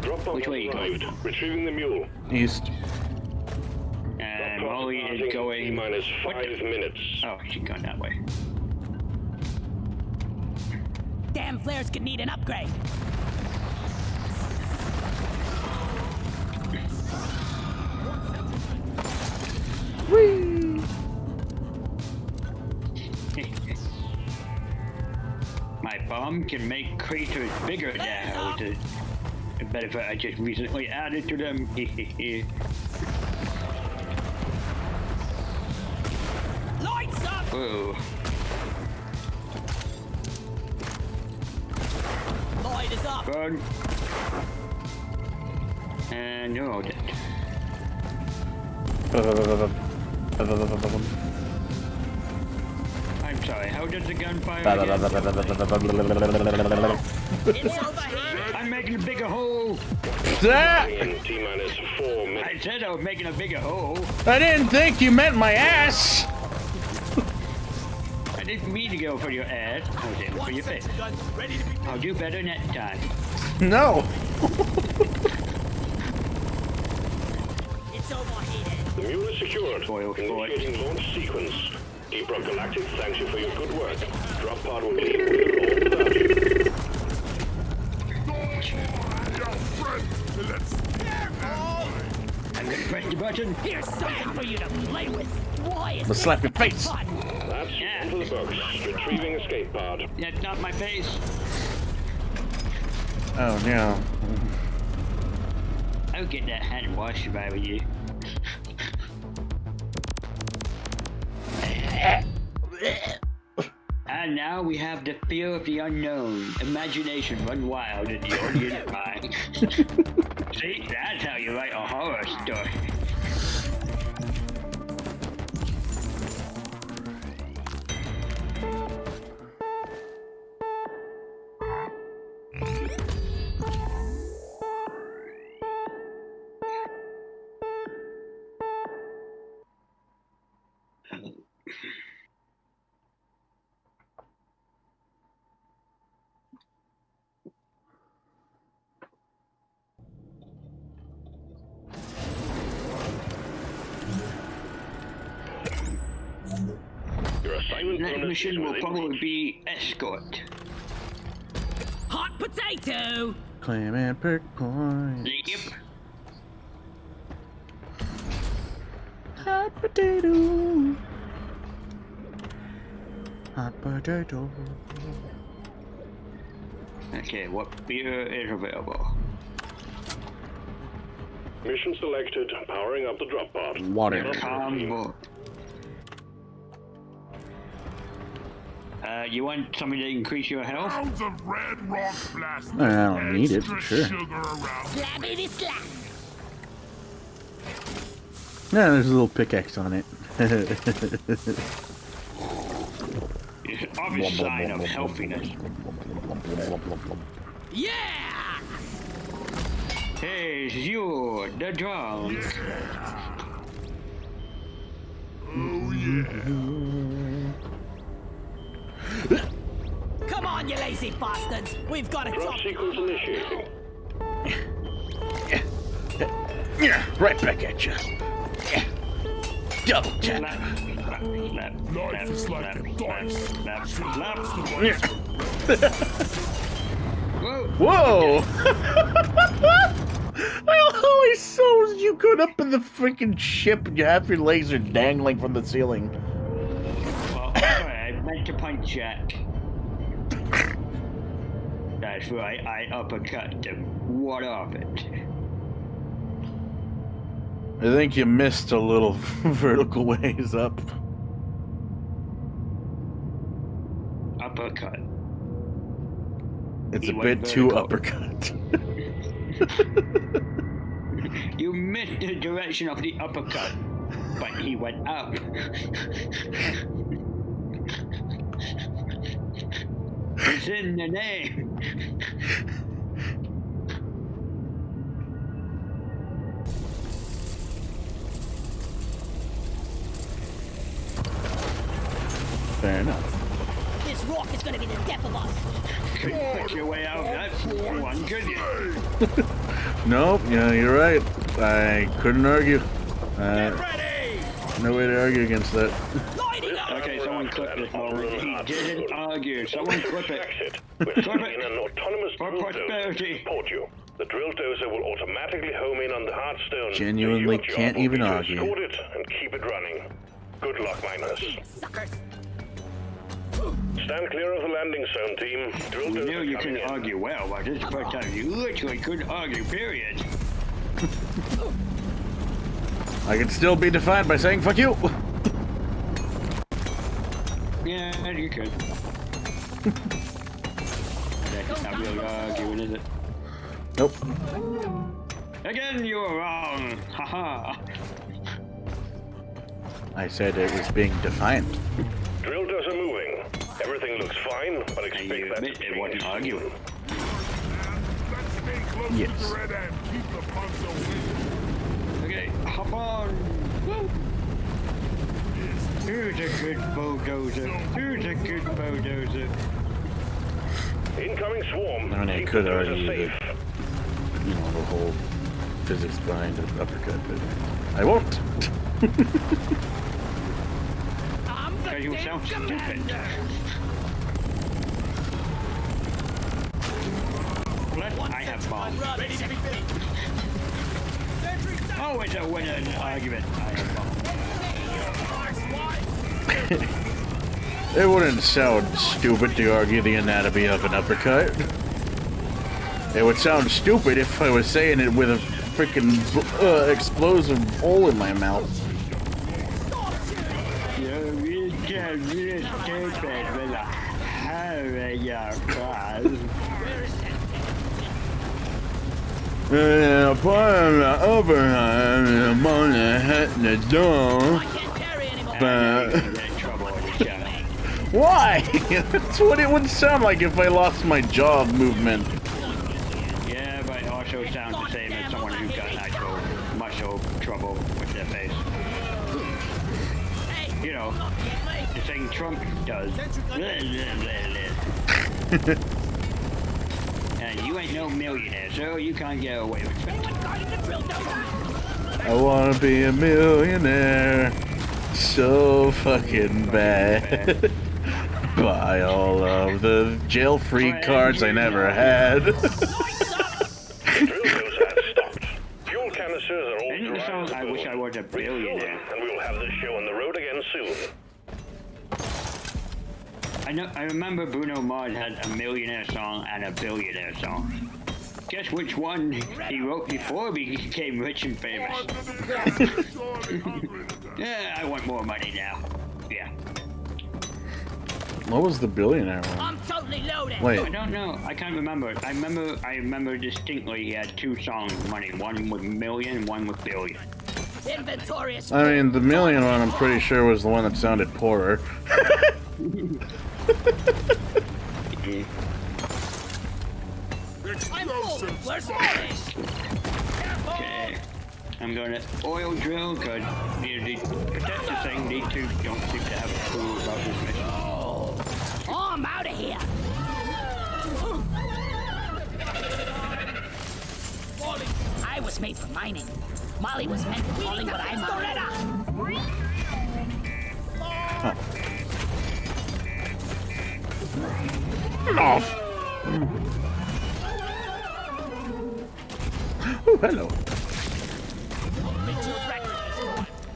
Drop pod Which way you arrived. going? Retrieving the mule. East. And Drop pod Molly departing is going. in T-minus What 5 the- minutes. Oh, she's going that way. Damn flares could need an upgrade. My bomb can make craters bigger now. It's a benefit I just recently added to them. Lights up. Whoa. Light is up. Burn. And you're all dead. I'm sorry, how does the gun fire again? It's over here. I'm making a bigger hole! In T-minus 4 minutes. I said I was making a bigger hole. I didn't think you meant my ass! I didn't mean to go for your ass. I was aiming for your face. Sentry gun ready to be. I'll do better next time. No! It's overheated. The mule is secured. Spoil sport. Initiating launch sequence. Deep Rock Galactic thanks you for your good work. Drop pod will leave with all done. I'm gonna press the button. Here's something for you to play with. Why is Let's slap your face! fun? That's Yeah. one for the books. Retrieving escape pod. That's not my face. Oh no. I'll get that hand washed if I were you. And now we have the fear of the unknown. Imagination run wild in the audience mind. See, that's how you write a horror story. Your assignment Next bonus mission is will within probably reach. be escort. Hot potato. Claim and perk points. Yep. Hot potato. Hot potato. Okay, what beer is available? Mission selected. Powering up the drop pod. Water. Combo. You want something to increase your health? Pounds of red rock blast. I don't need it, Extra sure. sugar around. Slappity slap. Yeah, there's a little pickaxe on it. It's an obvious sign of healthiness. Yeah. Hey, you, the drums. Oh yeah. Come on, you lazy bastards. We've got a Drop job. sequence initiating. Yeah, right back at you. Yeah. Double tap. Slap, slap, slap, Life is like slap, a slap, dice. slap, slap. Whoa! Whoa! I always saw you going up in the freaking ship and half your legs are dangling from the ceiling. Well, sorry, I meant to punch Jack. That's right, I uppercut him. What of it? I think you missed a little vertical ways up. Uppercut. It's He a went bit too vertical. uppercut. You missed the direction of the uppercut, but he went up. It's in the name. Fair enough. This rock is gonna be the death of us. Couldn't put your way out of that one, could you? Nope, yeah, you're right. I couldn't argue. Ready! No way to argue against that. Lighting up! Okay, someone clip this moment. He didn't argue. Someone clip it. Exit. We're sending in an autonomous For drill dozer to prosperity. support you. The drill dozer will automatically home in on the hard stone. Genuinely Your job can't will even be to argue. escort it and keep it running. Good luck, miners. Suckers! Stand clear of the landing zone, team. Drill You dozer knew you coming couldn't in. argue well, but this is the first time you literally couldn't argue, period. I can still be defined by saying fuck you. Yeah, you could. That's not really arguing, is it? Nope. Again, you were wrong. Haha. I said it was being defined. Drill dozer moving. Everything looks fine, but And expect you that to admit it wasn't change. arguing. Let's stay close Yes. to the red end. Keep the punks away. Okay, hop on. Woo. Who's a good bulldozer? Who's a good bulldozer? Incoming swarm. I mean, I Keep could the dozer argue safe. that, you know, the whole physics behind an uppercut, but I won't. I'm the Because you damn sound stupid. commander! Plus, I have bombs. Ready to be fit. Sentry down. Always a winner in an argument. I have bombs. It wouldn't sound stupid to argue the anatomy of an uppercut. It would sound stupid if I was saying it with a freaking explosive hole in my mouth. You're really stupid with a hurry your cause. Upon the overhand, I'm on the head in the door. I can't carry anymore! Get in trouble with each other. Why? That's what it would sound like if I lost my jaw movement. Yeah, but it also sounds the same as someone who's got actual muscle trouble with their face. Hey! You know, the thing Trump does. And you ain't no millionaire, so you can't get away with it. Anyone guarding the drill dozer? I wanna be a millionaire so fucking bad. Buy all of the jail-free cards I never had. Drill dozer has stopped. Fuel canisters are all Isn't it dry sound as a I wish I bone. was a Refuel them, billionaire? and we will have this show on the road again soon. I remember Bruno Mars had a millionaire song and a billionaire song. Guess which one he wrote before he became rich and famous? Yeah, I want more money now. Yeah. What was the billionaire one? I'm totally loaded! I Wait, don't know. I can't remember. I remember distinctly he had two songs money. One with million, one with billion. Inventory is I mean, the million one I'm pretty sure was the one that sounded poorer. I'm full! Where's Molly? Okay. I'm gonna oil drill because the protector thing, these two don't seem to have a clue about this mission. Oh, I'm out of here! I was made for mining. Molly was meant for hauling what I'm on. off. Oh, hello.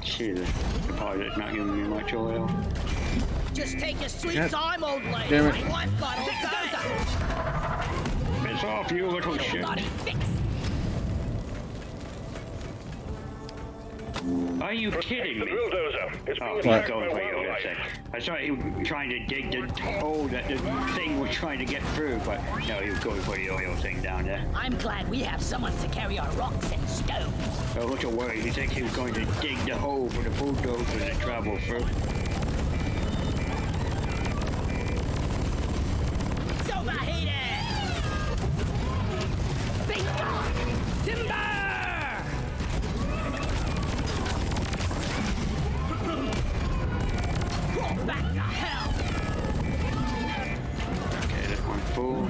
Jesus, the pilot's not giving me much oil. Just take your sweet God time, old lady. damn it. My wife got all Piss off, you little shit. bloody fix. Are you kidding The me? drill dozer. It's Oh, being he's attacked going by for you, wildlife. that's it. I thought he was trying to dig the hole that the thing was trying to get through, but no, he was going for the oil thing down there. I'm glad we have someone to carry our rocks and stones. I was a little worried. You think he was going to dig the hole for the bulldozer to travel through? It's overheated. Big God. Timber. Back to hell. Okay, that one full.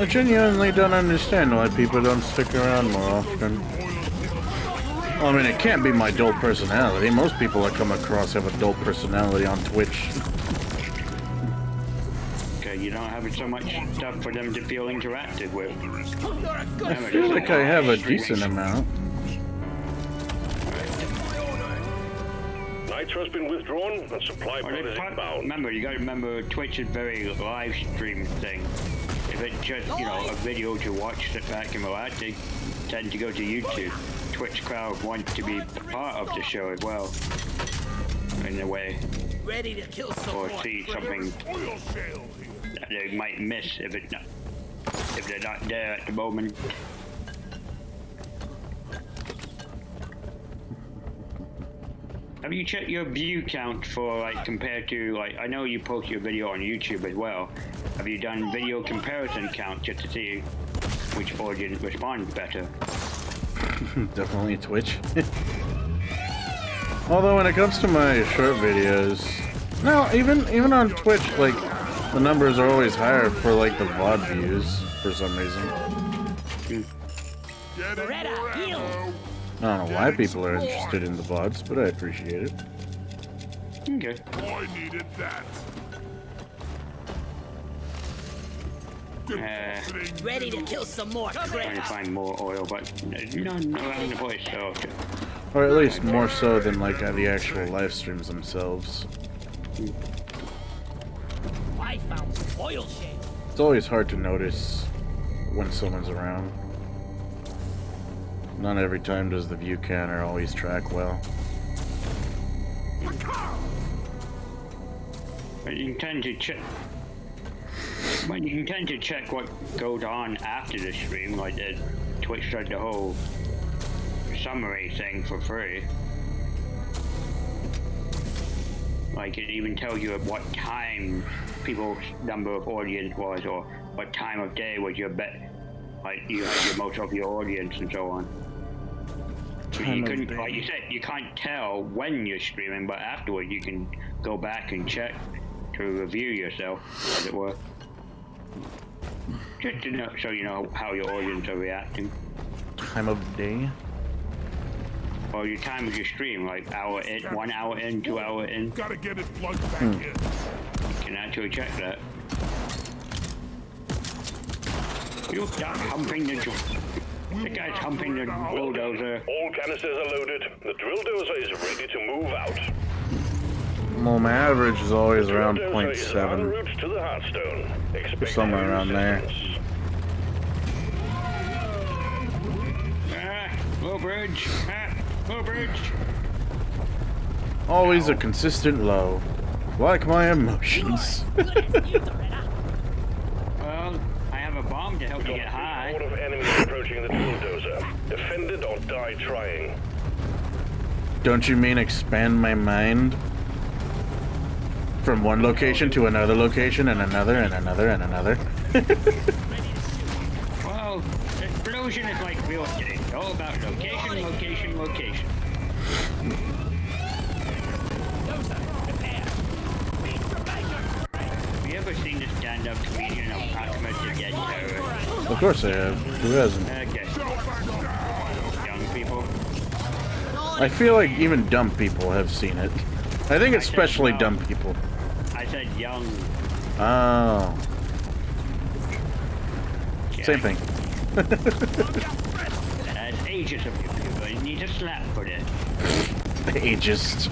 I genuinely don't understand why people don't stick around more often. Well, I mean, it can't be my dull personality. Most people I come across have a dull personality on Twitch. Okay, you don't have so much stuff for them to feel interactive with. I feel like I have a decent amount. Nitro's been withdrawn and supply pod is inbound. Remember, you gotta remember Twitch is very live stream thing. If it's just, you know, a video to watch, sit back and relax, they tend to go to YouTube. Twitch crowd want to be part of the show as well, in a way, Ready to kill some or more. see something Oil shale here. that they might miss if it's not, if they're not there at the moment. Have you checked your view count for, like, compared to, like, I know you post your video on YouTube as well. Have you done video comparison count just to see which audience responds better? Definitely Twitch. Although when it comes to my short videos, no, even on Twitch, like, the numbers are always higher for, like, the VOD views for some reason. Getting Beretta, more heal. ammo. I don't know why people are interested in the VODs, but I appreciate it. Okay. I needed that. Depositing Ready to kill some more Trying to critters. find more oil, but none around the place, so... Or at least more so than, like, the actual live streams themselves. I found oil shale. It's always hard to notice when someone's around. Not every time does the view counter always track well. But you can tend to check... But you can tend to check what goes on after the stream, like the Twitch does the whole summary thing for free. Like it even tells you at what time people's number of audience was, or what time of day was your like you had your most of your audience and so on. You couldn't, like you said, you can't tell when you're streaming, but afterwards you can go back and check to review yourself, as it were. Just to know, so you know how your audience are reacting. Time of day? Or your time of your stream, like hour in, 1 hour in, 2 hour in. Gotta get it plugged back in. You can actually check that. You stop humping the The guy's humping the bulldozer. All canisters are loaded. The drill dozer is ready to move out. Well, my average is always around Drill dozer is en 0.7. route to the Hearthstone. Expect Somewhere heavy around there. resistance. Low bridge. Low bridge. Always a consistent low. Like my emotions. Good as new, Beretta. Well, I have a bomb to help you get high. Horde of enemies approaching the drill dozer. Defend it or die trying. Don't you mean expand my mind? From one location to another location and another and another and another? Well, explosion is like real estate. It's all about location, location, location. Have you ever seen the stand-up comedian of Optimus the Dead Terrorist? Of course I have. Who hasn't? Okay. Young people. I feel like even dumb people have seen it. I think especially dumb people. said young. Oh. Yeah. Same thing. That's ages of you people. You need to slap for this. Ageist.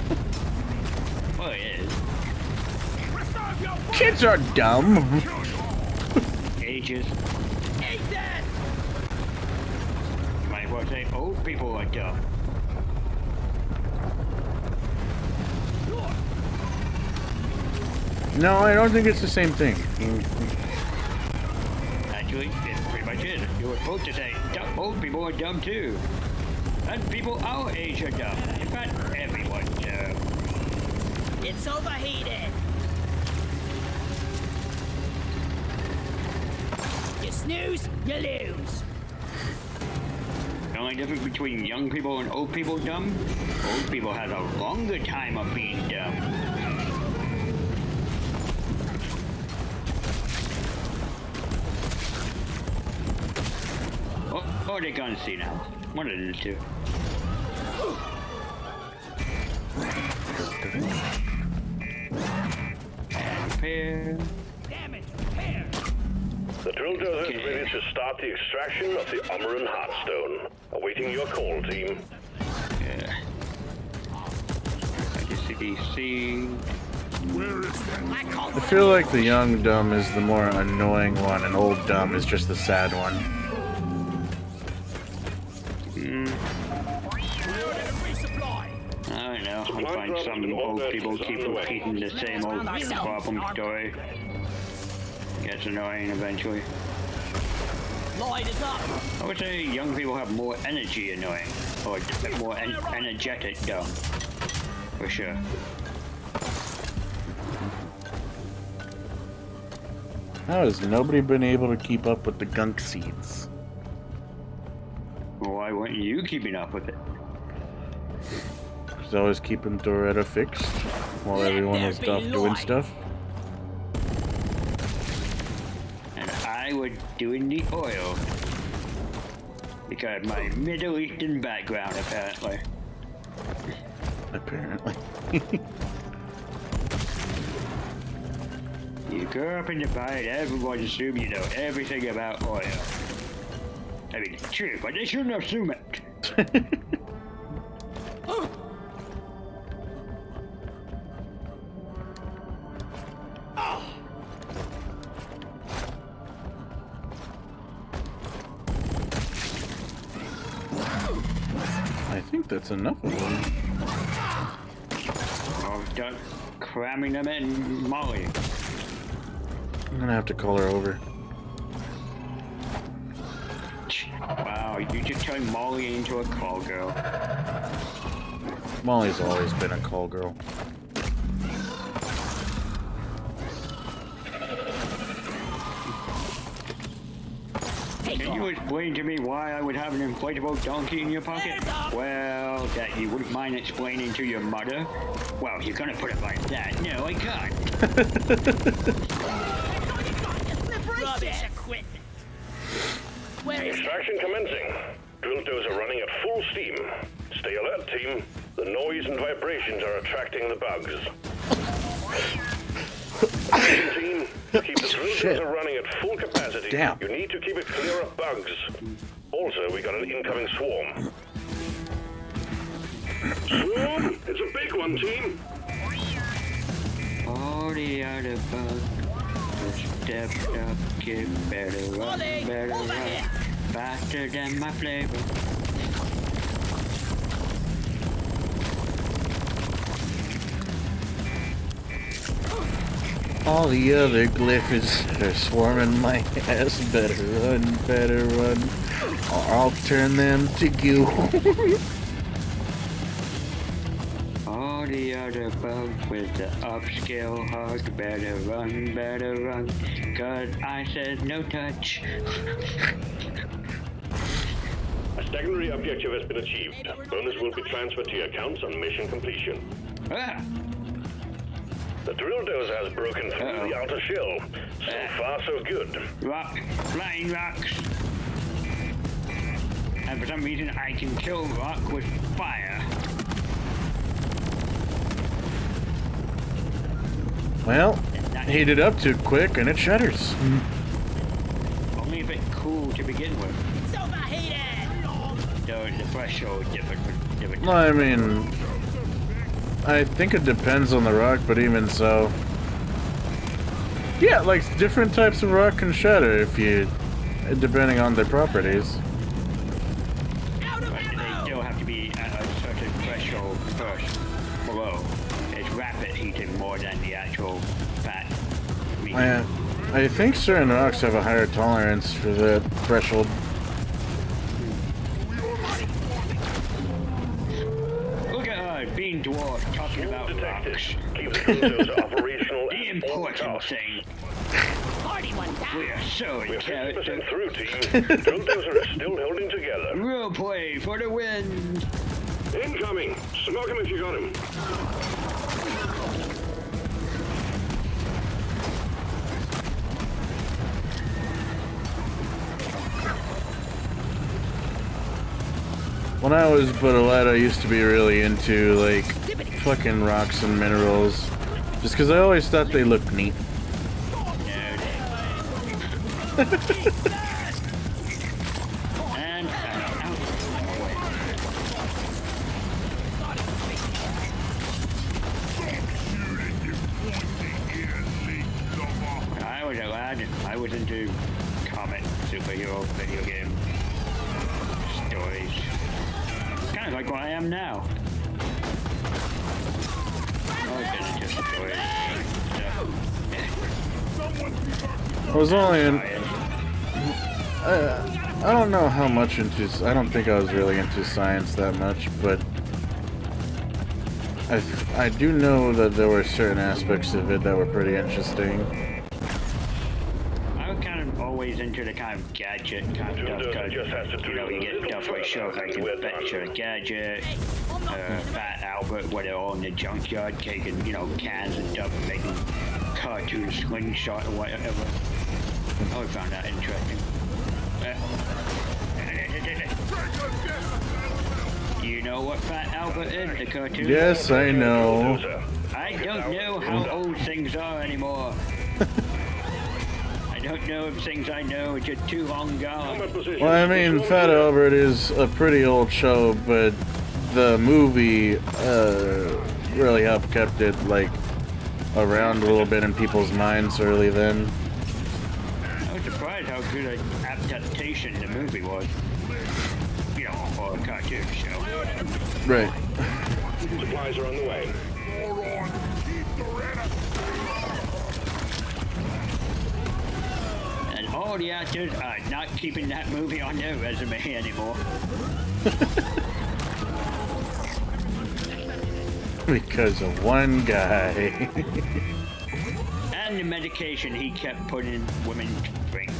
Oh, it is. Kids are dumb. Ages. You might as well say old people are dumb. No, I don't think it's the same thing. Actually, it pretty much is. You were supposed to say old people are dumb too. And people our age are dumb. In fact, everyone's dumb. It's overheated. You snooze, you lose. The only difference between young people and old people dumb, old people have a longer time of being dumb. Or they're gonna see now. One of the two. And repair. Damage, repair. The drill dozer is ready to start the extraction of the Omeran Heartstone. Awaiting your call, team. Yeah. I just see. Where is that? I feel like the young dumb is the more annoying one, and old dumb is just the sad one. I don't know. I find some old people keep repeating the same old problem story. Gets annoying eventually. Light is up. I would say young people have more energy annoying. Or more energetic dumb. For sure. How has nobody been able to keep up with the gunk seeds? Well, why weren't you keeping up with it? Because I was keeping Doretta fixed while everyone was off doing stuff. And I was doing the oil. Because of my Middle Eastern background, apparently. Apparently. You grow up in the fight, everyone assumes you know everything about oil. I mean, it's true, but they shouldn't assume it. I think that's enough of them. Oh, start cramming them in, Molly. I'm gonna have to call her over. Wow, you just turned Molly into a call girl. Molly's always been a call girl. Can you explain to me why I would have an inflatable donkey in your pocket? Well, that you wouldn't mind explaining to your mother? Well, you're gonna put it like that. No, I can't. Rubbish equipment. Where is Extraction commencing. Drill dozer running at full steam. Stay alert, team. The noise and vibrations are attracting the bugs. Team, keep the drill dozer running at full capacity. Damn. You need to keep it clear of bugs. Also, we got an incoming swarm. Swarm? It's a big one, team. All the other bugs stepped up, get better run, better run, faster than my flavor. All the other glyphs are swarming my ass. Better run, or I'll turn them to goo. All the other bugs with the upscale hug, better run, 'cause I said no touch. A secondary objective has been achieved. Bonus will be transferred to your accounts on mission completion. Ah! The drill dozer has broken through the outer shell. So far, so good. Rock, flying rocks. And for some reason, I can kill rock with fire. Well, heat it up too quick and it shatters. Only if it's cool to begin with. It's overheated! The threshold different for different. Well, I mean, I think it depends on the rock, but even so. Yeah, like different types of rock can shatter if you, depending on their properties. Out of But they ammo! still have to be at a certain threshold first below. It's rapid heating more than the actual fat. I think certain rocks have a higher tolerance for the threshold. Look at being dwarf talking about Detected. rocks. Keep the filters operational The at all important costs. thing. 41 down! We are so in We're character. 50% through, team. Filters are still holding together. Real play for the win. Incoming. Smoke him if you got him. When I was but a lad, I used to be really into, like, fucking rocks and minerals. Just because I always thought they looked neat. And out. I was a lad. I was into comic superhero video game stories. Kind of like what I am now. Always been into stories. I was only in... I don't know how much into... I don't think I was really into science that much, but... I do know that there were certain aspects of it that were pretty interesting. I was kind of always into the kind of gadget kind of stuff, because, you know, you get stuff like shows like Adventure Gadget, Fat Albert, where they're all in the junkyard taking, you know, cans and stuff and making cartoon slingshot or whatever. I always found that interesting. You know what Fat Albert is, the cartoon? Yes, I know. I don't know how old things are anymore. I don't know if things I know are just too long gone. Well, I mean, Fat Albert is a pretty old show, but the movie really helped kept it, like, around a little bit in people's minds early then. I was surprised how good an adaptation the movie was. You know, for a cartoon show. Right. Supplies are on the way. And all the actors are not keeping that movie on their resume anymore. Because of one guy. And the medication he kept putting women to drink.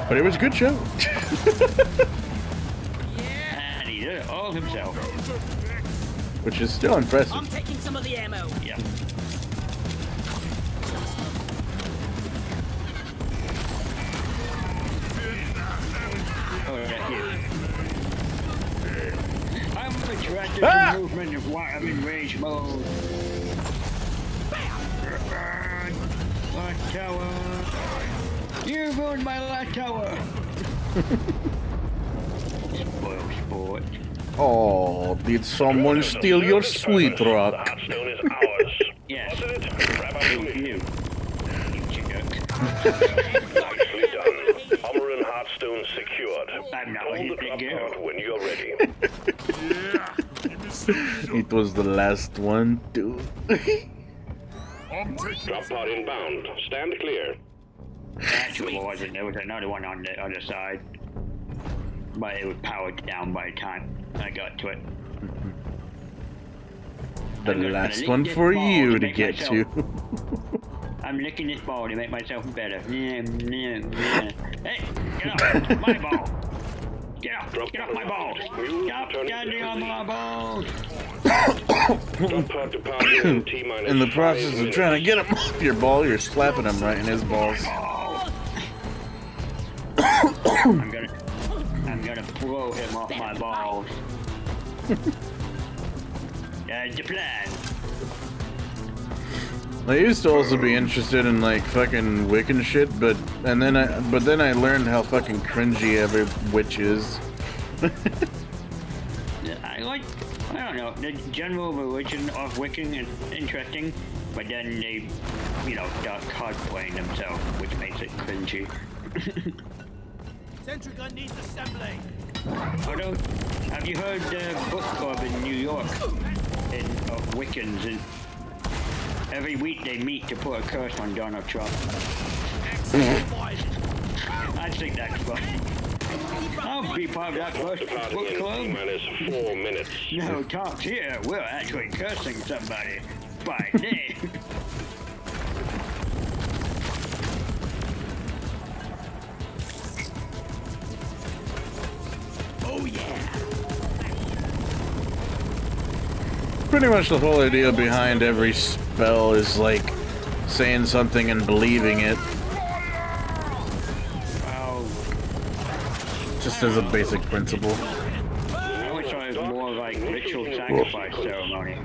But it was a good show. And he did it all himself. Which is still impressive. I'm taking some of the ammo. Yeah. Oh, yeah, here. I'm attracted to the movement of why I'm in rage mode. Last tower. You ruined my last tower. Spoil sport. Oh, did someone steal your sweet rock? The Hearthstone is ours. Yes. Wasn't it? Grab our loot. You jerk. Nicely done. Armor and Hearthstone secured. I'm not Pull the his drop big girl. card when you're ready. It was the last one, too. I'm taking Drop pod inbound. Stand clear. Actually, it wasn't. There was another one on the other side. But it was powered down by the time I got to it. The last one for you to get to. I'm licking this ball to make myself better. Hey, get off my ball. Get off my ball. Stop standing on my balls. Drop pod departing in T-minus In the 5 process of minutes. trying to get him off your ball, you're slapping him right in his balls. I'm gonna blow him off my balls. That's the plan. I used to also be interested in like fucking Wiccan shit, but then I learned how fucking cringy every witch is. I don't know, the general religion of Wiccan is interesting, but then they, you know, start cosplaying themselves, which makes it cringy. Sentry gun needs assembling. Although, have you heard the book club in New York of Wiccans? And every week they meet to put a curse on Donald Trump. I think that's funny. I'll be part of that book club. Minus 4 minutes. No talks here. We're actually cursing somebody by name. Oh yeah. Pretty much the whole idea behind every spell is like saying something and believing it. Just as a basic principle. I always thought it was more like ritual sacrifice ceremony,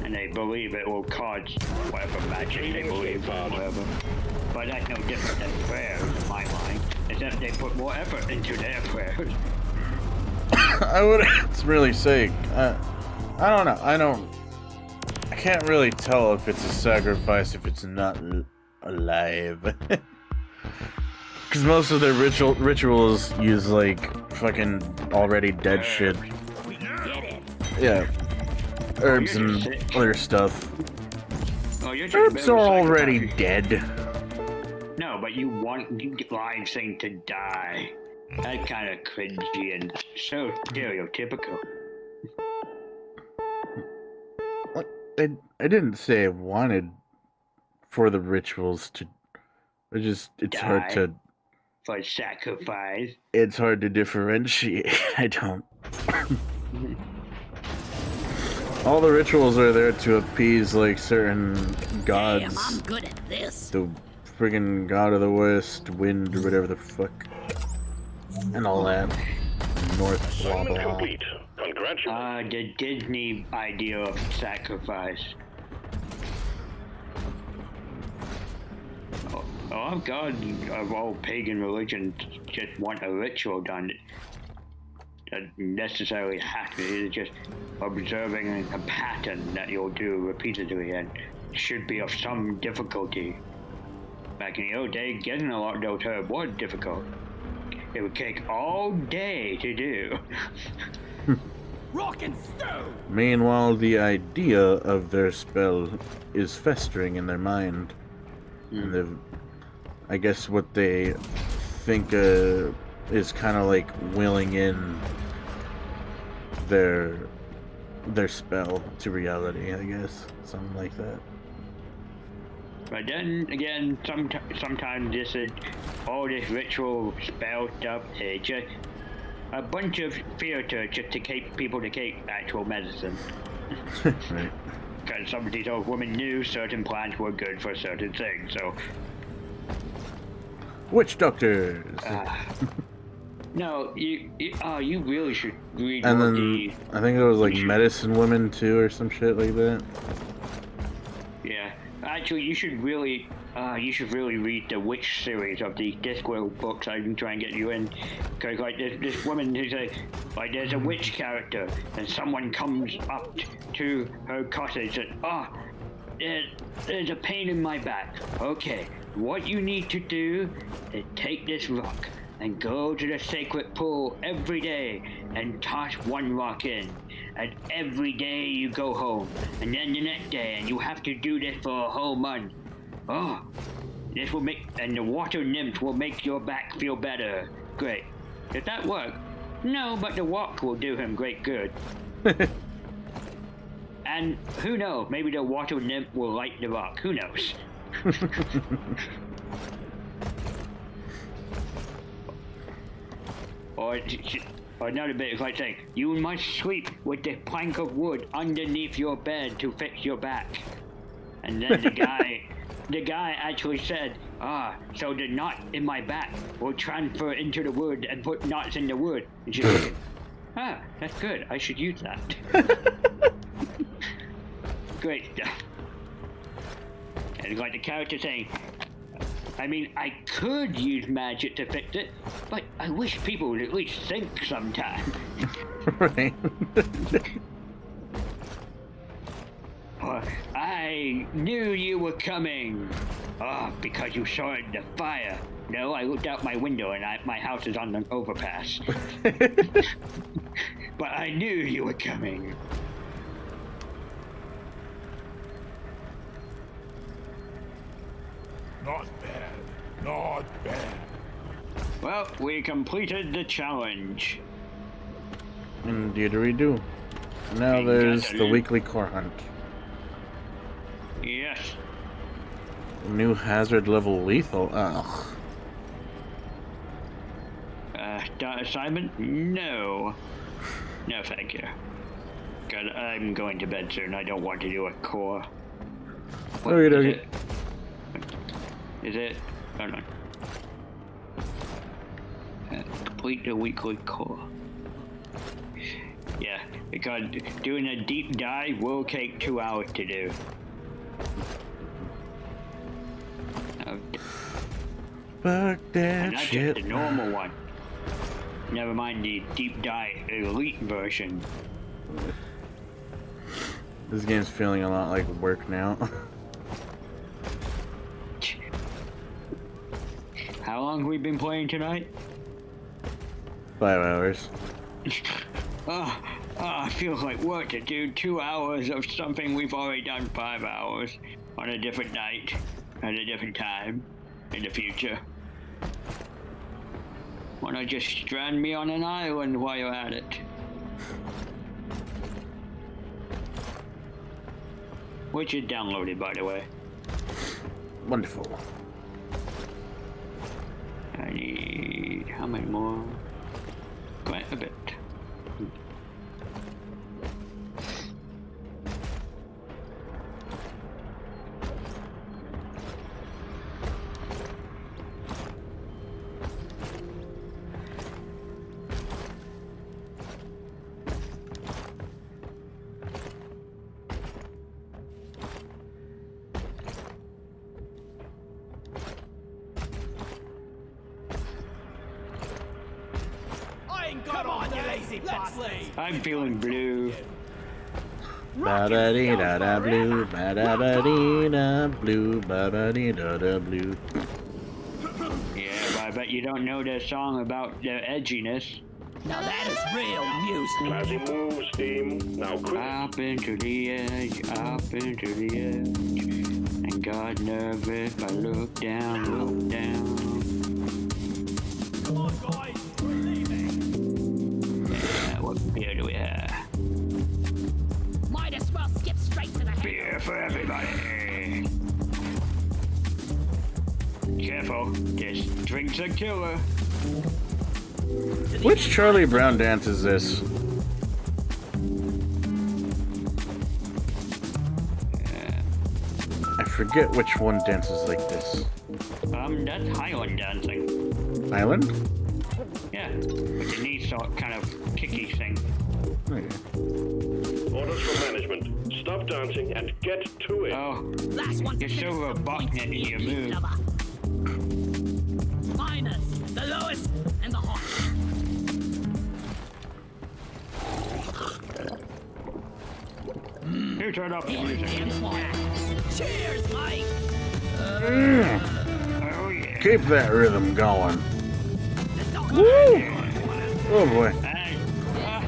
and they believe it will cause whatever magic they believe or whatever. But that's no different than prayers in my mind, except they put more effort into their prayers. I wouldn't really say. I don't know. I can't really tell if it's a sacrifice if it's not alive. Because most of their rituals use like fucking already dead shit. Yeah, herbs and other stuff. Oh, Herbs are already dead. No, but you want live thing to die. That's kind of cringy and so stereotypical. I didn't say I wanted for the rituals to. It's die. Hard to. For sacrifice. It's hard to differentiate. I don't. All the rituals are there to appease like certain gods. Damn, I'm good at this. The friggin' god of the west, wind, or whatever the fuck, and all that. North, blah blah. Complete. Congratulations. The Disney idea of sacrifice. Oh God, of all pagan religions just want a ritual done. Doesn't necessarily have to. It's just observing a pattern that you'll do repeatedly and should be of some difficulty. Back in the old day, getting a lot of those herbs was difficult. It would take all day to do. Rock and stone! Meanwhile, the idea of their spell is festering in their mind. And I guess what they think is kind of like willing in their spell to reality, I guess. Something like that. But then again, sometimes this is all this ritual spell stuff is just a bunch of theater just to keep people to take actual medicine. Right. Because some of these old women knew certain plants were good for certain things, so. Witch doctors. No, you really should read and more then I think it was like medicine women too, or some shit like that. Yeah, actually, you should really read the Witch series of the Discworld books. I can try and get you in, because like this woman who's there's a witch character, and someone comes up to her cottage and there's a pain in my back. Okay, what you need to do is take this rock and go to the sacred pool every day and toss one rock in. And every day you go home, and then the next day, and you have to do this for a whole month. Oh, this will and the water nymph will make your back feel better. Great. Does that work? No, but the rock will do him great good. And who knows, maybe the water nymph will light the rock. Who knows? Or another bit is like saying, you must sleep with the plank of wood underneath your bed to fix your back. And then the guy actually said, so the knot in my back will transfer into the wood and put knots in the wood. And she's like, that's good. I should use that. Great stuff. It's like the character saying, I mean, I could use magic to fix it, but I wish people would at least think sometime. Right. Or, I knew you were coming. Oh, because you saw it in the fire. No, I looked out my window and my house is on an overpass. But I knew you were coming. Not bad. Not bad. Well, we completed the challenge. Indeed we do. Now there's the weekly core hunt. Yes. New hazard level lethal. Ugh. Assignment? No. No, thank you. God, I'm going to bed soon. I don't want to do a core. What, Okay. Is it? Hold on. Complete the weekly core. Yeah, because doing a deep dive will take 2 hours to do. Fuck that And that's shit. just the normal one. Never mind the deep dive elite version. This game's feeling a lot like work now. How long have we been playing tonight? 5 hours. It feels like work to do 2 hours of something we've already done 5 hours on a different night at a different time in the future. Wanna just strand me on an island while you're at it? Which is downloaded, by the way. Wonderful. I need... how many more? Quite a bit. I'm feeling blue. Ba-da-dee-da-da blue, ba-da-ba-dee-da blue, ba-da-dee-da-da blue. Yeah, but I bet you don't know the song about the edginess. Now that is real music. Classy moves, team. Now quick. Up into the edge, up into the edge. And God nervous, I look down, look down. Come on, guys, we're leaving. Yeah, what beer do we have? Might as well skip straight to the head. Beer for everybody. Careful, this drink's a killer. Which Charlie Brown dance is this? I forget which one dances like this. That's Highland dancing. Island? Yeah, with the knee sort kind of kicky thing. Okay. Orders from management. Stop dancing and get to it. Oh, Last one to you're so finish the robotic points in your elite move. lover. Minus, the lowest, and the hottest. You turn off the Feeling music. damn smart. Cheers, Mike. Oh yeah. Keep that rhythm going. The dog Woo! Oh boy. Hey,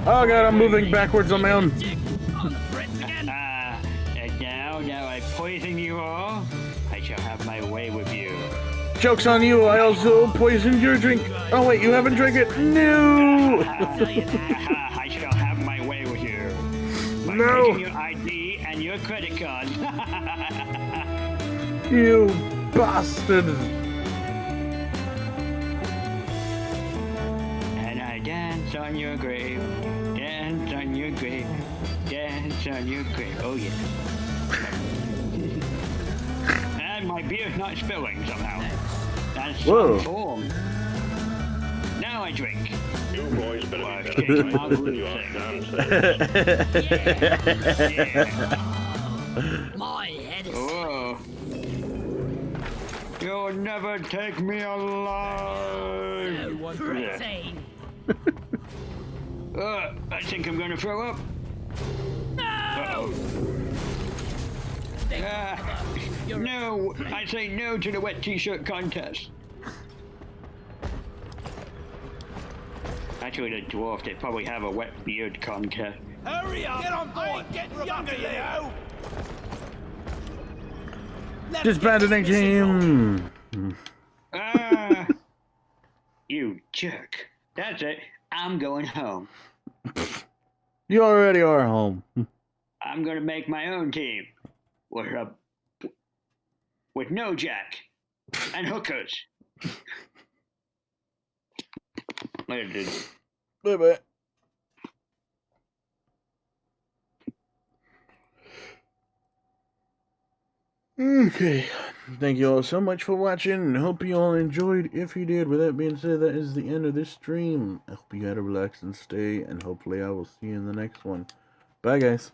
Oh god, I'm moving backwards on my own. on the fritz again. and now I poison you all. I shall have my way with you. Joke's on you, I also poisoned your drink. Oh wait, you haven't drank it? No! I shall have my way with you. By No. taking your ID and your credit card. You bastard! And I dance on your grave, dance on your grave, dance on your grave. Oh yeah. And my beer's not spilling somehow. That's Whoa. some form. Now I drink. You boys better Well, be shaking my better than blue your thing. dancers. Yeah. My head is Oh. You'll never take me alive. So pretty. I think I'm gonna throw up. No! No, I say no to the wet t-shirt contest. Actually, the dwarf, they probably have a wet beard contest. Hurry up! Get on board! Get younger, Leo! Disbanding team! You jerk. That's it. I'm going home. You already are home. I'm gonna make my own team. With no jack. And hookers. Later, dude. Bye-bye. Okay, thank you all so much for watching. Hope you all enjoyed. If you did, with that being said, that is the end of this stream. I hope you had a relaxing stay, and hopefully I will see you in the next one. Bye, guys.